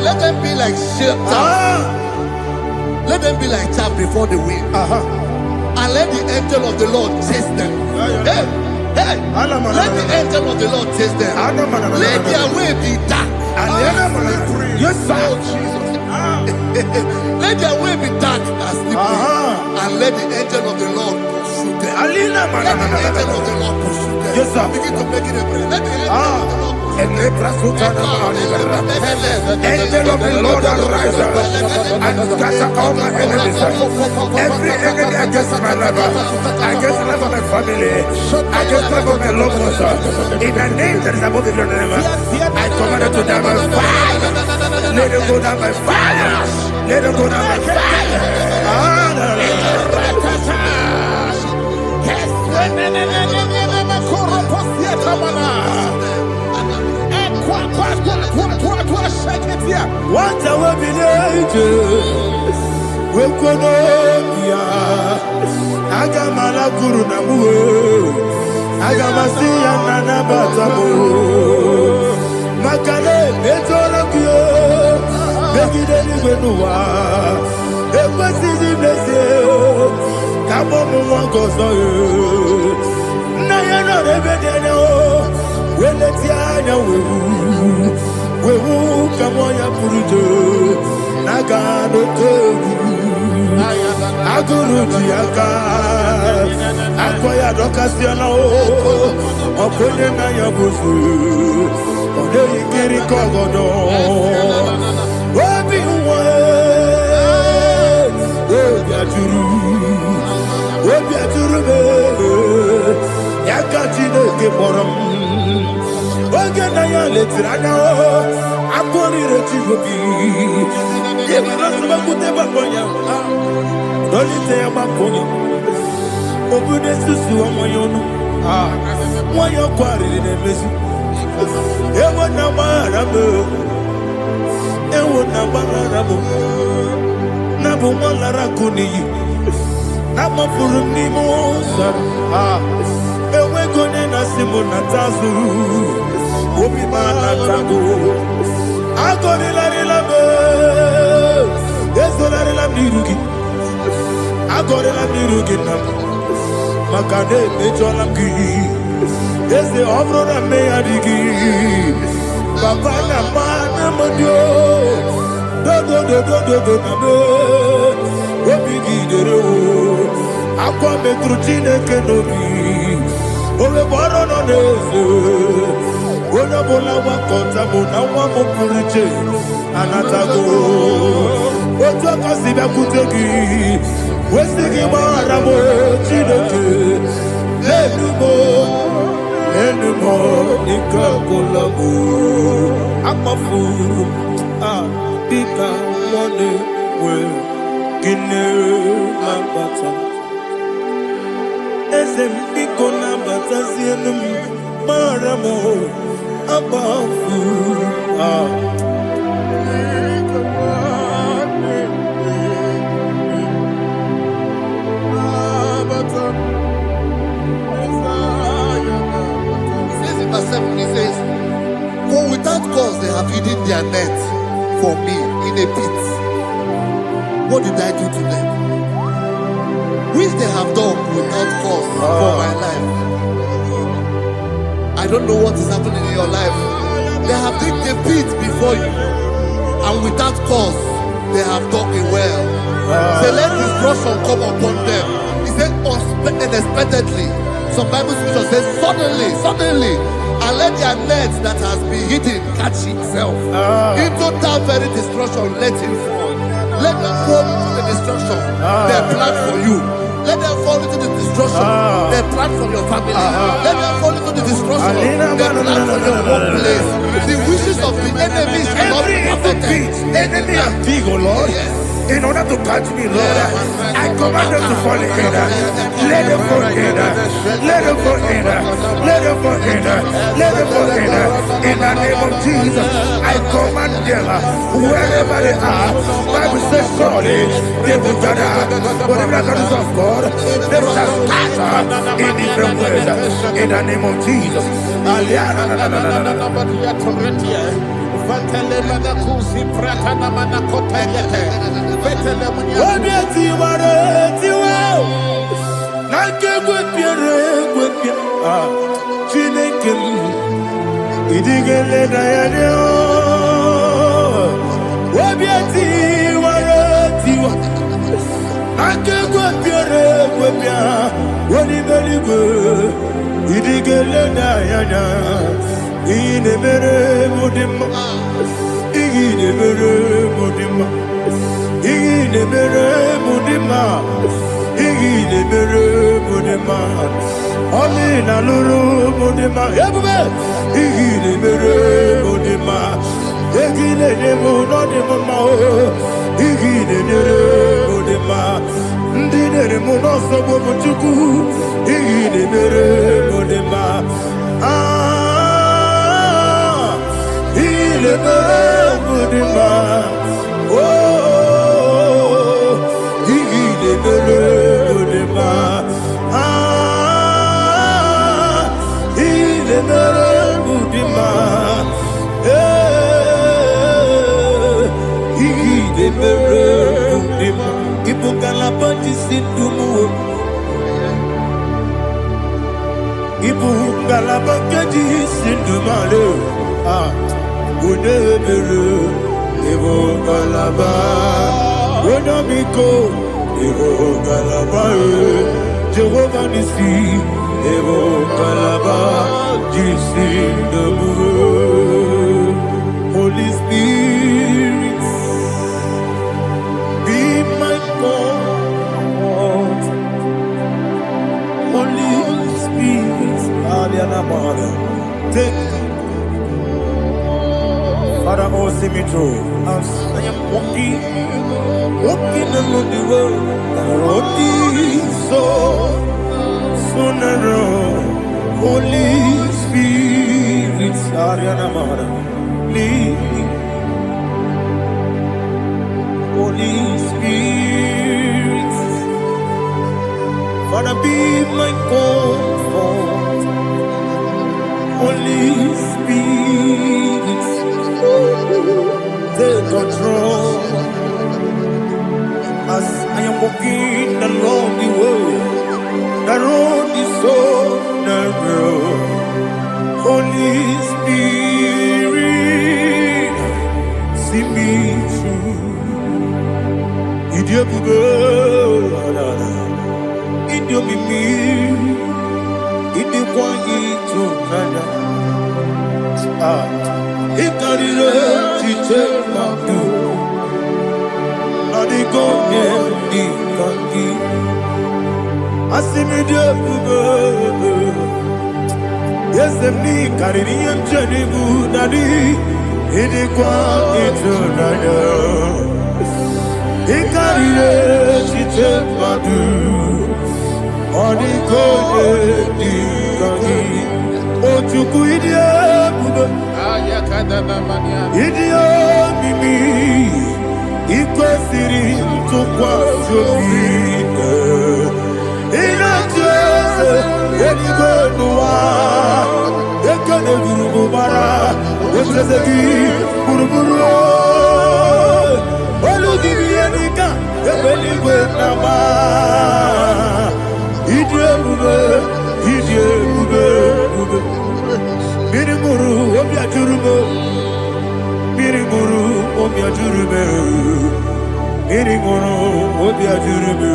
E: Let them be like chaff. Let them be like chaff before the wind. And let the angel of the Lord chase them. Hey, hey. Let the angel of the Lord chase them. Let their way be dark. Yes, sir. Let their way be dark and slippery. And let the angel of the Lord pursue them. Let the angel of the Lord pursue them. Yes, sir.
C: Begin to make it a prayer. Let the angel of the Lord
E: Angel of the Lord arise and scatter all my enemies. Every enemy against my life, against the life of my family, against the life of my loved ones. In the name that is above your name, I command it to die by fire. Let it go down by fire. Let it go down by fire. What I will be ages, we could Agamala Guru Namu, Agamasia Nana Batamu, Makale, Betolakio, Begideni Benua, Equasi Blessio, Kabomu Wankoso, Nayana Rebedeno, Weletiana we will come on your Purujo, Nagano Togu, Aguru Tiaka, Akoya Docasiano, Oponema Yabusu, Odei Kiri Kogodo, Obi Obiaturu, Yakatino Giborum. Oganaya letrana akoni retigobi yebara sabakute bakonya dolite yabakonya obude susu omoyono
A: Why you quarry in Messi? Ewa na marabo, ewa na marabo. Nabu malara kuni, nama furumi mosa. Ewe kone na simu na tazu, obi mana tago. Agori la rilabo, ezo la rilabirugi. Agori la birugi na, makane mejo la ki. Ese obro na me adigi, papa na mana madio, do na me, obigi dero, aqua metrutine kenobi, ove boro no neze, ona bola wakota mona wamo puriche, anatago, otua kasiba kutegi, wesigi maramo chineke, lenumo. Anymore, Nikakolabu, Amafu, Bika, Money, Well, Guinea, Mambata, Esemiko, Nambata, Zienum, Maramo, Abafu,
C: He says, for without cause they have hidden their net for me in a pit. What did I do to them? Which they have done without cause for my life. I don't know what is happening in your life. They have digged a pit before you, and without cause they have dug it well. Say, let destruction come upon them. He said, unexpectedly. Some Bible scripture says, suddenly, and let their net that has been hidden catch itself. Into that very destruction, let it fall. Let them fall into the destruction they plan for you. Let them fall into the destruction they plan for your family. Let them fall into the destruction they plan for your workplace. The wishes of the enemies will not be perfected.
A: Enemy and big, oh Lord. Yes. In order to catch me, Lord, I command them to fall in. Let them fall in. Let them fall in. Let them fall in. Let them fall in. In the name of Jesus, I command them wherever they are. Bible says, surely they will gather. But the miracles of God, they shall scatter in different ways. In the name of Jesus. Jehovah Nissi, Evo Kalaba, Holy Spirit, be my God. Holy Spirit, take Father, oh, see me through. As I am walking along the road, so narrow.
F: Holy Spirit, lead. Holy Spirit, Father, be my comfort. Holy Spirit, take control as I am walking along the way. The road is so narrow. Holy Spirit, see me through. Idio bugo, idio mimi, idio kwa ito nana. Ikarire chiche madu, adigo ne ikangi. Asimi dio bugo, yes me kariri emjeni budadi, idio kwa ito nana. Ikarire chiche madu, adigo ne ikangi. Ojuku idio bugo. Idio mimi iko siri tukwa jokine inatese edigo nuwa ekene burugu bara etrezegi buruburu olugibi enika ebeligwe nama idio bube Mirimuru obia jurume Mirimuru obia jurume Mirimuru obia jurume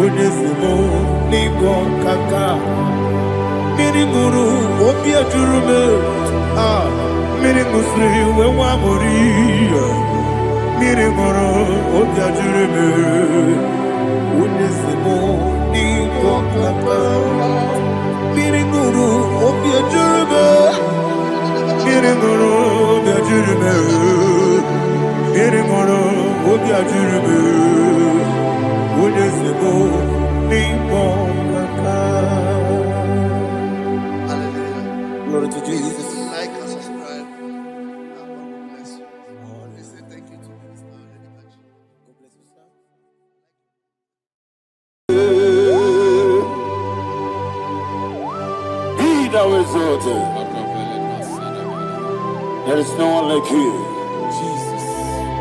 F: Unesimo ningo kaka Mirimuru obia jurume Mirimusri wewa moria Mirimuru obia jurume Unesimo ningo kaka Mirimuru obia jurume Mirimuru obia jurume Mirimuru obia jurume Unesimo ningo kaka.
C: Hallelujah.
F: Glory to Jesus.
C: Like and subscribe. God bless you. We say thank you to Minister Lady Bachi.
F: God bless you, sir.
E: Be thou exalted. There is no one like you.
F: Jesus.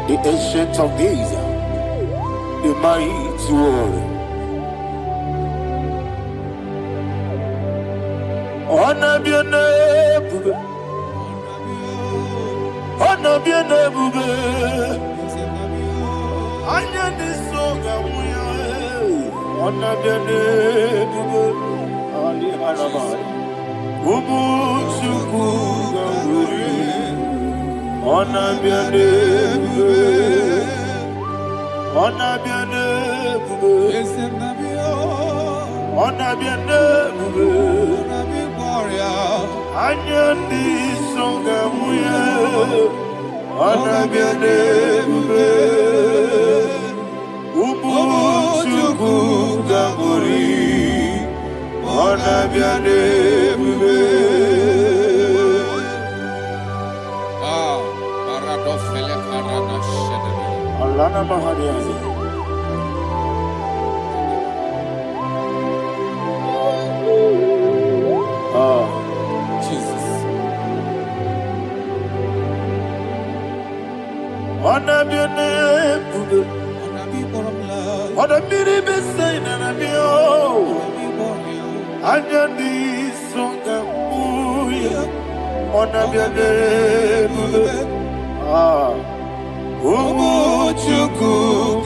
E: The ancient of days, the mighty warrior. Honor be your name, bube. Honor be your name, bube. Anya ni soga muya. Honor be your name, bube. Ali alabari. Ubu chuku gamburi. Honor be your name, bube. Honor be your name, bube. Honor be your name, bube. Anya ni soga muya. Honor be your name, bube. Ubu chuku gamburi. Honor be your name, bube. Alana Mahariazi.
F: Jesus.
E: Honor be your name, bube. Honor be the best sign and I be oh. Anya ni songa muya. Honor be your name, bube. Umu chuku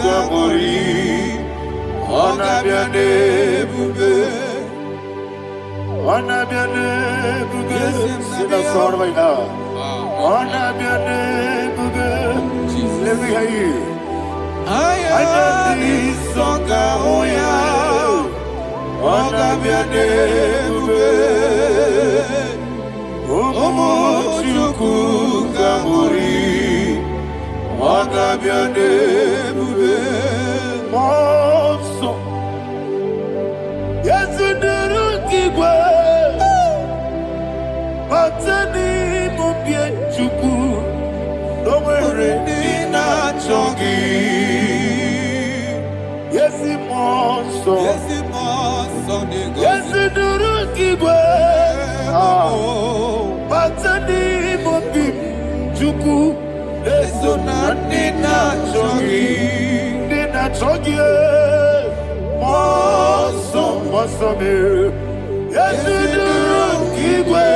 E: gamburi. Honor be your name, bube. Honor be your name, bube. Sing a song right now. Honor be your name, bube. Let me hear you. Anya ni songa muya. Honor be your name, bube. Umu chuku gamburi. Honor be your name, bube. Monso. Yes, you do. Batani mobie chuku. Domere nina chongi. Yesi monso. Yesi duru kigwe. Batani mobie chuku. Eso na nina chongi. Nina chongi. Monso me. Yesi duru kigwe.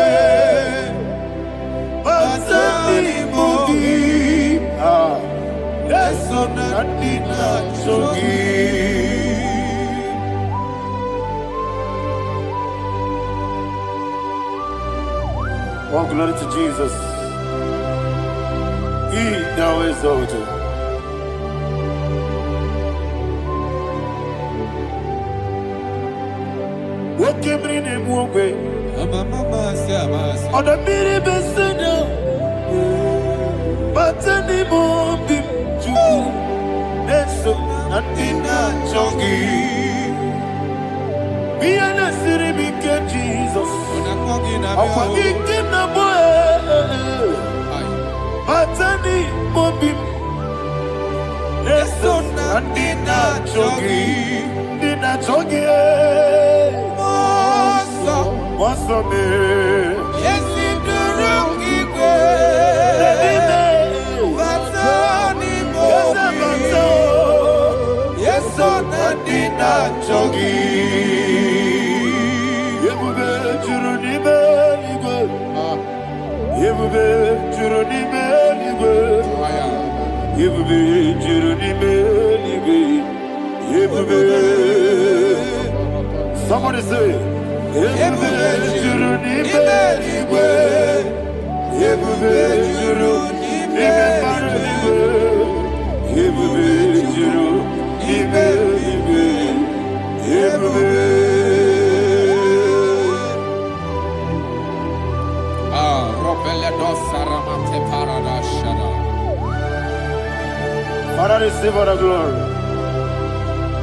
E: Batani mobie. Eso na nina chongi. Oh, glory to Jesus. He now exalted. What came in him one way? On the mini beside, but any more big Jew. That's so not in that chongi. Be an city, big Jesus. I'm forgetting the boy. Batani mobi, eso na dina chogi, moso me, yesi durungi kwe, batani mobi, eso na dina chogi, yebube churuni beligwe. Yebube juruni meligwe. Yebube juruni meligwe. Yebube. Somebody say. Yebube juruni meligwe. Yebube juruni meligwe. Yebube juruni meligwe. Yebube. Father, receive all the glory.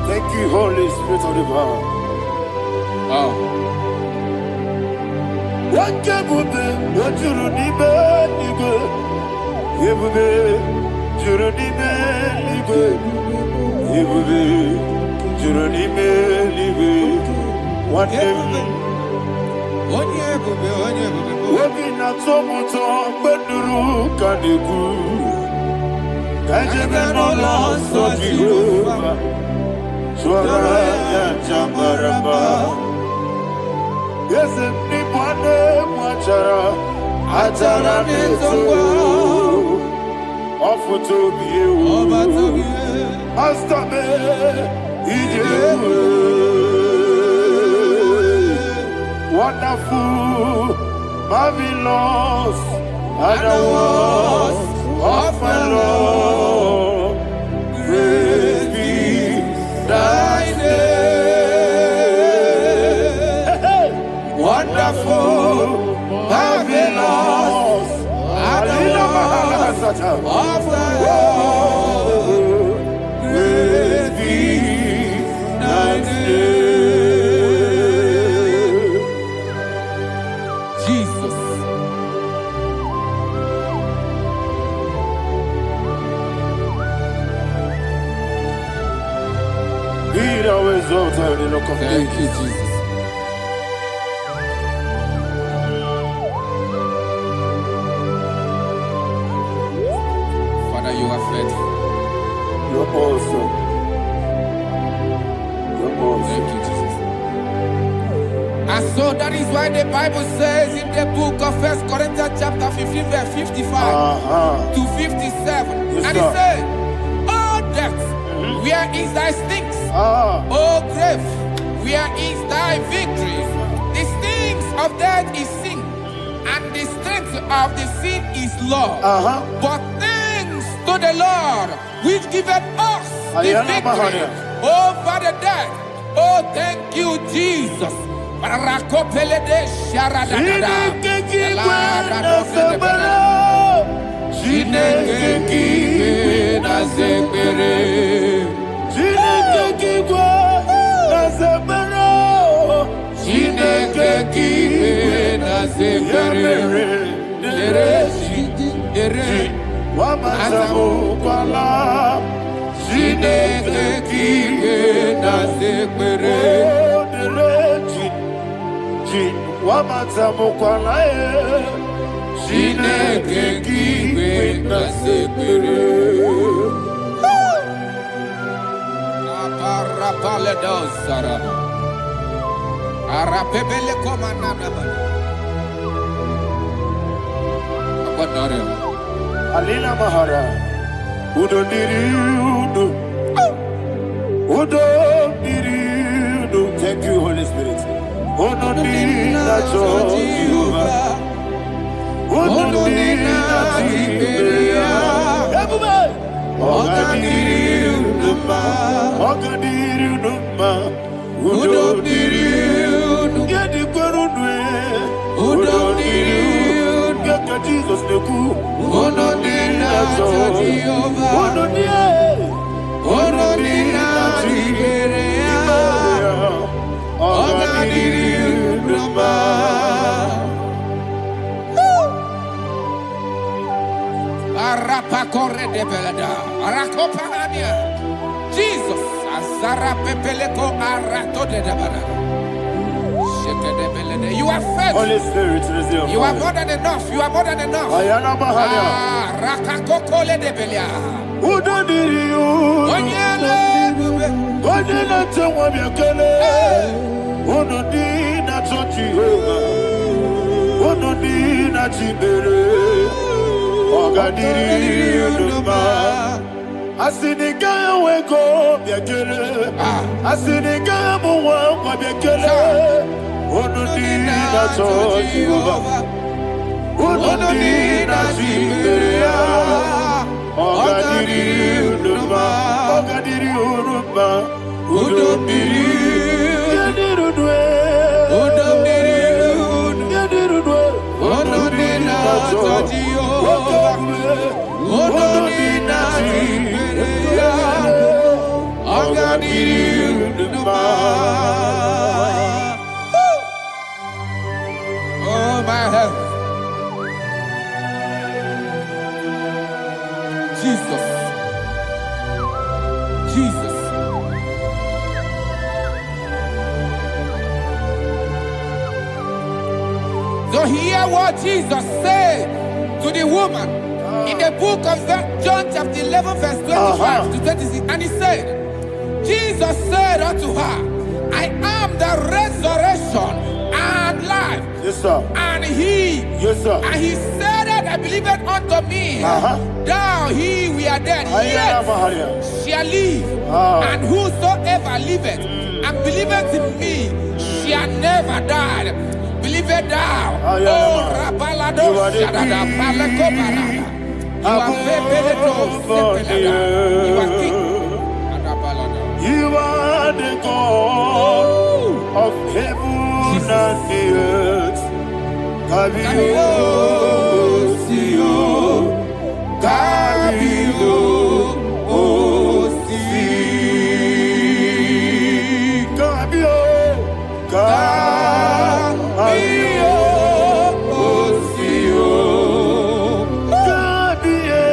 E: Thank you, Holy Spirit of the power. What can we do? What you need, nigga? You be, you need me, nigga. You be, you need me, nigga. What can we not so much on, but the room can you go? Kajabeno loso Jehovah, Shwara ya Jamaramba. Yes, ni pande mwachara, achara netongo. Ofu tobiye o, Master me, ijewe. Wonderful, marvelous, and the was of my Lord, great be thy name. Wonderful, marvelous, and the was of my Lord, great be thy name.
D: Jesus.
E: Be thou exalted in the rock of
D: Thank you,
E: ages.
D: Jesus. Father, you are faithful.
E: You're awesome. You're awesome.
D: Thank you, Jesus. And so that is why the Bible says in the book of 1 Corinthians chapter 15 verse 55 to 57.
E: Yes,
D: And it
E: sir.
D: says, "Oh death, where is thy stings? Oh grave, where is thy victory? The stings of death is sin, and the strength of the sin is law. But thanks to the Lord, which giveth us the victory over the death. Oh, thank you, Jesus." Rakopele de sharadada. sekere. Ere.
E: Wamatamu kwala.
D: Chineke kike na sekere.
E: Wamatamu kwala.
D: Chineke kike na sekere. Aparapale dosarama. Arapebele komanana mana. Apanare.
E: Alina Mahara. Udo diriudo. Udo diriudo. Thank you, Holy Spirit. Udo diriudo. Udo diriudo. Ogadiriudo. Udo diriudo. Yedi kwerudwe. Udo diriudo. Yaka Jesus neku.
D: Udo diriudo. Udo diriudo. Arapa corre de belada. Arakopania. Jesus. Azara pepeleko arato de dabara. Sheke de belede. You are faithful.
E: Holy Spirit, resume.
D: You are more than enough. You are more than enough.
E: Ayana Mahara.
D: Rakakokole de belia.
E: Udo diriudo.
D: Onyele bube.
E: Onyele tewa miakele. Udo dina Jehovah. Udo dina Jibere. Ogadiriudo. Asinika weko biakele. Asinika muwa kwa biakele. Udo dina Jehovah. Udo dina Jibere. Ogadiriudo. Udo diriudo.
D: Oh my heaven. Jesus. Jesus. So hear what Jesus said to the woman in the book of John chapter 11 verse 25 to 26. And he said, Jesus said unto her, I am the resurrection and life.
E: Yes, sir.
D: And he,
E: Yes, sir.
D: and he said that believeth unto me, thou he we are dead,
E: Ayana
D: yet
E: Mahara.
D: shall live. And whosoever liveth and believeth in me shall never die. Believeth thou. Oh, Rabalado, Shadada, Palako Barada. You are Febeleto, Sepelada. You are king.
E: You are the God of heaven and the earth. Kabio, Sio, Kabio, Osi, Kabio, Kabio, Osio, Kabio,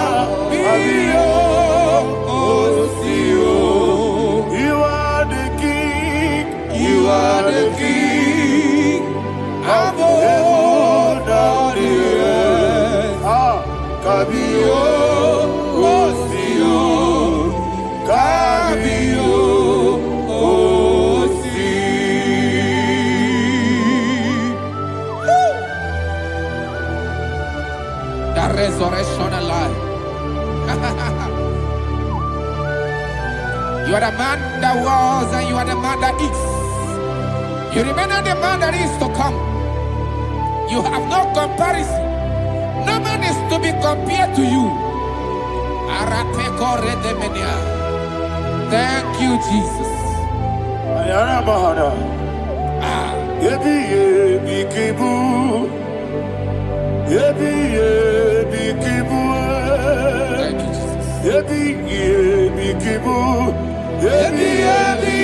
E: Kabio, Osio. You are the King. You are the King of heaven and the earth. Kabio, Osio, Kabio, Osi.
D: The resurrection alive. You are the man that was and you are the man that is. You remain the man that is to come. You have no comparison. No man is to be compared to you. Thank you, Jesus.
E: Ayana Mahara. Yebi yebi kibu. Yebi yebi kibu.
D: Thank you, Jesus.
E: Yebi yebi kibu. Yebi yebi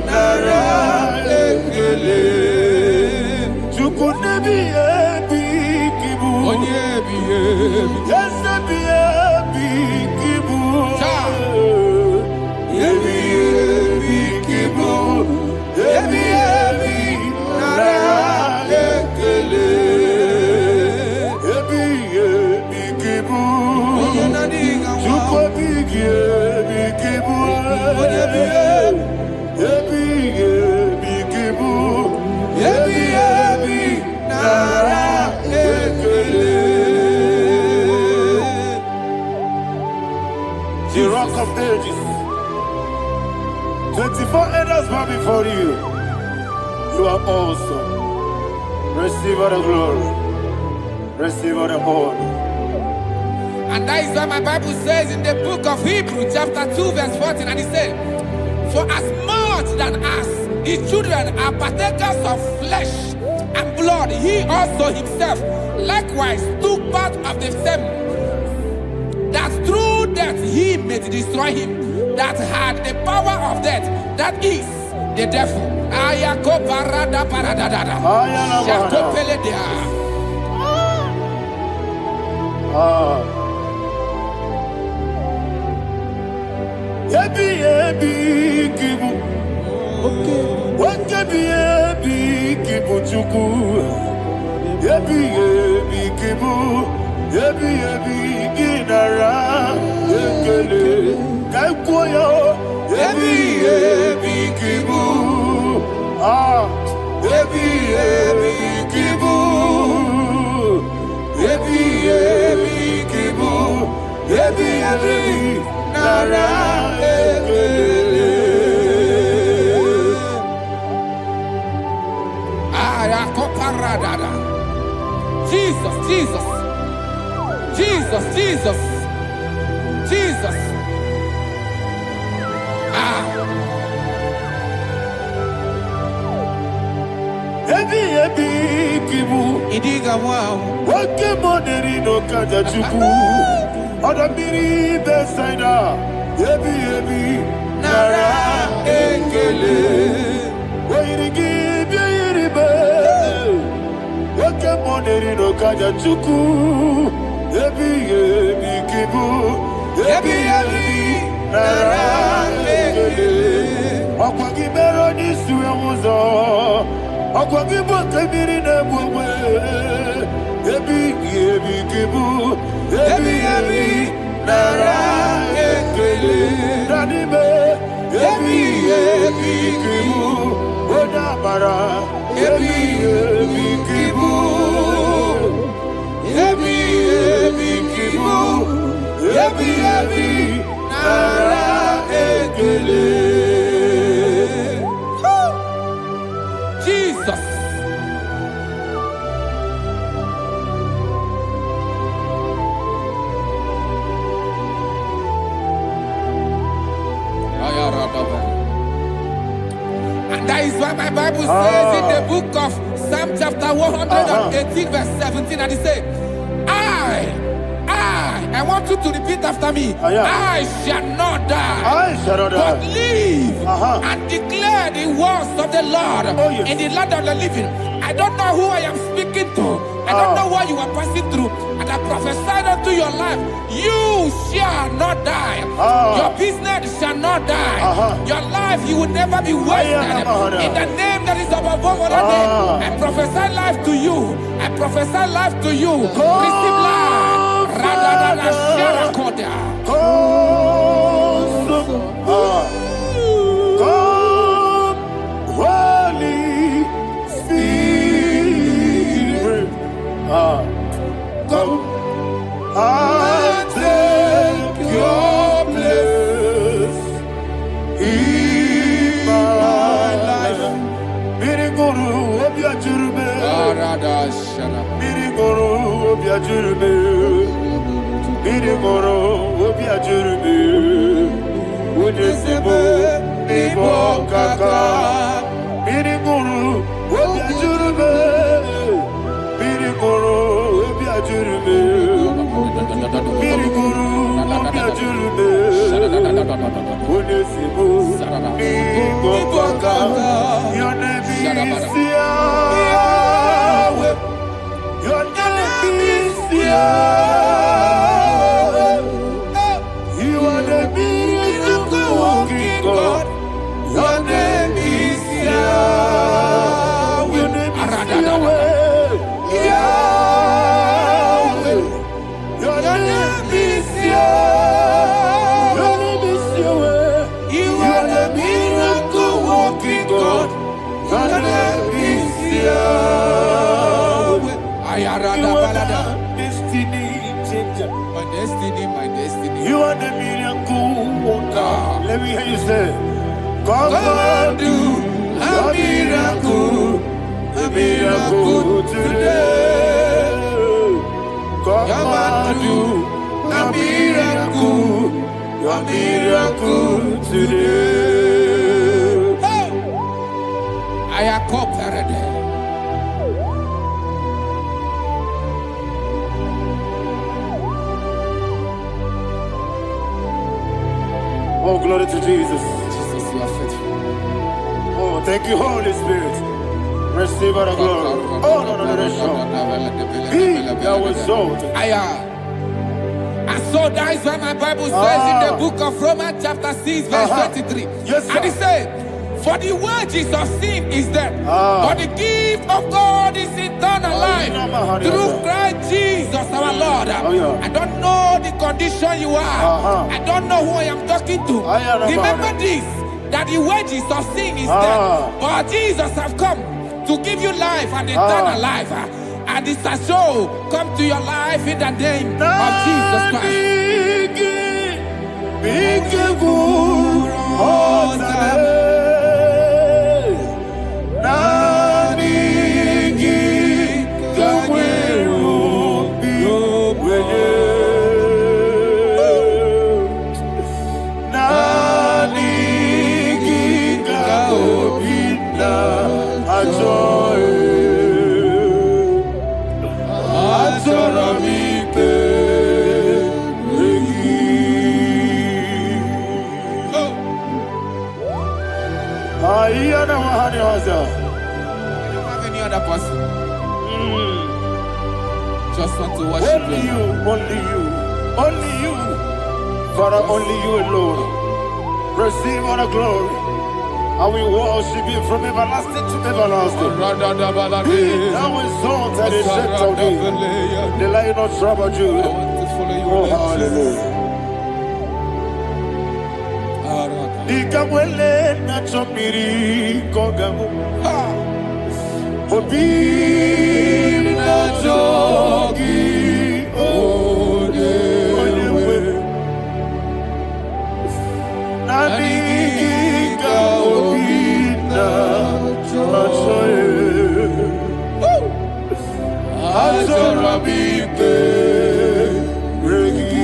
E: nara ekele. Rock of Ages. 24 elders bow before you. You are awesome. Receive all the glory. Receive all the honor.
D: And that is what my Bible says in the book of Hebrews, chapter 2, verse 14. And it said, for as much than us, his children are partakers of flesh and blood, he also himself likewise took part of the same, that through death he may destroy him that had the power of death, that is the devil. Jesus, Jesus, Jesus, Jesus, Jesus. Idiga wow.
E: Wake money no kaja chuku. Oda miri besaida. Ebi nara ekele. Wairigi biiribe. Wake money no kaja chuku. Ebi kibu. Ebi nara ekele. Akwagi mero ni suwe muzo. Akwagi bote miri ne bwe. Ebi kibu. Ebi nara ekele. Nanibe. Ebi kibu. Odamara. Ebi kibu. Ebi kibu. Ebi nara ekele.
D: Jesus. And that is what my Bible says in the book of Psalm chapter 118 verse 17. And it says, I want you to repeat after me. I shall not die, but live and declare the words of the Lord in the land of the living. I don't know who I am speaking to. I don't know what you are passing through. And I prophesied unto your life, you shall not die. Your business shall not die. Your life, you will never be wasted. In the name that is above all other name, I prophesy life to you. I prophesy life to you. Receive life. Radadada Sharakoda.
E: Come, Holy Spirit. Come and take your place in my life. Miriguru obiajurube. Miriguru obiajurube. Miriguru obiajurube. Ujesebo ibo kaka. Miriguru obiajurube. Miriguru obiajurube. Miriguru obiajurube. Ujesebo ibo kaka. Your name is Yahweh. Your name is Yahweh. You are the miracle working God. Your name is Yahweh. Your name is Yahweh. Yahweh. Your name is Yahweh. Your name is Yahweh. You are the miracle working God. Your name is Yahweh. You are the destiny changer.
D: My destiny, my destiny.
E: You are the miracle Let me hear you say, come and do a miracle today. Come and do a miracle today.
D: Hey! I am cooperated.
E: Oh, glory to Jesus.
D: Jesus, you are faithful.
E: Oh, thank you, Holy Spirit. Receive our glory. Oh, no, Be thou exalted.
D: And so that is why my Bible says in the book of Romans chapter 6 verse 23.
E: Yes, sir.
D: And it says, for the wages of sin is death, but the gift of God is eternal life through Christ Jesus our Lord. I don't know the condition you are. I don't know who I am talking to. Remember this, that the wages of sin is death, but Jesus have come to give you life and eternal life. And this shall show come to your life in the name of Jesus Christ.
E: I don't
D: have any other person. Just want to worship
E: only you, only you, Father, only you alone. Receive all the glory. I will worship you from everlasting to everlasting. Be thou exalted and set of thee, the Lion of tribe of Judah. Oh, hallelujah. Ikamwele na chomiri kogamu. Obi na jogi onewe. Nani ka obi na choye. Azorabike regi.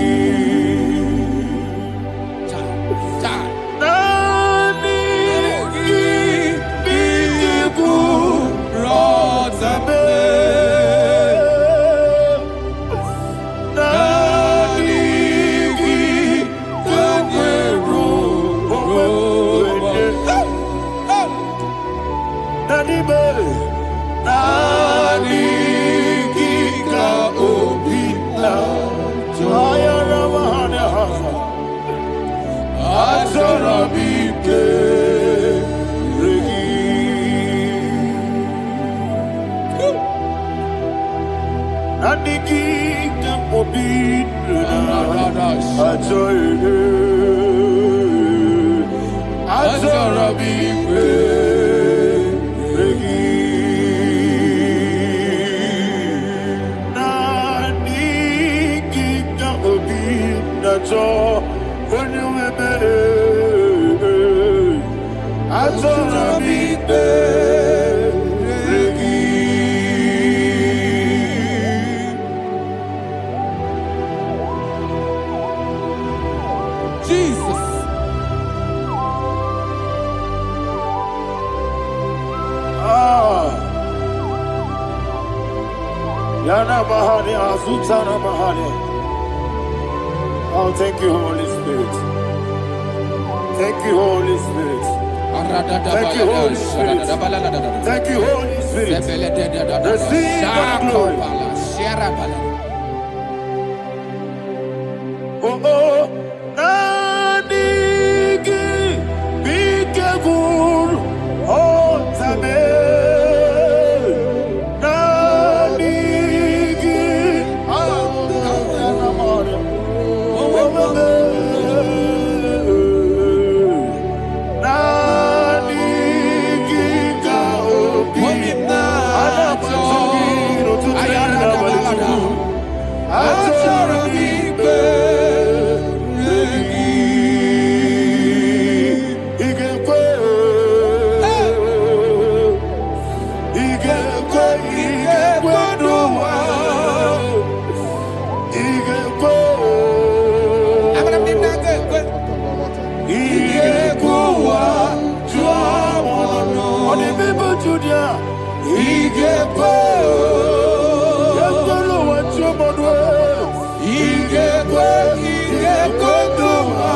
E: Oh, thank you, Holy Spirit. Thank you, Holy Spirit. Thank you, Holy Spirit. Thank you, Holy Spirit. Receive the glory. Oh, oh, Nanigi, be careful, oh, Tame. Igekwe.
D: Abraham did not go.
E: Igekwa. Juamono. Oni bibo Judia. Igekwe. Yekolo wa Juamono. Igekwe. Igekwe duma.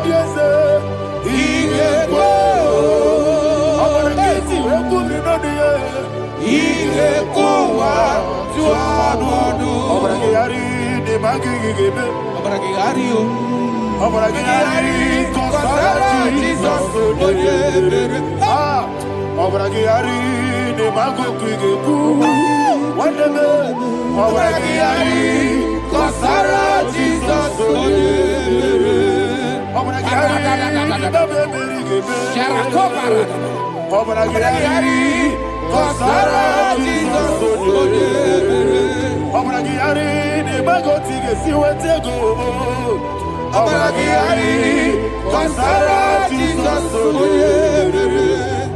E: Yese. Igekwe. Amara kiti wekumi nodiye. Igekwa. Juamono. Amara kiyari de magi gigebe.
D: Amara kiyari o.
E: Amara kiyari kosara Jesus. Ah. Amara kiyari de mago gigebu. Wandeme. Amara kiyari kosara Jesus. Amara kiyari de beberi gebe.
D: Sharakobara.
E: Amara kiyari kosara Jesus. Amara kiyari de mago tige siwetego. Amara kiyari kosara Jesus.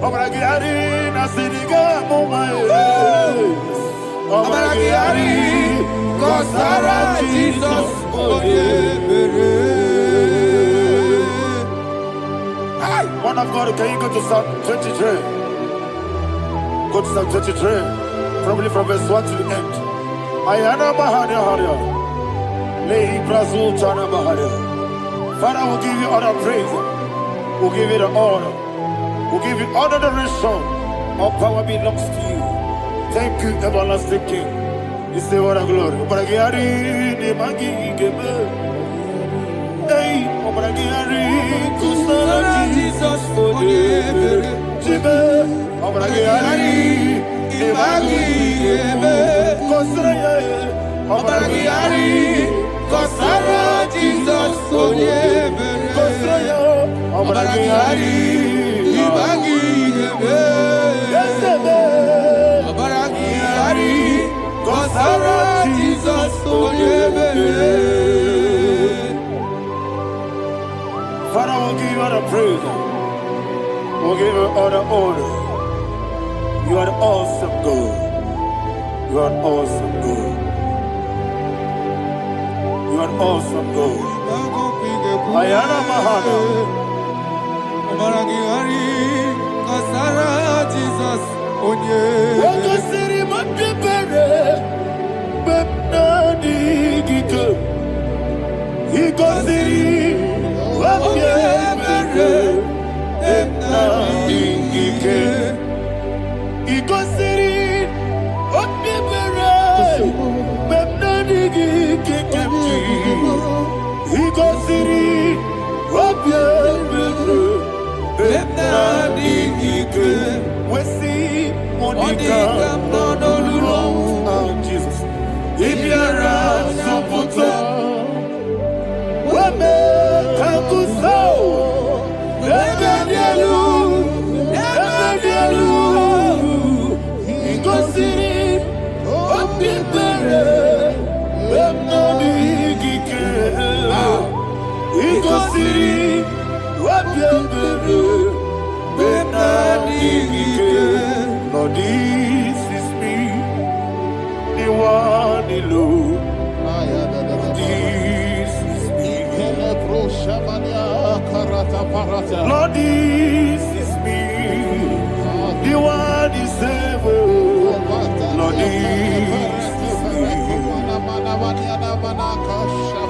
E: Amara kiyari nasiriga momae. Amara kiyari kosara Jesus. Man of God, can you go to Psalm 23? Go to Psalm 23, probably from verse 1 to the end. Ayana Mahania Haria. Lehi Brazil Chana Mahania. Father, we'll give you all the praise. We'll give you the honor. We'll give you all the adoration. All power belongs to you. Thank you, everlasting King. You say what a glory. Obragiari, the Magi Gebe. Hey, Obragiari, Kusara Jesus, Jibe, Obragiari, the Magi Gebe. Kusara, Obragiari, Kusara Jesus, Kusara, Obragiari, the Magi Gebe. Obragiari, Kusara Jesus, Father, we'll give you all the praise. We'll give you all the honor. You are the awesome God. You are an awesome God. You are an awesome God. Ayana Mahana.
D: Jesus.
E: Waka siri mapipere. Bepnani gike. Iko siri. Wapyepere. Bepnani gike. Iko siri. Wapyepere. Bepnani gike kemji. Iko siri. Wapyepere. Bepnani gike. Wesi Monica. Oh, Jesus. Ibiara Soputo. Wame Kakuso. Ebedielu. Ebedielu. Igosiri. Opipere. Bemnoni Gike. Igosiri. Opipere. Bemnoni Gike. Lord, this is me. The one alone. This is me. Lord, this is me. The one is ever. Lord, this is me.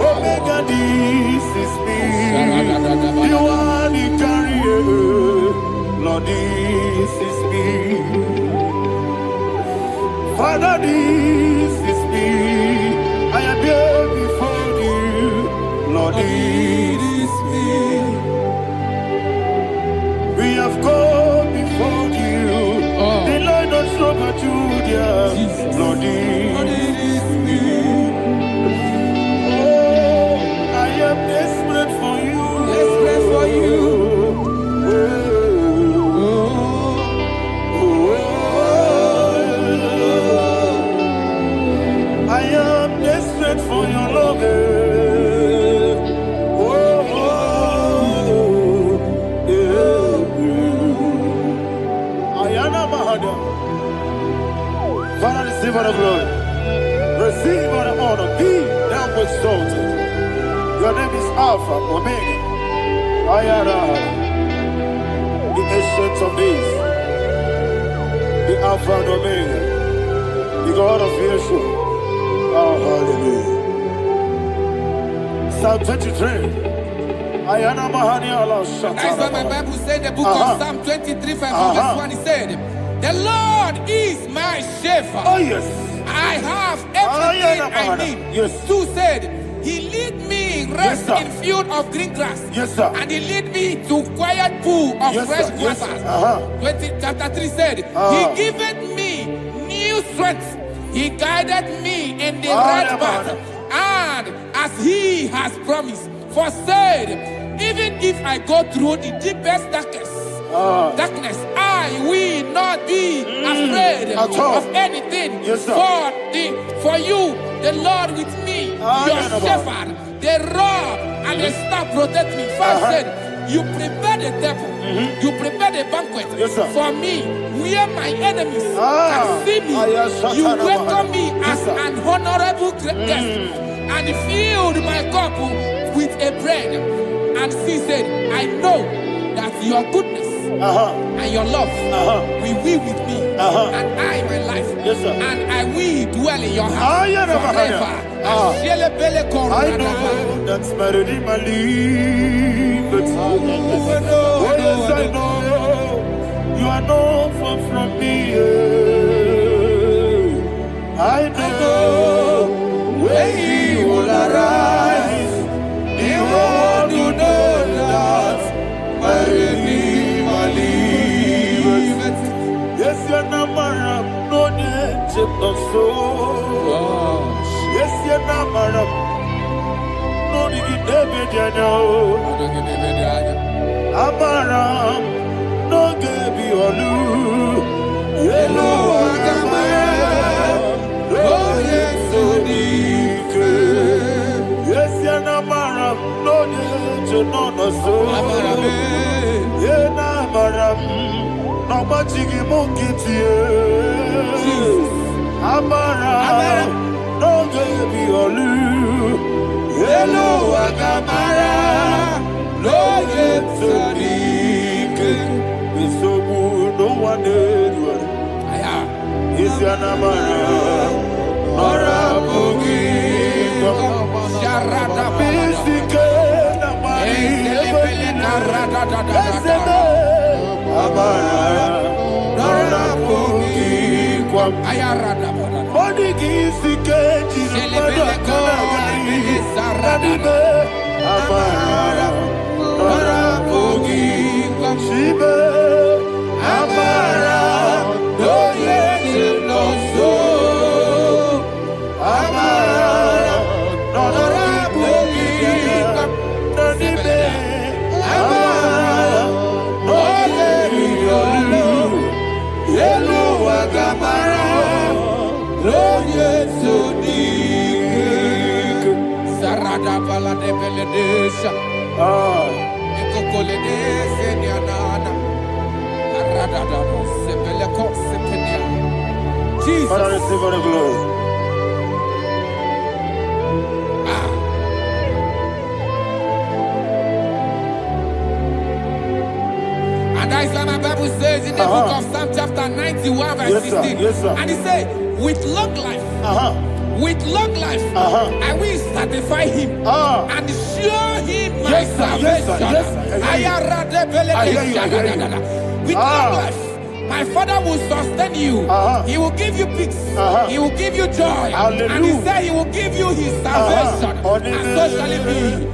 E: Omega, this is me. The one in carrier. Lord, this is me. Father, this is me. I am here before you. Lord, this is me. We have come before you. The Lord of Super Judah. Lord, this is me. Oh, I am desperate for you.
D: Desperate for you.
E: I Alpha, Omega. Ayara. The ancient of days. The Alpha and Omega. The God of Yeshua. Oh, hallelujah. Psalm 23. Ayana Mahani Allah Shata.
D: That's why my Bible said in the book of Psalm 23, verse 1, he said, the Lord is my shepherd.
E: Oh, yes.
D: I have everything I need.
E: Yes.
D: 2 said, he lead me rest
E: Yes,
D: in field of green grass.
E: Yes, sir.
D: And he lead me to quiet pool of
E: Yes,
D: fresh
E: sir. Yes,
D: waters.
E: sir.
D: Chapter 3 said, he giveth me new strength. He guided me in the right path. And as he has promised, for said, even if I go through the deepest darkness, I will not be afraid of anything.
E: Yes, sir.
D: For you, the Lord with me, your shepherd, the rod and the staff protect me. First said, you prepare the table, you prepare the banquet for me, where my enemies can see me. You welcome me as an honorable guest, and filled my cup with a bread. And she said, I know that your goodness and your love will be with me, and I, my life, and I will dwell in your house forever.
E: I know that's better than my life. Oh, yes, I know you are not far from me. I know when he will arise, he will do that my Redeemer liveth. Yes, you're not married, no need to so. Yes, you're not married, no need to be Amaram, no gebi olu, yellow agamara, no yesodike. Yes, yanamaram, no yejo no so. Yenamaram, no machigi mukiti. Amaram, no gebi olu, yellow agamara. No yesodike, bisobu no one ever. Is yanamara, orabugi,
D: Sharada
E: bisike namari, amara, orabugi kwam. Odigi sike jimada kanagari, nadibe amara. Shibe Amara no yeti no so Amara no rabugi no nibe Amara no yeti no yelu agamara no yetu dik
D: Sarada bala de beledesha. Jesus.
E: Father, receive all the glory.
D: And that is why my Bible says in the book of Psalm chapter 91 verse 16.
E: Yes, sir.
D: And he said, with long life, with long life, I will satisfy him and show him my salvation. With long life, my Father will sustain you. He will give you peace. He will give you joy.
E: Hallelujah.
D: And he said he will give you his salvation. And so shall it be.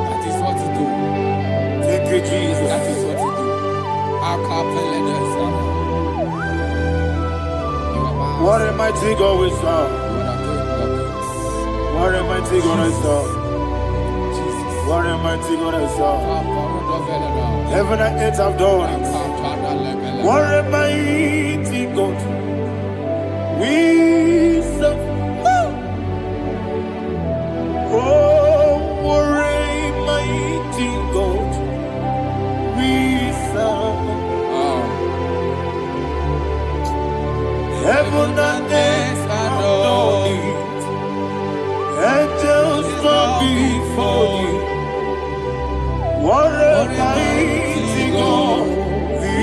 D: That is what he do.
E: Thank you, Jesus.
D: That is what he do.
E: What a mighty God we serve. What a mighty God I serve. What a mighty God I serve. Heaven and earth have done it. What a mighty God we serve. Oh, what a mighty God we serve. Heaven and earth have done it. Angels bow before you. What a mighty God we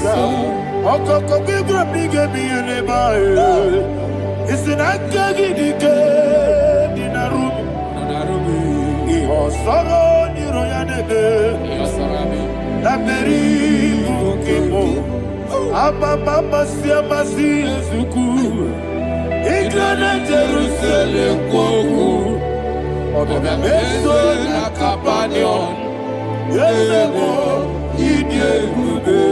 E: serve. Okoko bibra bige bi eleba. Isinaka gidike dinarubi. Iho soro ni royanebe. La meri bukimo. Ababa masia masia zuku. Igrana Jerusalem koku. Obe meso na kapanion. Yesebo idye gube.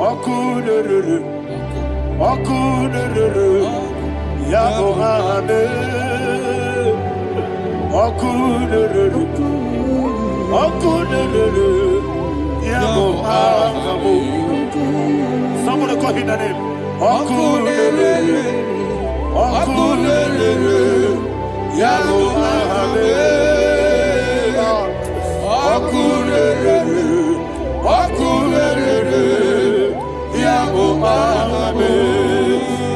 E: Okunere. Okunere. Yabo hame. Okunere. Okunere. Yabo hame. Somebody call him the name. Okunere. Okunere. Yabo hame. Okunere. Okunere. Yabo hame.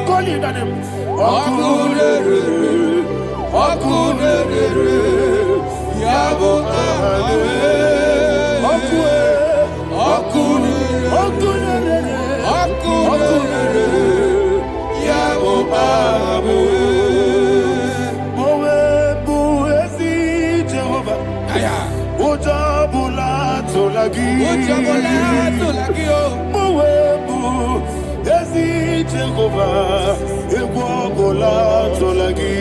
E: Call him the name. Okunere. Okunere. Yabo hame. Okunere. Yabo hame. Mowe buezi Jehovah. Ojabula tolagi. Mowe buezi Jehovah. Egwabola tolagi.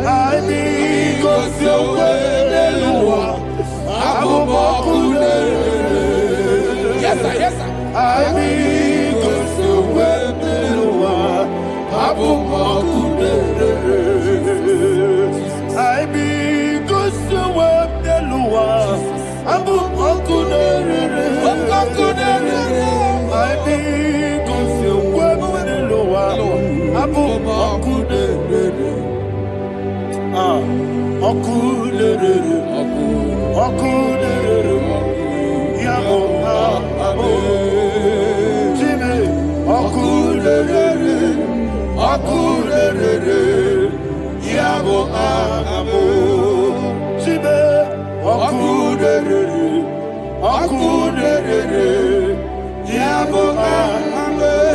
E: I need God's way, Lord. Yes, sir, yes, sir. I need God's way, Lord. I need God's way, Lord. I need God's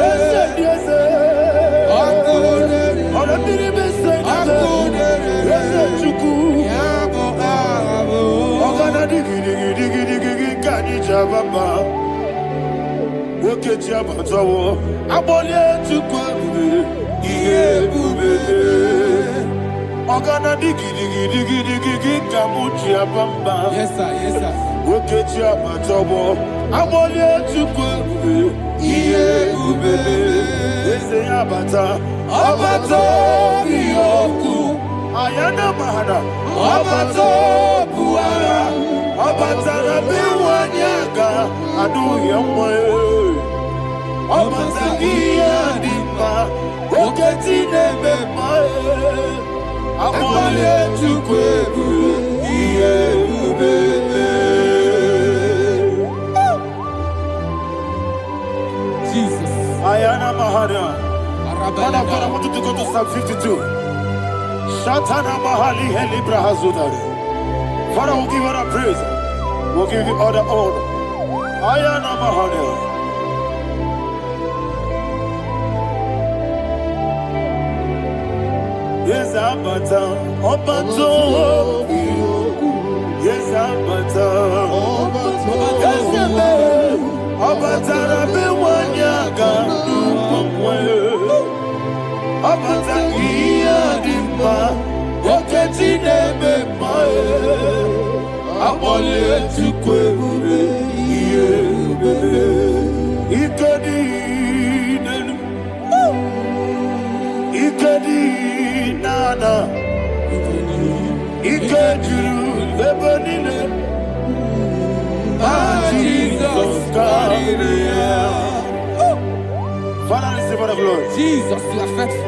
E: Yes, sir, yes, sir. Ayana mahana Abato buara Abatara biwanyaga Adu yamwe Abatagia dimba Oketi nebe mae Amale chukwebu Iye ubebe Jesus Ayana mahana God, I want you to go to Psalm 52. Shatana Mahali Helibra Hazudari. Father, we'll give you all the praise. We'll give you all the honor. Ayana Mahali. Yes, Abata. Obato. Yes, Abata. Yes, Abata. Rabi Wanyaga. Abata iya dimba Oketi nebe mae Abole tukwe iye ube Ikadi nenu Ayana. Ikejuru Lebanine. Jesus God. Father, receive the glory.
D: Jesus, you are faithful.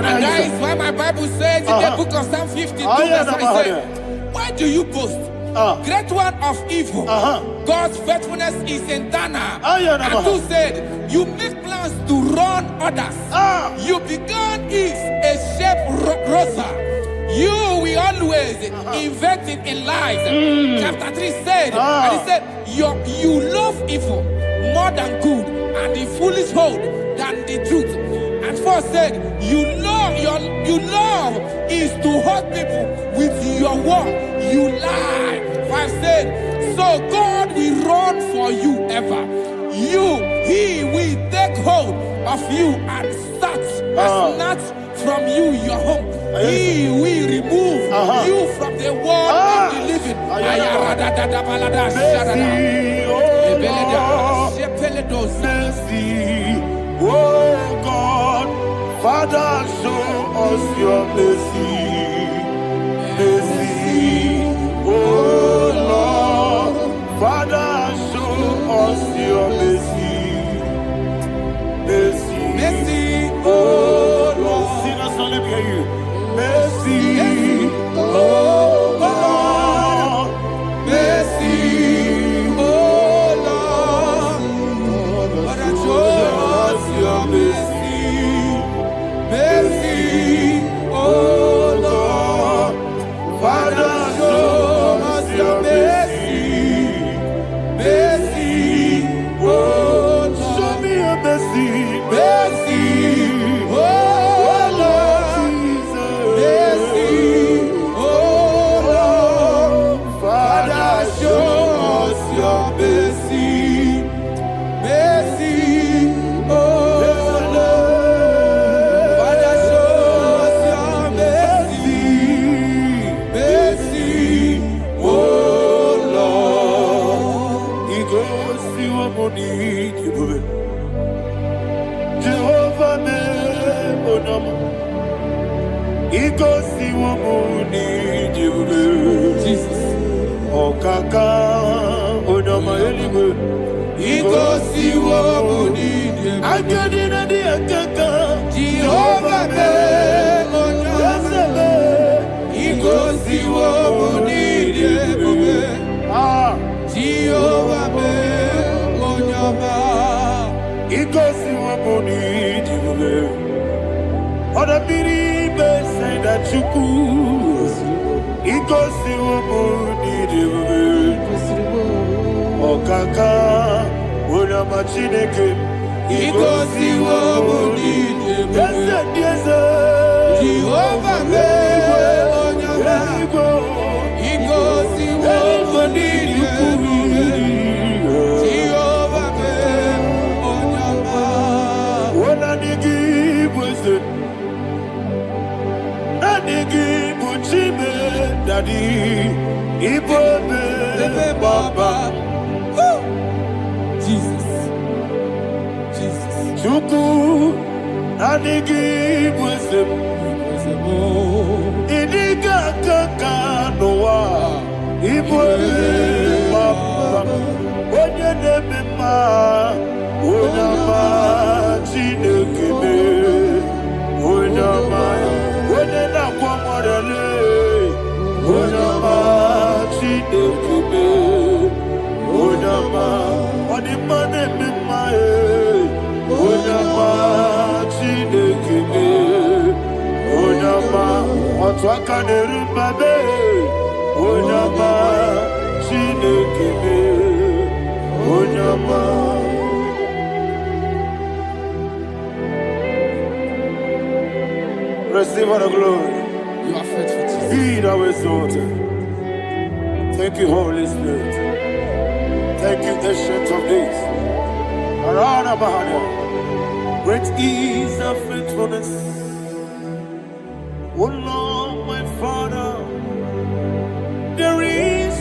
D: And that is why my Bible says in the book of Psalm 52, verse 9, says, why do you boast? Great one of evil. God's faithfulness is eternal. And who said, you make plans to run others. You began is a shape rosa. You will always invent it in lies. Chapter 3 said, and he said, you love evil more than good, and the foolish hold than the truth. And 4 said, you love is to hurt people with your word. You lie. 5 said, so God will run for you ever. He will take hold of you and snatch from you your home. He will remove you from the world of the living.
E: Mercy, oh God, Father, show us your mercy. Mercy, oh Lord, Father, show us your mercy. Mercy, oh Lord. Sinners, let me hear you. Mercy, oh Lord, mercy, oh Lord, Father, show us your mercy. Mercy, oh Lord, Father, show us your mercy. Mercy, oh Lord, show me your mercy. Mercy, oh Lord, mercy, oh Lord, Father, show us your mercy. Mercy, oh Lord, Father, show us your mercy. Mercy, oh Lord. He goes to a money, Jehovah me onama. He goes to a money, Jesus. Oh kaka onama eliwe. He goes to a money, I get in a dear kaka. Jehovah me onama. He goes to a money, Jehovah me onama. He goes to a money, Oda biribe say that you could. He goes to a money, Okaka, Oda machineke. He goes to a money, yes, Jehovah me onyama. He goes to a money, Jehovah me onyama. Oda nigi was Nagi Buchime Daddy Ibobe Baba. Jesus Chuku Nagi Busem Idiga Kaka Noa Ibobe Baba. Onye Nebema Onama Chinekebe Onama Onena Kwamorele Onama Chinekebe Onama Onimane Mimae Onama Chinekebe Onama Otwakane Rumbabe Onama Chinekebe Onama. Receive all the glory.
D: You are faithful, Jesus.
E: Be thou exalted. Thank you, Holy Spirit. Thank you, Ancient of Days. Arana Bahana. Great is thy faithfulness. O Lord, my Father, there is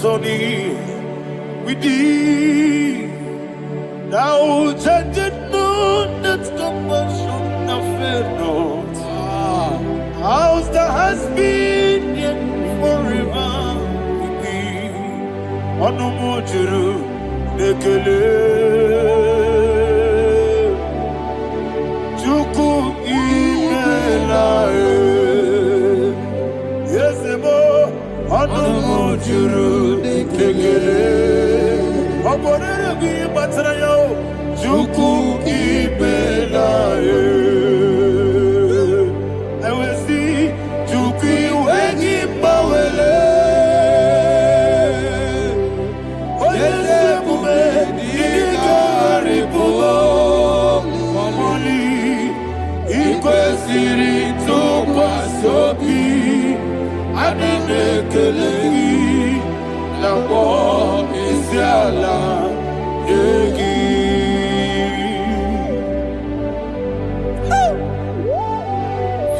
E: Tony, we did. Now judged not that compassion affair not. House that has been yet forever with me. Onomojuru nekele. Chuku imelae. Yesemo onomojuru nekele. Oborere bi batrayo. Chuku imelae.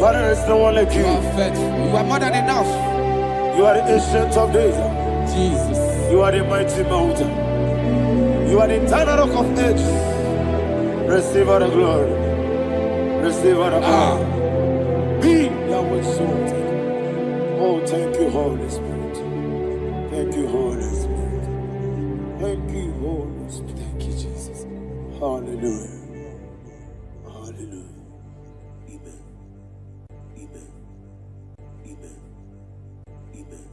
E: Father, there's no one like you.
D: You are faithful. You are more than enough.
E: You are the ancient of days.
D: Jesus.
E: You are the mighty mountain. You are the eternal rock of ages. Receive all the glory. Receive all the honor. Be thou exalted. Oh, thank you, Holy Spirit. Thank you, Holy Spirit. Thank you, Holy Spirit.
D: Thank you, Jesus.
E: Hallelujah. Hallelujah. Amen. Amen. Amen. Amen.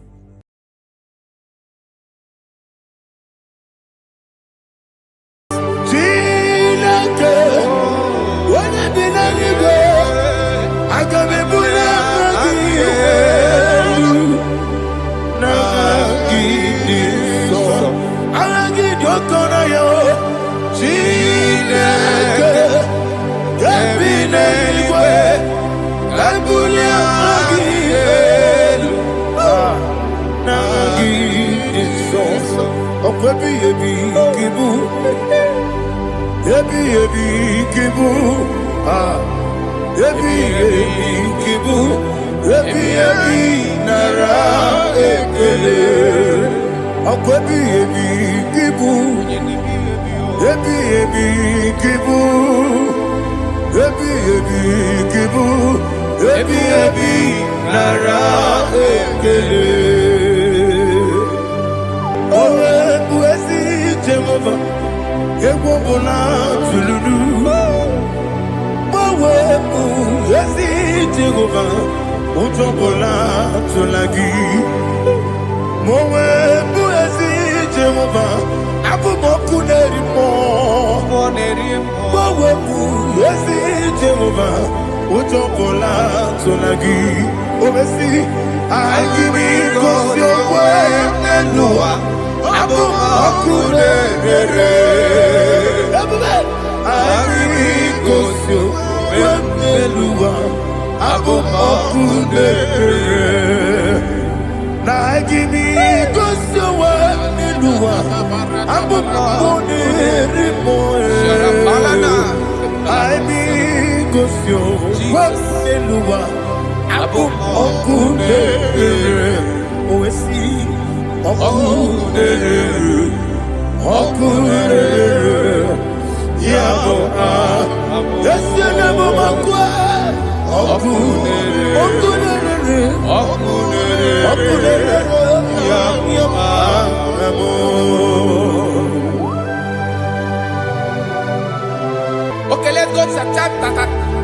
D: Okay, let's go to chapter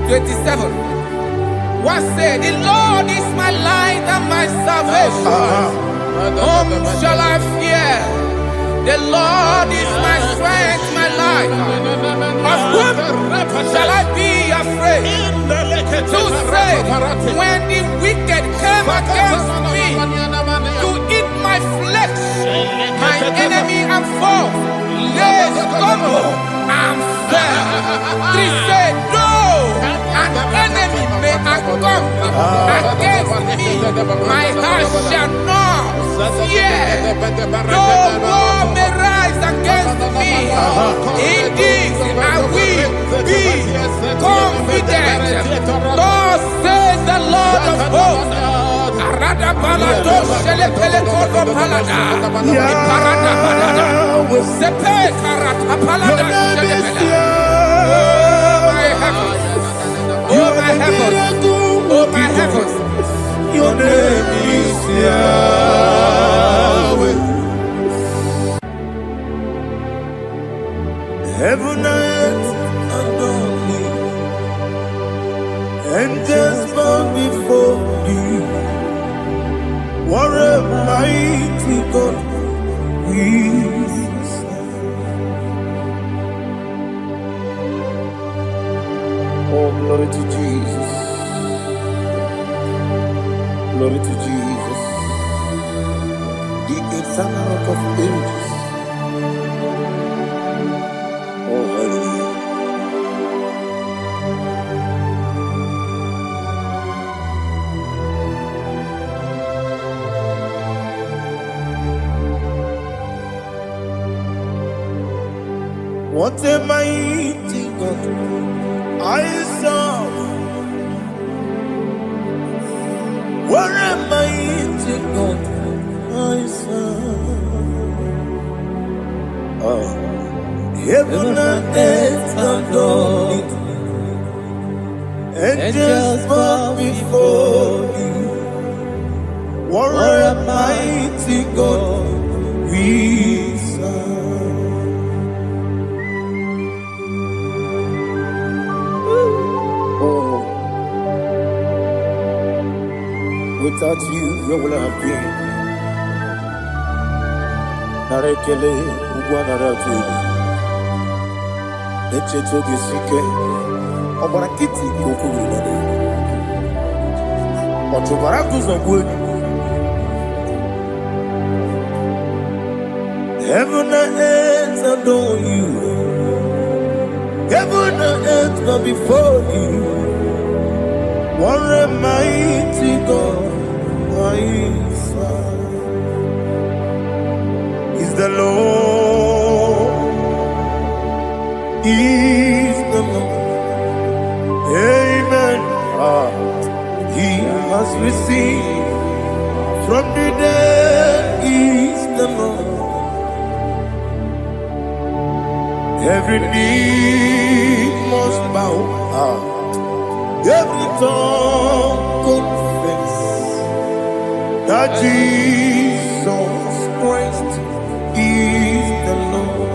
D: 27. What said, the Lord is my light and my salvation. Whom shall I fear? The Lord is my strength, my life. Of whom shall I be afraid? To say, when the wicked came against me to eat my flesh, my enemy and foe, they stumble and fell. Three said, though an enemy may come against me, my heart shall not fear. Though war may rise against me, in this I will be confident. Thus says the Lord of hosts, Rada balado shele pele kodo palada. Iparada balada. Sepe karata palada shele pele. Oh my heavens. Oh my heavens.
A: Your name is Yahweh. Heaven and earth adore me. Angels bow before you. What a mighty God we serve. Oh, glory to Jesus. Glory to Jesus. The eternal rock of ages. Oh, hallelujah. What a mighty God I serve. What a mighty God I serve. Oh. Heaven and earth adore it. Angels bow before you. What a mighty God we serve. Oh, without you, where would I have been? Narekele, Ugwanaratu. Echetoge sike, Obarakiti Kokuru. Otobarakus of wood. Heaven and earth adore you. Heaven and earth bow before you. What a mighty God I serve. Is the Lord. Is the Lord. Amen. He has received from the dead. Is the Lord. Every knee must bow. Every tongue confess that Jesus Christ is the Lord.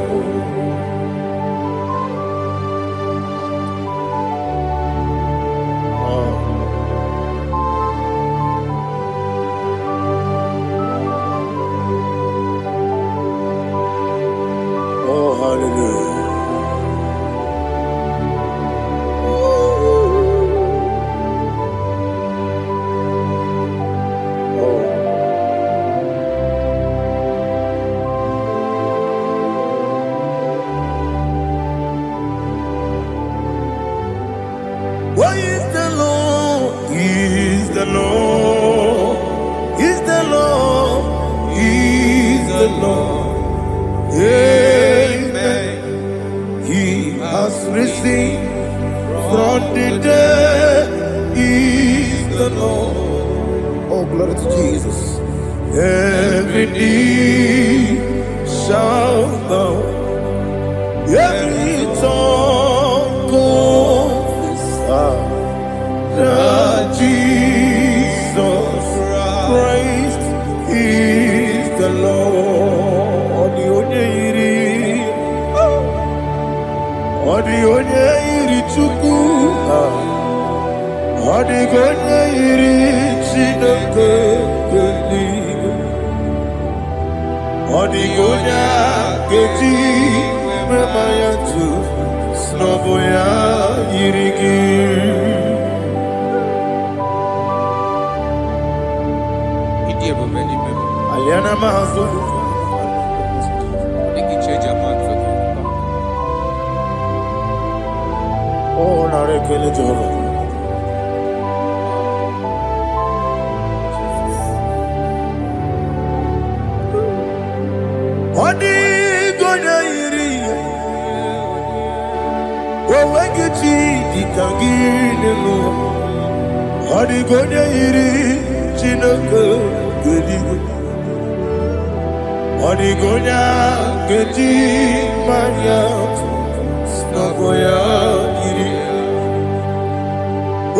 A: Oh, hallelujah. What is the Lord? Is the Lord? Is the Lord? Is the Lord? Amen. He has risen from the dead. Is the Lord? Oh, glory to Jesus. Every knee shall bow. Every tongue confess that Jesus Christ is the Lord. Odi onye iri Chukwu, odi onye iri Chineke eluigwe, odi onye keji mema ya tu, snobo ya iri gị. Aliana mahazo. Oh, narekele Jehovah. Odi gonya iri, wawegiti ditangine mo. Odi gonya iri, Chineke Geligo Odigonya Geji Maya Snagoya Iri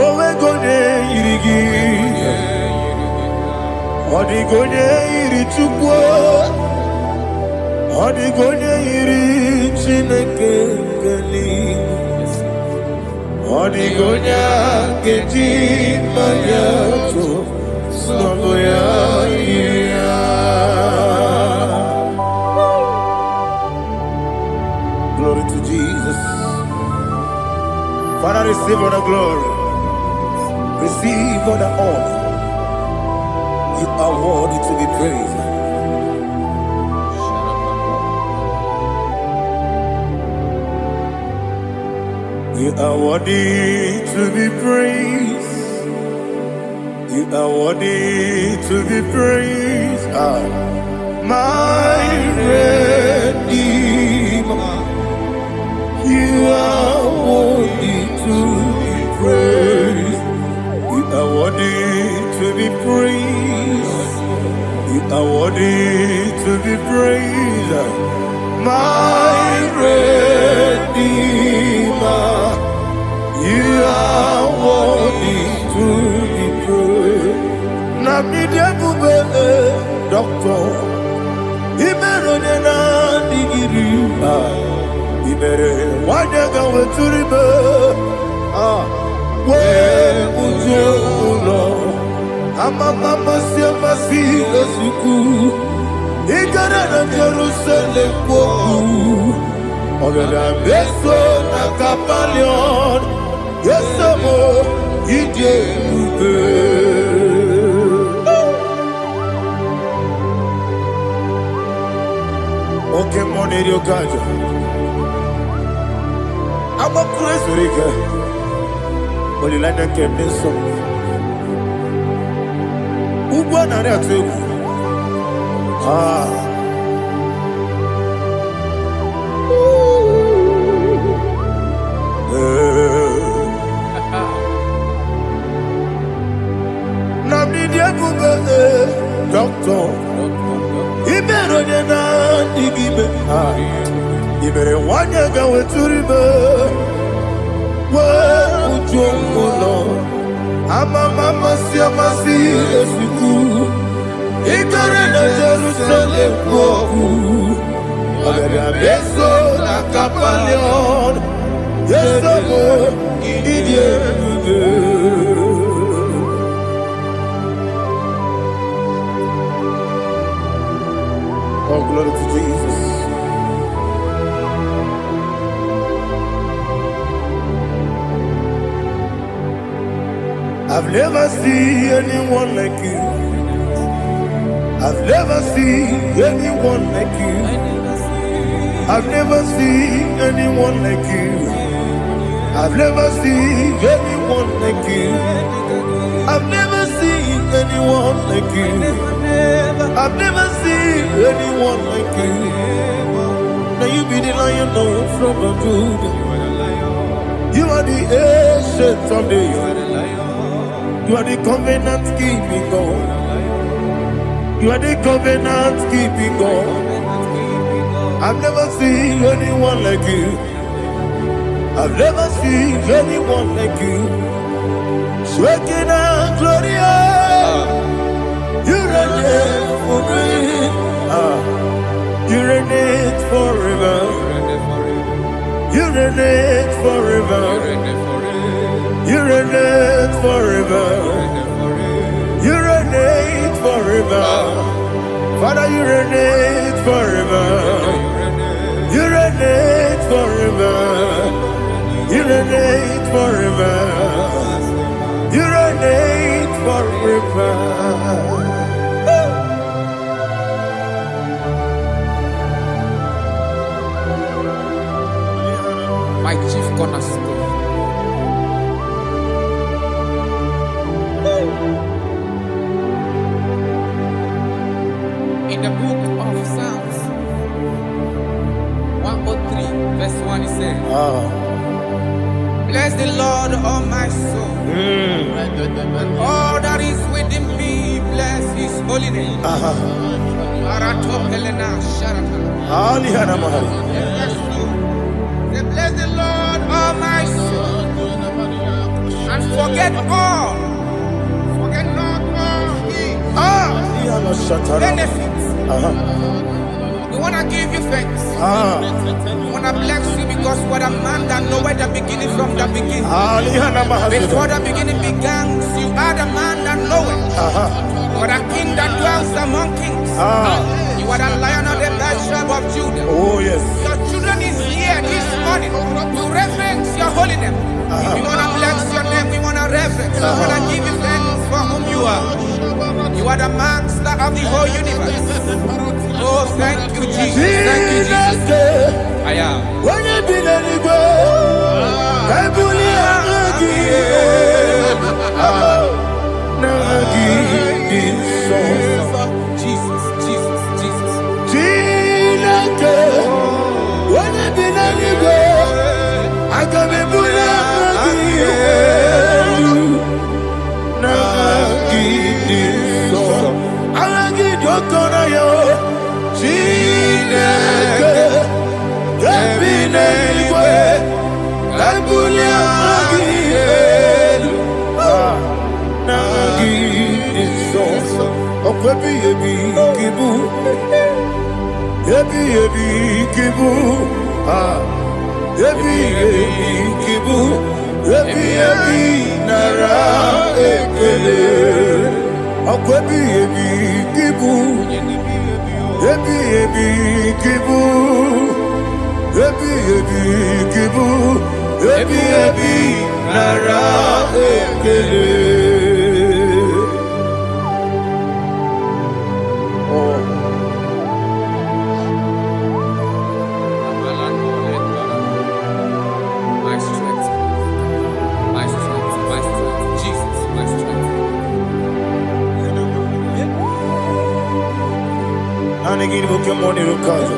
A: Owegonye Irigi Odigonye Iri Chukwu Odigonye Iri Chineke Geligo Odigonya Geji Maya Snagoya Iri. Glory to Jesus. Father, receive all the glory. Receive all the honor. You are worthy to be praised. You are worthy to be praised. You are worthy to be praised. My Redeemer. You are worthy to be praised. You are worthy to be praised. You are worthy to be praised. My Redeemer. You are worthy to be praised. Namidia Bube, Doctor. Imeronena Digiri. Ibere wanyaga weturibe we ujulo amama masi esuku igara na Jerusalem kwoku ogada beso na kapalion yesamo ije ube oke moneri okajo I'm a crazy rigger. But you like that came in so. Who won on that too? Doctor. He better than I give me. You better want to go to river. Well, Lord, I'm a mama, see, I'm a see, as we do. He got in Jerusalem, I'm a beso, like a palion. Yes, I'm idiot. Oh, glory to Jesus. I've never seen anyone like you. I've never seen anyone like you. I've never seen anyone like you. I've never seen anyone like you. I've never seen anyone like you. I've never seen anyone like you. Now you be the lion from the Judah. You are the ancient of days. You are the covenant keeping God. You are the covenant keeping God. I've never seen anyone like you. I've never seen anyone like you. Shekinah Gloria, you reign forever. You reign forever. You reign forever. You reign forever. You reign forever. Father, you reign forever. You reign forever. You reign forever. You reign forever.
D: My chief cornerstone. In the book of Psalms 103, verse 1, it says, bless the Lord, oh my soul, and all that is within me. bless his holy name. Marato Helena Sharata.
E: Alihana Mahali.
D: Say, bless the Lord, all my soul, and forget all. Forget not all his
E: Alihana Shatara.
D: benefits. We want to give you thanks. We want to bless you because what a man that knoweth the beginning from the beginning.
E: Alihana Mahali.
D: Before the beginning began, you are the man that knoweth. You are the king that dwells among kings. You are the lion of the tribe of Judah.
E: Oh, yes.
D: Your children is here this morning to reverence your holy name. We want to bless your name. We want to reverence. We want to give you thanks for whom you are. You are the master of the whole universe. Oh, thank you, Jesus. Thank you, Jesus. I am.
E: When you be anywhere, I
D: Jesus, Jesus, Jesus.
E: when you be anywhere, I can be
D: My strength, my strength, my strength. Jesus, my strength.
E: Anegini boke moni rukazo.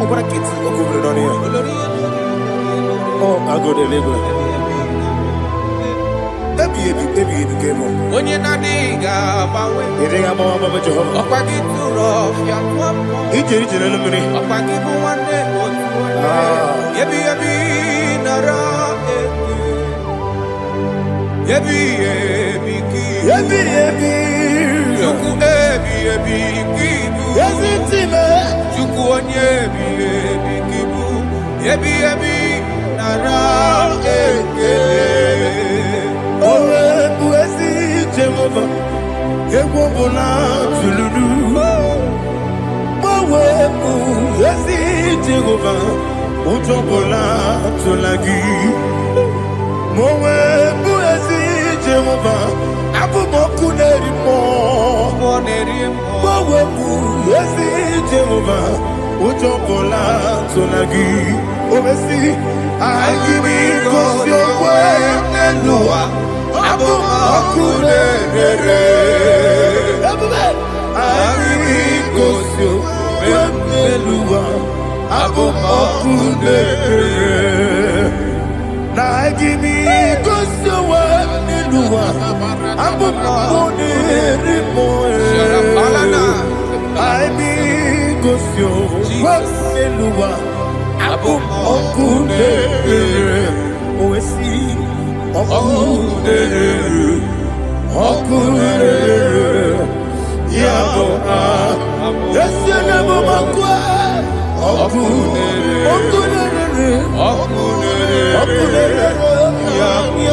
E: Okora kitsi okubule noni. Oh, ago de lebo. Ebi kemo.
D: Onye na diga bawe.
E: Ere ama baba Jehovah.
D: Okwagi turo fia twampo.
E: Ije na lumini.
D: Okwagi buwane otu. Yebi nara eke. Yebi ki. Juku ebi kibu.
E: Yazitime.
D: Juku onye ebi kibu. Yebi nara eke.
E: Owe buesi Jehovah. Ewobola tululu. Owe buesi Jehovah. Utobola tulagi. Mowe buesi Jehovah. Abumoku nerimo. Mowe buesi Jehovah. Utobola tulagi. Obesi IGBO Nelua. Abumoku nerere. IGBO Nelua. Abumoku nerere. Na IGBO Nelua. Abumoku nerimo. IGBO Nelua. Abumoku nerere. Oesi Oku nerere. Oku nerere. Yabo Yesi nabo makwa. Oku nerere. Oku nerere. Oku nerere. Yabo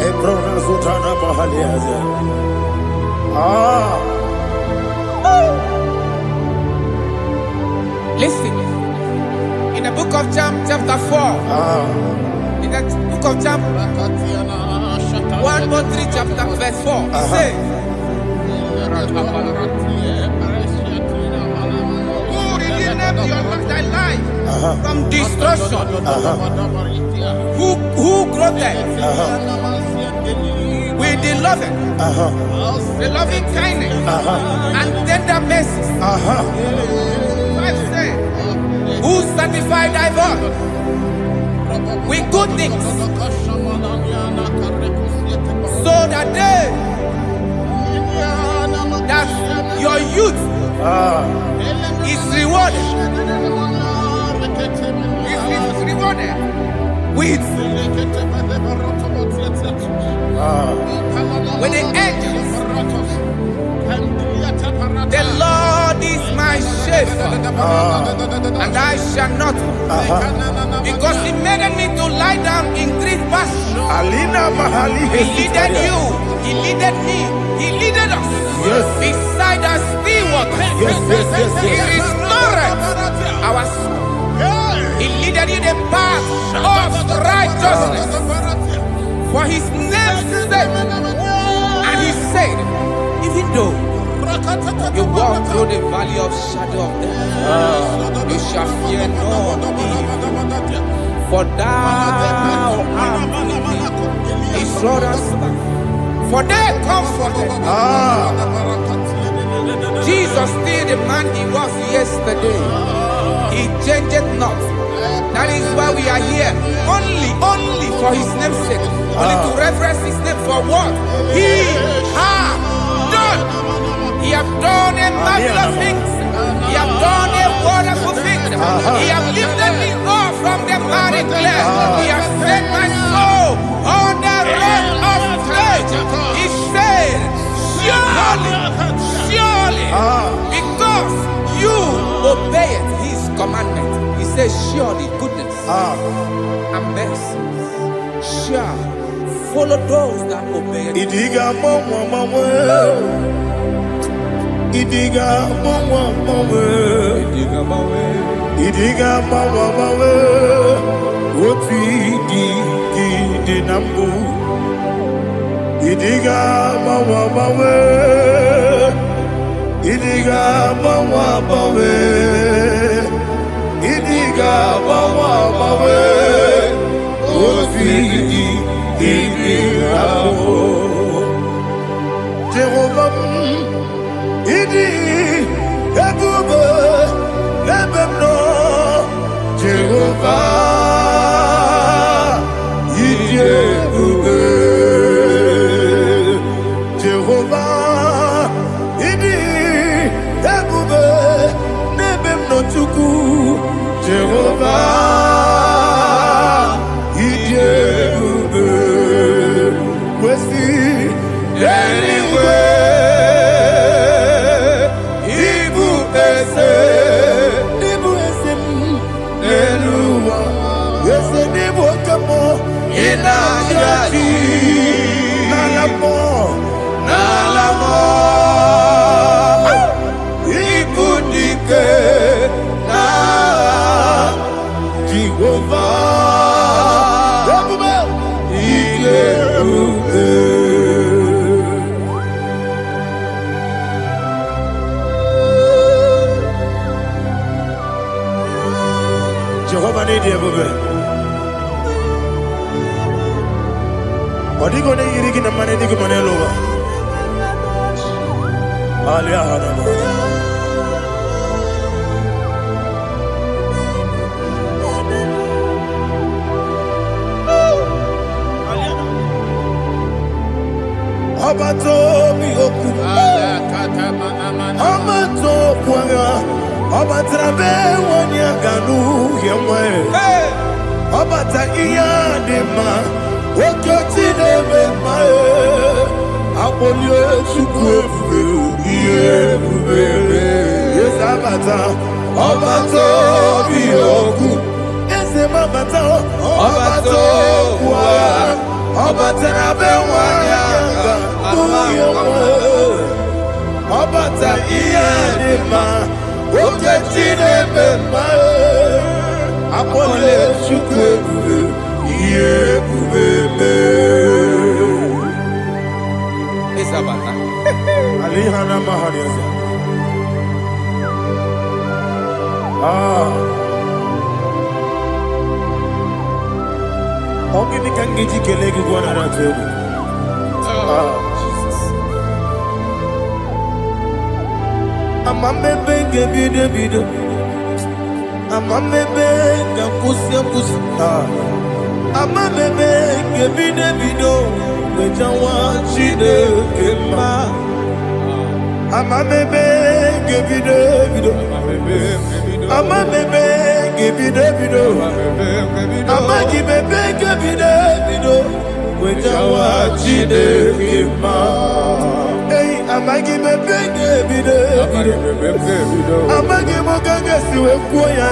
E: Ebrona Zutana Mahaliaza.
D: Listen, in the book of John, chapter 4, in the book of John, 1:3, chapter verse 4, it says, who redeemed thy life from destruction, who groweth with the loving kindness and tender mercies. 5 says, who satisfy thy voice with good things, so that your youth is rewarded. Is rewarded with the angels. The Lord is my shepherd, and I shall not want. Because He made me to lie down in green pastures. He leaded you, He leaded me, He leaded us beside the still waters. He restored our soul. He leaded you the path of righteousness for His name's sake. And He said, even though you walk through the valley of shadow of death, you shall fear no evil, for thou art with me. His rod and staff, for they comforted. Jesus still the man He was yesterday. He changed not. That is why we are here. Only for His name's sake. Only to reference His name for what He has done. He has done a marvelous things. He has done a wonderful thing. He has lifted me up from the miry clay. He has set my soul on the rock of faith. He said, surely, because you obeyed His commandment. He says, surely goodness and mercy shall follow those that obey it.
A: Idiga mama, Idiga mama, what we did nambu. Idiga mama, Idiga mama, Idiga mama, what we did Jehovah, Idi, Ebube, Ebemno, Jehovah, Idi, Ebube, Jehovah, Idi, Ebube, Ebemno Chuku, Jehovah, Idi, Ebube, Wesi, anyway. Jehovah need you, baby. What are you going to get in the money? You can over. Abato bihoku, Abato kwanga, Abatrabe wanyaganu yemwe, Abata iyadema, Okotine memae, Abolye chukwefu, Yebubele, Yes Abata, Abato bihoku, Ese mabata, Abato kwa, Abatrabe wanyaganu Abata iyadema, Okotine memae, Abolye chukwefu, Yebubele.
D: Isabata.
A: Alihana mahaliasa. Ongi nikangiji kelegi kwa naratibu.
D: Jesus.
A: Amambe benge bide bide. Amamebe ngakusia kusia. Amamebe ngebide bido. Wejawa chide kema. Amamebe ngebide bido. Amamebe ngebide bido. Amagibebe ngebide bido. Wejawa chide kema. Hey, amagibebe ngebide bido. Amagimogaga siwe kuya.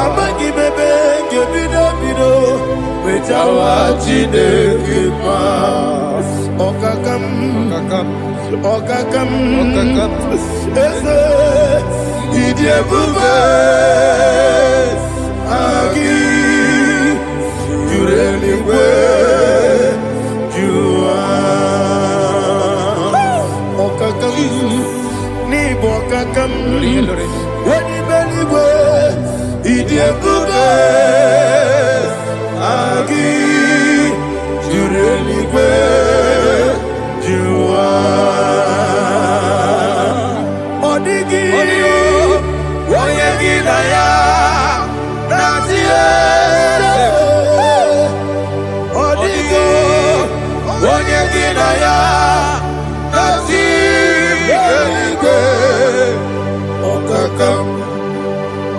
A: Amagibebe ngebide bido. Wejawa chide kema. Okakam. Eze idiebube agi jureligwe jua okakam ni bokakam wani beligwe idiebube agi jureligwe jua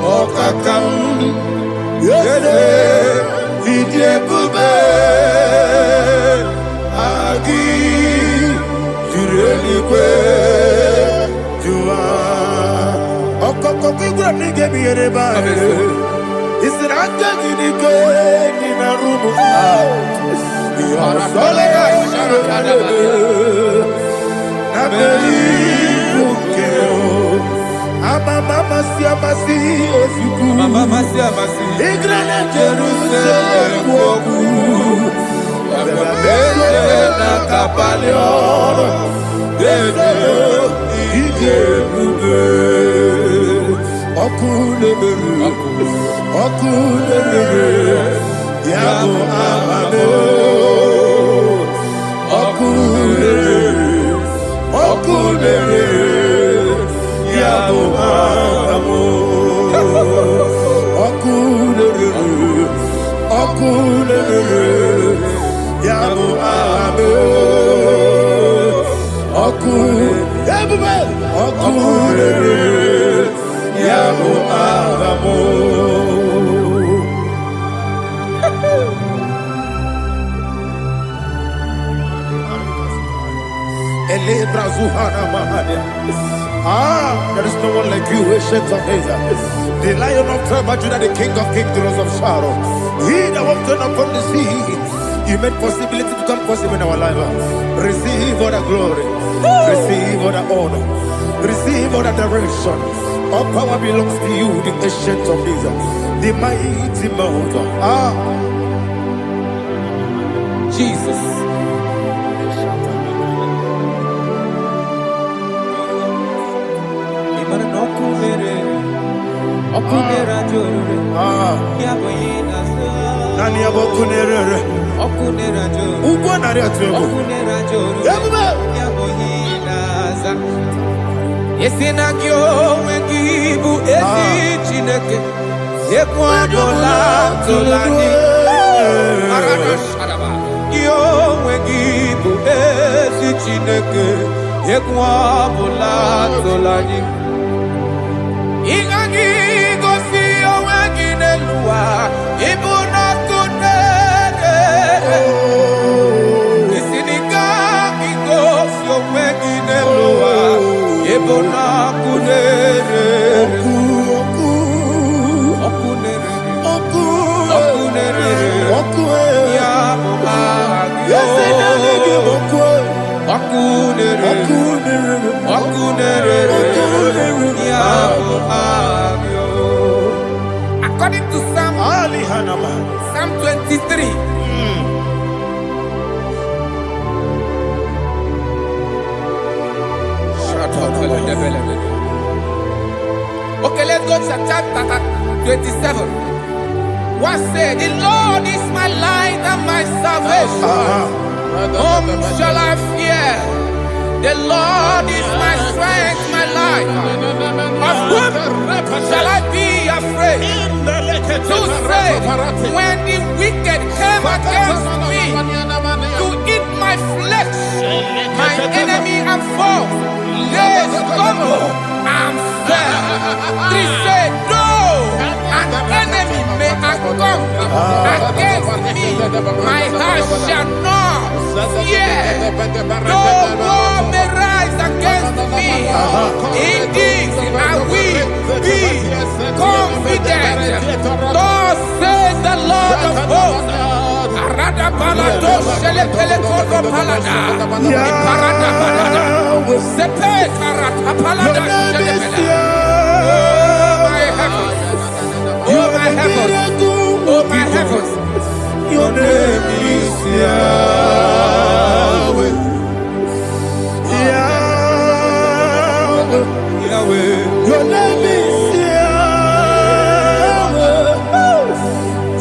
A: Okakam, yede, idiebube, agi, jureligwe, jua. Okokokigwa nige biyereba. Isiranga gidike nina rumu. Yasole nabeli bukeo. Mama siamasi osuku. Mama siamasi. Igrane Jerusalem woku. Bebe na kapaleon. Bebe idiebube. Okunere. Yabo amamo. Okunere. Yabo amamo. Okunere. Yabo amamo. Okunere. Yabo amamo. There is no one like you, ancient of days. The Lion of tribe of Judah, the King of kings, the Rose of Sharon. He that walked upon the sea. You made possibility to come possible in our life. Receive all the glory. Receive all the honor. Receive all the direction. All power belongs to you, the ancient of days, the mighty mountain.
D: Jesus.
A: Nani abokunere. Ugwa nari atuego.
D: Yesinagyo wengibu esi chineke. Ekwadola tolani. Aradosharaba. Yo wengibu esi chineke. Ekwadola tolani. Igagi gosi owegi nelua ibuna kunere. Isinika gosi owegi nelua ibuna kunere. Okunere ya mama. According to Psalm 23. Okay, let's go to chapter 27. What said? The Lord is my light and my salvation. Whom shall I fear? The Lord is my strength, my life. Of whom shall I be be afraid. To say, when the wicked came against me to eat my flesh, my enemy and foe, they stumble and fell. 3 say, though an enemy may come against me, my heart shall not fear. Though war may rise against me, in this I will be confident. Thus says the Lord of hosts. Arada balado shele pele kodo palada. Parada palada. Sepe karata palada shele pele. Oh my heavens. Oh my heavens.
A: Your name is Yahweh. Yahweh. Yahweh. Your name is Yahweh.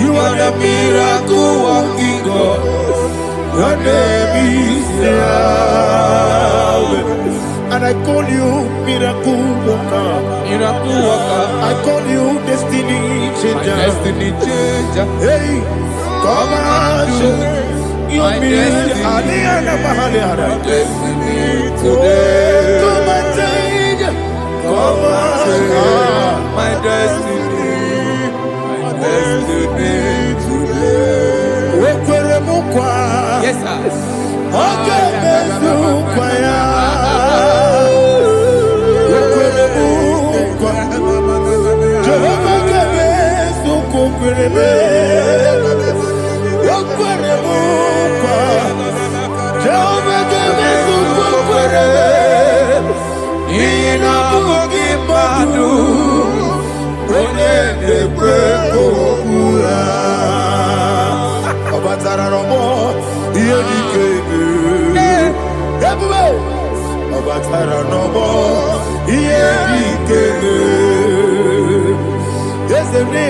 A: You are the miracle working God. Your name is Yahweh. And I call you miracle worker. Miracle worker. I call you destiny changer. Destiny changer. Hey, come on, you destiny. Destiny today. Come and change. Come on, my destiny. My destiny today.
D: Yes, sir.
A: Okay,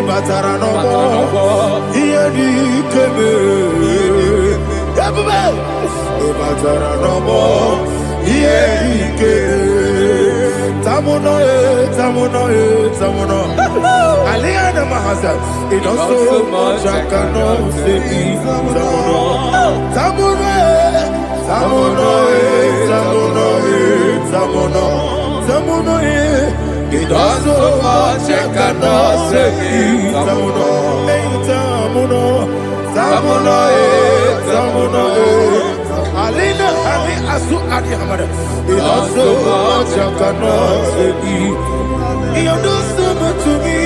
A: Batara no more, here the came. Batara no more, here the came. Tamuno, Tamuno, Tamuno. Aliana Mahasa, it also much I cannot say. Tamuno, Tamuno, Tamuno, Tamuno, Tamuno, Tamuno. It also much I cannot say. Tamuno, Tamuno, Tamuno, Tamuno. Alina, Ali Asu Adi Hamada. It also much I cannot say. You do so much to me.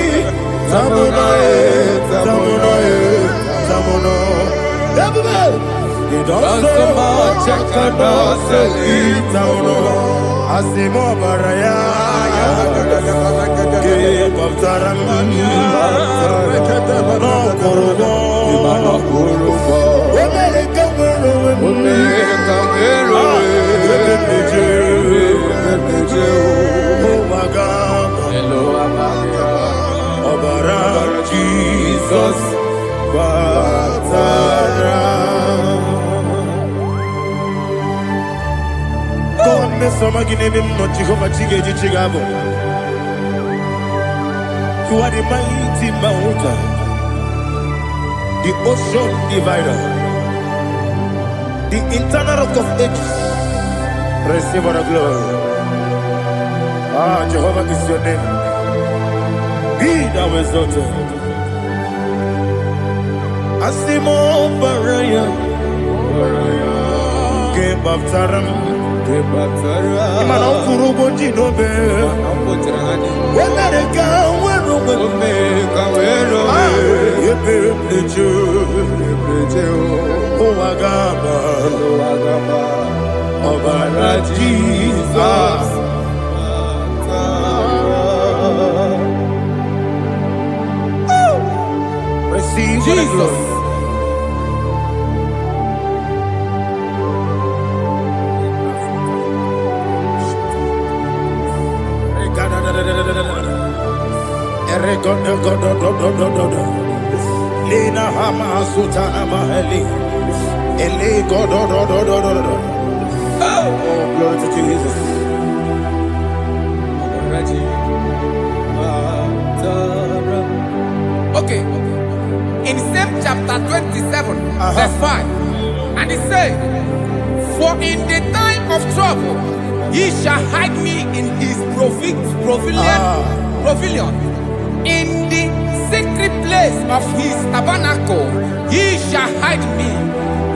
A: Tamuno, Tamuno, Tamuno. It also much I cannot say. Tamuno. Asimo Baraya. Give up Taram, no Kurubo, Jesus, God, me some again, no Jehovah Chigabo. You are the mighty mountain, the ocean divider, the internal rock of ages. Receive all the glory. Ah, Jehovah is your name. Be thou exalted. Asimo Baraya, Game of Taram, Imano Kurubo Jinobe, America. Jesus. Receive Jesus. Lina Hama Sutana Maheli. Eli God. Oh, glory to Jesus.
D: Okay. In same chapter 27, verse 5. And it says, for in the time of trouble, he shall hide me in his pavilion. In the secret place of his tabernacle, he shall hide me.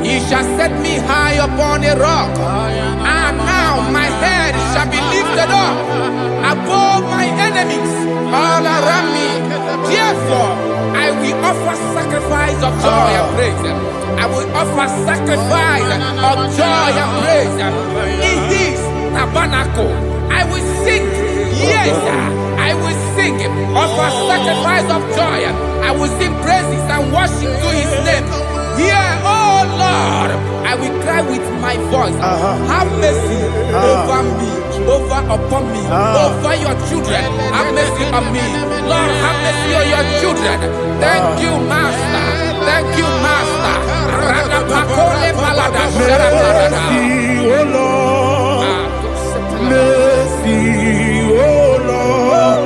D: He shall set me high upon a rock. And now my head shall be lifted up above my enemies all around me. Therefore, I will offer sacrifice of joy and praise. I will offer sacrifice of joy and praise. In his tabernacle, I will sing. Yes, I will sing. Offer sacrifice of joy. I will sing praises and worship to his name. Here, oh Lord, I will cry with my voice. Have mercy over me, upon me, over your children. Have mercy on me. Lord, have mercy on your children. Thank you, Master. Thank you, Master.
E: Mercy, oh Lord. Mercy, oh Lord.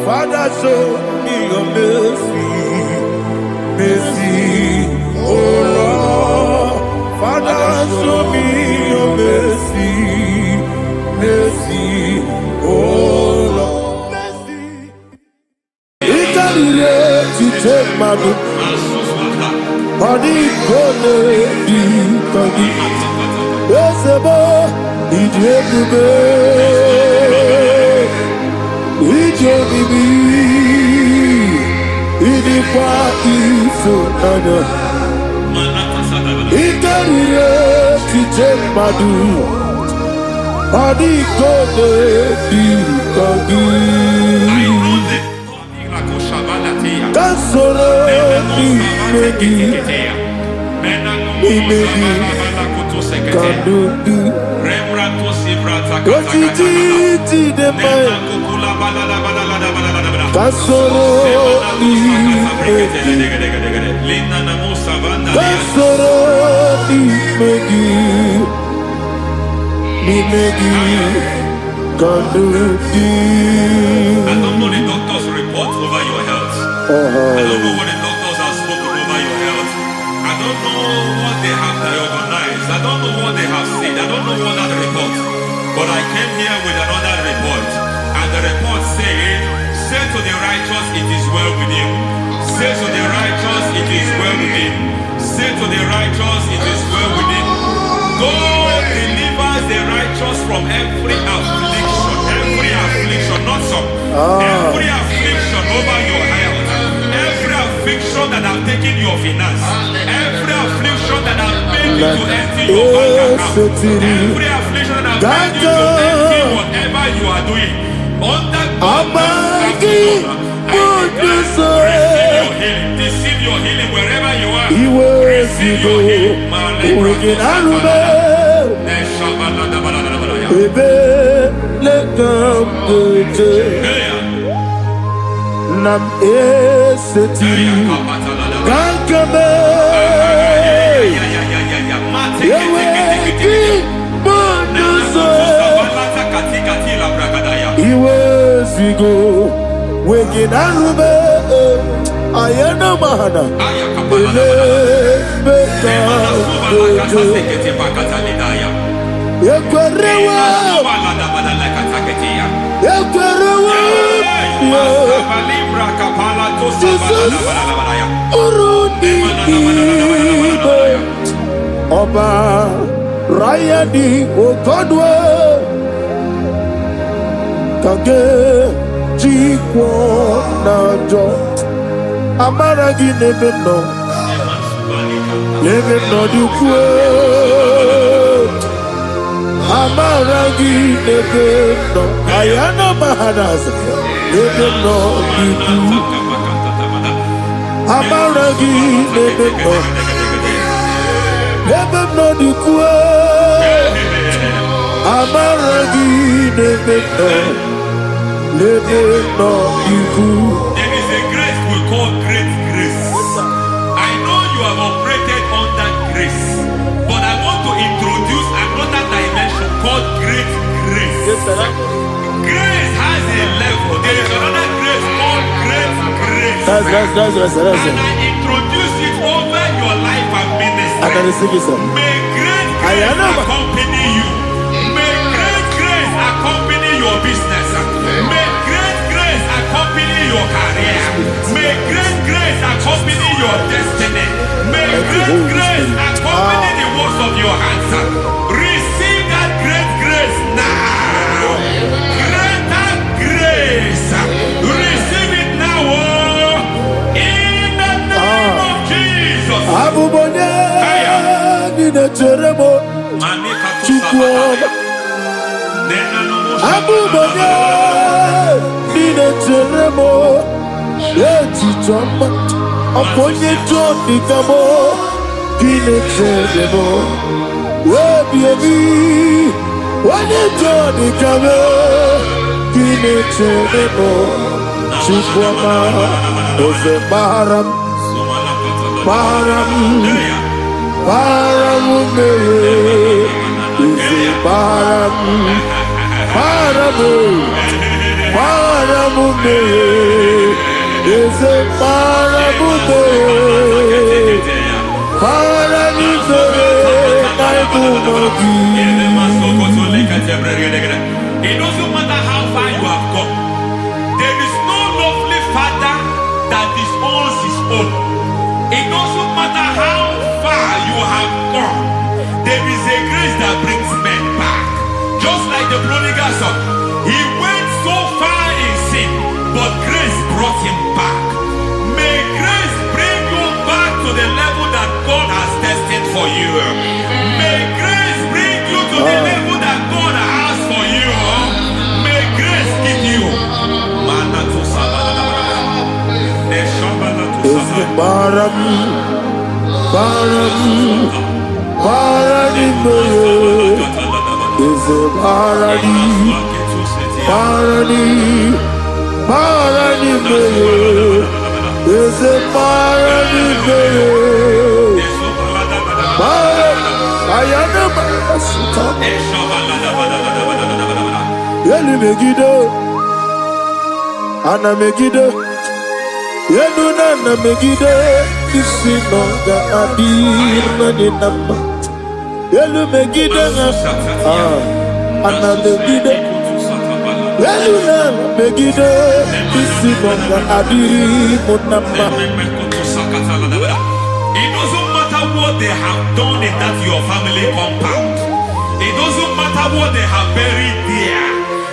E: Father, show me your mercy. Mercy, oh Lord. Father, show me your mercy. Mercy, oh Lord. Mercy. Ikarire ti take my book. Body gone di kagi. Esebo idebube. Ijebibi. Idipa isonana. Ikarire ti take my book. Body gone di kagi. Kasoro ni megi, imegi, kadudu. Ojiji de mai. Kasoro ni megi, kasoro ni megi, imegi, kadudu.
F: I don't know the doctor's report over your health. I don't know what the doctors have spoken over your health. I don't know what they have diagnosed. I don't know what they have said. I don't know what that report. But I came here with another report. And the report said, say to the righteous, it is well with him. Say to the righteous, it is well with him. Say to the righteous, it is well with him. God delivers the righteous from every affliction. Every affliction, not some. Every affliction over your health. Every affliction that have taken your finance. Every affliction that have made you to empty your bank account. Every affliction that have made you to empty whatever you are doing. Under God's receive your healing. Receive your healing wherever you are. Receive your healing.
E: Nam esetiri kankame yeweki bonuso iwezigo weginarube ayana mahana ele beka yekwerewa Jesus urudi ibe Ọba Rayadi Ogodwe kage jikwo najo amaragi nebe no dukwe amaragi nebe no ayana mahanas nebe no dukwe amaragi nebe no dukwe amaragi nebe no dukwe.
F: There is a grace we call great grace. I know you have operated under grace, but I want to introduce another dimension called great grace. Grace has a level. There is another grace called great grace. realm.
E: That's
F: And I introduce it over your life and ministry.
E: I can receive it, sir.
F: May great grace accompany you. May great grace accompany your business. May great grace accompany your career. May great grace accompany your destiny. May great grace accompany the works of your hands. Receive that great grace now. Greater grace. Receive it now. In the name of Jesus.
E: Abubonya nina teremo chukwu. Abubonya nina teremo etichoma aponye joni kamo nina teremo webi wane joni kamo nina teremo chukwu ma oze baram Paramume is Paramume is a Paramume
F: It doesn't matter how far you have gone. There is no lovely father that disowns his own. It doesn't matter how far you have gone. There is a grace that brings men back. Just like the prodigal son. He went so far in sin, but grace brought him back. May grace bring you back to the level that God has destined for you. May grace bring you to the level that God has for you. May grace give you.
E: Ana Megiddo, Yenuna Megiddo, Isinonga Adir Nadinama, Yelu Megiddo, Ana Megiddo, Yenuna Megiddo, Isinonga Adir Munama.
F: It doesn't matter what they have done in that your family compound. It doesn't matter what they have buried there.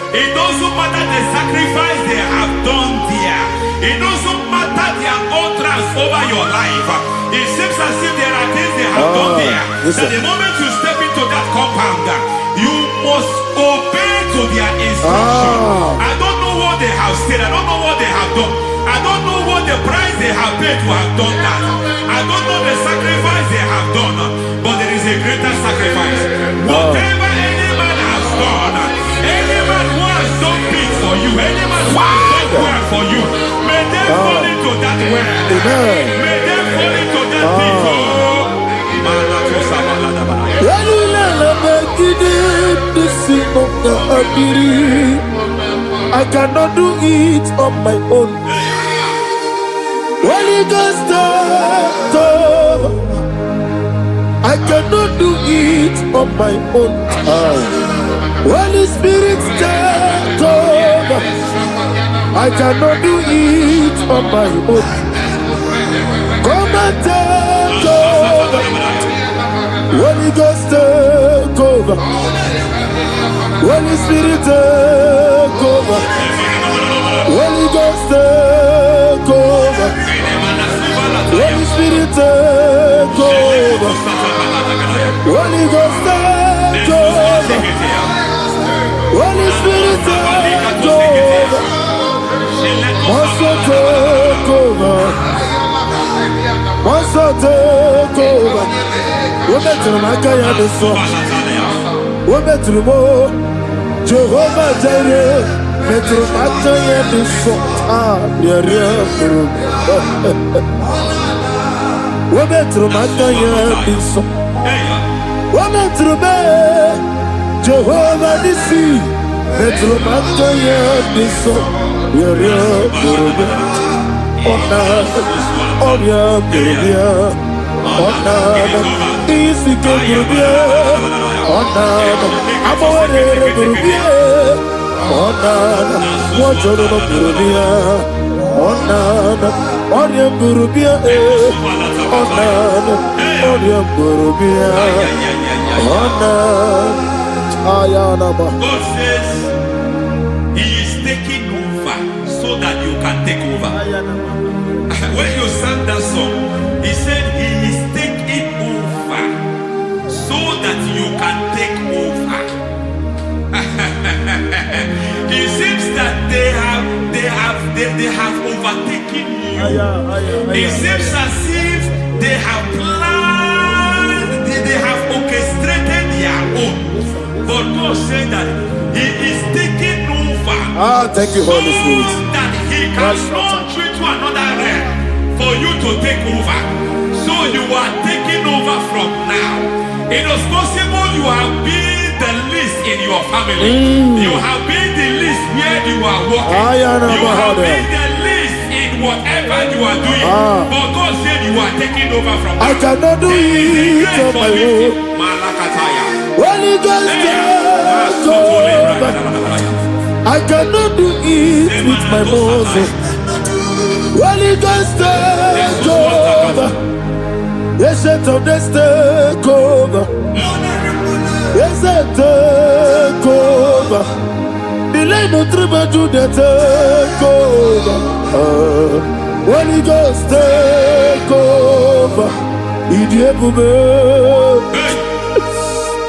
F: It doesn't matter the sacrifice they have done there. It doesn't matter their utterance over your life. It seems as if there are things they have done there. That the moment you step into that compound, you must obey to their instruction. I don't know what they have said. I don't know what they have done. I don't know what the price they have paid to have done that. I don't know the sacrifice they have done. But there is a greater sacrifice. Whatever any man has done, any man who has done big for you, any man who has done well for you, may they fall into that well. May they fall into that pit.
E: I cannot do it on my own. Holy Ghost, I cannot do it on my own. Holy Spirit, I cannot do it on my own. Come and take over. Holy Ghost, take over. Holy Spirit, take over. Holy Ghost, take over. Holy Spirit, take over. Holy Ghost, take over. Holy Spirit, take over. Also take over. Also take over. We're better than I can understand. We're better than more. Jehovah Jireh, better than I can understand. We're better than I can understand. We're better than Jehovah Nissi, better than I can understand. Onana, Onya Burubia, Onana, Isike Burubia, Onana, Amore Burubia, Onana, Wajoro Burubia, Onana, Onya Burubia, Onana, Onya Burubia, Onana, Ayanaba.
F: God says He is taking over so that you can take over. When you sang that song, He said He is taking over so that you can take over. It seems that they have overtaken you. It seems as if they have planned, they have orchestrated their own. But God said that He is taking over.
E: Thank you, Holy Spirit.
F: So that He can launch you to another realm for you to take over. So you are taking over from now. It is possible you have been the least in your family. You have been the least where you are working. You have been the least in whatever you are doing. But God said you are taking over from now.
E: I cannot do it on my own. Holy Ghost, take over. I cannot do it with my muscle. Holy Ghost, take over. Yes, of this take over. Yes, take over. Delay no trouble to the take over. Holy Ghost, take over. Idiebube,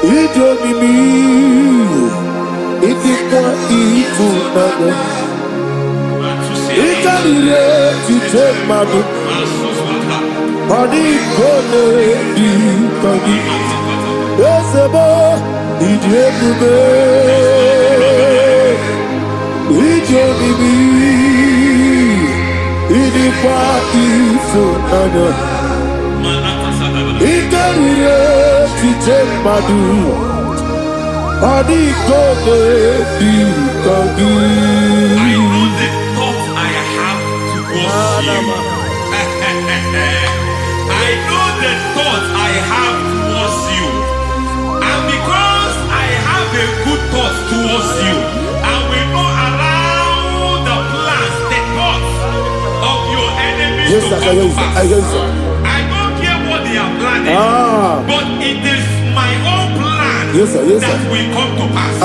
E: Idiomimi, Idikwa Ifunana, Ikarire Titemadu. Body gone di kagi, esebo idiebube, idionibi, idikwa ifunana, ikarire titemadu. Body gone di kagi.
F: I know the thoughts I have towards you. I know the thoughts I have towards you. And because I have a good thought towards you, I will not allow the plans, the thoughts of your enemies to come to pass. I don't care what they are planning, but it is my own plan that will come to pass.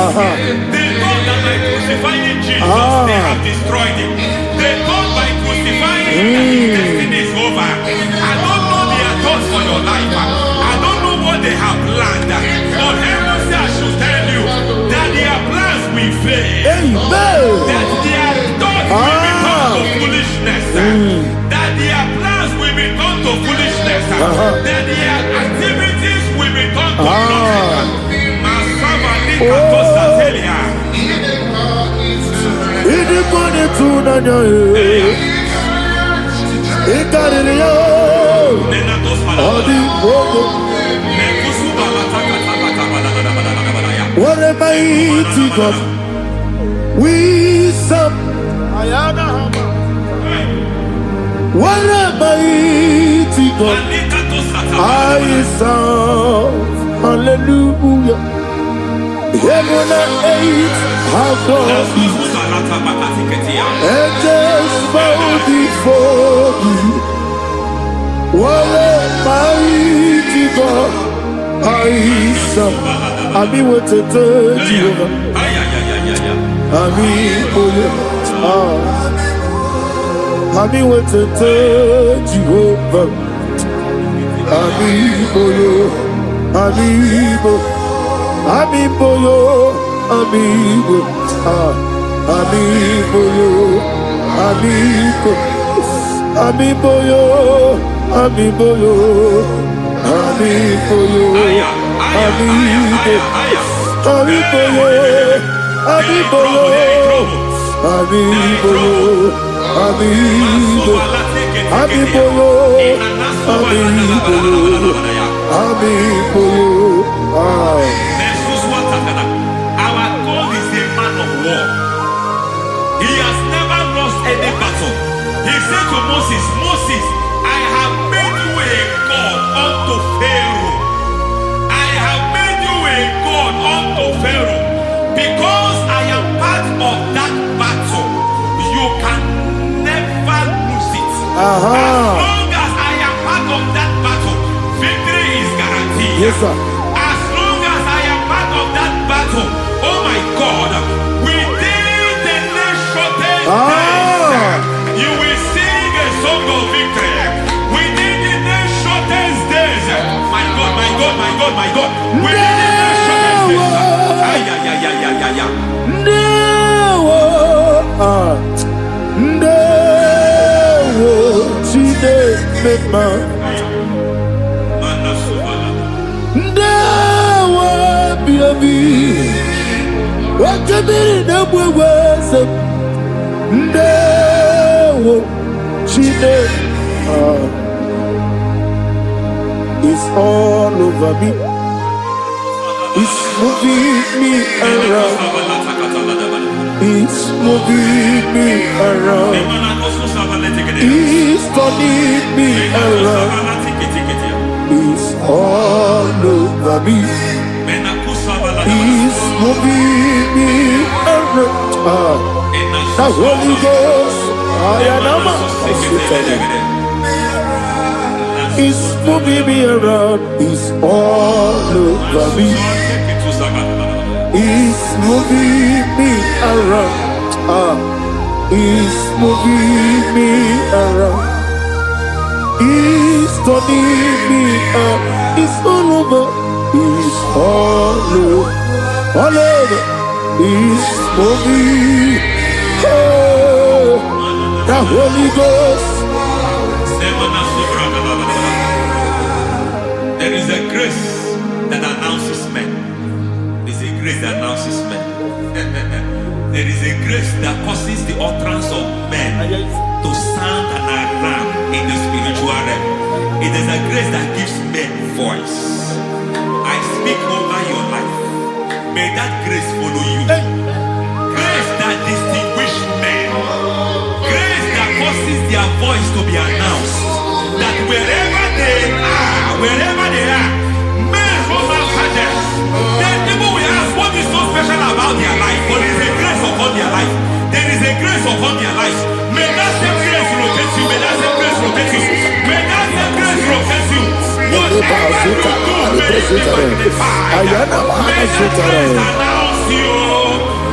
F: They thought that by crucifying Jesus, they have destroyed him. They thought by crucifying him that his destiny is over. I don't know their thoughts for your life. I don't know what they have planned. But heaven says I should tell you that their plans will fail. That their thoughts will become to foolishness. That their plans will become to foolishness. That their activities will become to nothing.
E: What a mighty God we serve. What a mighty God I serve. Hallelujah. Heaven and earth have done it. Angels bow before you. What a mighty God I serve. I mean what to tell you. I mean I mean what to tell you. I mean Amigo, amigo, amigo, amigo, amigo, amigo,
F: Our God is a man of war. He has never lost any battle. He said to Moses, long as I am part of that battle, victory is guaranteed.
C: Yes, sir.
F: As long as I am part of that battle, oh my God, within the next shortest days, you will sing a song of victory. Within the next shortest days, my God, my God, my God, my God, within the next shortest days,
E: It's all over me. It's moving me around. It's moving me around. It's turning me around. It's all over me. It's moving me around. The Holy Ghost, it's moving me around. It's all over me. It's moving me around. It's moving me around. It's turning me up. It's all over. It's all over. All over. It's moving. Oh, the Holy Ghost.
F: There is a grace that announces men. There is a grace that announces men. There is a grace that causes the utterance of men to sound an alarm in the spiritual realm. It is a grace that gives men voice. I speak over your life. May that grace follow you. Grace that distinguishes men. Grace that causes their voice to be announced. That wherever they are, men from after them. Then people will ask what is so special about their life. But there is a grace upon their life. There is a grace upon their life. May that same grace locate you. May that same grace locate you. May that same grace locate you. Whatever you do, may it be magnified. May that grace announce you.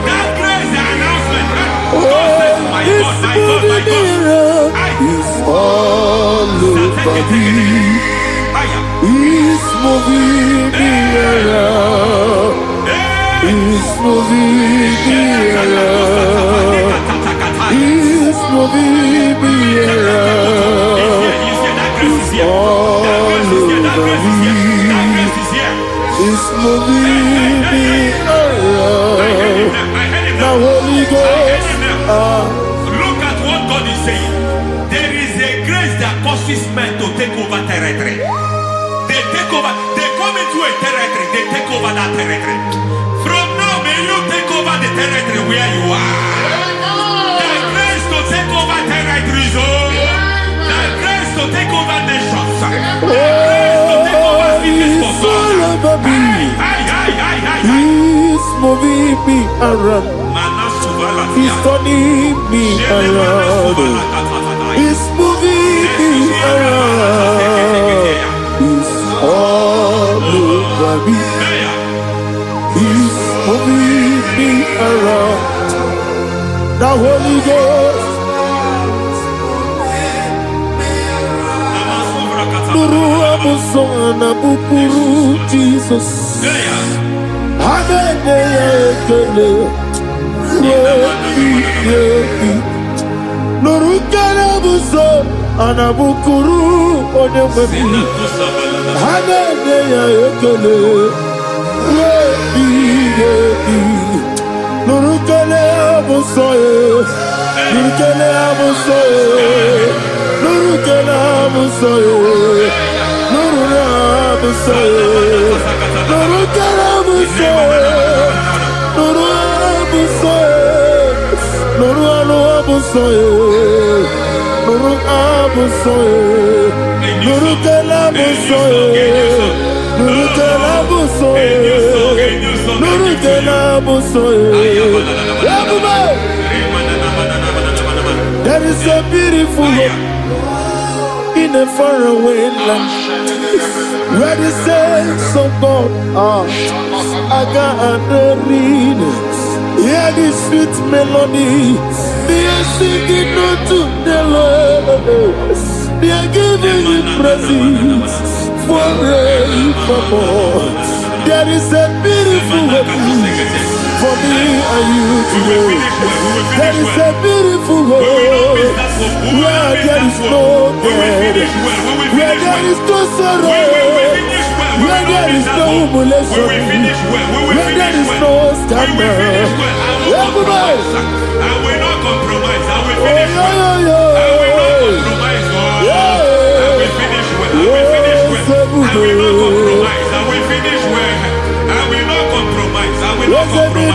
F: That grace, the announcement. God says, my God, my God, my God.
E: It's all over me. It's moving me around. It's moving me around. It's moving me around. It's all over me. It's moving me around. The Holy Ghost.
F: Look at what God is saying. There is a grace that causes men to take over territory. They take over, they come into a territory, they take over that territory. From now, may you take over the territory where you are. The grace to take over territories, the grace to take over nations, the grace to take over cities for God.
E: He's moving me around. He's turning me around. He's moving me around. He's all over me. He's moving me around. The Holy Ghost. Nuru amusona bukuru Jesus. Nuru kana buso anabukuru onyememi. Hanene ya ekele. Nuru kana buso. Nuru kana buso. Nuru kana buso. Nuru kana buso. Nuru kana buso. Nuru abuso. Nuru abuso. Nuru abuso. Nuru kana buso. Nuru kana buso. Nuru kana buso. There is a beautiful hope
A: in a faraway land where the saints of God are. I got the reading. Hear the sweet melody. They are singing unto the Lord. They are giving you praise forevermore. There is a beautiful way for me and you today. There is a beautiful way where there is no death, where there is no sorrow, where there is no humiliation, where there is no scandal. Everybody,
F: I will not compromise. I will finish well. I will not compromise. I will finish well. I will finish well. I will not compromise. I will finish well. I will not compromise. I will not compromise.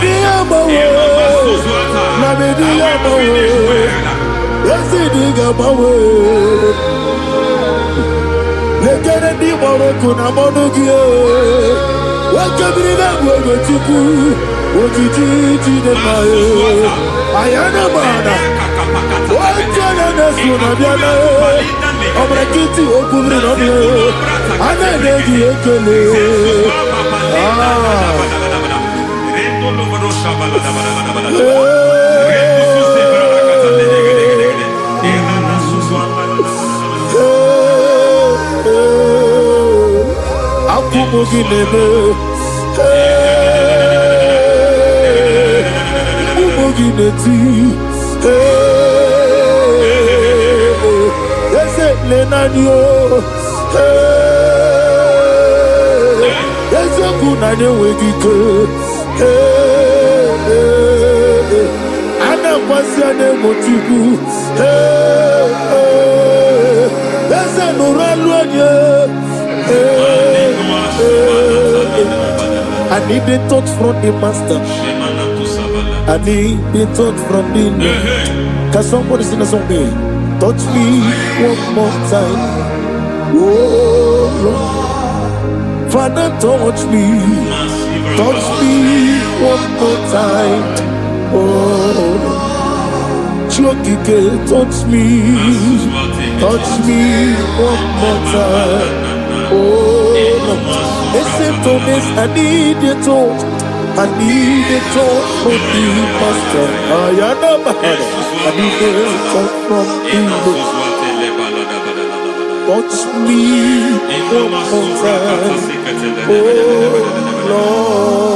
A: I need the touch from the master. I need the touch from the Lord. Can somebody sing a song here? Touch me one more time. Oh Lord, Father, touch me. Touch me one more time. Oh, Chokike, touch me. Touch me one more time. Oh, except on this, I need your touch. I need a touch from the master. I need a touch from the Lord. Touch me one more time. Oh, Lord.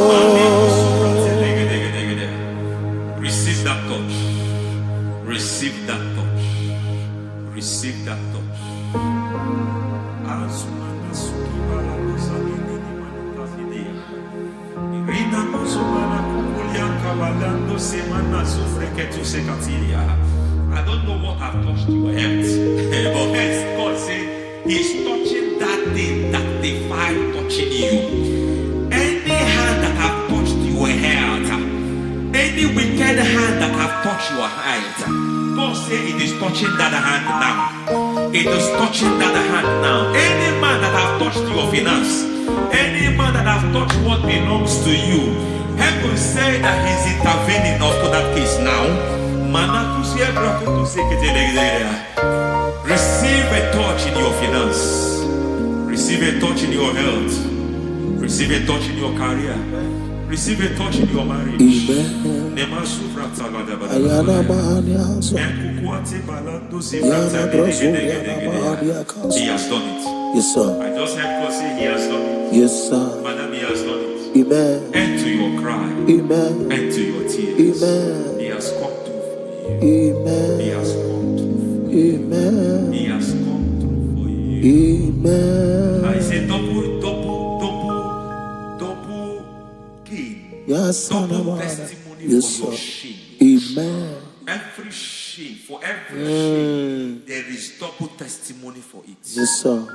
F: Receive that touch. Receive that touch. Receive that touch. I don't know what I've touched your health, but hence God said He's touching that thing that defied touching you. Any hand that have touched your health, any wicked hand that have touched your health, God said it is touching that hand now. It is touching that hand now. Any man that have touched your finance, any man that have touched what belongs to you, heaven say that He's intervening onto that case now. Receive a touch in your finance. Receive a touch in your health. Receive a touch in your career. Receive a touch in your marriage. Amen. He has done it.
A: Yes, sir.
F: I just heard God say He has done it.
A: Yes, sir.
F: Madam, He has done it.
A: Amen.
F: End to your cry.
A: Amen.
F: End to your tears.
A: Amen.
F: He has come through for you.
A: Amen.
F: He has come through for you.
A: Amen.
F: He has come through for you.
A: Amen.
F: I say double gain.
A: Yes,
F: Double testimony
A: yes,
F: for your
A: sir.
F: shame.
A: Amen.
F: Every shame, for every shame, there is double testimony for it.
A: Yes, sir.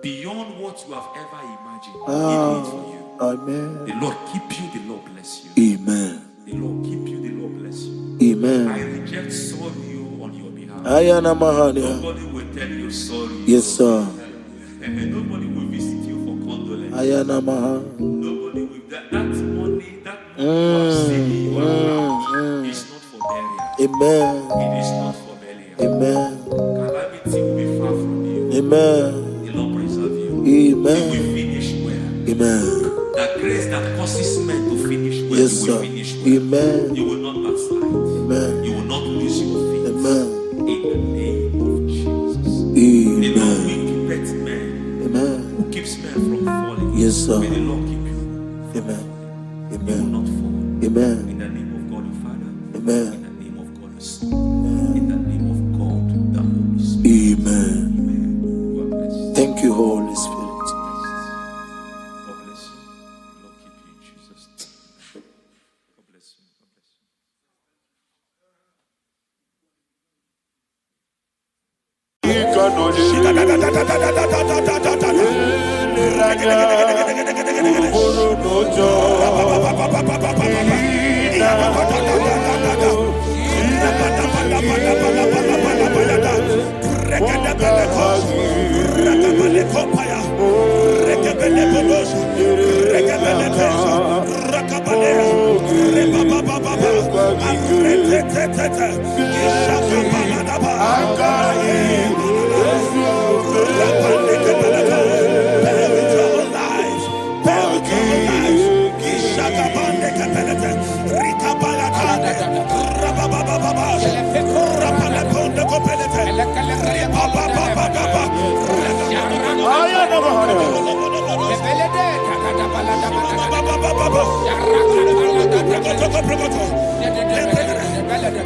F: Beyond what you have ever imagined, He did it for you.
A: Amen.
F: The Lord keep you, the Lord bless you.
A: Amen.
F: The Lord keep you, the Lord bless you.
A: Amen.
F: I reject sorry on your behalf.
A: Nobody
F: will tell you sorry.
A: Yes, sir.
F: And nobody will visit you for condolence. Nobody will. That money you have saved in your account is not for burial.
A: Amen.
F: It is not for burial.
A: Amen.
F: Calamity will be far from you. sees men to finish well,
A: Yes,
F: you
A: sir.
F: will finish well.
A: Amen.
F: You will not backslide.
A: Amen.
F: You will not lose your faith.
A: Amen.
F: In the name of Jesus. The Lord
A: Amen.
F: will keep men.
A: Amen.
F: Who keeps men from falling?
A: Yes, sir.
F: May the Lord keep you.
A: Amen.
F: You will
A: Amen.
F: not fall.
A: Amen.
F: In the name of God the Father.
A: Amen.
F: In the name of God the Son. In the name of God the Holy Spirit.
A: Amen.
F: Amen. You are blessed.
A: Thank you, Holy Spirit.
F: God bless you. The Lord keep you in Jesus' name. God bless you. God bless you.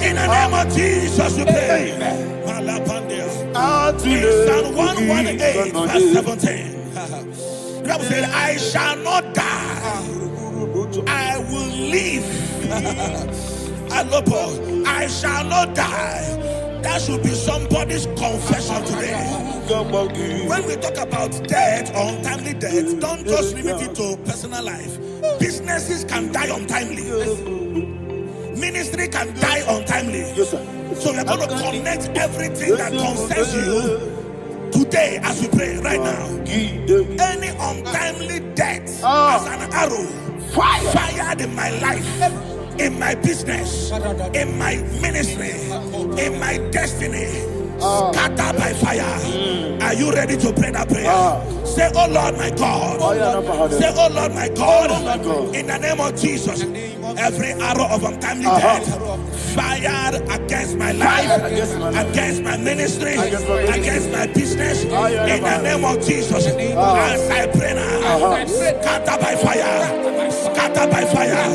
B: In the name of Jesus, we pray. Psalm 118, verse 17. The Bible said, I shall not die, I will live. I shall not die. That should be somebody's confession today. When we talk about death or untimely death, don't just limit it to personal life. Businesses can die untimely. Ministry can die untimely. So we're going to connect everything that concerns you today as we pray right now. Any untimely death as an arrow fired in my life, in my business, in my ministry, in my destiny, scattered by fire. Are you ready to pray that prayer? Say, oh Lord my God. Say, oh Lord my God. In the name of Jesus, every arrow of untimely death fired against my life, against my ministry, against my business, in the name of Jesus, as I pray now, scatter by fire, scatter by fire.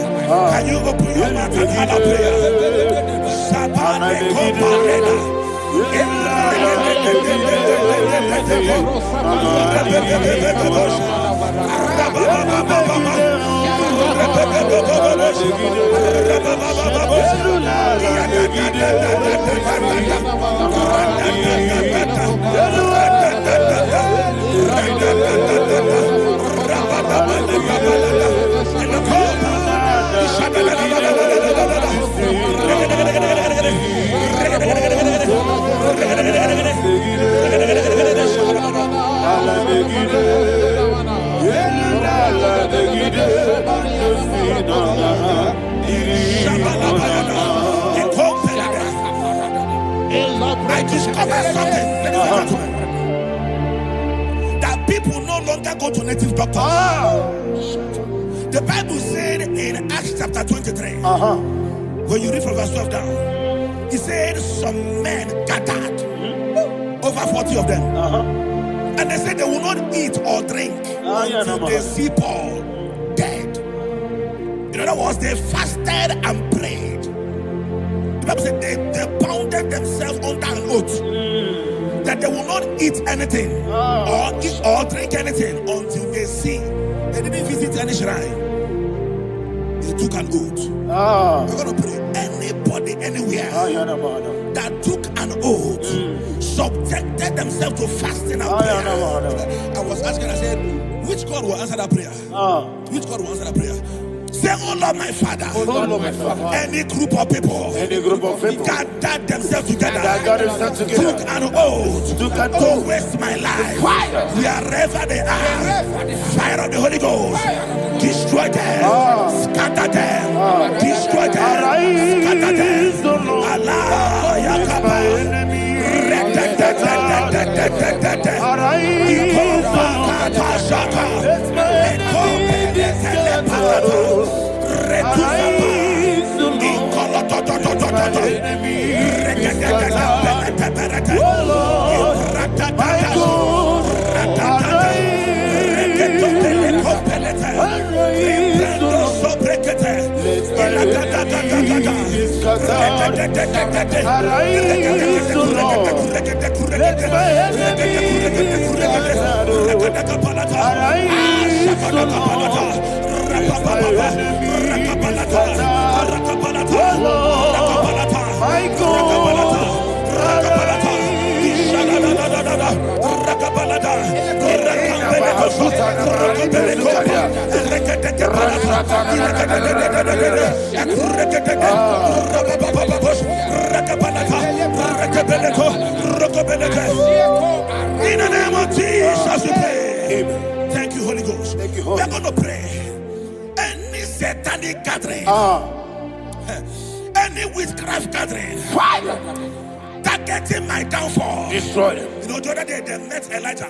B: Can you open your mouth and have a prayer? Sabane Kopalena. I discovered something, ladies and gentlemen, that people no longer go to native doctors. The Bible said in Acts chapter 23, when you read from verse 12 down, it said some men gathered, over 40 of them, and they said they will not eat or drink until they see Paul dead. In other words, they fasted and prayed. The Bible said they bounded themselves under an oath that they will not eat anything or eat or drink anything until they see. They didn't visit any shrine. They took an oath. We're going to pray. Anybody, anywhere that took an oath, subjected themselves to fasting and prayer. I was asking, I said, which God will answer that prayer? Which God will answer that prayer? Say, oh Lord, my Father.
E: Oh Lord, my Father.
B: Any group of people gathered themselves together, took an oath to waste my life. Wherever they are, fire of the Holy Ghost, destroy them, scatter them, destroy them, scatter them. Allah, Yakaba. In the name of Jesus, we pray. Amen. Thank you, Holy Ghost. Thank you, Holy. We're going to pray. Any satanic gathering, any witchcraft gathering, targeting my downfall, destroy them. You know, the other day they met Elijah.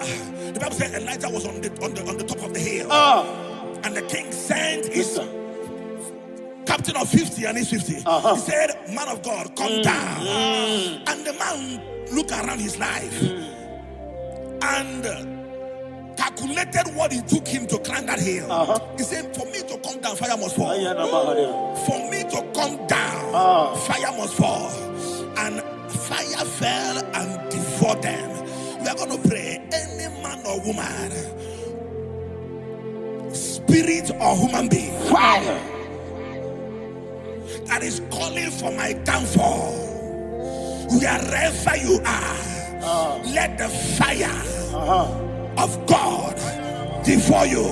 B: The Bible said Elijah was on the top of the hill, and the king sent his captain of 50 and his 50. He said, "Man of God, come down." And the man looked around his life and calculated what it took him to climb that hill. He said, "For me to come down, fire must fall. For me to come down, fire must fall." And fire fell and devoured them. We are going to pray. Any man or woman, spirit or human being, fire, that is calling for my downfall, wherever you are, let the fire of God devour you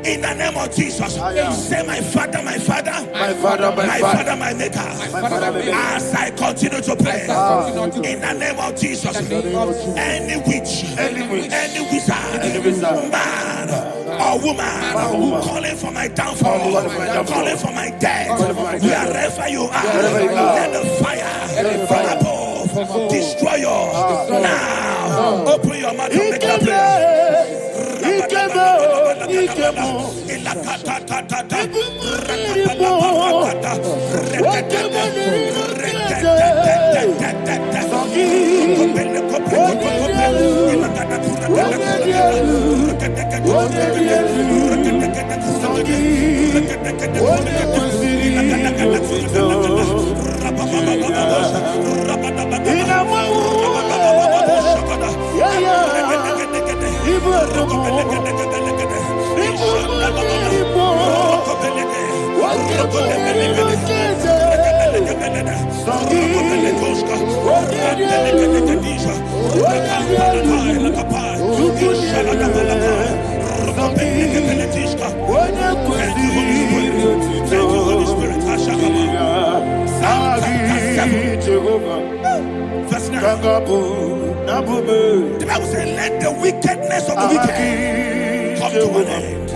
B: in the name of Jesus. Say, my Father, my Father, my Father, my Father, my Maker. As I continue to pray in the name of Jesus, any witch, any wizard, man or woman calling for my downfall, calling for my death, wherever you are, let the fire from above destroy you now. Open your mouth and make a prayer. The Bible says, let the wickedness of the wicked come to an end.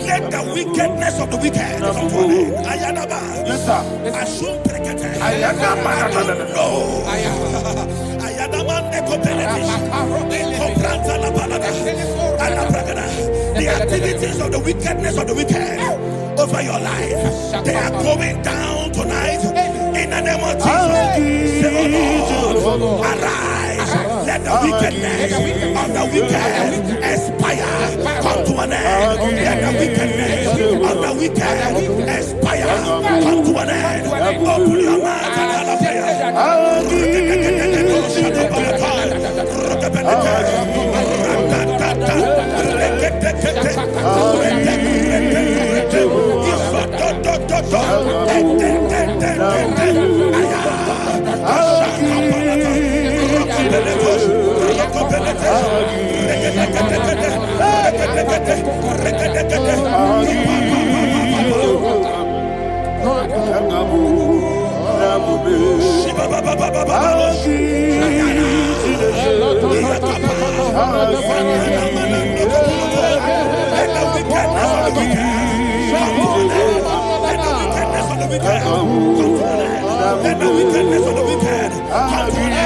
B: Let the wickedness of the wicked come to an end. Ayadaba. Yes, sir. Assume prekete. Ayadaba. No. Ayadaba neko penetish. Neko pranta la balada. Ala pragada. The activities of the wickedness of the wicked over your life, they are going down tonight in the name of Jesus. Say, oh Lord, arise. Let the wickedness of the wicked expire, come to an end. Let the wickedness of the wicked expire, come to an end. Open your mouth and have a prayer. Let the wickedness of the wicked come to an end.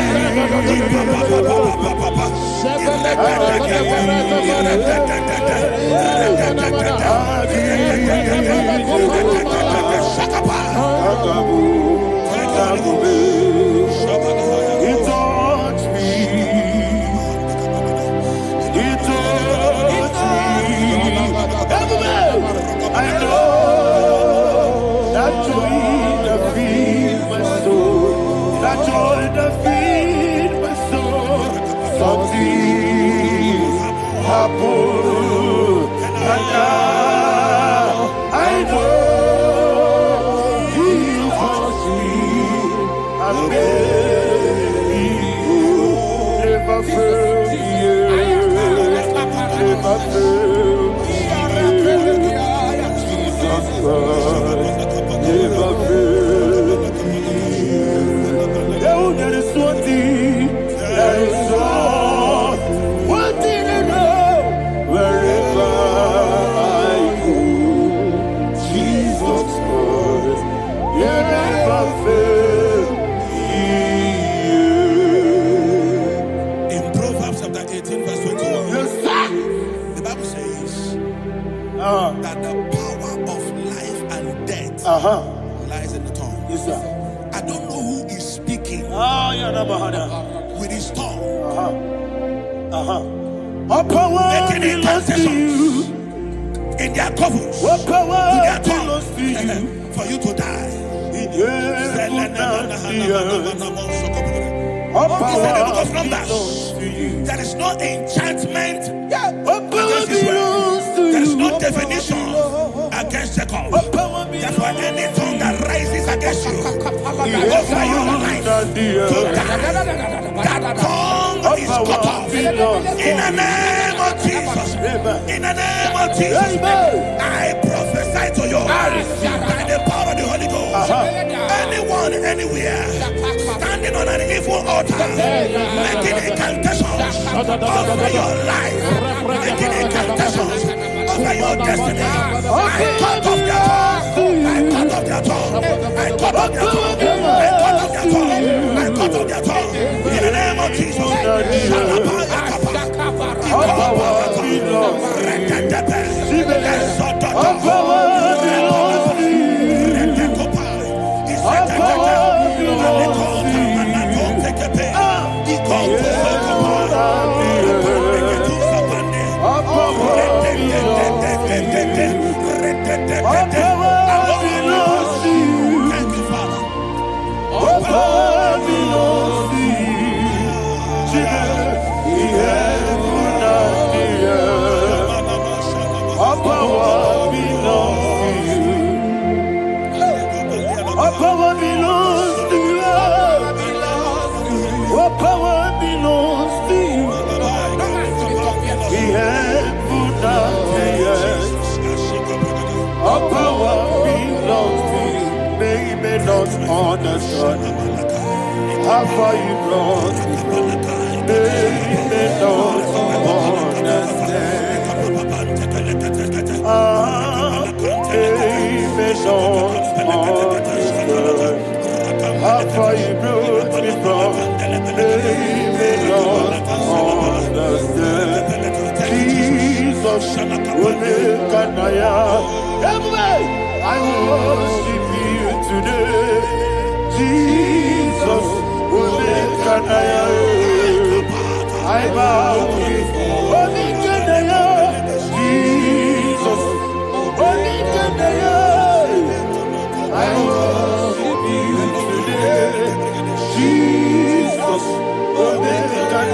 E: I know that joy that feeds my soul, that joy that feeds my soul. Something happened, and now I know He wants me. I believe you never fail me, never fail me. Never fail me. There is one thing, there is one thing I know. Wherever I go, Jesus Christ, you never fail me.
B: In Proverbs chapter 18, verse 21,
E: Yes, sir.
B: the Bible says that the power of life and death lies in the tongue.
E: Yes, sir.
B: I don't know who is speaking with his tongue,
E: What power
B: making
E: belongs to you?
B: incantations in their covers,
E: What
B: in
E: power
B: their
E: belongs
B: tongue,
E: to you?
B: for you to die.
E: In your earth. What
B: He said in the book
E: power
B: of Numbers,
E: belongs to you?
B: there is no enchantment
E: What power
B: against Israel.
E: belongs to you?
B: There is no
E: What power
B: definition
E: belongs-
B: against Jacob.
E: What power
B: Therefore,
E: belongs
B: any tongue that rises against you
E: Yes,
B: over your life
E: to the
B: to
E: earth.
B: die, that tongue is cut off. In the name of Jesus. In the name of Jesus.
E: Amen.
B: I prophesy to you by the power of the Holy Ghost. Anyone, anywhere, standing on an evil altar, making incantations over your life, making incantations over your destiny. I cut off their tongue. I cut off their tongue. I cut off their tongue. I cut off their tongue. I cut off their tongue. In the name of Jesus.
E: What power belongs to you? What power belongs to you? What power belongs to
B: Thank you, Father.
E: What power belongs to you? Heaven and the earth. What power belongs to you? What power belongs to you? What power belongs to you? Heaven and the earth. What power belongs to you? They may not understand how far you brought me. They may not understand. They may not understand how far you brought me from. They may not understand. Jesus will make an I worship you today. Jesus will make an I bow before Jesus will make an I worship you today. Jesus will make an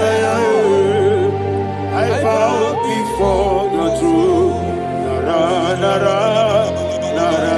E: I bow before your throne. Nara, nara, nara,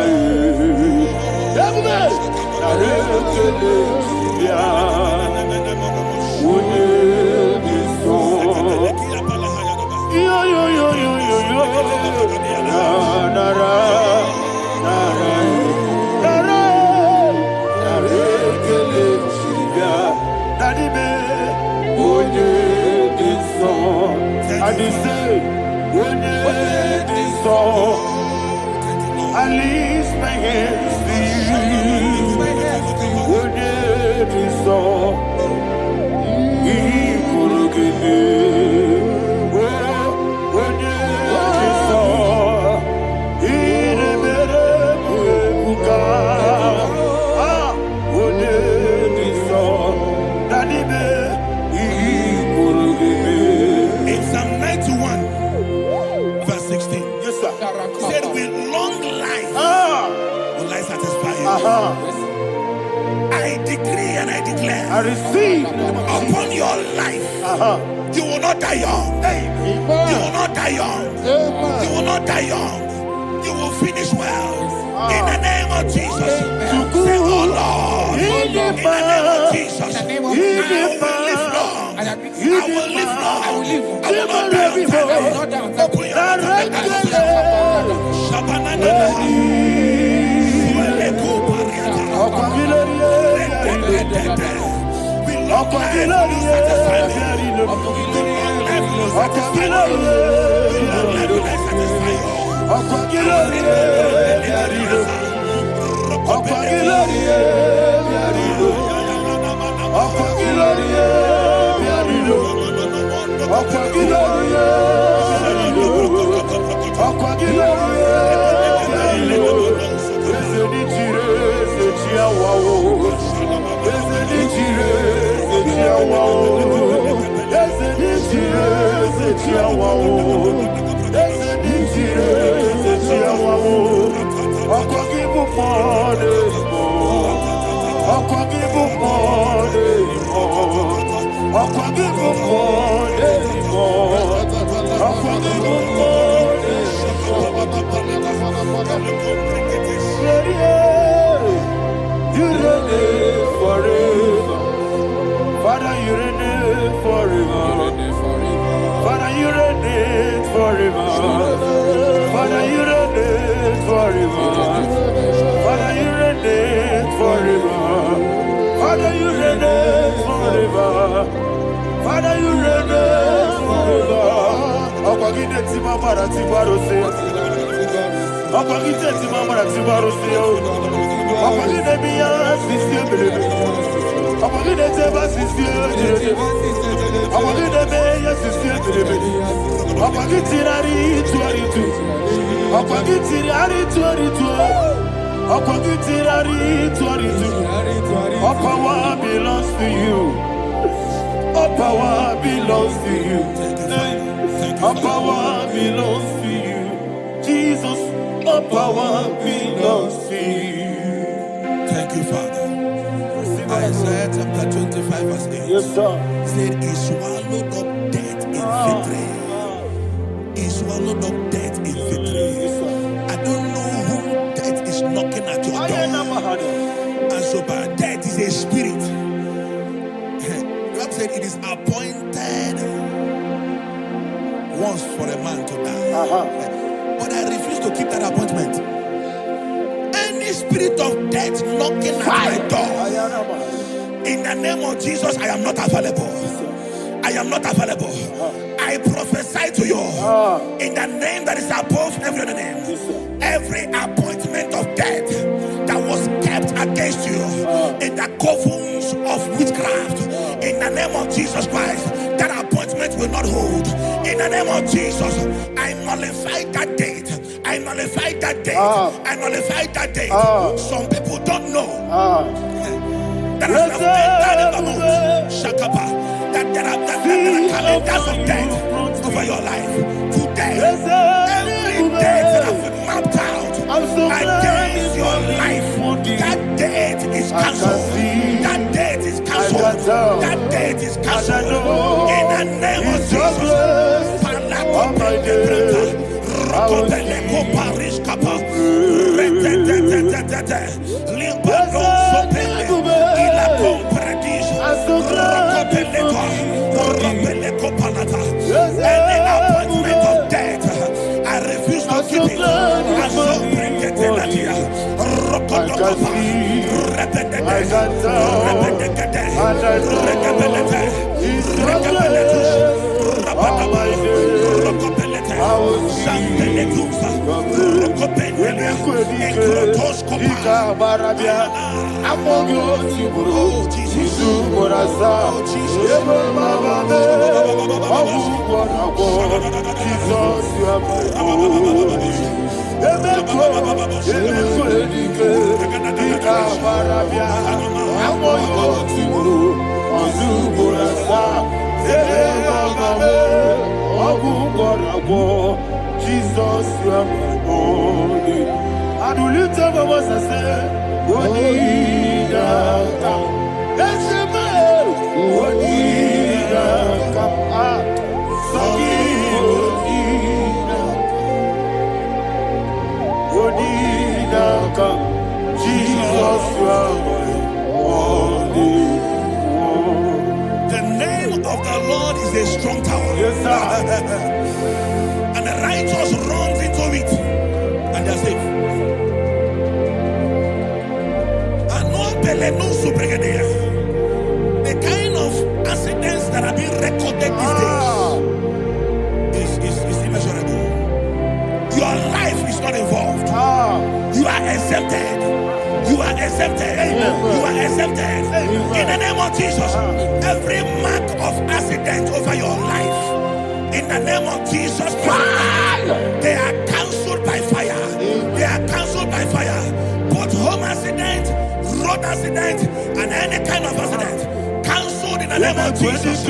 E: I lift my hands to you. Would it be so?
B: I decree and I declare
E: I receive
B: upon your life, you will not die young. You will not die young. You will not die young. You will finish well. In the name of Jesus. Say, oh Lord, in the name of Jesus, I will live long. I will live long. I will not die on time. Open your
E: Father, you reign forever. Father, you reign forever. Father, you reign forever. Father, you reign forever. Father, you reign forever. Father, you reign forever. Okwagide timamara tibarose. Okwagide timamara tibarose. Okwagide biya sisiye. Okwagide teba sisiye. Okwagide beya sisiye. Okwagide rari tuaritu. Okwagide rari tuaritu. Okwagide rari tuaritu. All power belongs to you. All power belongs to you. All power belongs to you. Jesus, all power belongs to you.
B: Thank you, Father. Isaiah chapter 25 verse 8.
E: Yes, sir.
B: Said he swallowed up death in victory. He swallowed up death in victory. I don't know who death is knocking at your door. And so, but death is a spirit. God said it is appointed once for a man to die. But I refuse to keep that appointment. Any spirit of death knocking at my door, in the name of Jesus, I am not available. I am not available. I prophesy to you in the name that is above every other name. Every appointment of death that was kept against you in the covens of witchcraft, in the name of Jesus Christ, that appointment will not hold. In the name of Jesus, I nullify that date. I nullify that date. I nullify that date. Some people don't know that as of Shakapa, that there are calendars of death over your life. Today, every date that has been mapped out against your life, that date is cancelled. That date is cancelled. That date is cancelled. In the name of Jesus. Any appointment of death, I refuse to keep it. I so bring it in that year. Jesus, you are my only. And will you tell me what I say?
E: you are my only one.
B: The name of the Lord is a strong tower.
E: Yes, sir.
B: And the righteous runs into it and they are safe. The kind of accidents that are being recorded these days is immeasurable. Your life is not involved. You are exempted. You are exempted. You are exempted. In the name of Jesus, every mark of accident over your life, in the name of Jesus Christ, they are cancelled by fire. They are cancelled by fire. Both home accident, road accident, and any kind of accident, cancelled in the name of Jesus.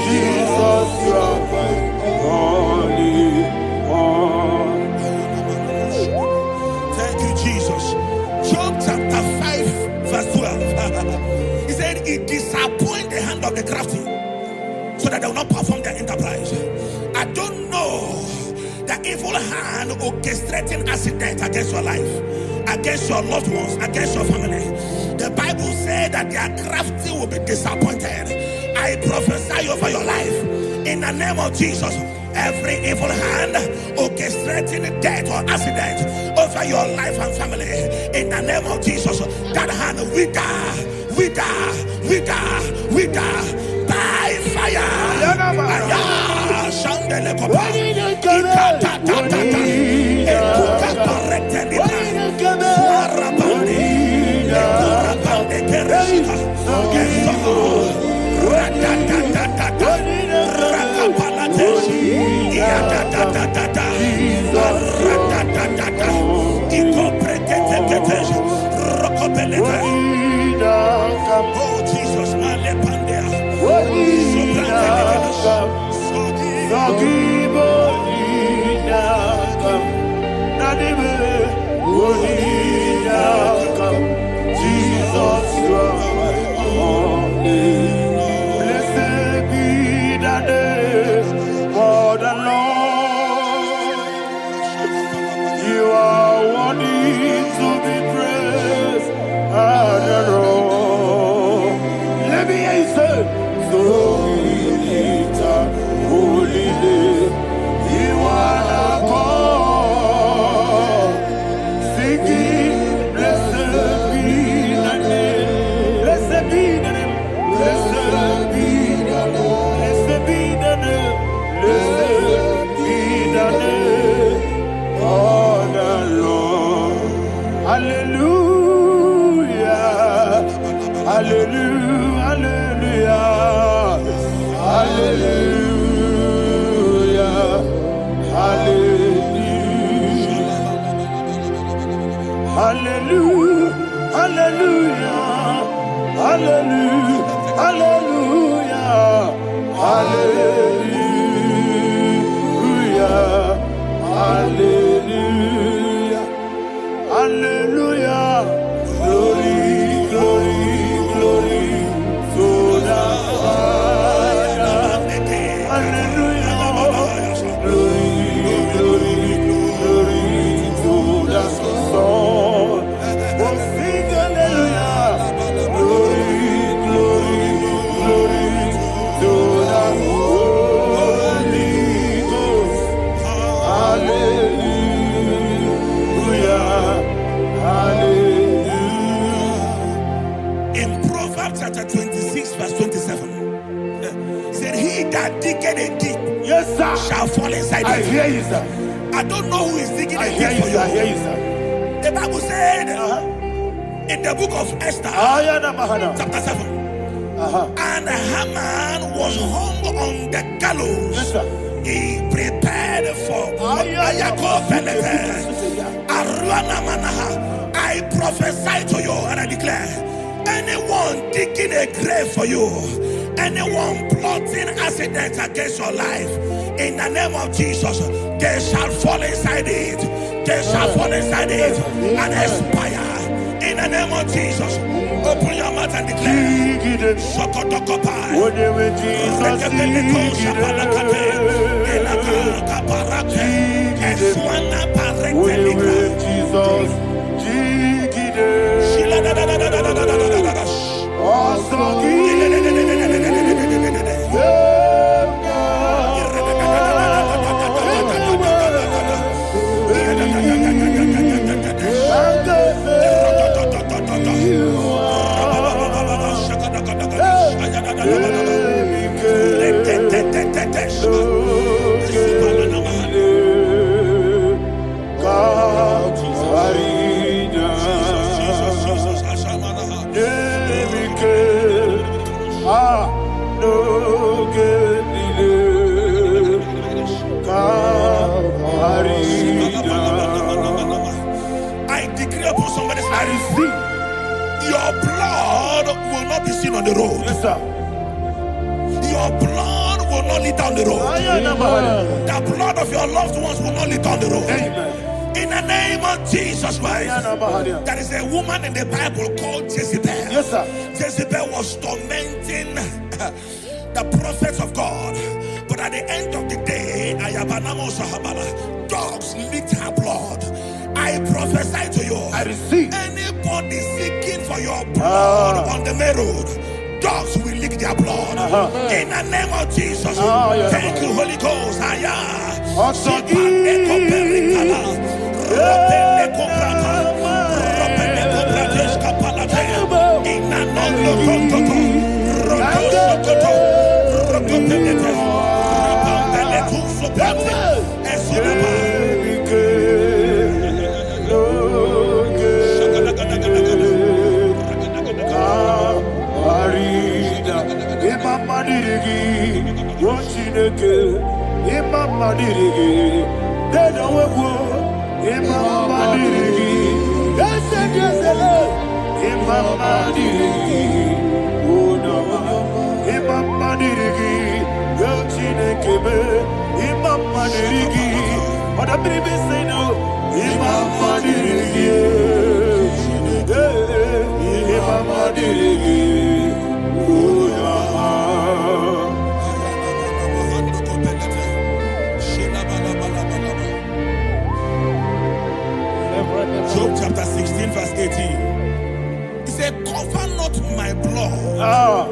E: Jesus, you are my only one.
B: Thank you, Jesus. Job chapter 5, verse 12. He said, it disappoints the hand of the crafty so that they will not perform their enterprise. I don't know the evil hand orchestrating accident against your life, against your loved ones, against your family. The Bible said that their crafty will be disappointed. I prophesy over your life in the name of Jesus. Every evil hand orchestrating death or accident over your life and family, in the name of Jesus, that hand wither by fire. Oh Jesus,
E: Jesus, you are my only. Blessed be the name of the Lord. You are worthy to be praised and adored. Let me hear you say, so we lift up holy name. You are the God. Singing, blessed be the name. Blessed be the name. Blessed be the name. Blessed be the name. Blessed be the name of the Lord. Hallelujah. Hallelujah. Hallelujah. Hallelujah. Hallelujah. Hallelujah. Hallelujah. Hallelujah. Hallelujah. Hallelujah. Hallelujah. Glory, glory, glory to the Father. Hallelujah. Glory, glory, glory to the Son. Oh, sing hallelujah. Glory, glory, glory to the Holy Ghost. Hallelujah. Hallelujah.
B: in Proverbs chapter 26, verse 27, he said, he that diggeth a deep
E: Yes, sir.
B: shall fall inside
E: I
B: it.
E: hear you, sir.
B: I don't know who is digging
E: I
B: a
E: hear
B: deep
E: you,
B: for
E: sir. I hear
B: you.
E: you, sir.
B: The Bible said in the book of Esther, chapter 7, and Haman was hung on the gallows.
E: Yes, sir.
B: He prepared for I prophesy to you and I declare, anyone digging a grave for you, anyone plotting accidents against your life, in the name of Jesus, they shall fall inside it. They shall fall inside it and expire. In the name of Jesus, open your mouth and declare. I decree upon somebody's life, your blood will not be seen on the road.
E: Yes, sir.
B: Your blood will not lead down the road. The blood of your loved ones will not lead down the road.
E: Amen.
B: In the name of Jesus Christ. There is a woman in the Bible called Jezebel.
E: Yes, sir.
B: Jezebel was tormenting the prophets of God. But at the end of the day, dogs licked her blood. I prophesy to you.
E: I receive.
B: Anybody seeking for your blood on the main road, dogs will lick their blood. In the name of Jesus. Thank you, Holy Ghost. Job chapter 16 verse 18. He said, cover not my blood.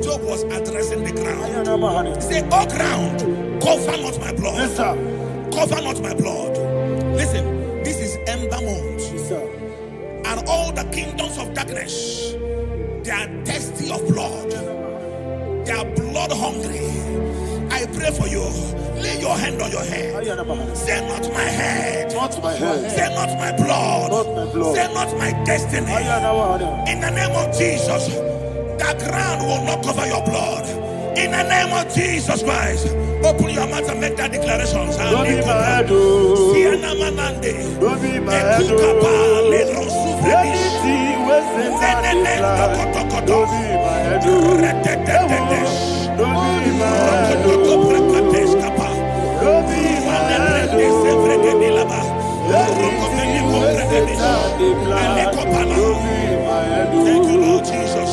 B: Job was addressing the ground. He said, oh ground, cover not my blood.
E: Yes, sir.
B: Cover not my blood. Listen, this is ember month.
E: Yes, sir.
B: And all the kingdoms of darkness, they are thirsty of blood. They are blood hungry. I pray for you. Lay your hand on your head. Say not my head.
E: Not my head.
B: Say not my blood.
E: Not my blood.
B: Say not my destiny. In the name of Jesus, the ground will not cover your blood. In the name of Jesus Christ, open your mouth and make that declaration.
E: Don't be my head. Don't be my head. Anything was in that decline. Don't be my head. Don't be my head. Don't be my head.
B: Thank you, Lord Jesus.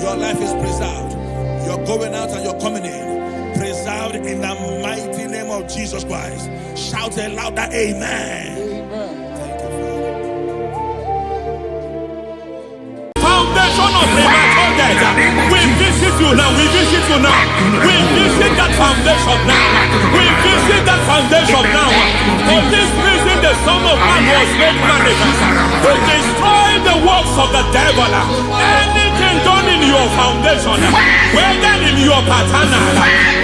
B: Your life is preserved. You're going out and you're coming in. Jesus Christ. Shout a louder amen.
F: Foundation of premature death. We visit you now. We visit you now. We visit that foundation now. We visit that foundation now. For this reason, the Son of Man was made manifest to destroy the works of the devil. Anything done in your foundation, whether in your paternal,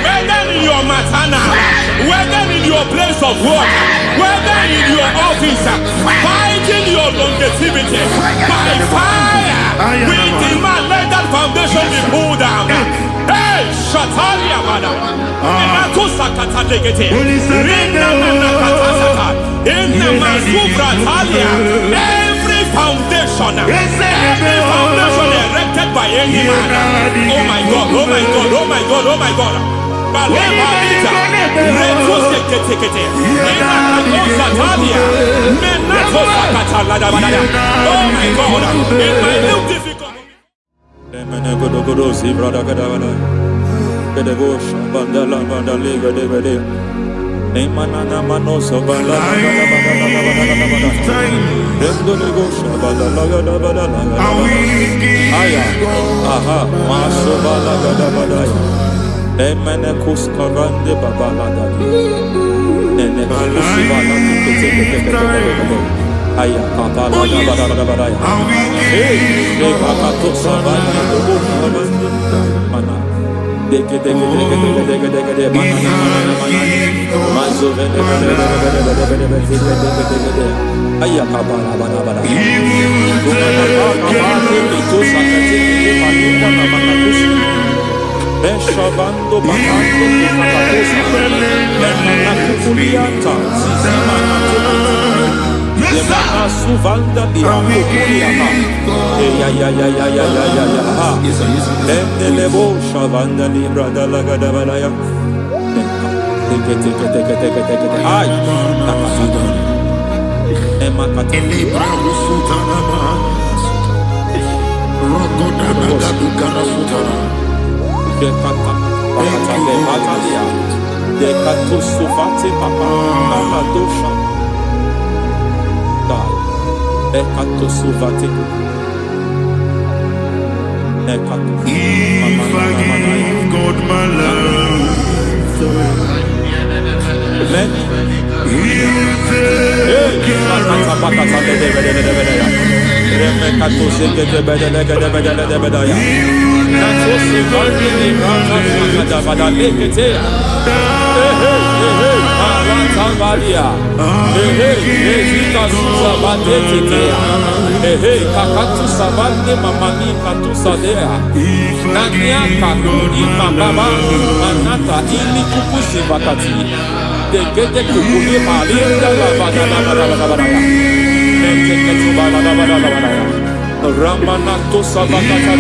F: whether in your maternal, whether in your place of work, whether in your office, fighting your longevity by fire. We demand let that foundation be pulled down. Hey, Shatalia Bada. Every foundation erected by any man. Oh my God, oh my God, oh my God, oh my God. Oh my God, in my new difficult.
G: Emenekus karande babalada. Enekus balatu kete. Aya kapala bada. Hey, bakato sabani dobo mana. Deke mana. Mazo vede. Aya kapala bada. Beshavando bakando kakakosa Emana kukulianta Zizima Emana suvanda liha kukuliaka Ya Endelebo shavanda libra dalagada balaya Teke Ay Nakasada Emakata Libra usutana Rogoda Nagadu Sutana Dekata Batalia Dekatu Sufati Papa Amadosha Dai Dekatu Sufati Dekatu If I give God my love Let He'll take care of Ramanato Sabakata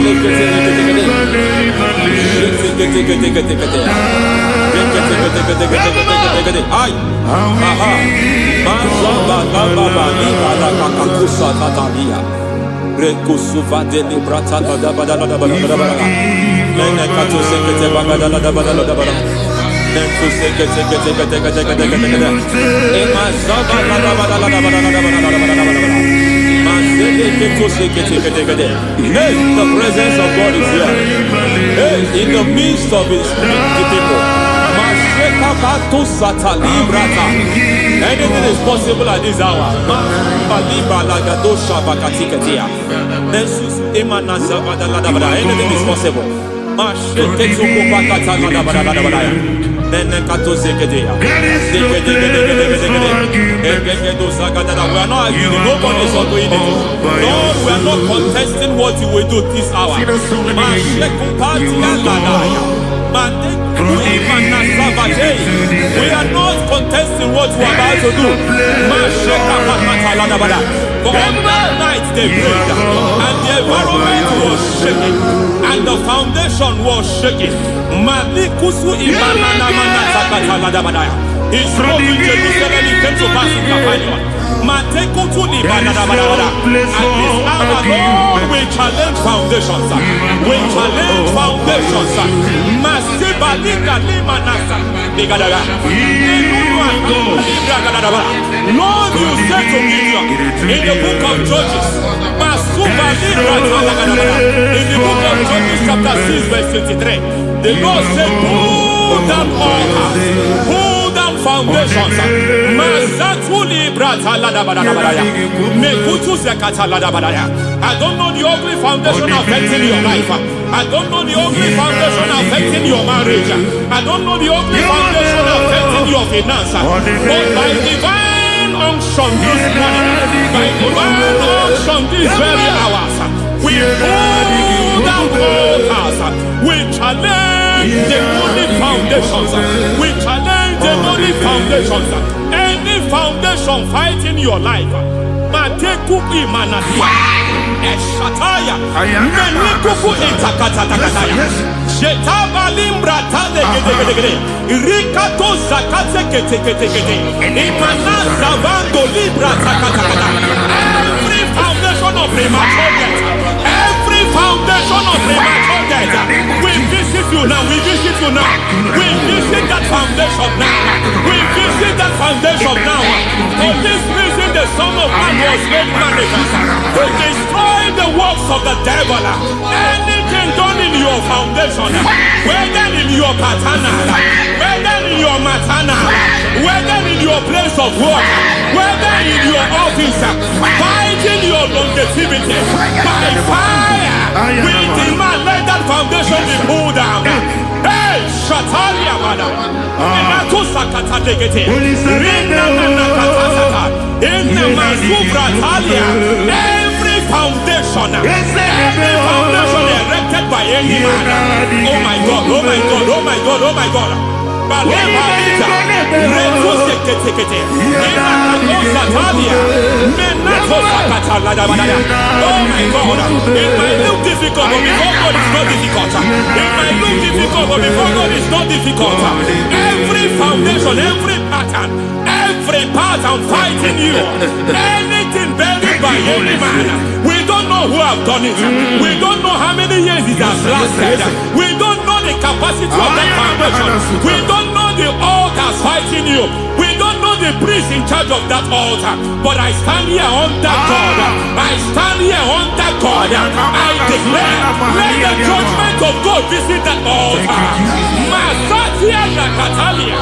G: Ay, aha, Mazaba Baba Libala Kakakusa Tatalia, Rekusuva de Librata Badabada, Menekato Sekete Bagada Badala, Nentu Sekete, Emazaba Hey, the presence of God is here. Hey, in the midst of His people. Anything is possible at this hour. Anything is possible. We are not arguing, Lord, we are not contesting what you will do this hour. We are not contesting what you are about to do. For all night they prayed, and the environment was shaking, and the foundation was shaking.
F: He spoke in Jerusalem, he came to pass in Capernaum. Mateko to the Badadabadabada. At this hour, Lord, we challenge foundations. We challenge foundations. Masibaliga limanasa. Lord, you said to Gideon in the book of Judges, in the book of Judges chapter 6 verse 23, the Lord said, pull down altars, pull down foundations. I don't know the ugly foundation affecting your life. I don't know the ugly foundation affecting your marriage. I don't know the ugly foundation affecting your finance. But by divine unction this morning, by divine unction these very hours, we pull down altars. We challenge demonic foundations. We challenge demonic foundations. Any foundation fighting your life, Mateku Imanatia. Eshataya, Menikuku Itakatatakataya, Shetabalim Tade Gede, Rikato Zakate Kete, Imanaza Vando Libra Takataka. Every foundation of premature death, every foundation of premature death, we visit you now, we visit you now, we visit that foundation now, we visit that foundation now. For this reason, the Son of Man was made manifest to destroy the works of the devil. Anything done in your foundation, whether in your paternal, whether in your maternal, whether in your place of work, whether in your office, fighting your longevity by fire, we demand let that foundation be pulled down. Hey, Shatalia Bada, Sakata Degete, Rina Nakatasata, in the Masubra Talia, every foundation erected by any man. Oh my God, oh my God, oh my God, oh my God. Balita, Reto Sekete, oh my God, it might look difficult, but before God is not difficult. It might look difficult, but before God is not difficult. Every foundation, every pattern fighting you, anything buried by any man, we don't know who have done it. We don't know how many years it has lasted. We don't know the capacity of that foundation. We don't know the altars fighting you. We don't know the priest in charge of that altar. But I stand here under God. I stand here under God. I declare, let the judgment of God visit that altar. Masatia Nakatalia.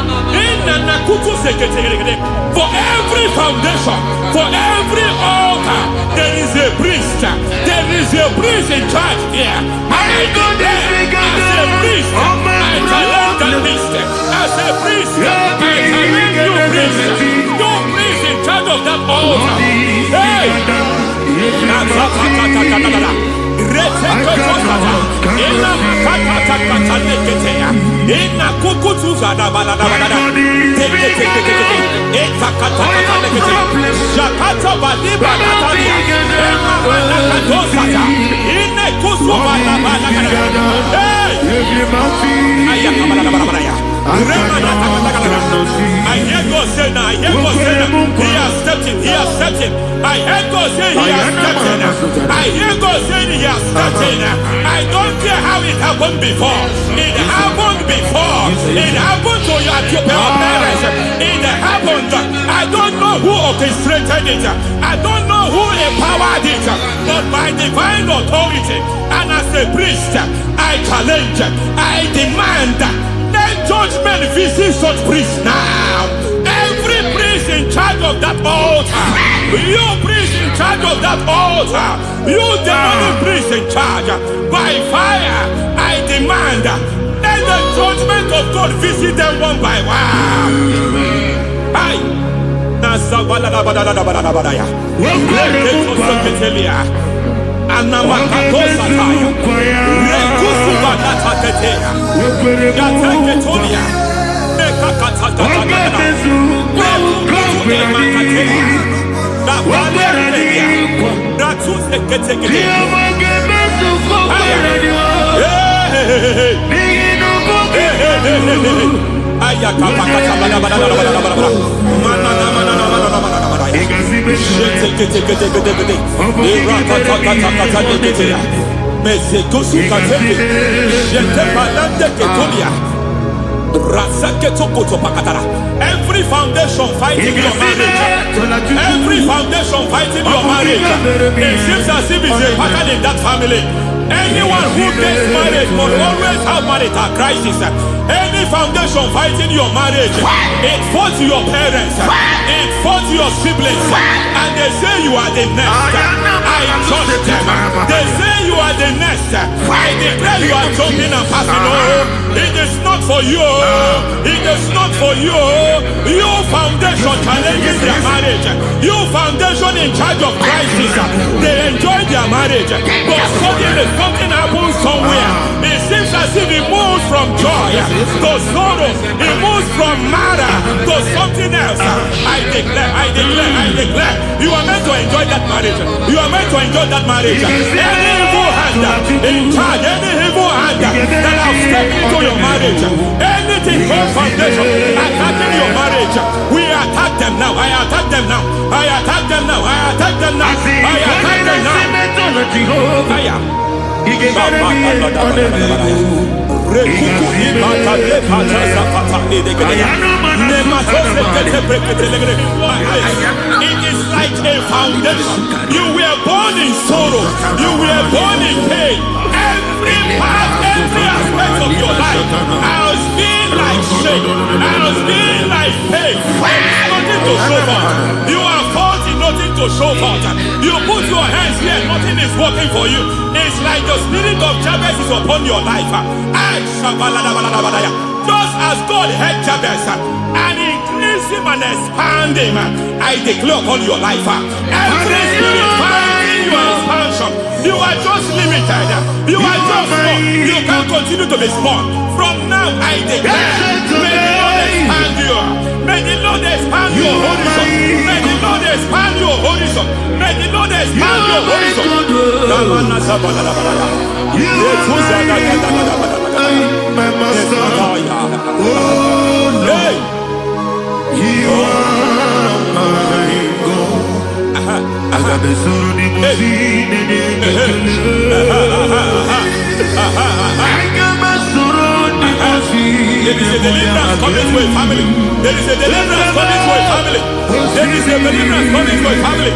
F: For every foundation, for every altar, there is a priest. There is a priest in charge here. I declare, as a priest, I challenge that priest. As a priest, I challenge you priest. You priest in charge of that altar. Hey! I hear God say now, he has stepped in, he has stepped in. I hear God say he has stepped in. I hear God saying he has stepped in. I don't care how it happened before. It happened before. It happened to your parents. It happened. I don't know who orchestrated it. I don't know who empowered it. But by divine authority and as a priest, I challenge, I demand, let judgment visit such priests now. Every priest in charge of that altar, you priest in charge of that altar, you demonic priest in charge, by fire, I demand, let the judgment of God visit them one by one. Aye. I Every foundation fighting your marriage, every foundation fighting your marriage, it seems as if it's a pattern in that family. Anyone who gets married must always have marital crisis. Any foundation fighting your marriage, it fought your parents, it fought your siblings, and they say you are the next. I trust them. They say you are the next. I declare you are jumping and passing. Oh, it is not for you. It is not for you. You foundation challenges their marriage. You foundation in charge of crisis. They enjoy their marriage, but suddenly something happens somewhere. It seems as if it moves from joy to sorrow. It moves from matter to something else. I declare, you are meant to enjoy that marriage. You are meant to enjoy that marriage. Any evil hand in charge, any evil hand that have stepped into your marriage, anything called foundation attacking your marriage, we attack them now. I attack them now. I attack them now. I attack them now. I attack them now. It is like a foundation. You were born in sorrow. You were born in pain. Every part, every aspect of your life has been like shame. Has been like pain. Nothing to show for. You are faulty, nothing to show for. You put your hands here, nothing is working for you. It's like the spirit of Jabez is upon your life. Just as God had Jabez and increased him and expand him, I declare upon your life. Every spirit finding your expansion, you are just limited. You are just small. You can't continue to be small. From now, I declare, may the Lord expand you. May the Lord expand your horizon. May the Lord expand your horizon. May the Lord expand your horizon.
E: My master, oh Lord, you are my God. I got the soul in my feet, I got my soul in my feet.
F: There is a deliverance coming to a family. There is a deliverance coming to a family. There is a deliverance coming to a family.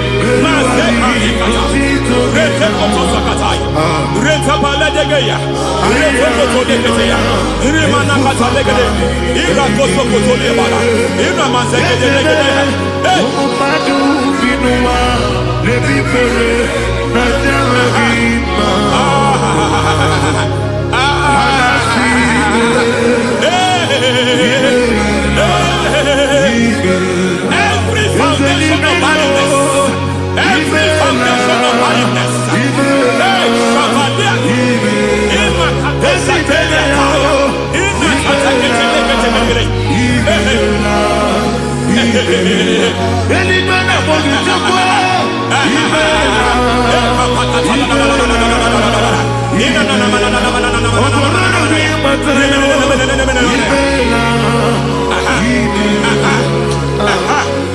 F: Every foundation of barrenness, every foundation of barrenness,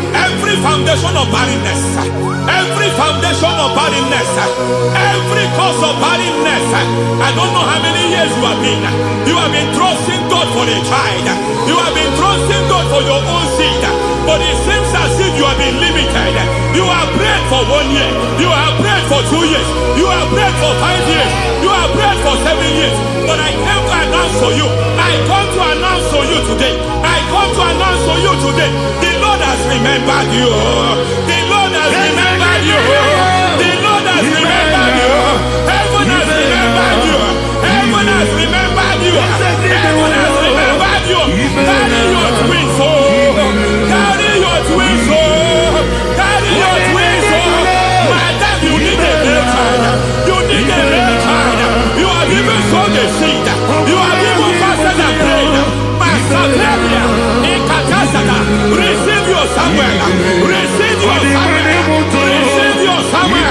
F: every foundation of barrenness, every foundation of barrenness, every cause of barrenness. I don't know how many years you have been trusting God for a child. You have been trusting God for your own seed, but it seems as if you have been limited. You have prayed for 1 year, you have prayed for 2 years, you have prayed for 5 years, you have prayed for 7 years. But I came to announce for you, I come to announce for you today, I come to announce for you today, the Lord has remembered you. The Lord has remembered you. The Lord has remembered you. Heaven has remembered you. Heaven has remembered you. Heaven has remembered you. Carry your twins, oh. Carry your twins, oh. Carry your twins, oh. Madam, you need a real child. You need a real child. You have even sown the seed. You have even fasted and prayed. Masaperia, Ekatasata, receive your Samuel. Receive your Samuel. Receive your Samuel.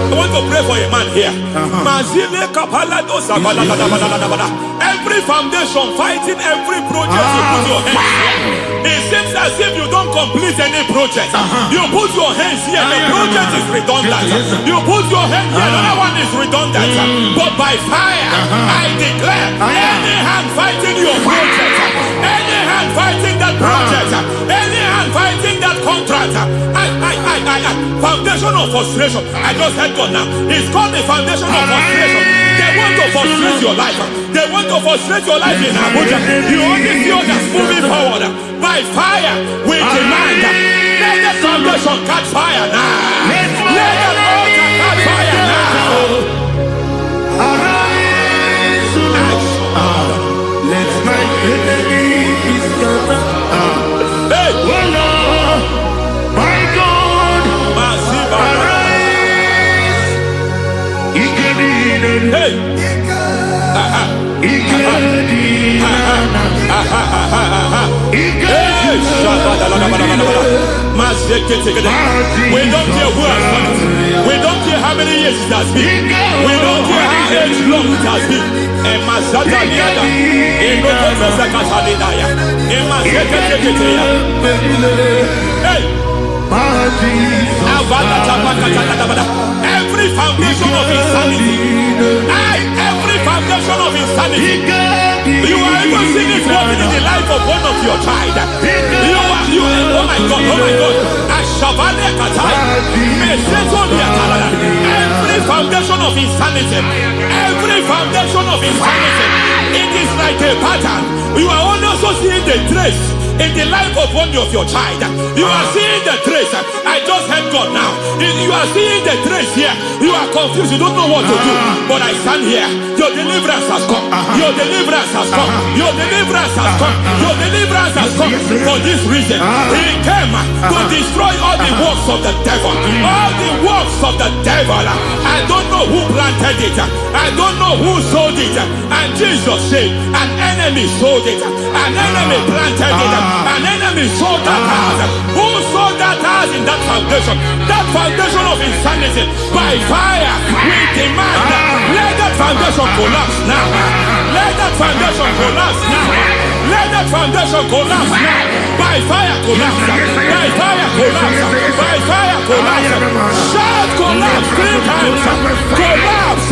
F: I want to pray for a man here. Every foundation fighting every project you put your hands here. It seems as if you don't complete any project. You put your hands here, the project is redundant. You put your hand here, another one is redundant. But by fire, I declare, any hand fighting your project, any hand fighting that project, any hand fighting that contract, foundation of frustration. I just heard God now. It's called the foundation of frustration. They want to frustrate your life. They want to frustrate your life in Abuja. You only see others moving forward. By fire, we demand. Let the foundation catch fire now. Let the altar catch fire now.
A: Arise, let my enemies scatter.
F: Hey,
A: Oh Lord, my God, arise.
F: hey. We don't care who has done it. We don't care how many years it has been. We don't care how age long it has been. Hey. Every foundation of insanity, every foundation of insanity, you are even seeing it working in the life of one of your child. Oh my God, every foundation of insanity, it is like a pattern. You are also seeing the trace in the life of one of your child. You are seeing the trace. I just heard God now. You are seeing the trace here. You are confused. You don't know what to do. But I stand here. Your deliverance has come. Your deliverance has come. Your deliverance has come. Your deliverance has come. For this reason, He came to destroy all the works of the devil. All the works of the devil. I don't know who planted it. I don't know who sold it. And Jesus said, an enemy sold it. An enemy planted it. An enemy sold that house. Who sold that house in that foundation? That foundation of insanity. By fire, we demand let that foundation collapse now. Let that foundation collapse now. Let that foundation collapse now. By fire collapse. By fire collapse. By fire collapse. Shout collapse 3 times. Collapse.